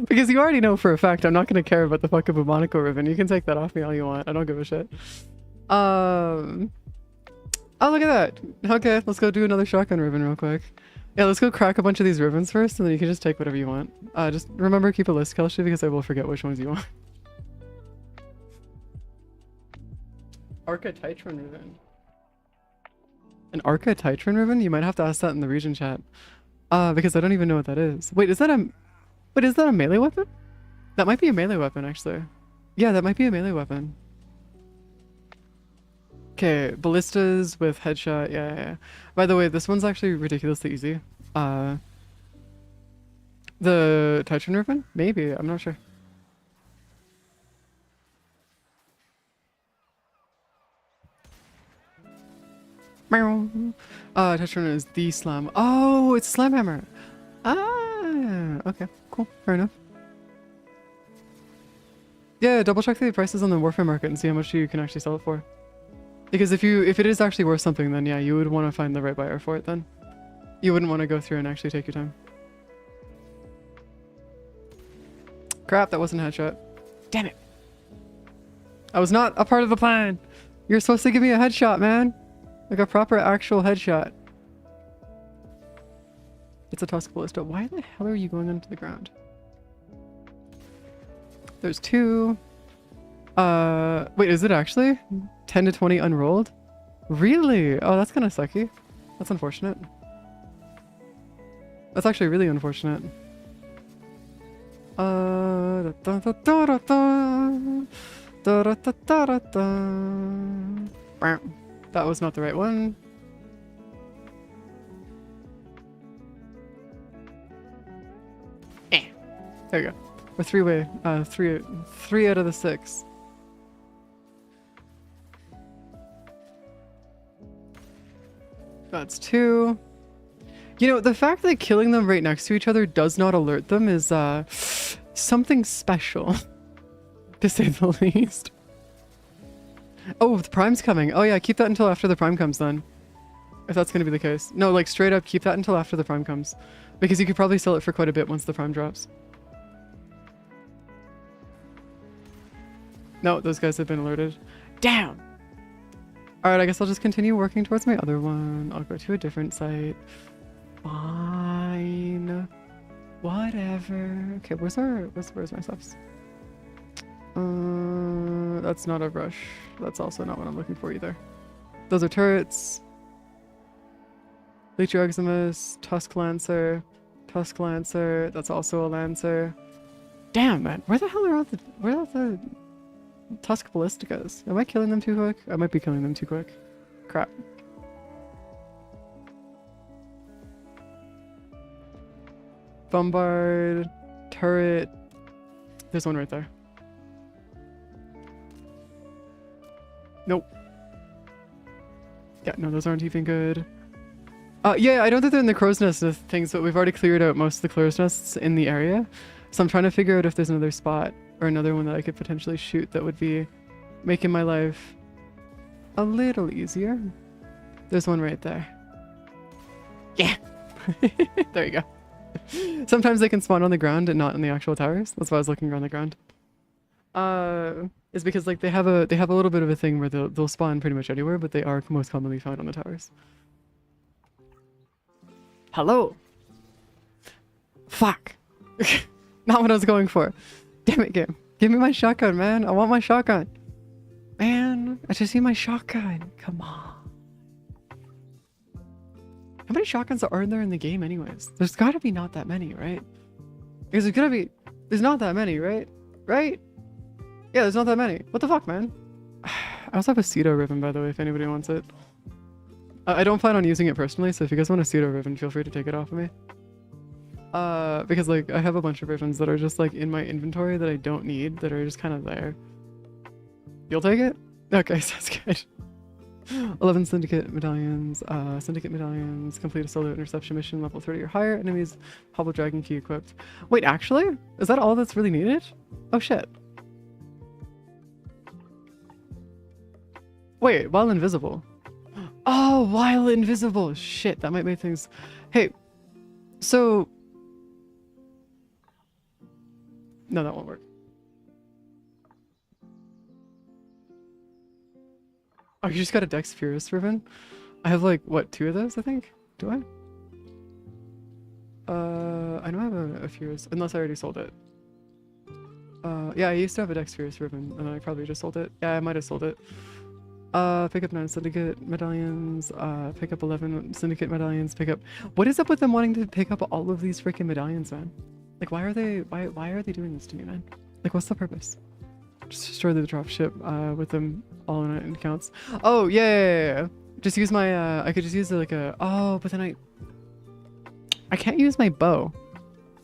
Speaker 1: Because you already know for a fact I'm not going to care about the fucking Bubonico ribbon. You can take that off me all you want. I don't give a shit. Oh, look at that. Okay, let's go do another shotgun ribbon real quick. Yeah, let's go crack a bunch of these ribbons first and then you can just take whatever you want. Just remember, keep a list, Kelsey, because I will forget which ones you want. Arca-Titron ribbon. An Arca-Titron ribbon? You might have to ask that in the region chat. Because I don't even know what that is. Wait, is that a melee weapon? That might be a melee weapon, actually. Yeah, that might be a melee weapon. Okay, ballistas with headshot. Yeah. By the way, this one's actually ridiculously easy. The Titron ribbon? Maybe, I'm not sure. Titron is the slam. Oh, it's slam hammer. Okay, cool, fair enough. Yeah, double check the prices on the warfare market and see how much you can actually sell it for. Because if it is actually worth something, then yeah, you would want to find the right buyer for it then. You wouldn't want to go through and actually take your time. Crap, that wasn't a headshot. Damn it. I was not a part of the plan. You're supposed to give me a headshot, man. Like a proper actual headshot. It's a Tusk Ballista. Why the hell are you going onto the ground? There's 2. Wait, is it actually? 10 to 20 unrolled? Really? Oh, that's kind of sucky. That's unfortunate. That's actually really unfortunate. That was not the right one. There you go. We're 3-way. 3 out of the 6. That's 2. You know, the fact that killing them right next to each other does not alert them is something special, to say the least. Oh, the prime's coming. Oh yeah, keep that until after the prime comes then. If that's going to be the case. No, like straight up keep that until after the prime comes. Because you could probably sell it for quite a bit once the prime drops. No, those guys have been alerted. Damn! Alright, I guess I'll just continue working towards my other one. I'll go to a different site. Fine. Whatever. Okay, where's my stuffs? That's not a rush. That's also not what I'm looking for either. Those are turrets. Leechioximus, Tusk Lancer, that's also a Lancer. Damn, man, where the hell are all the Tusk Ballisticas? Am I killing them too quick? I might be killing them too quick. Crap. Bombard, turret. There's one right there. Nope. Yeah, no, those aren't even good. Yeah, I know that they're in the crow's nest of things, but we've already cleared out most of the crow's nests in the area. So I'm trying to figure out if there's another spot or another one that I could potentially shoot that would be making my life a little easier. There's one right there. Yeah. There you go. Sometimes they can spawn on the ground and not in the actual towers. That's why I was looking around the ground. Is because like they have a little bit of a thing where they'll spawn pretty much anywhere, but they are most commonly found on the towers. Hello. Fuck. Not what I was going for. Damn it, game. Give me my shotgun, man. I want my shotgun. Man, I just need my shotgun. Come on. How many shotguns are there in the game anyways? There's gotta be not that many, right? Because there's not that many, right? Right? Yeah, there's not that many. What the fuck, man? I also have a pseudo ribbon, by the way, if anybody wants it. I don't plan on using it personally, so if you guys want a pseudo ribbon, feel free to take it off of me. Because like I have a bunch of ribbons that are just like in my inventory that I don't need, that are just kind of there. You'll take it? Okay, sounds good. 11 syndicate medallions, complete a solo interception mission, level 30 or higher, enemies, Hobble Dragon key equipped. Wait, actually? Is that all that's really needed? Oh shit. Wait, while invisible. Oh, while invisible. Shit, that might make things... Hey, so... No, that won't work. Oh, you just got a Dex Furious ribbon? I have like, what, 2 of those, I think? Do I? I don't have a Furious, unless I already sold it. Yeah, I used to have a Dex Furious ribbon, and then I probably just sold it. Yeah, I might have sold it. Pick up 9 syndicate medallions, pick up 11 syndicate medallions, pick up... What is up with them wanting to pick up all of these freaking medallions, man? Like, why are they doing this to me, man? Like, what's the purpose? Just destroy the dropship, with them all in it counts. Oh, yeah. Just use my, I could just use like a... Oh, but then I can't use my bow.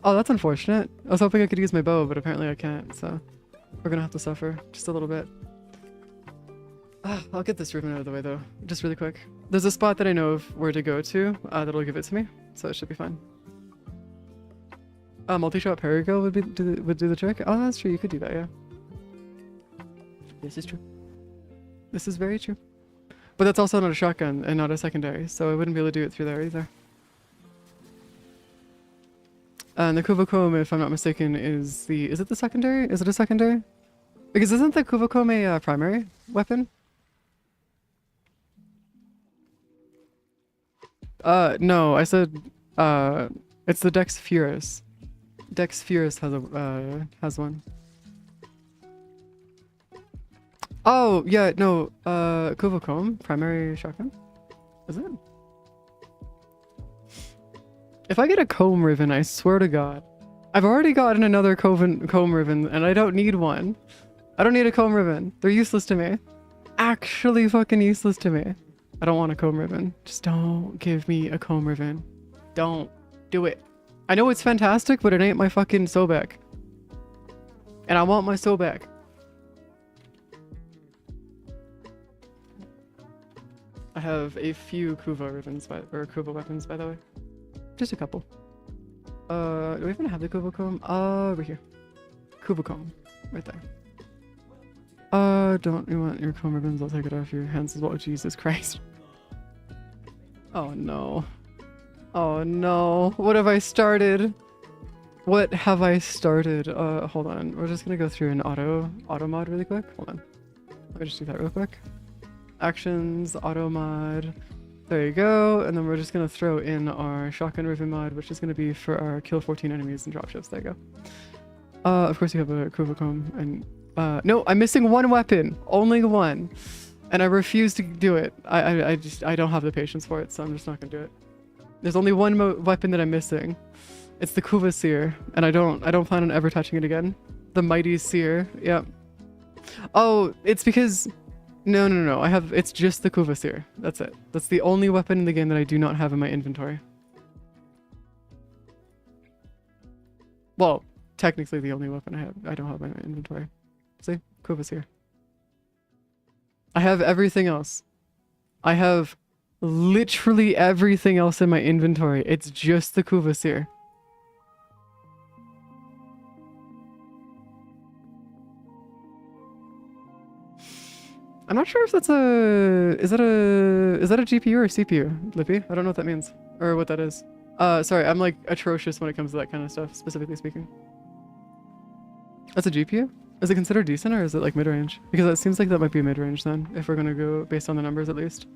Speaker 1: Oh, that's unfortunate. I was hoping I could use my bow, but apparently I can't, so... We're gonna have to suffer just a little bit. I'll get this ribbon out of the way though, just really quick. There's a spot that I know of where to go to that'll give it to me, so it should be fine. Multi-shot Perigo would do the trick. Oh, that's true. You could do that, yeah. This is true. This is very true. But that's also not a shotgun and not a secondary, so I wouldn't be able to do it through there either. And the Kuvokome, if I'm not mistaken, is the... Is it the secondary? Is it a secondary? Because isn't the Kuvokome a primary weapon? No, I said, it's the Dex Furus. Dex Furus has one. Oh, yeah, no, Kuvokome, primary shotgun? Is it? If I get a comb riven, I swear to God. I've already gotten another comb riven, and I don't need one. I don't need a comb riven. They're useless to me. Actually fucking useless to me. I don't want a comb riven. Just don't give me a comb riven. Don't do it. I know it's fantastic, but it ain't my fucking Sobek. And I want my Sobek. I have a few Kuva ribbons, or Kuva weapons, by the way. Just a couple. Do we even have the Kuvocomb? Over here. Kuvocomb. Right there. Don't you want your comb ribbons? I'll take it off your hands as well. Jesus Christ. Oh no. Oh no. What have I started? What have I started? Hold on. We're just gonna go through an auto mod really quick. Hold on. Let me just do that real quick. Actions, auto mod. There you go. And then we're just gonna throw in our shotgun riven mod, which is gonna be for our kill 14 enemies and dropships. There you go. Of course you have a Kuvocomb and no, I'm missing one weapon. Only one. And I refuse to do it. I don't have the patience for it, so I'm just not gonna do it. There's only one weapon that I'm missing. It's the Kuva Seer, and I don't plan on ever touching it again. The Mighty Seer. Yep. Oh, it's because no. It's just the Kuva Seer. That's it. That's the only weapon in the game that I do not have in my inventory. Well, technically the only weapon I don't have in my inventory. See? Kuva Seer. I have everything else. I have literally everything else in my inventory. It's just the Kuva Seer. I'm not sure if that's is that a GPU or a CPU, Lippy? I don't know what that means. Or what that is. Sorry, I'm like atrocious when it comes to that kind of stuff, specifically speaking. That's a GPU? Is it considered decent or is it like mid-range? Because it seems like that might be mid-range then, if we're gonna go based on the numbers at least.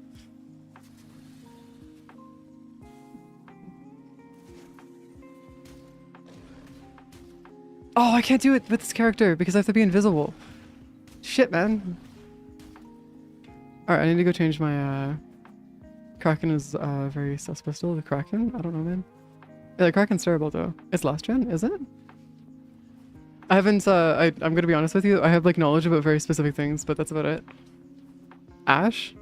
Speaker 1: Oh, I can't do it with this character because I have to be invisible. Shit, man. Alright, I need to go change my, Kraken is, very sus pistol. The Kraken? I don't know, man. Yeah, the Kraken's terrible, though. It's last gen, is it? I haven't, I'm gonna be honest with you. I have, like, knowledge about very specific things, but that's about it. Ash?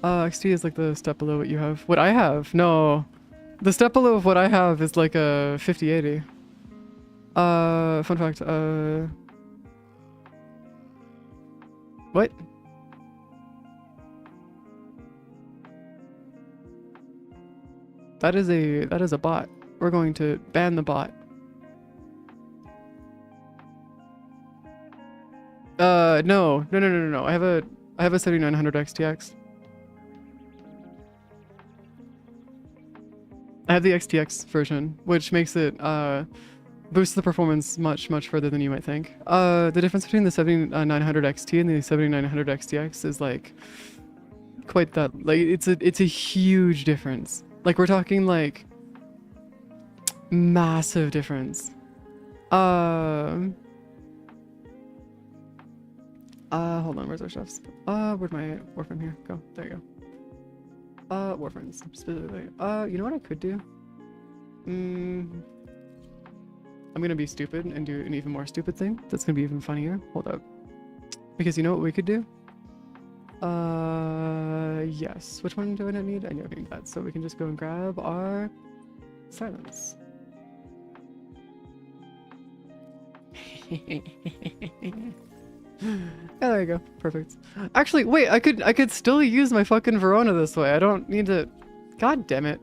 Speaker 1: XT is, like, the step below what you have. What I have? No. The step below of what I have is, like, a 5080. Fun fact, what? That is a bot. We're going to ban the bot. No. I have a 7900 XTX. I have the XTX version, which makes it boosts the performance much further than you might think. The difference between the 7900 XT and the 7900 XTX is like quite that. Like it's a huge difference. Like we're talking like massive difference. Hold on, where's our chefs? Where'd my Warframe here go? There you go. Warframes specifically. You know what I could do? I'm gonna be stupid and do an even more stupid thing. That's gonna be even funnier. Hold up. Because you know what we could do? Yes. Which one do I not need? I know I need that. So we can just go and grab our silence. Yeah, there you go. Perfect. Actually, wait, I could still use my fucking Verona this way. I don't need to... God damn it.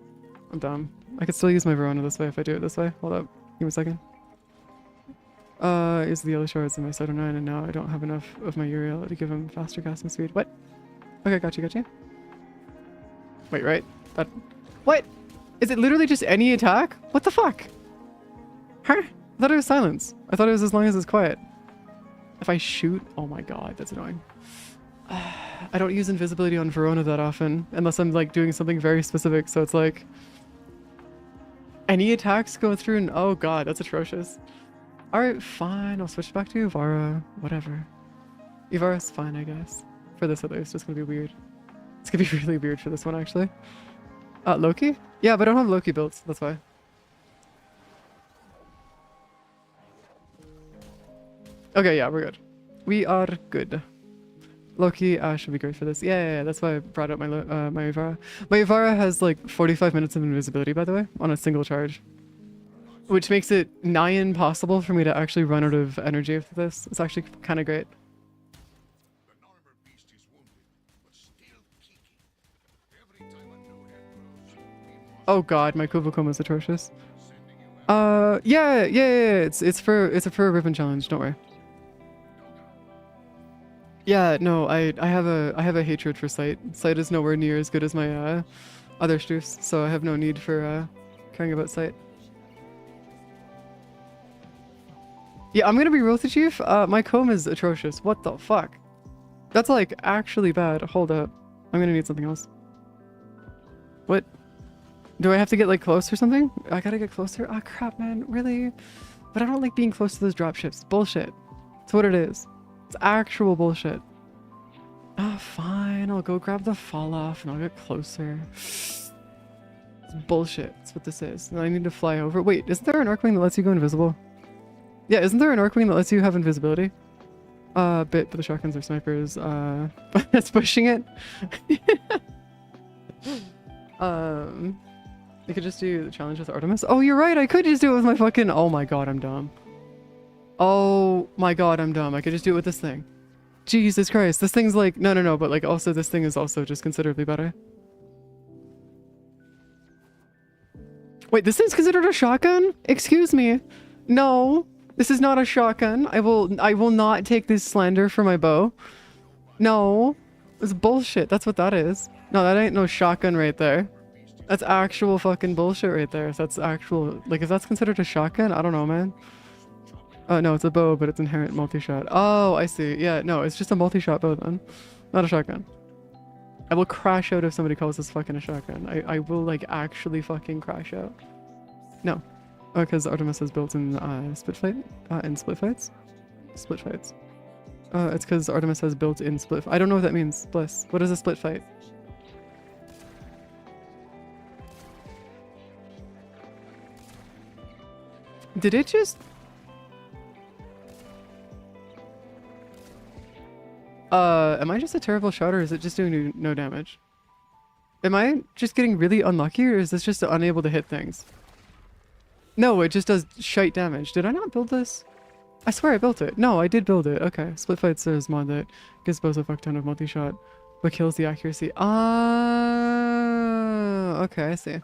Speaker 1: I'm dumb. I could still use my Verona this way if I do it this way. Hold up. Give me a second. Is the yellow shards in my Soda 9 and now I don't have enough of my Uriel to give him faster casting speed. What? Okay, got you. Wait, right? That... What? Is it literally just any attack? What the fuck? Huh? I thought it was silence. I thought it was as long as it's quiet. If I shoot, oh my god, that's annoying. I don't use invisibility on Verona that often, unless I'm like doing something very specific, so it's like... Any attacks go through and oh god, that's atrocious. Alright, fine, I'll switch back to Ivara, whatever. Ivara's fine, I guess. For this at least, it's gonna be weird. It's gonna be really weird for this one, actually. Loki? Yeah, but I don't have Loki built, that's why. Okay, yeah, we're good. We are good. Loki should be great for this. Yeah, that's why I brought up my my Ivara. My Ivara has like 45 minutes of invisibility, by the way, on a single charge. Which makes it nigh impossible for me to actually run out of energy after this. It's actually kind of great. Oh god, my Kubokoma is atrocious. Yeah. It's for a Riven challenge. Don't worry. Yeah, no, I have a hatred for Sight. Sight is nowhere near as good as my other Stroofs, so I have no need for caring about Sight. Yeah, I'm gonna be real with you, Chief. My comb is atrocious. What the fuck? That's like actually bad. Hold up. I'm gonna need something else. What? Do I have to get like close or something? I gotta get closer? Ah, crap, man. Really? But I don't like being close to those dropships. Bullshit. That's what it is. It's actual bullshit. Ah, fine. I'll go grab the fall off and I'll get closer. It's bullshit. That's what this is. And I need to fly over. Wait, isn't there an Arcwing that lets you go invisible? Yeah, isn't there an Arcwing that lets you have invisibility? But the shotguns are snipers. But that's pushing it. You could just do the challenge with Artemis. Oh, you're right. I could just do it with my fucking... Oh my god, I'm dumb. Oh my god, I'm dumb. I could just do it with this thing. Jesus Christ. This thing's like... No. But like also this thing is also just considerably better. Wait, this is considered a shotgun? Excuse me. No. This is not a shotgun. I will not take this slander for my bow. No. It's bullshit. That's what that is. No, that ain't no shotgun right there. That's actual fucking bullshit right there. That's actual... Like, if that's considered a shotgun, I don't know, man. No, it's a bow, but it's inherent multi-shot. Oh, I see. Yeah, no, it's just a multi-shot bow then. Not a shotgun. I will crash out if somebody calls this fucking a shotgun. I will, like, actually fucking crash out. No. Oh, because Artemis has built-in split fight? In split fights? Split fights. It's because Artemis has built-in split... I don't know what that means. Bliss. What is a split fight? Did it just... Am I just a terrible shot or is it just doing no damage? Am I just getting really unlucky or is this just unable to hit things? No, it just does shite damage. Did I not build this? I swear I built it. No, I did build it. Okay. Split fight says mod that gives bows a fuck ton of multi-shot, but kills the accuracy. Ah, okay, I see.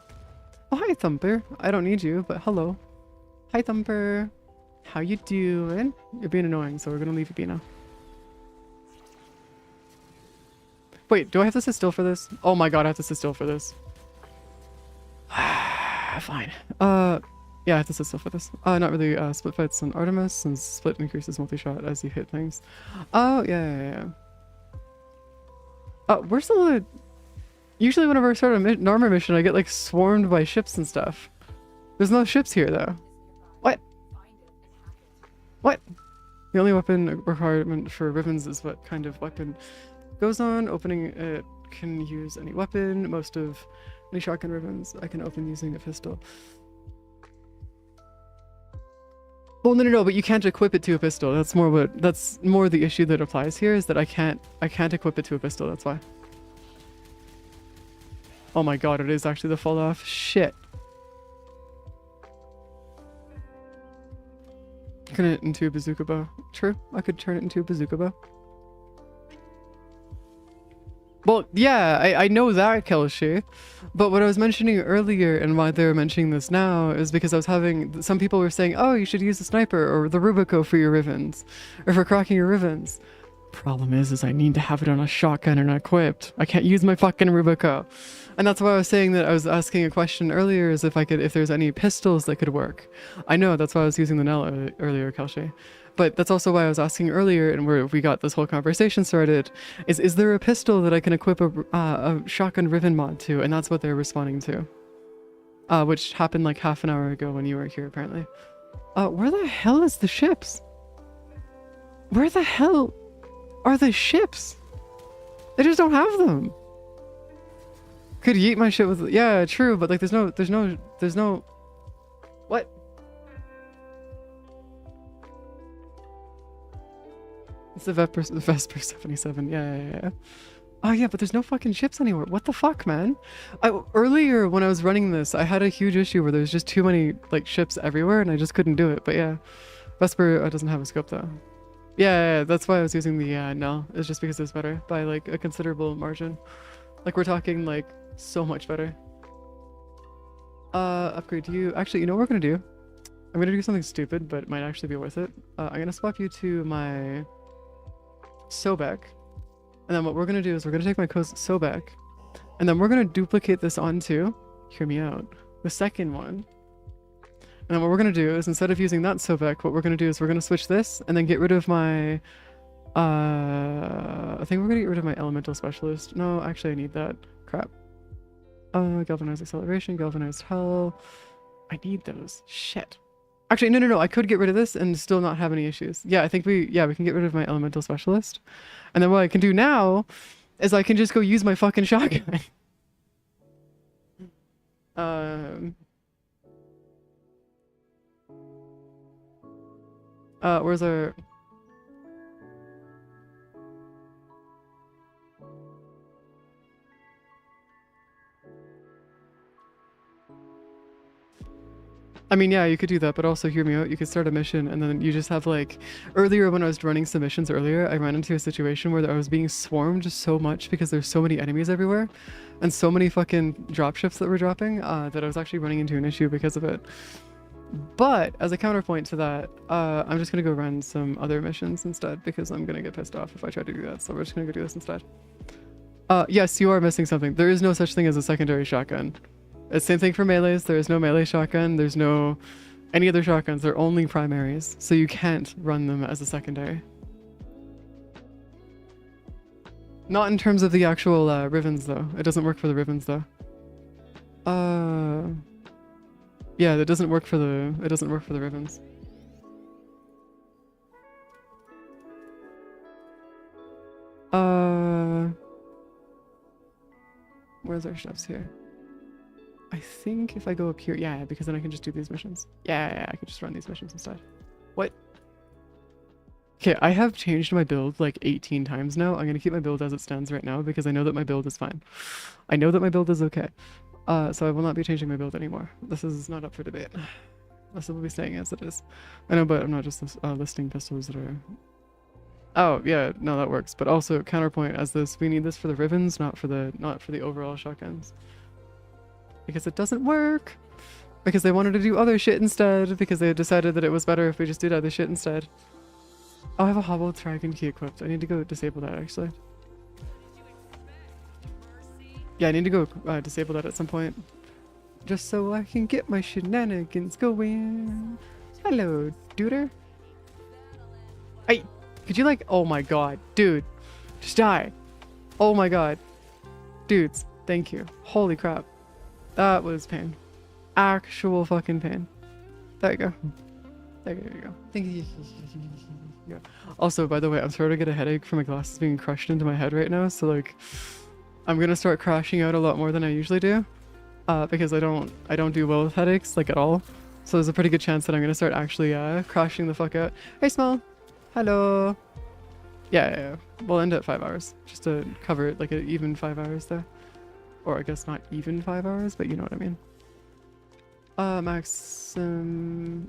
Speaker 1: Oh, hi, Thumper. I don't need you, but hello. Hi, Thumper. How you doing? You're being annoying, so we're gonna leave you be now. Wait, do I have to sit still for this? Oh my god, I have to sit still for this. Fine. Yeah, I have to sit still for this. Not really. Split fights on Artemis, since split increases multi-shot as you hit things. Oh, yeah. Where's the... Usually whenever I start an armor mission, I get like swarmed by ships and stuff. There's no ships here though. What? What? The only weapon requirement for Rivens is what kind of weapon goes on. Opening it can use any weapon. Most of any shotgun Rivens I can open using a pistol. Well, no, but you can't equip it to a pistol. That's more the issue that applies here, is that I can't equip it to a pistol. That's why. Oh my god, it is actually the fall off. Shit. Turn it into a bazooka bow. True, I could turn it into a bazooka bow. Well, yeah, I know that, Kelshi. But what I was mentioning earlier and why they're mentioning this now is because I was having... Some people were saying, oh, you should use the sniper or the Rubico for your Rivens. Or for cracking your Rivens. Problem is I need to have it on a shotgun and equipped. I can't use my fucking Rubico. And that's why I was saying that I was asking a question earlier, is if there's any pistols that could work. I know, that's why I was using the Nell earlier, Kelshi. But that's also why I was asking earlier, and where we got this whole conversation started, is there a pistol that I can equip a shotgun Riven mod to? And that's what they're responding to. Which happened like half an hour ago when you were here, apparently. Where the hell is the ships? Where the hell are the ships? They just don't have them. Could yeet my shit with, yeah, true, but like there's no, what? It's the Vesper 77, yeah. Oh yeah, but there's no fucking ships anywhere. What the fuck, man? Earlier when I was running this, I had a huge issue where there's just too many like ships everywhere and I just couldn't do it, but yeah. Vesper doesn't have a scope though. Yeah, that's why I was using the Nell. It's just because it's better by like a considerable margin. Like we're talking like so much better. Upgrade you. Actually, you know what we're gonna do? I'm gonna do something stupid, but it might actually be worth it. I'm gonna swap you to my Sobek. And then what we're gonna do is we're gonna take my Sobek. And then we're gonna duplicate this onto, hear me out, the second one. And then what we're gonna do is instead of using that Sobek, what we're gonna do is we're gonna switch this and then get rid of my I think we're gonna get rid of my elemental specialist. No, actually I need that. Crap. Galvanized acceleration, galvanized hell. I need those. Shit. Actually, no. I could get rid of this and still not have any issues. Yeah, I think we can get rid of my elemental specialist. And then what I can do now is I can just go use my fucking shotgun. Where's our... I mean, yeah, you could do that, but also hear me out. You could start a mission and then you just have like... Earlier when I was running submissions earlier, I ran into a situation where I was being swarmed so much because there's so many enemies everywhere and so many fucking dropships that were dropping that I was actually running into an issue because of it. But as a counterpoint to that, I'm just gonna go run some other missions instead because I'm gonna get pissed off if I try to do that. So we're just gonna go do this instead. Yes, you are missing something. There is no such thing as a secondary shotgun. It's same thing for melees. There is no melee shotgun. There's no any other shotguns. They're only primaries. So you can't run them as a secondary. Not in terms of the actual Rivens though. It doesn't work for the Rivens though. Yeah, that doesn't work for the Rivens. Where's our chefs here? I think if I go up here, yeah, because then I can just do these missions. Yeah, I can just run these missions instead. What? Okay, I have changed my build like 18 times now. I'm gonna keep my build as it stands right now because I know that my build is fine. I know that my build is okay. So I will not be changing my build anymore. This is not up for debate. This will be staying as it is. I know, but I'm not just listing pistols that are... Oh, yeah, no, that works. But also, counterpoint as this, we need this for the Rivens, not for the overall shotguns. Because it doesn't work! Because they wanted to do other shit instead, because they decided that it was better if we just did other shit instead. Oh, I have a Hewwo Dragon Key equipped. I need to go disable that, actually. Yeah, I need to go disable that at some point. Just so I can get my shenanigans going. Hello, duder. Hey, could you like... Oh my god, dude. Just die. Oh my god. Dudes, thank you. Holy crap. That was pain. Actual fucking pain. There you go. There you go. Thank you. Yeah. Also, by the way, I'm starting to get a headache from my glasses being crushed into my head right now, so like... I'm gonna start crashing out a lot more than I usually do. Because I don't do well with headaches, like at all. So there's a pretty good chance that I'm gonna start actually crashing the fuck out. Hey Smell! Hello! Yeah. We'll end at 5 hours. Just to cover it, like an even 5 hours there. Or I guess not even 5 hours, but you know what I mean.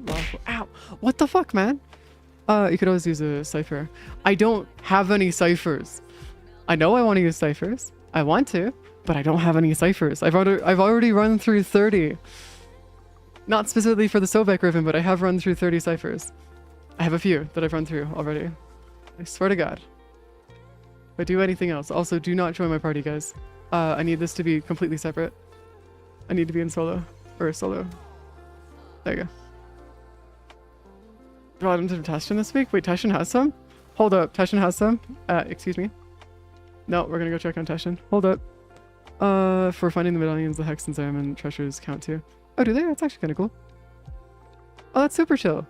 Speaker 1: Lawful. Ow! What the fuck, man? You could always use a cipher. I don't have any ciphers. I know I want to use ciphers. I want to, but I don't have any ciphers. I've already run through 30. Not specifically for the Sobek Riven, but I have run through 30 ciphers. I have a few that I've run through already. I swear to God. but do anything else. Also, do not join my party, guys. I need this to be completely separate. I need to be in solo. Or solo. There you go. Brought into Teshin this week? Wait, Teshin has some? Hold up, Teshin has some? Excuse me? No, we're gonna go check on Teshin. Hold up. For finding the medallions, the hex and Zariman treasures count too. Oh, do they? That's actually kind of cool. Oh, that's super chill.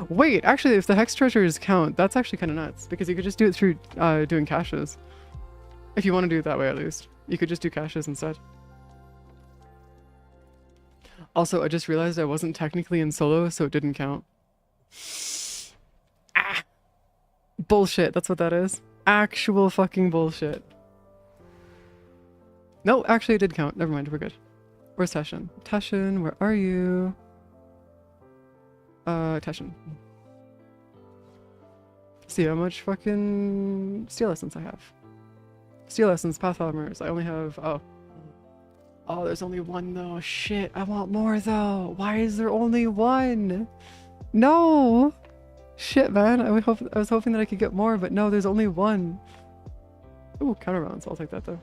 Speaker 1: Wait, actually, if the hex treasures count, that's actually kind of nuts. Because you could just do it through doing caches. If you want to do it that way, at least. You could just do caches instead. Also, I just realized I wasn't technically in solo, so it didn't count. Ah! Bullshit, that's what that is. Actual fucking bullshit. No, actually it did count. Never mind, we're good. Where's Teshin? Teshin, where are you? Teshin. See how much fucking steel essence I have. Steel essence, path armors. I only have, oh. Oh, there's only one though. Shit, I want more though. Why is there only one? No! Shit, man. I was hoping that I could get more, but no, there's only one. Ooh, counterbalance. I'll take that though.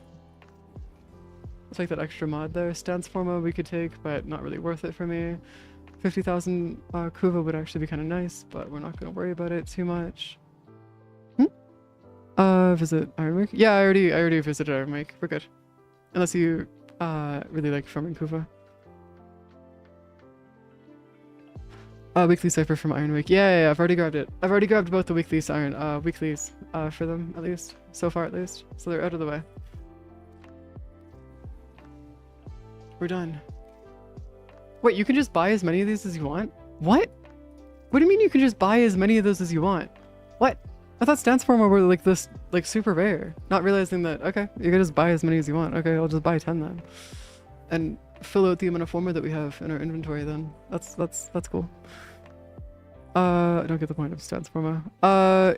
Speaker 1: I'll take that extra mod there. Stance forma we could take, but not really worth it for me. 50,000 Kuva would actually be kind of nice, but we're not going to worry about it too much. Visit Ironwake? Yeah, I already visited Ironwake. We're good. Unless you really like farming Kuva. Weekly cipher from Ironwake. Yeah, I've already grabbed it. I've already grabbed both the weeklies for them, at least. So far, at least. So they're out of the way. We're done. Wait, you can just buy as many of these as you want? What? What do you mean you can just buy as many of those as you want? What? I thought stance forma were like this, like super rare. Not realizing that, okay, you can just buy as many as you want. Okay, I'll just buy 10 then. And fill out the amount of forma that we have in our inventory then. That's cool. I don't get the point of stance forma.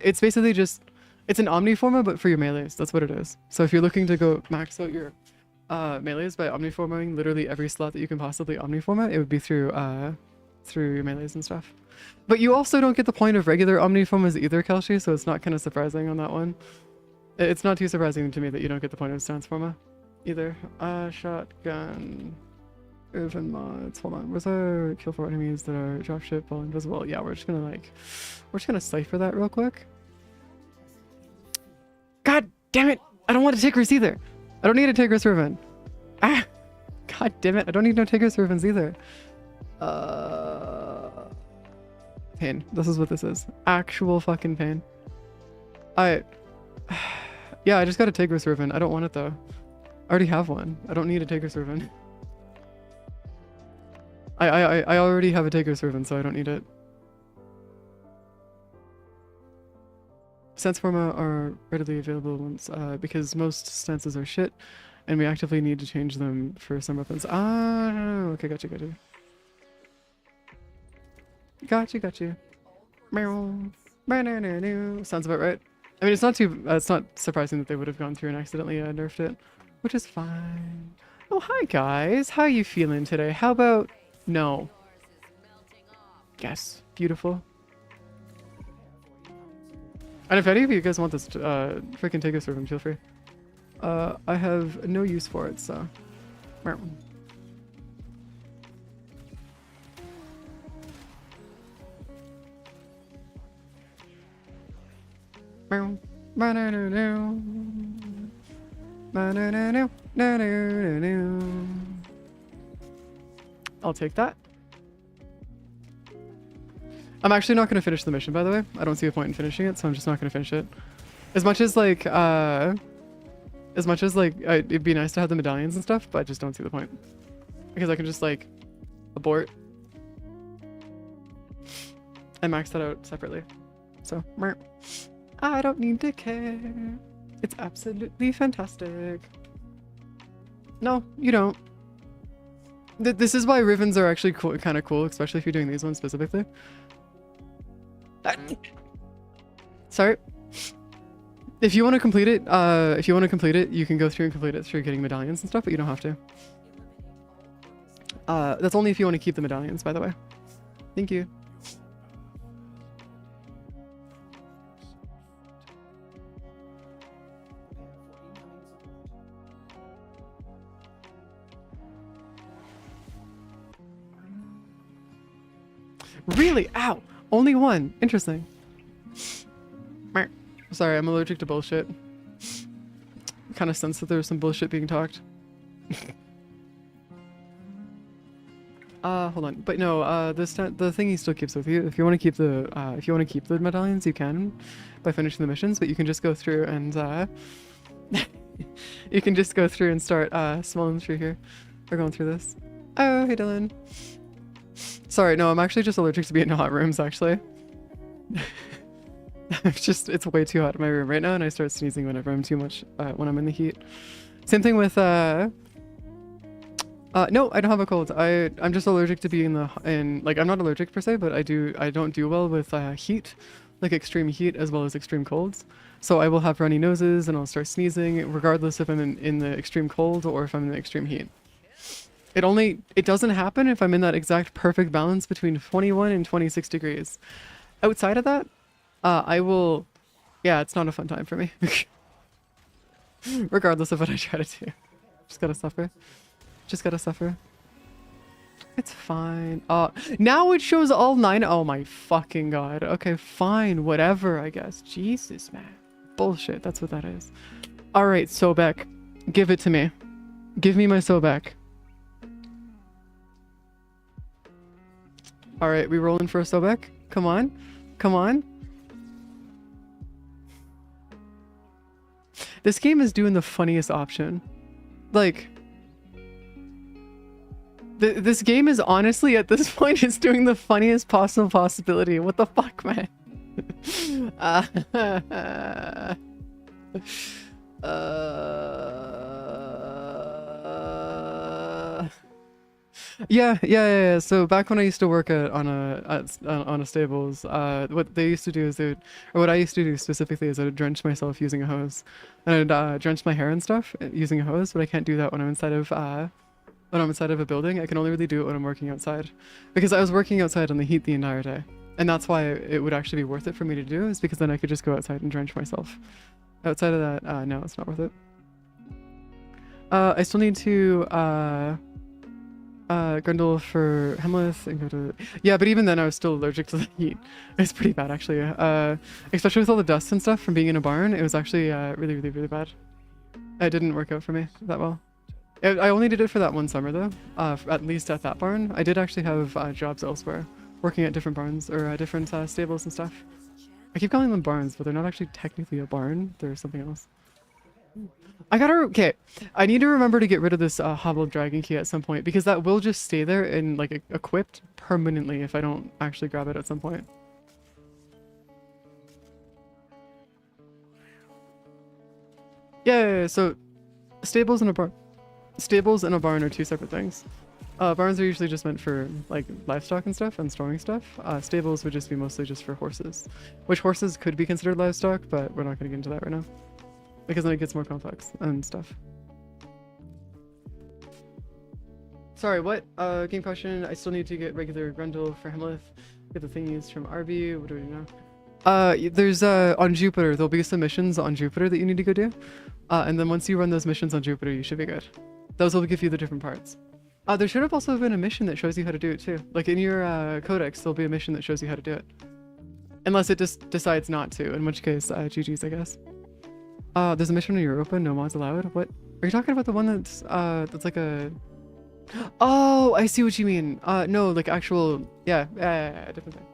Speaker 1: It's basically just, it's an omni forma, but for your melees. That's what it is. So if you're looking to go max out your melees by omniforming literally every slot that you can possibly omniforma, it would be through your melees and stuff. But you also don't get the point of regular omniformas either, Kelshi, so it's not kind of surprising on that one. It's not too surprising to me that you don't get the point of stance forma either. Shotgun. Riven mods. Hold on. Where's our kill for enemies that are dropship while invisible? Yeah, we're just gonna cipher that real quick. God damn it! I don't want to Tigris either! I don't need a Tigris Riven. Ah! God damn it, I don't need no Tigris Rivens either. Pain. This is what this is. Actual fucking pain. Yeah, I just got a Tigris Riven. I don't want it though. I already have one. I don't need a Tigris Riven. I already have a Tigris Riven, so I don't need it. Stance forma are readily available ones, because most stances are shit, and we actively need to change them for some weapons. Ah, okay, got you. Got you. Sounds about right. I mean, it's not surprising that they would have gone through and accidentally nerfed it, which is fine. Oh, hi guys. How are you feeling today? How about no? Yes, beautiful. And if any of you guys want this freaking take us from, feel free. I have no use for it, so. I'll take that. I'm actually not going to finish the mission, by the way. I don't see a point in finishing it, so I'm just not going to finish it. As much as it'd be nice to have the medallions and stuff, but I just don't see the point. Because I can just like abort and max that out separately. So I don't need to care. It's absolutely fantastic. No, you don't. This is why Rivens are actually cool, kind of cool, especially if you're doing these ones specifically. Sorry. If you want to complete it, you can go through and complete it through getting medallions and stuff, but you don't have to. That's only if you want to keep the medallions, by the way. Thank you. Really? Ow! Only one. Interesting. Sorry, I'm allergic to bullshit. Kind of sense that there's some bullshit being talked. Hold on. But no, the thingy still keeps with you. If you want to keep the medallions, you can by finishing the missions, but you can just go through and you can just go through and start smelling through here. We're going through this. Oh, hey Dylan. Sorry, no, I'm actually just allergic to being in hot rooms, actually. It's way too hot in my room right now, and I start sneezing whenever I'm too much, when I'm in the heat. Same thing with, no, I don't have a cold. I'm just allergic to being like, I'm not allergic per se, but I don't do well with, heat, like extreme heat as well as extreme colds. So I will have runny noses and I'll start sneezing regardless if I'm in the extreme cold or if I'm in the extreme heat. It doesn't happen if I'm in that exact perfect balance between 21 and 26 degrees. Outside of that, yeah, it's not a fun time for me. Regardless of what I try to do. Just gotta suffer. Just gotta suffer. It's fine. Now it shows all 9. Oh my fucking god. Okay, fine. Whatever, I guess. Jesus, man. Bullshit. That's what that is. Alright, Sobek. Give it to me. Give me my Sobek. Alright, we rolling for a Sobek? Come on. Come on. This game is doing the funniest option. Like... This game is honestly, at this point, is doing the funniest possible possibility. What the fuck, man? Yeah. So back when I used to work on a stables, what they used to do is or what I used to do specifically is I would drench myself using a hose, and I'd drench my hair and stuff using a hose. But I can't do that when I'm inside of a building. I can only really do it when I'm working outside, because I was working outside in the heat the entire day, and that's why it would actually be worth it for me to do, is because then I could just go outside and drench myself. Outside of that, no, it's not worth it. I still need to Grundle for Hemlith and go to... Yeah, but even then I was still allergic to the heat. It's pretty bad, actually. Especially with all the dust and stuff from being in a barn, it was actually really bad. It didn't work out for me that well. I only did it for that one summer, though. At least at that barn. I did actually have jobs elsewhere, working at different barns, or different stables and stuff. I keep calling them barns, but they're not actually technically a barn. They're something else. Okay, I need to remember to get rid of this hobbled dragon key at some point, because that will just stay there and like equipped permanently if I don't actually grab it at some point. Yeah, so stables and a barn. Stables and a barn are two separate things. Barns are usually just meant for like livestock and stuff and storing stuff. Stables would just be mostly just for horses, which horses could be considered livestock, but we're not going to get into that right now, because then it gets more complex and stuff. Sorry, what? Game question. I still need to get regular Grundle for Hemlith. Get the thingies from RB. What do we do now? There's on Jupiter, there'll be some missions on Jupiter that you need to go do. And then once you run those missions on Jupiter, you should be good. Those will give you the different parts. There should have also been a mission that shows you how to do it too. Like in your codex, there'll be a mission that shows you how to do it. Unless it just decides not to, in which case, GG's, I guess. There's a mission in Europa, no mods allowed. What? Are you talking about the one that's like a... Oh, I see what you mean. No, like actual... Yeah, different thing.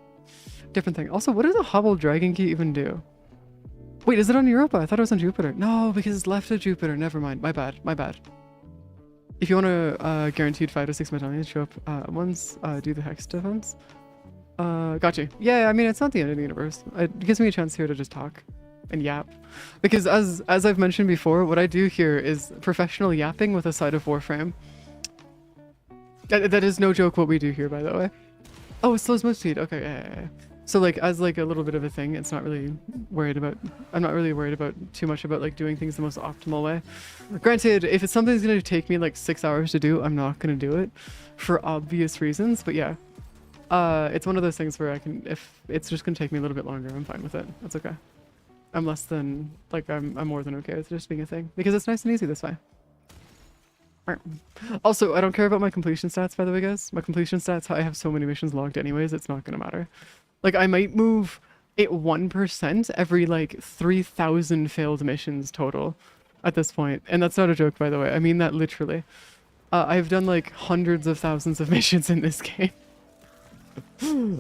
Speaker 1: Different thing. Also, what does a hobbled dragon key even do? Wait, is it on Europa? I thought it was on Jupiter. No, because it's left of Jupiter. Never mind. My bad. My bad. If you want to guaranteed 5 to 6 medallions, show up once, do the hex defense. Got you. Yeah, I mean, it's not the end of the universe. It gives me a chance here to just talk and yap. Because as I've mentioned before, what I do here is professional yapping with a side of Warframe. That is no joke what we do here, by the way. Oh, it slows move speed. Okay, yeah. So like as like a little bit of a thing, it's not really worried about, I'm not really worried about too much about like doing things the most optimal way. Granted, if it's something that's going to take me like 6 hours to do, I'm not going to do it for obvious reasons, but yeah. It's one of those things where I can, if it's just going to take me a little bit longer, I'm fine with it. That's okay. I'm less than, like I'm more than okay with it just being a thing, because it's nice and easy this way. Also, I don't care about my completion stats, by the way, guys. My completion stats, I have so many missions logged anyways, it's not gonna matter. Like, I might move it 1% every, like, 3,000 failed missions total at this point. And that's not a joke, by the way. I mean that literally. I've done, like, hundreds of thousands of missions in this game.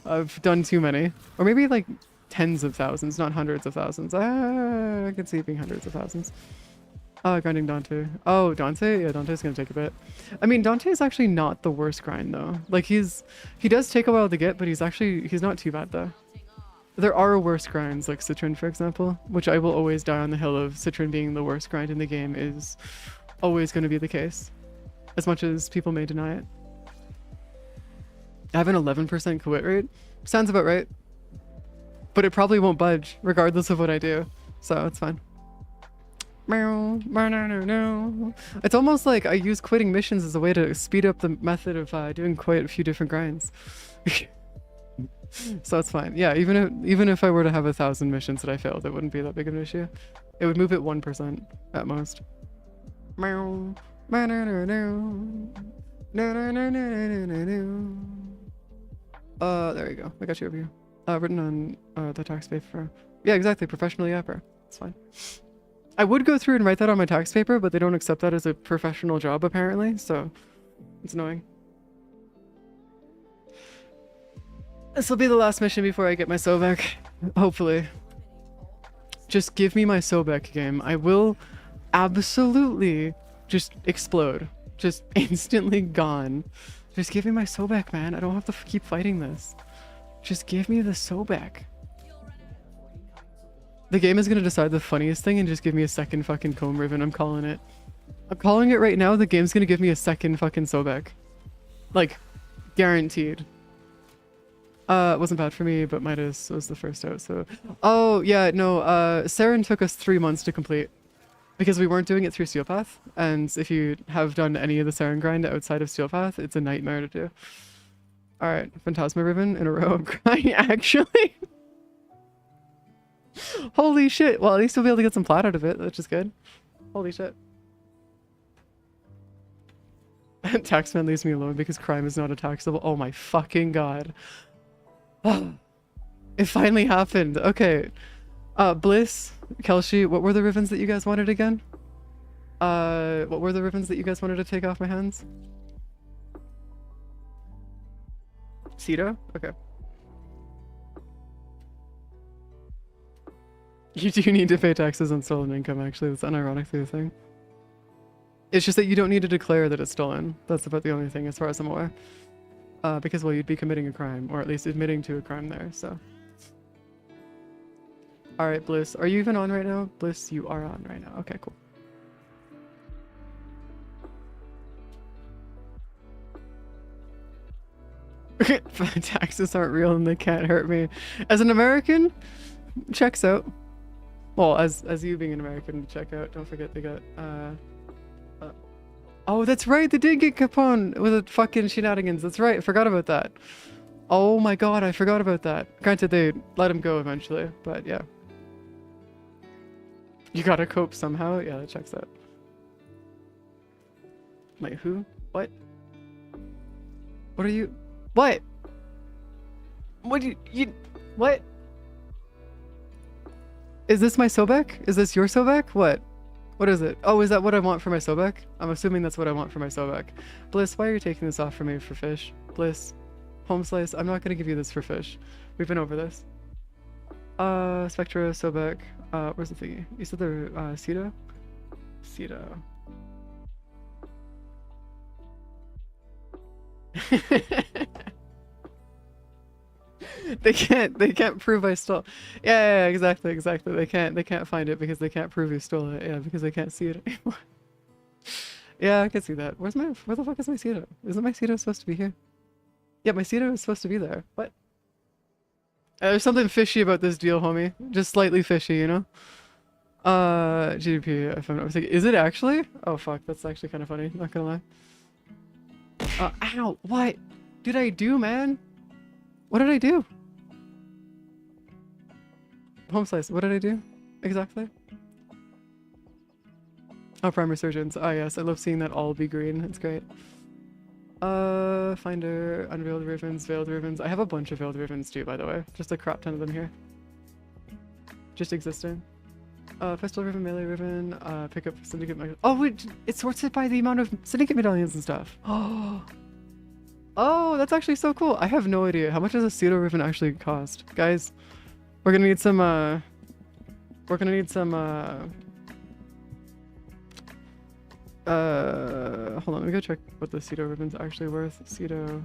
Speaker 1: I've done too many. Or maybe, like, tens of thousands, not hundreds of thousands. I could see it being hundreds of thousands. Grinding Dante. Oh, Dante? Yeah, Dante's gonna take a bit. I mean, Dante's actually not the worst grind, though. Like, he does take a while to get, but he's not too bad, though. There are worse grinds, like Citron, for example, which I will always die on the hill of. Citron being the worst grind in the game is always going to be the case, as much as people may deny it. I have an 11% quit rate. Sounds about right. But it probably won't budge, regardless of what I do. So, it's fine. It's almost like I use quitting missions as a way to speed up the method of doing quite a few different grinds. So it's fine. Yeah, even if I were to have 1,000 missions that I failed, it wouldn't be that big of an issue. It would move it 1% at most. There you go. I got you over here. Written on the tax paper. Yeah, exactly. Professional yapper. It's fine. I would go through and write that on my tax paper, but they don't accept that as a professional job apparently, so it's annoying. This will be the last mission before I get my Sobek. Hopefully. Just give me my Sobek game. I will absolutely just explode. Just instantly gone. Just give me my Sobek, man. I don't have to keep fighting this. Just give me the Sobek. The game is gonna decide the funniest thing and just give me a second fucking comb ribbon. I'm calling it. I'm calling it right now. The game's gonna give me a second fucking Sobek. Like, guaranteed. It wasn't bad for me, but Midas was the first out, so... Oh, yeah, no, Saren took us 3 months to complete. Because we weren't doing it through Steelpath, and if you have done any of the Saren grind outside of Steelpath, it's a nightmare to do. Alright, Phantasma Ribbon in a row of crying, actually? Holy shit, well at least we'll be able to get some plat out of it, which is good. Holy shit. Taxman leaves me alone because crime is not a taxable. Oh my fucking god. It finally happened. Okay. Bliss, Kelshi, what were the ribbons that you guys wanted again? What were the ribbons that you guys wanted to take off my hands? Cedo? Okay. You do need to pay taxes on stolen income, actually. That's unironically the thing. It's just that you don't need to declare that it's stolen. That's about the only thing as far as I'm aware. Because, well, you'd be committing a crime, or at least admitting to a crime there, so. Alright, Bliss. Are you even on right now? Bliss, you are on right now. Okay, cool. Taxes aren't real and they can't hurt me. As an American, checks out. Well, as you being an American, check out. Don't forget they got, oh, that's right, they did get Capone with the fucking shenanigans. That's right, I forgot about that. Oh my god, I forgot about that. Granted, they let him go eventually, but yeah. You gotta cope somehow? Yeah, that checks out. Wait, who? What? What are you? What? What do you what? Is this my Sobek? Is this your Sobek? What? What is it? Oh, is that what I want for my Sobek? I'm assuming that's what I want for my Sobek. Bliss, why are you taking this off for me for fish? Bliss, home slice, I'm not gonna give you this for fish. We've been over this. Spectra, Sobek, where's the thingy? You said the, Cedo? Cedo. They can't prove I stole. Yeah, exactly. They can't find it because they can't prove you stole it. Yeah, because they can't see it anymore. Yeah, I can see that. Where the fuck is my Cedo? Isn't my Cedo supposed to be here? Yeah, my Cedo is supposed to be there. What? There's something fishy about this deal, homie. Just slightly fishy, you know? GDP, if I'm not mistaken. Is it actually? Oh fuck, that's actually kind of funny, not gonna lie. Ow! What did I do, man? What did I do? Home slice, what did I do? Exactly? Oh, Prime Resurgence. Ah, yes, I love seeing that all be green. It's great. Finder, Unveiled Rivens, Veiled Rivens. I have a bunch of Veiled Rivens too, by the way. Just a crap ton of them here. Just existing. Festival Riven, Melee Riven, pick up Syndicate Medallions. Oh, wait, it sorts it by the amount of Syndicate Medallions and stuff. Oh, oh, that's actually so cool. I have no idea. How much does a pseudo Riven actually cost? Guys, we're gonna need some, hold on, let me go check what the pseudo Riven's actually worth. Pseudo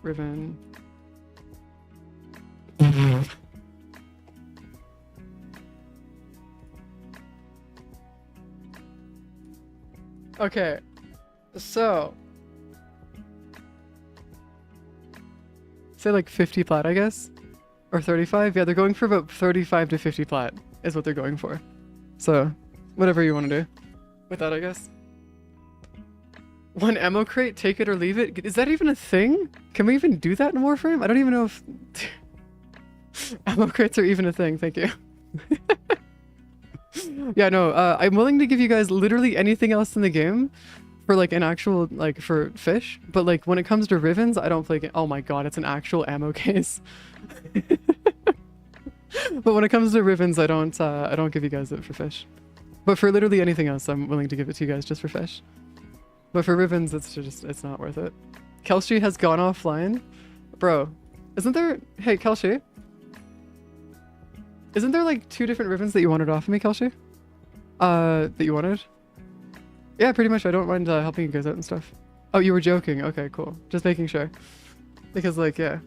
Speaker 1: Riven. Okay, so say like 50 plat, I guess, or 35. Yeah, they're going for about 35 to 50 plat is what they're going for. So whatever you want to do with that, I guess. One ammo crate, take it or leave it. Is that even a thing? Can we even do that in Warframe? I don't even know if ammo crates are even a thing. Thank you. Yeah, no, I'm willing to give you guys literally anything else in the game for like an actual, like for fish, but like when it comes to Rivens, I don't play. Oh my god, it's an actual ammo case. But when it comes to Rivens, I don't give you guys it for fish. But for literally anything else, I'm willing to give it to you guys just for fish. But for Rivens, it's not worth it. Kelshi has gone offline. Bro, isn't there, hey Kelshi? Isn't there like 2 different Rivens that you wanted off of me, Kelshi? That you wanted? Yeah, pretty much. I don't mind helping you guys out and stuff. Oh, you were joking. Okay, cool. Just making sure. Because like, yeah.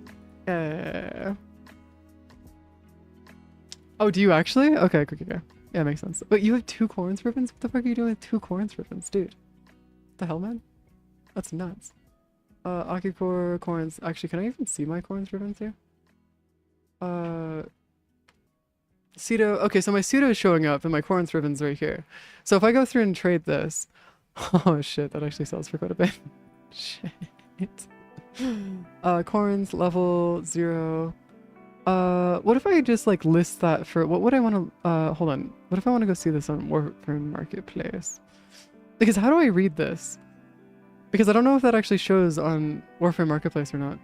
Speaker 1: Oh, do you actually? Okay, okay. Yeah, makes sense. But you have 2 Corns Rivens? What the fuck are you doing with 2 Corns Rivens, dude? What the hell, man? That's nuts. Akicore Corns. Actually, can I even see my Corns Rivens here? Pseudo. Okay, so my pseudo is showing up and my Corns Riven's right here. So if I go through and trade this, oh shit, that actually sells for quite a bit. Shit. Corns level 0. What if I just like list that for what would I want to? Hold on. What if I want to go see this on Warframe Marketplace? Because how do I read this? Because I don't know if that actually shows on Warframe Marketplace or not.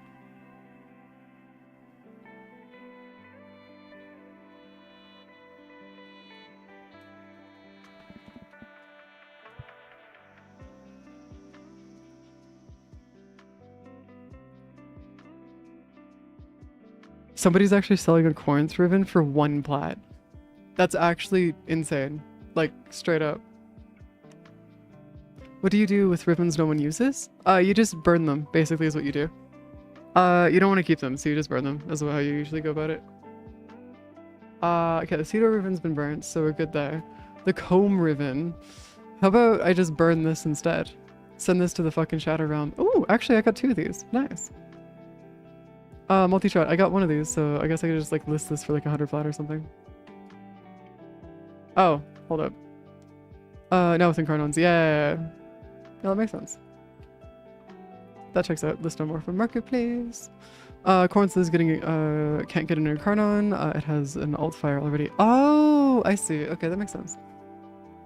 Speaker 1: Somebody's actually selling a Corns Riven for 1 plat. That's actually insane. Like, straight up. What do you do with Rivens no one uses? You just burn them, basically is what you do. You don't want to keep them, so you just burn them. That's how you usually go about it. Okay, the Pseudo Riven's been burnt, so we're good there. The Comb Riven. How about I just burn this instead? Send this to the fucking Shadow Realm. Oh, actually I got 2 of these. Nice. Multi-shot. I got 1 of these, so I guess I could just like list this for like 100 flat or something. Oh, hold up. Now with Incarnons. Yeah. No, that makes sense. That checks out. List no more from Marketplace. Corns is getting, can't get an Incarnon. It has an alt fire already. Oh, I see. Okay, that makes sense.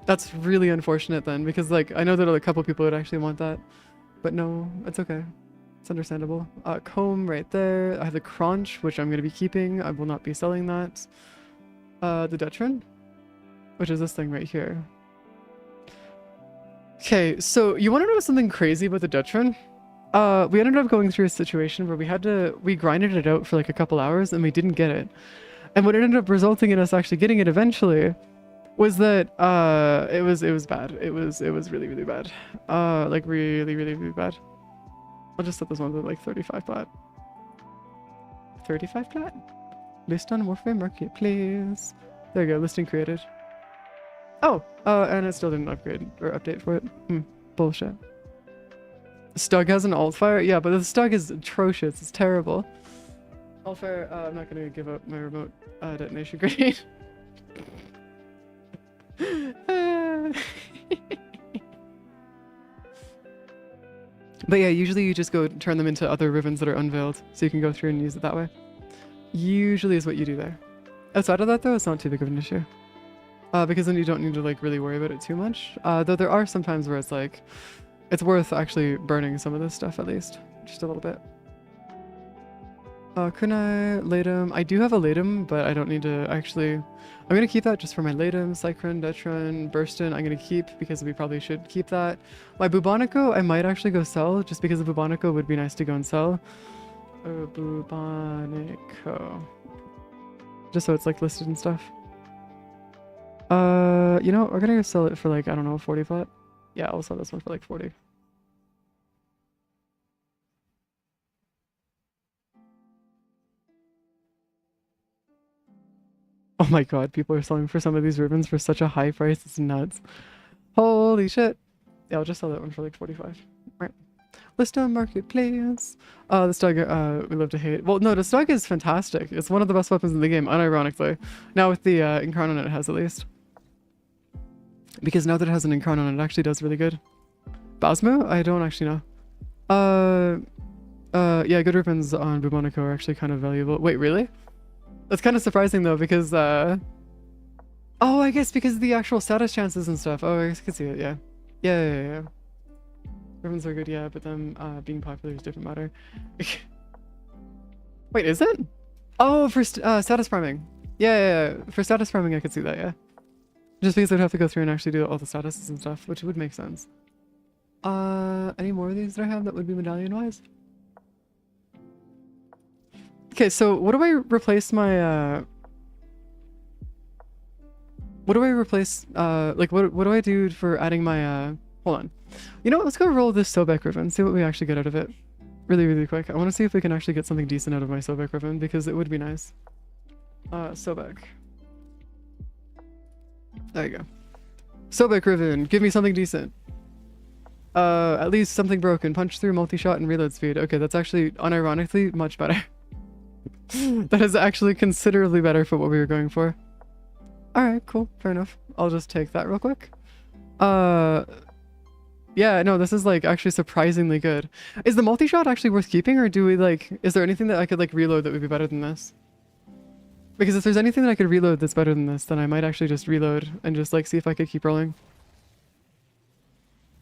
Speaker 1: That's really unfortunate then, because like, I know that a couple people would actually want that, but no, it's okay. It's understandable. Comb right there. I have the Crunch, which I'm going to be keeping. I will not be selling that. The Detron, which is this thing right here. Okay, so you want to know something crazy about the Detron? We ended up going through a situation where we grinded it out for like a couple hours and we didn't get it. And what ended up resulting in us actually getting it eventually was that it was bad. It was really, really bad. Like really, really, really bad. I'll just set this one to like 35 plat. 35 plat? List on Warframe Marketplace. There you go, listing created. Oh, and it still didn't upgrade or update for it. Bullshit. Stug has an alt fire? Yeah, but the Stug is atrocious. It's terrible. Alt fire, I'm not gonna give up my remote detonation grenade. But yeah, usually you just go turn them into other Rivens that are unveiled, so you can go through and use it that way. Usually is what you do there. Outside of that though, it's not too big of an issue. because then you don't need to like really worry about it too much. Though there are some times where it's like, it's worth actually burning some of this stuff at least, just a little bit. Kunai, Latum. I do have a Latum, but I don't need to actually... I'm going to keep that just for my Latum, Cycron, Detron, Burston. I'm going to keep because we probably should keep that. My Bubonico, I might actually go sell just because the Bubonico would be nice to go and sell. Bubonico. Just so it's like listed and stuff. You know, we're going to go sell it for like, I don't know, 40 flat. Yeah, I'll sell this one for like 40. Oh my god, people are selling for some of these ribbons for such a high price, it's nuts. Holy shit. Yeah, I'll just sell that one for like 45. Right. List on marketplace. The Stug, we love to hate. Well, no, the Stug is fantastic. It's one of the best weapons in the game, unironically. Now with the Incarnon it has at least. Because now that it has an Incarnon, it actually does really good. Basmo? I don't actually know. Yeah, good ribbons on Bubonico are actually kind of valuable. Wait, really? That's kind of surprising though, because oh, I guess because of the actual status chances and stuff. Oh, I could see it. Yeah, yeah. Ribbons are good, yeah, but them being popular is a different matter. Wait, is it? Oh, for status farming. Yeah, for status farming I could see that. Yeah, just because I'd have to go through and actually do all the statuses and stuff, which would make sense. Any more of these that I have that would be medallion wise? Okay, so what do I replace my, what do I replace, like, what do I do for adding my, hold on. You know what, let's go roll this Sobek ribbon, see what we actually get out of it. Really, really quick. I want to see if we can actually get something decent out of my Sobek ribbon, because it would be nice. Sobek. There you go. Sobek ribbon, give me something decent. At least something broken. Punch through, multi-shot, and reload speed. Okay, that's actually, unironically, much better. That is actually considerably better for what we were going for. Alright, cool. Fair enough. I'll just take that real quick. Yeah, no, this is like actually surprisingly good. Is the multi-shot actually worth keeping, or do we like... Is there anything that I could like reload that would be better than this? Because if there's anything that I could reload that's better than this, then I might actually just reload and just like see if I could keep rolling.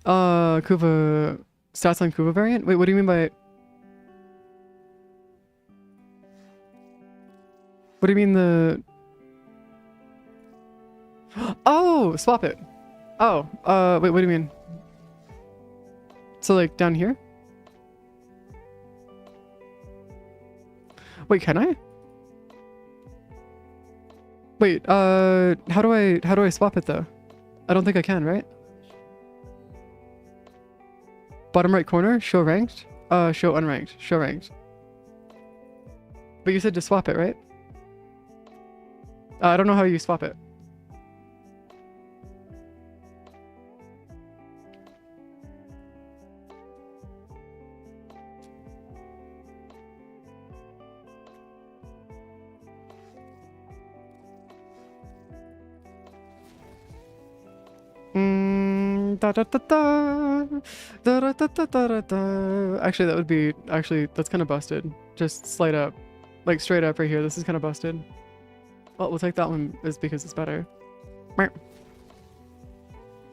Speaker 1: Kuva... Stats on Kuva variant? Wait, what do you mean by... What do you mean the... Oh! Swap it! Oh, wait, what do you mean? So like down here? Wait, can I? Wait, how do I swap it though? I don't think I can, right? Bottom right corner, show ranked? Show unranked, show ranked. But you said to swap it, right? I don't know how you swap it. Actually, that would be... Actually, that's kind of busted. Just slide up. Like, straight up right here. This is kind of busted. Well, we'll take that one is because it's better.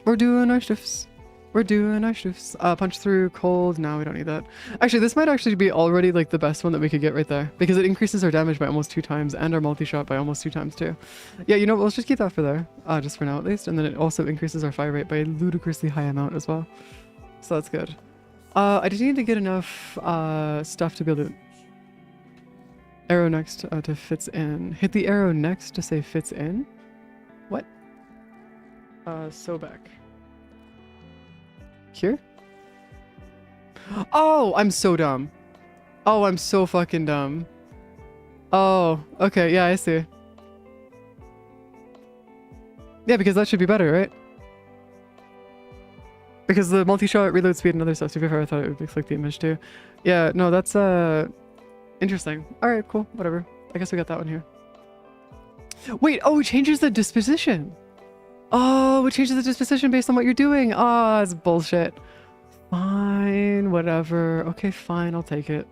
Speaker 1: We're doing our shifts. We're doing our shifts. Punch through, cold. No, we don't need that. Actually, this might actually be already like the best one that we could get right there. Because it increases our damage by almost 2 times and our multi-shot by almost 2 times too. Yeah, you know what? Let's just keep that for there. Just for now at least. And then it also increases our fire rate by a ludicrously high amount as well. So that's good. I just need to get enough stuff to be able to... Arrow next to fits in. Hit the arrow next to say fits in? What? So back. Here? Oh, I'm so dumb. Oh, I'm so fucking dumb. Oh, okay, yeah, I see. Yeah, because that should be better, right? Because the multi-shot, reload speed, and other stuff. To be fair, I thought it would reflect the image too. Yeah, no, that's interesting. Alright, cool, whatever. I guess we got that one here. Wait, oh, it changes the disposition. Oh, it changes the disposition based on what you're doing. Ah, it's bullshit. Fine, whatever. Okay, fine, I'll take it.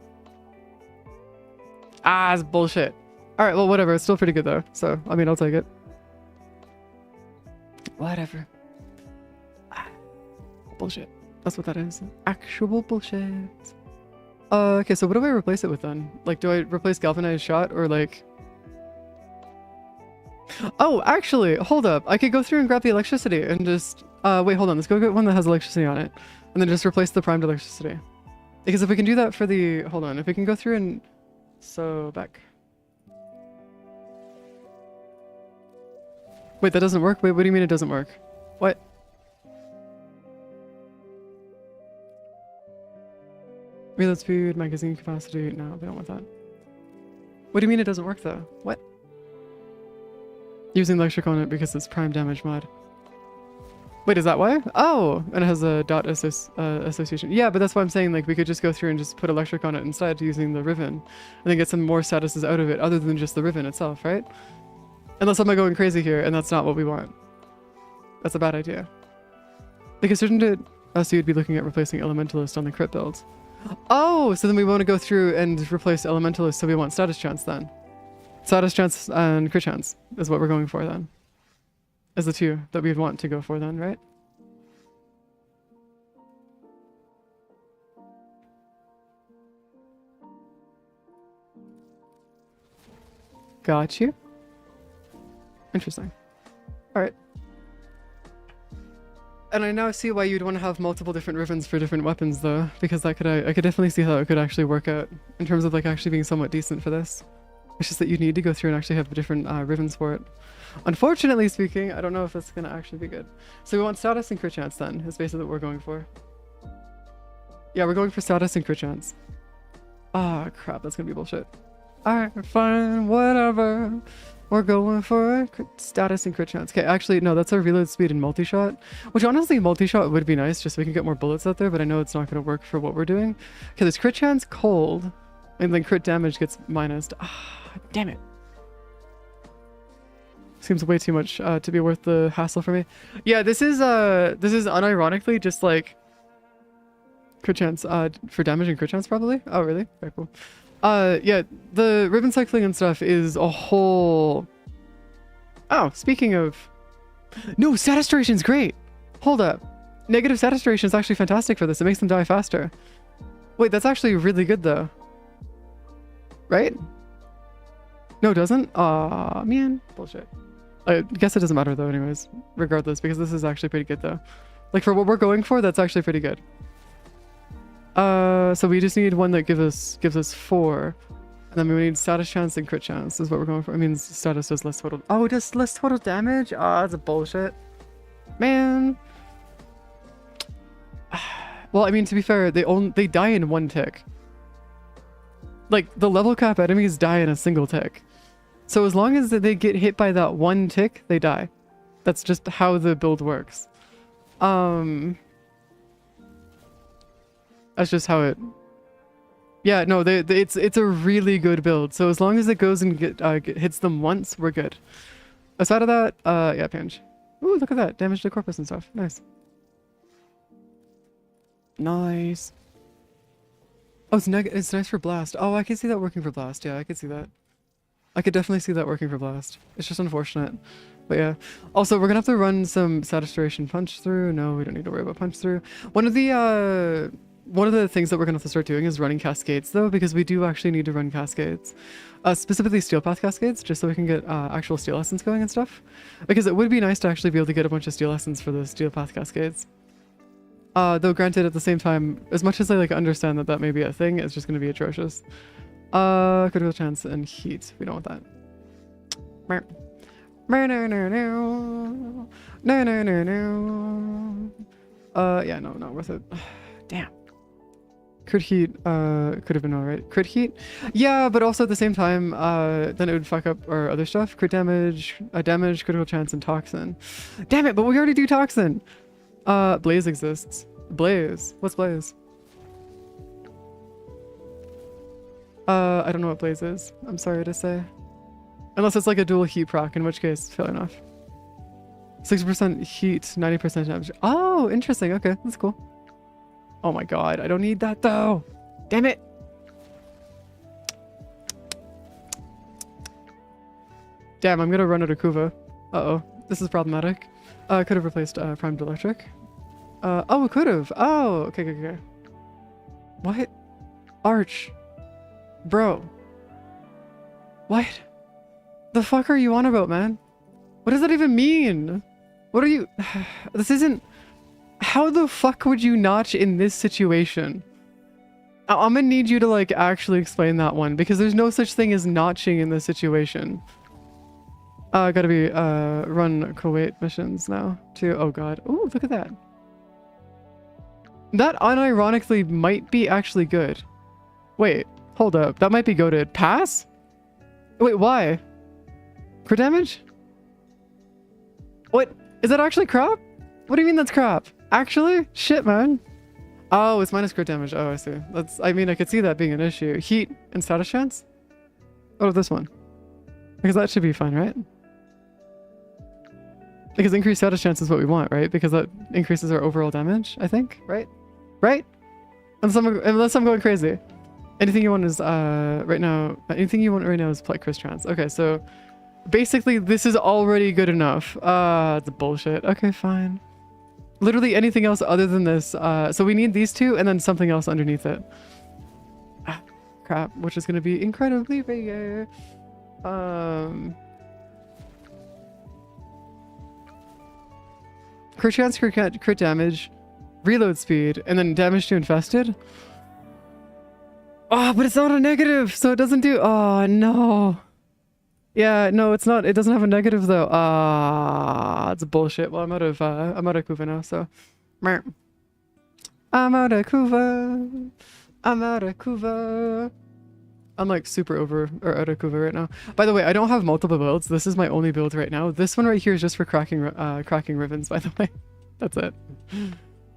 Speaker 1: It's bullshit. Alright, well, whatever. It's still pretty good though. So, I mean, I'll take it. Whatever. Bullshit. That's what that is. Actual bullshit. Okay, so what do I replace it with then? Like, do I replace galvanized shot or like... Oh, actually, hold up. I could go through and grab the electricity and just... wait, hold on. Let's go get one that has electricity on it. And then just replace the primed electricity. Because if we can do that for the... Hold on. If we can go through and... So, back. Wait, that doesn't work? Wait, what do you mean it doesn't work? What? Reload speed, magazine capacity. No, we don't want that. What do you mean it doesn't work though? What? Using electric on it because it's prime damage mod. Wait, is that why? Oh, and it has a dot association. Yeah, but that's why I'm saying like we could just go through and just put electric on it instead using the riven. And then get some more statuses out of it other than just the riven itself, right? Unless I'm going crazy here and that's not what we want. That's a bad idea. Because certain did... so you'd be looking at replacing Elementalist on the crit build. Oh, so then we want to go through and replace Elementalist, so we want status chance then. Status chance and crit chance is what we're going for then. As the two that we'd want to go for then, right? Got you. Interesting. Alright. And I now see why you'd want to have multiple different rivens for different weapons though, because that could I could definitely see how it could actually work out in terms of like actually being somewhat decent for this. It's just that you need to go through and actually have different rivens for it. Unfortunately speaking, I don't know if that's going to actually be good. So we want status and crit chance then, is basically what we're going for. Yeah, we're going for status and crit chance. Ah, crap, that's going to be bullshit. Alright, fine, whatever. We're going for status and crit chance. Okay, actually, no, that's our reload speed and multi-shot. Which honestly, multi-shot would be nice just so we can get more bullets out there, but I know it's not going to work for what we're doing. Okay, there's crit chance, cold, and then crit damage gets minused. Ah, damn it. Seems way too much to be worth the hassle for me. Yeah, this is unironically just like crit chance for damage and crit chance probably. Oh, really? Very cool. Yeah, the ribbon cycling and stuff is a whole... Oh, speaking of... No, status duration's great! Hold up. Negative status duration is actually fantastic for this. It makes them die faster. Wait, that's actually really good though. Right? No, it doesn't? Aw, man. Bullshit. I guess it doesn't matter though anyways, regardless, because this is actually pretty good though. Like for what we're going for, that's actually pretty good. So we just need one that gives us 4. And then we need status chance and crit chance is what we're going for. I mean, status does less total... Oh, it does less total damage? Ah, that's a bullshit. Man. Well, I mean, to be fair, they die in 1 tick. Like, the level cap enemies die in a single tick. So as long as they get hit by that 1 tick, they die. That's just how the build works. That's just how it... Yeah, no, it's a really good build. So as long as it goes and hits them once, we're good. Aside of that, yeah, pinch. Ooh, look at that. Damage to corpus and stuff. Nice. Nice. Oh, it's nice for blast. Oh, I can see that working for blast. Yeah, I could see that. I could definitely see that working for blast. It's just unfortunate. But yeah. Also, we're gonna have to run some saturation punch through. No, we don't need to worry about punch through. One of the things that we're gonna have to start doing is running cascades though, because we do actually need to run cascades. Specifically steel path cascades, just so we can get actual steel essence going and stuff. Because it would be nice to actually be able to get a bunch of steel essence for the steel path cascades. Though granted, at the same time, as much as I like understand that that may be a thing, it's just gonna be atrocious. Critical chance and heat. We don't want that. Yeah, no, not worth it. Damn. Crit heat, could have been alright. Crit heat? Yeah, but also at the same time, then it would fuck up our other stuff. Crit damage, damage, critical chance, and toxin. Damn it, but we already do toxin! Blaze exists. Blaze? What's Blaze? I don't know what Blaze is. I'm sorry to say. Unless it's like a dual heat proc, in which case, fair enough. 60% heat, 90% damage. Oh, interesting. Okay, that's cool. Oh my god, I don't need that though. Damn it. Damn, I'm gonna run out of Kuva. Uh-oh, this is problematic. Could have replaced primed electric. Oh, it could have. Oh, okay. What? Arch. Bro. What? The fuck are you on about, man? What does that even mean? What are you... This isn't... How the fuck would you notch in this situation? I'm gonna need you to, like, actually explain that one, because there's no such thing as notching in this situation. Gotta be, run Kuwait missions now, too. Oh god. Ooh, look at that. That unironically might be actually good. Wait, hold up. That might be goated. Pass? Wait, why? Crit damage? What? Is that actually crap? What do you mean that's crap? Actually? Shit, man. Oh, it's minus crit damage. Oh, I see. That's, I mean, I could see that being an issue. Heat and status chance? Oh, this one. Because that should be fine, right? Because increased status chance is what we want, right? Because that increases our overall damage, I think, right? Right? Unless I'm going crazy. Anything you want is, right now, anything you want right now is play Chris Trans. Okay, so basically this is already good enough. It's bullshit. Okay, fine. Literally anything else other than this. So we need these two and then something else underneath it. Ah, crap, which is going to be incredibly rare. Crit chance, crit damage, reload speed, and then damage to infested. Oh, but it's not a negative, so it doesn't do... Oh, no. Yeah, no, it's not. It doesn't have a negative, though. It's bullshit. Well, I'm out of Kuva now, so... I'm out of Kuva. I'm out of Kuva. I'm, like, super over... or out of Kuva right now. By the way, I don't have multiple builds. This is my only build right now. This one right here is just for cracking Rivens, by the way. That's it.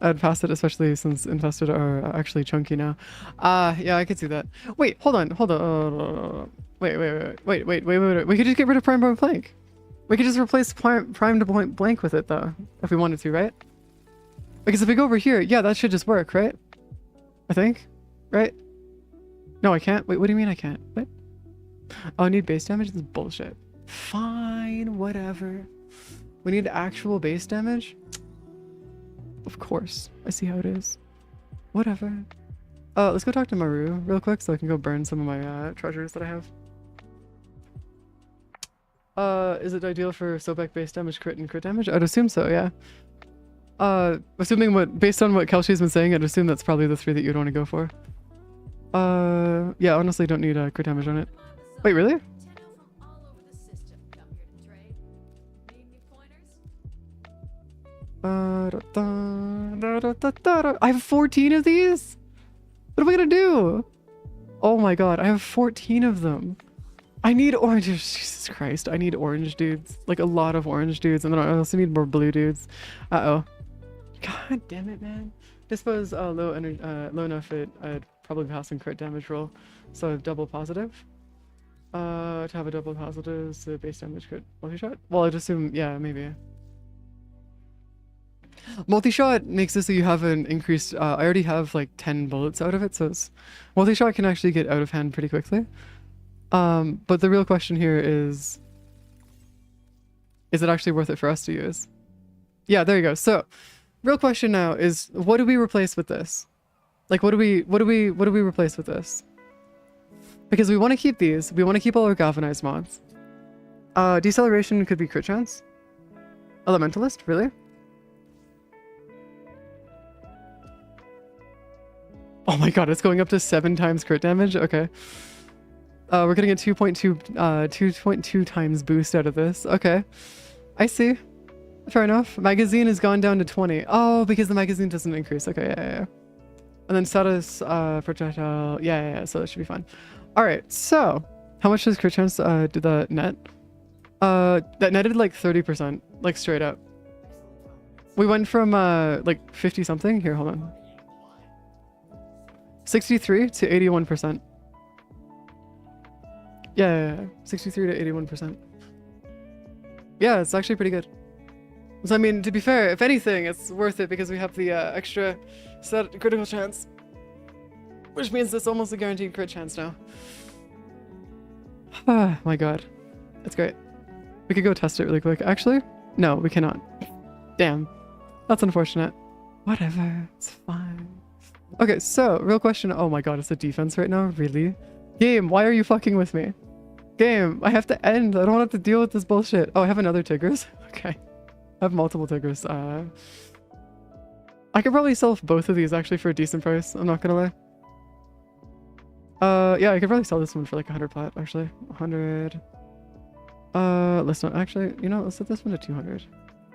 Speaker 1: I'd pass it, especially since infested are actually chunky now. Yeah, I could see that. Wait, hold on. Wait. We could just get rid of prime point blank. We could just replace prime point blank with it, though, if we wanted to, right? Because if we go over here, yeah, that should just work, right? I think, right? No, I can't. Wait, what do you mean I can't? What? Oh, I need base damage? This is bullshit. Fine, whatever. We need actual base damage? Of course. I see how it is. Whatever. Let's go talk to Maru real quick so I can go burn some of my treasures that I have. Is it ideal for Sobek base damage, crit, and crit damage? I'd assume so, yeah. Based on what Kelsey's been saying, I'd assume that's probably the three that you'd want to go for. Yeah, honestly, don't need crit damage on it. Wait, really? I have 14 of these? What am I gonna do? Oh my god, I have 14 of them. I need oranges. Jesus Christ, I need orange dudes. Like a lot of orange dudes, and then I also need more blue dudes. Uh-oh. God damn it, man. Dispose low enough I'd probably pass in crit damage roll. So I have double positive. To have a double positive, so base damage crit multi-shot? Well, I'd assume, yeah, maybe. Multi-shot makes it so you have an increased... I already have like 10 bullets out of it, so it's... Multi-shot can actually get out of hand pretty quickly. But the real question here is it actually worth it for us to use? Yeah, there you go. So, real question now is, what do we replace with this? Like, what do we replace with this? Because we want to keep these. We want to keep all our galvanized mods. Deceleration could be crit chance. Elementalist, really? Oh my god, it's going up to 7 times crit damage? Okay. We're getting a 2.2 times boost out of this. Okay. I see. Fair enough. Magazine has gone down to 20. Oh, because the magazine doesn't increase. Okay, yeah. And then status, projectile. Yeah, so that should be fine. Alright, so how much does crit chance did that net? That netted like 30%, like straight up. We went from like 50 something. Here, hold on. 63 to 81%. Yeah, 63 to 81%. Yeah, it's actually pretty good. So I mean, to be fair, if anything, it's worth it because we have the extra set critical chance. Which means it's almost a guaranteed crit chance now. Ah, my god. That's great. We could go test it really quick. Actually, no, we cannot. Damn. That's unfortunate. Whatever. It's fine. Okay, so, real question. Oh my god, it's a defense right now? Really? Game, why are you fucking with me? Game, I have to end. I don't have to deal with this bullshit. Oh, I have another Tigers? Okay. I have multiple Tigers. I could probably sell both of these actually for a decent price. I'm not gonna lie. Yeah, I could probably sell this one for like 100 plat, actually. 100. Let's not actually, you know, let's set this one to 200.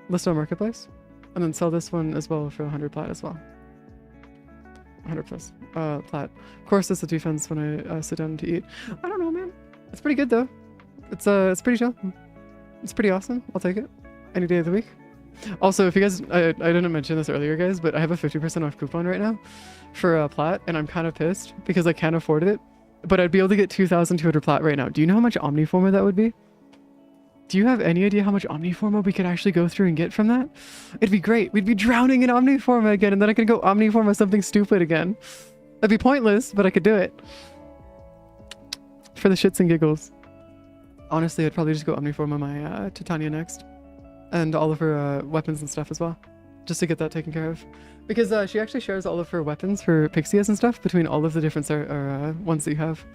Speaker 1: List on marketplace. And then sell this one as well for 100 plat as well. 100 plus plat. Of course, it's a defense when I sit down to eat. I don't know, man. It's pretty good though. It's pretty chill. It's pretty awesome. I'll take it any day of the week. Also, if you guys, I didn't mention this earlier, guys, but I have a 50% off coupon right now for plat, and I'm kind of pissed because I can't afford it. But I'd be able to get 2,200 plat right now. Do you know how much Omniforma that would be? Do you have any idea how much Omniforma we could actually go through and get from that? It'd be great. We'd be drowning in Omniforma again, and then I could go Omniforma something stupid again. That'd be pointless, but I could do it. For the shits and giggles. Honestly, I'd probably just go Omniforma my Titania next. And all of her weapons and stuff as well. Just to get that taken care of. Because she actually shares all of her weapons for Pixias and stuff between all of the different ones that you have.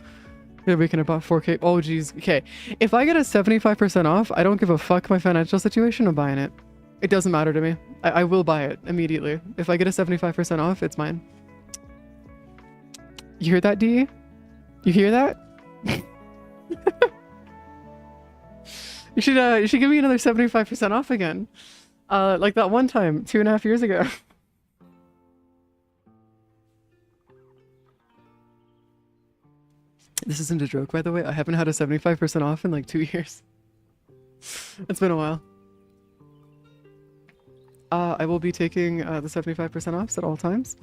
Speaker 1: Yeah, we can about 4K. Oh, geez. Okay. If I get a 75% off, I don't give a fuck my financial situation. I'm buying it. It doesn't matter to me. I will buy it immediately. If I get a 75% off, it's mine. You hear that, DE? You hear that? You should give me another 75% off again. Like that one time, 2.5 years ago. This isn't a joke, by the way. I haven't had a 75% off in like 2 years. It's been a while. I will be taking the 75% offs at all times.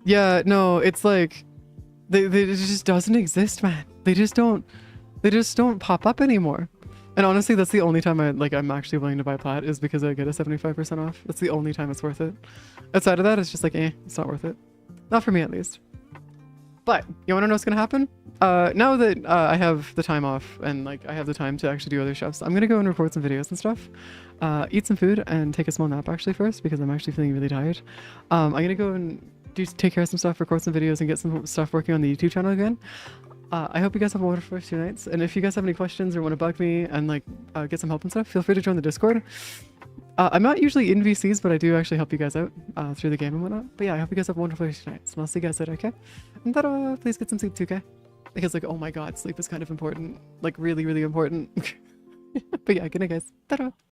Speaker 1: Yeah, no, it's like it just doesn't exist, man. They just don't pop up anymore. And honestly, that's the only time I'm actually willing to buy plat is because I get a 75% off. That's the only time it's worth it. Outside of that, it's just like, it's not worth it. Not for me, at least. But you want to know what's gonna happen? Now that I have the time off and I have the time to actually do other stuff, I'm gonna go and record some videos and stuff, eat some food and take a small nap actually first because I'm actually feeling really tired. I'm gonna go and take care of some stuff, record some videos, and get some stuff working on the YouTube channel again. I hope you guys have a wonderful first 2 nights, and if you guys have any questions or want to bug me and get some help and stuff, feel free to join the Discord. I'm not usually in VCs, but I do actually help you guys out through the game and whatnot. But yeah, I hope you guys have a wonderful first 2 nights, and I'll see you guys later, okay? And please get some sleep too, okay? Because oh my god, sleep is kind of important. Really, really important. But yeah, good night guys. Ta-da!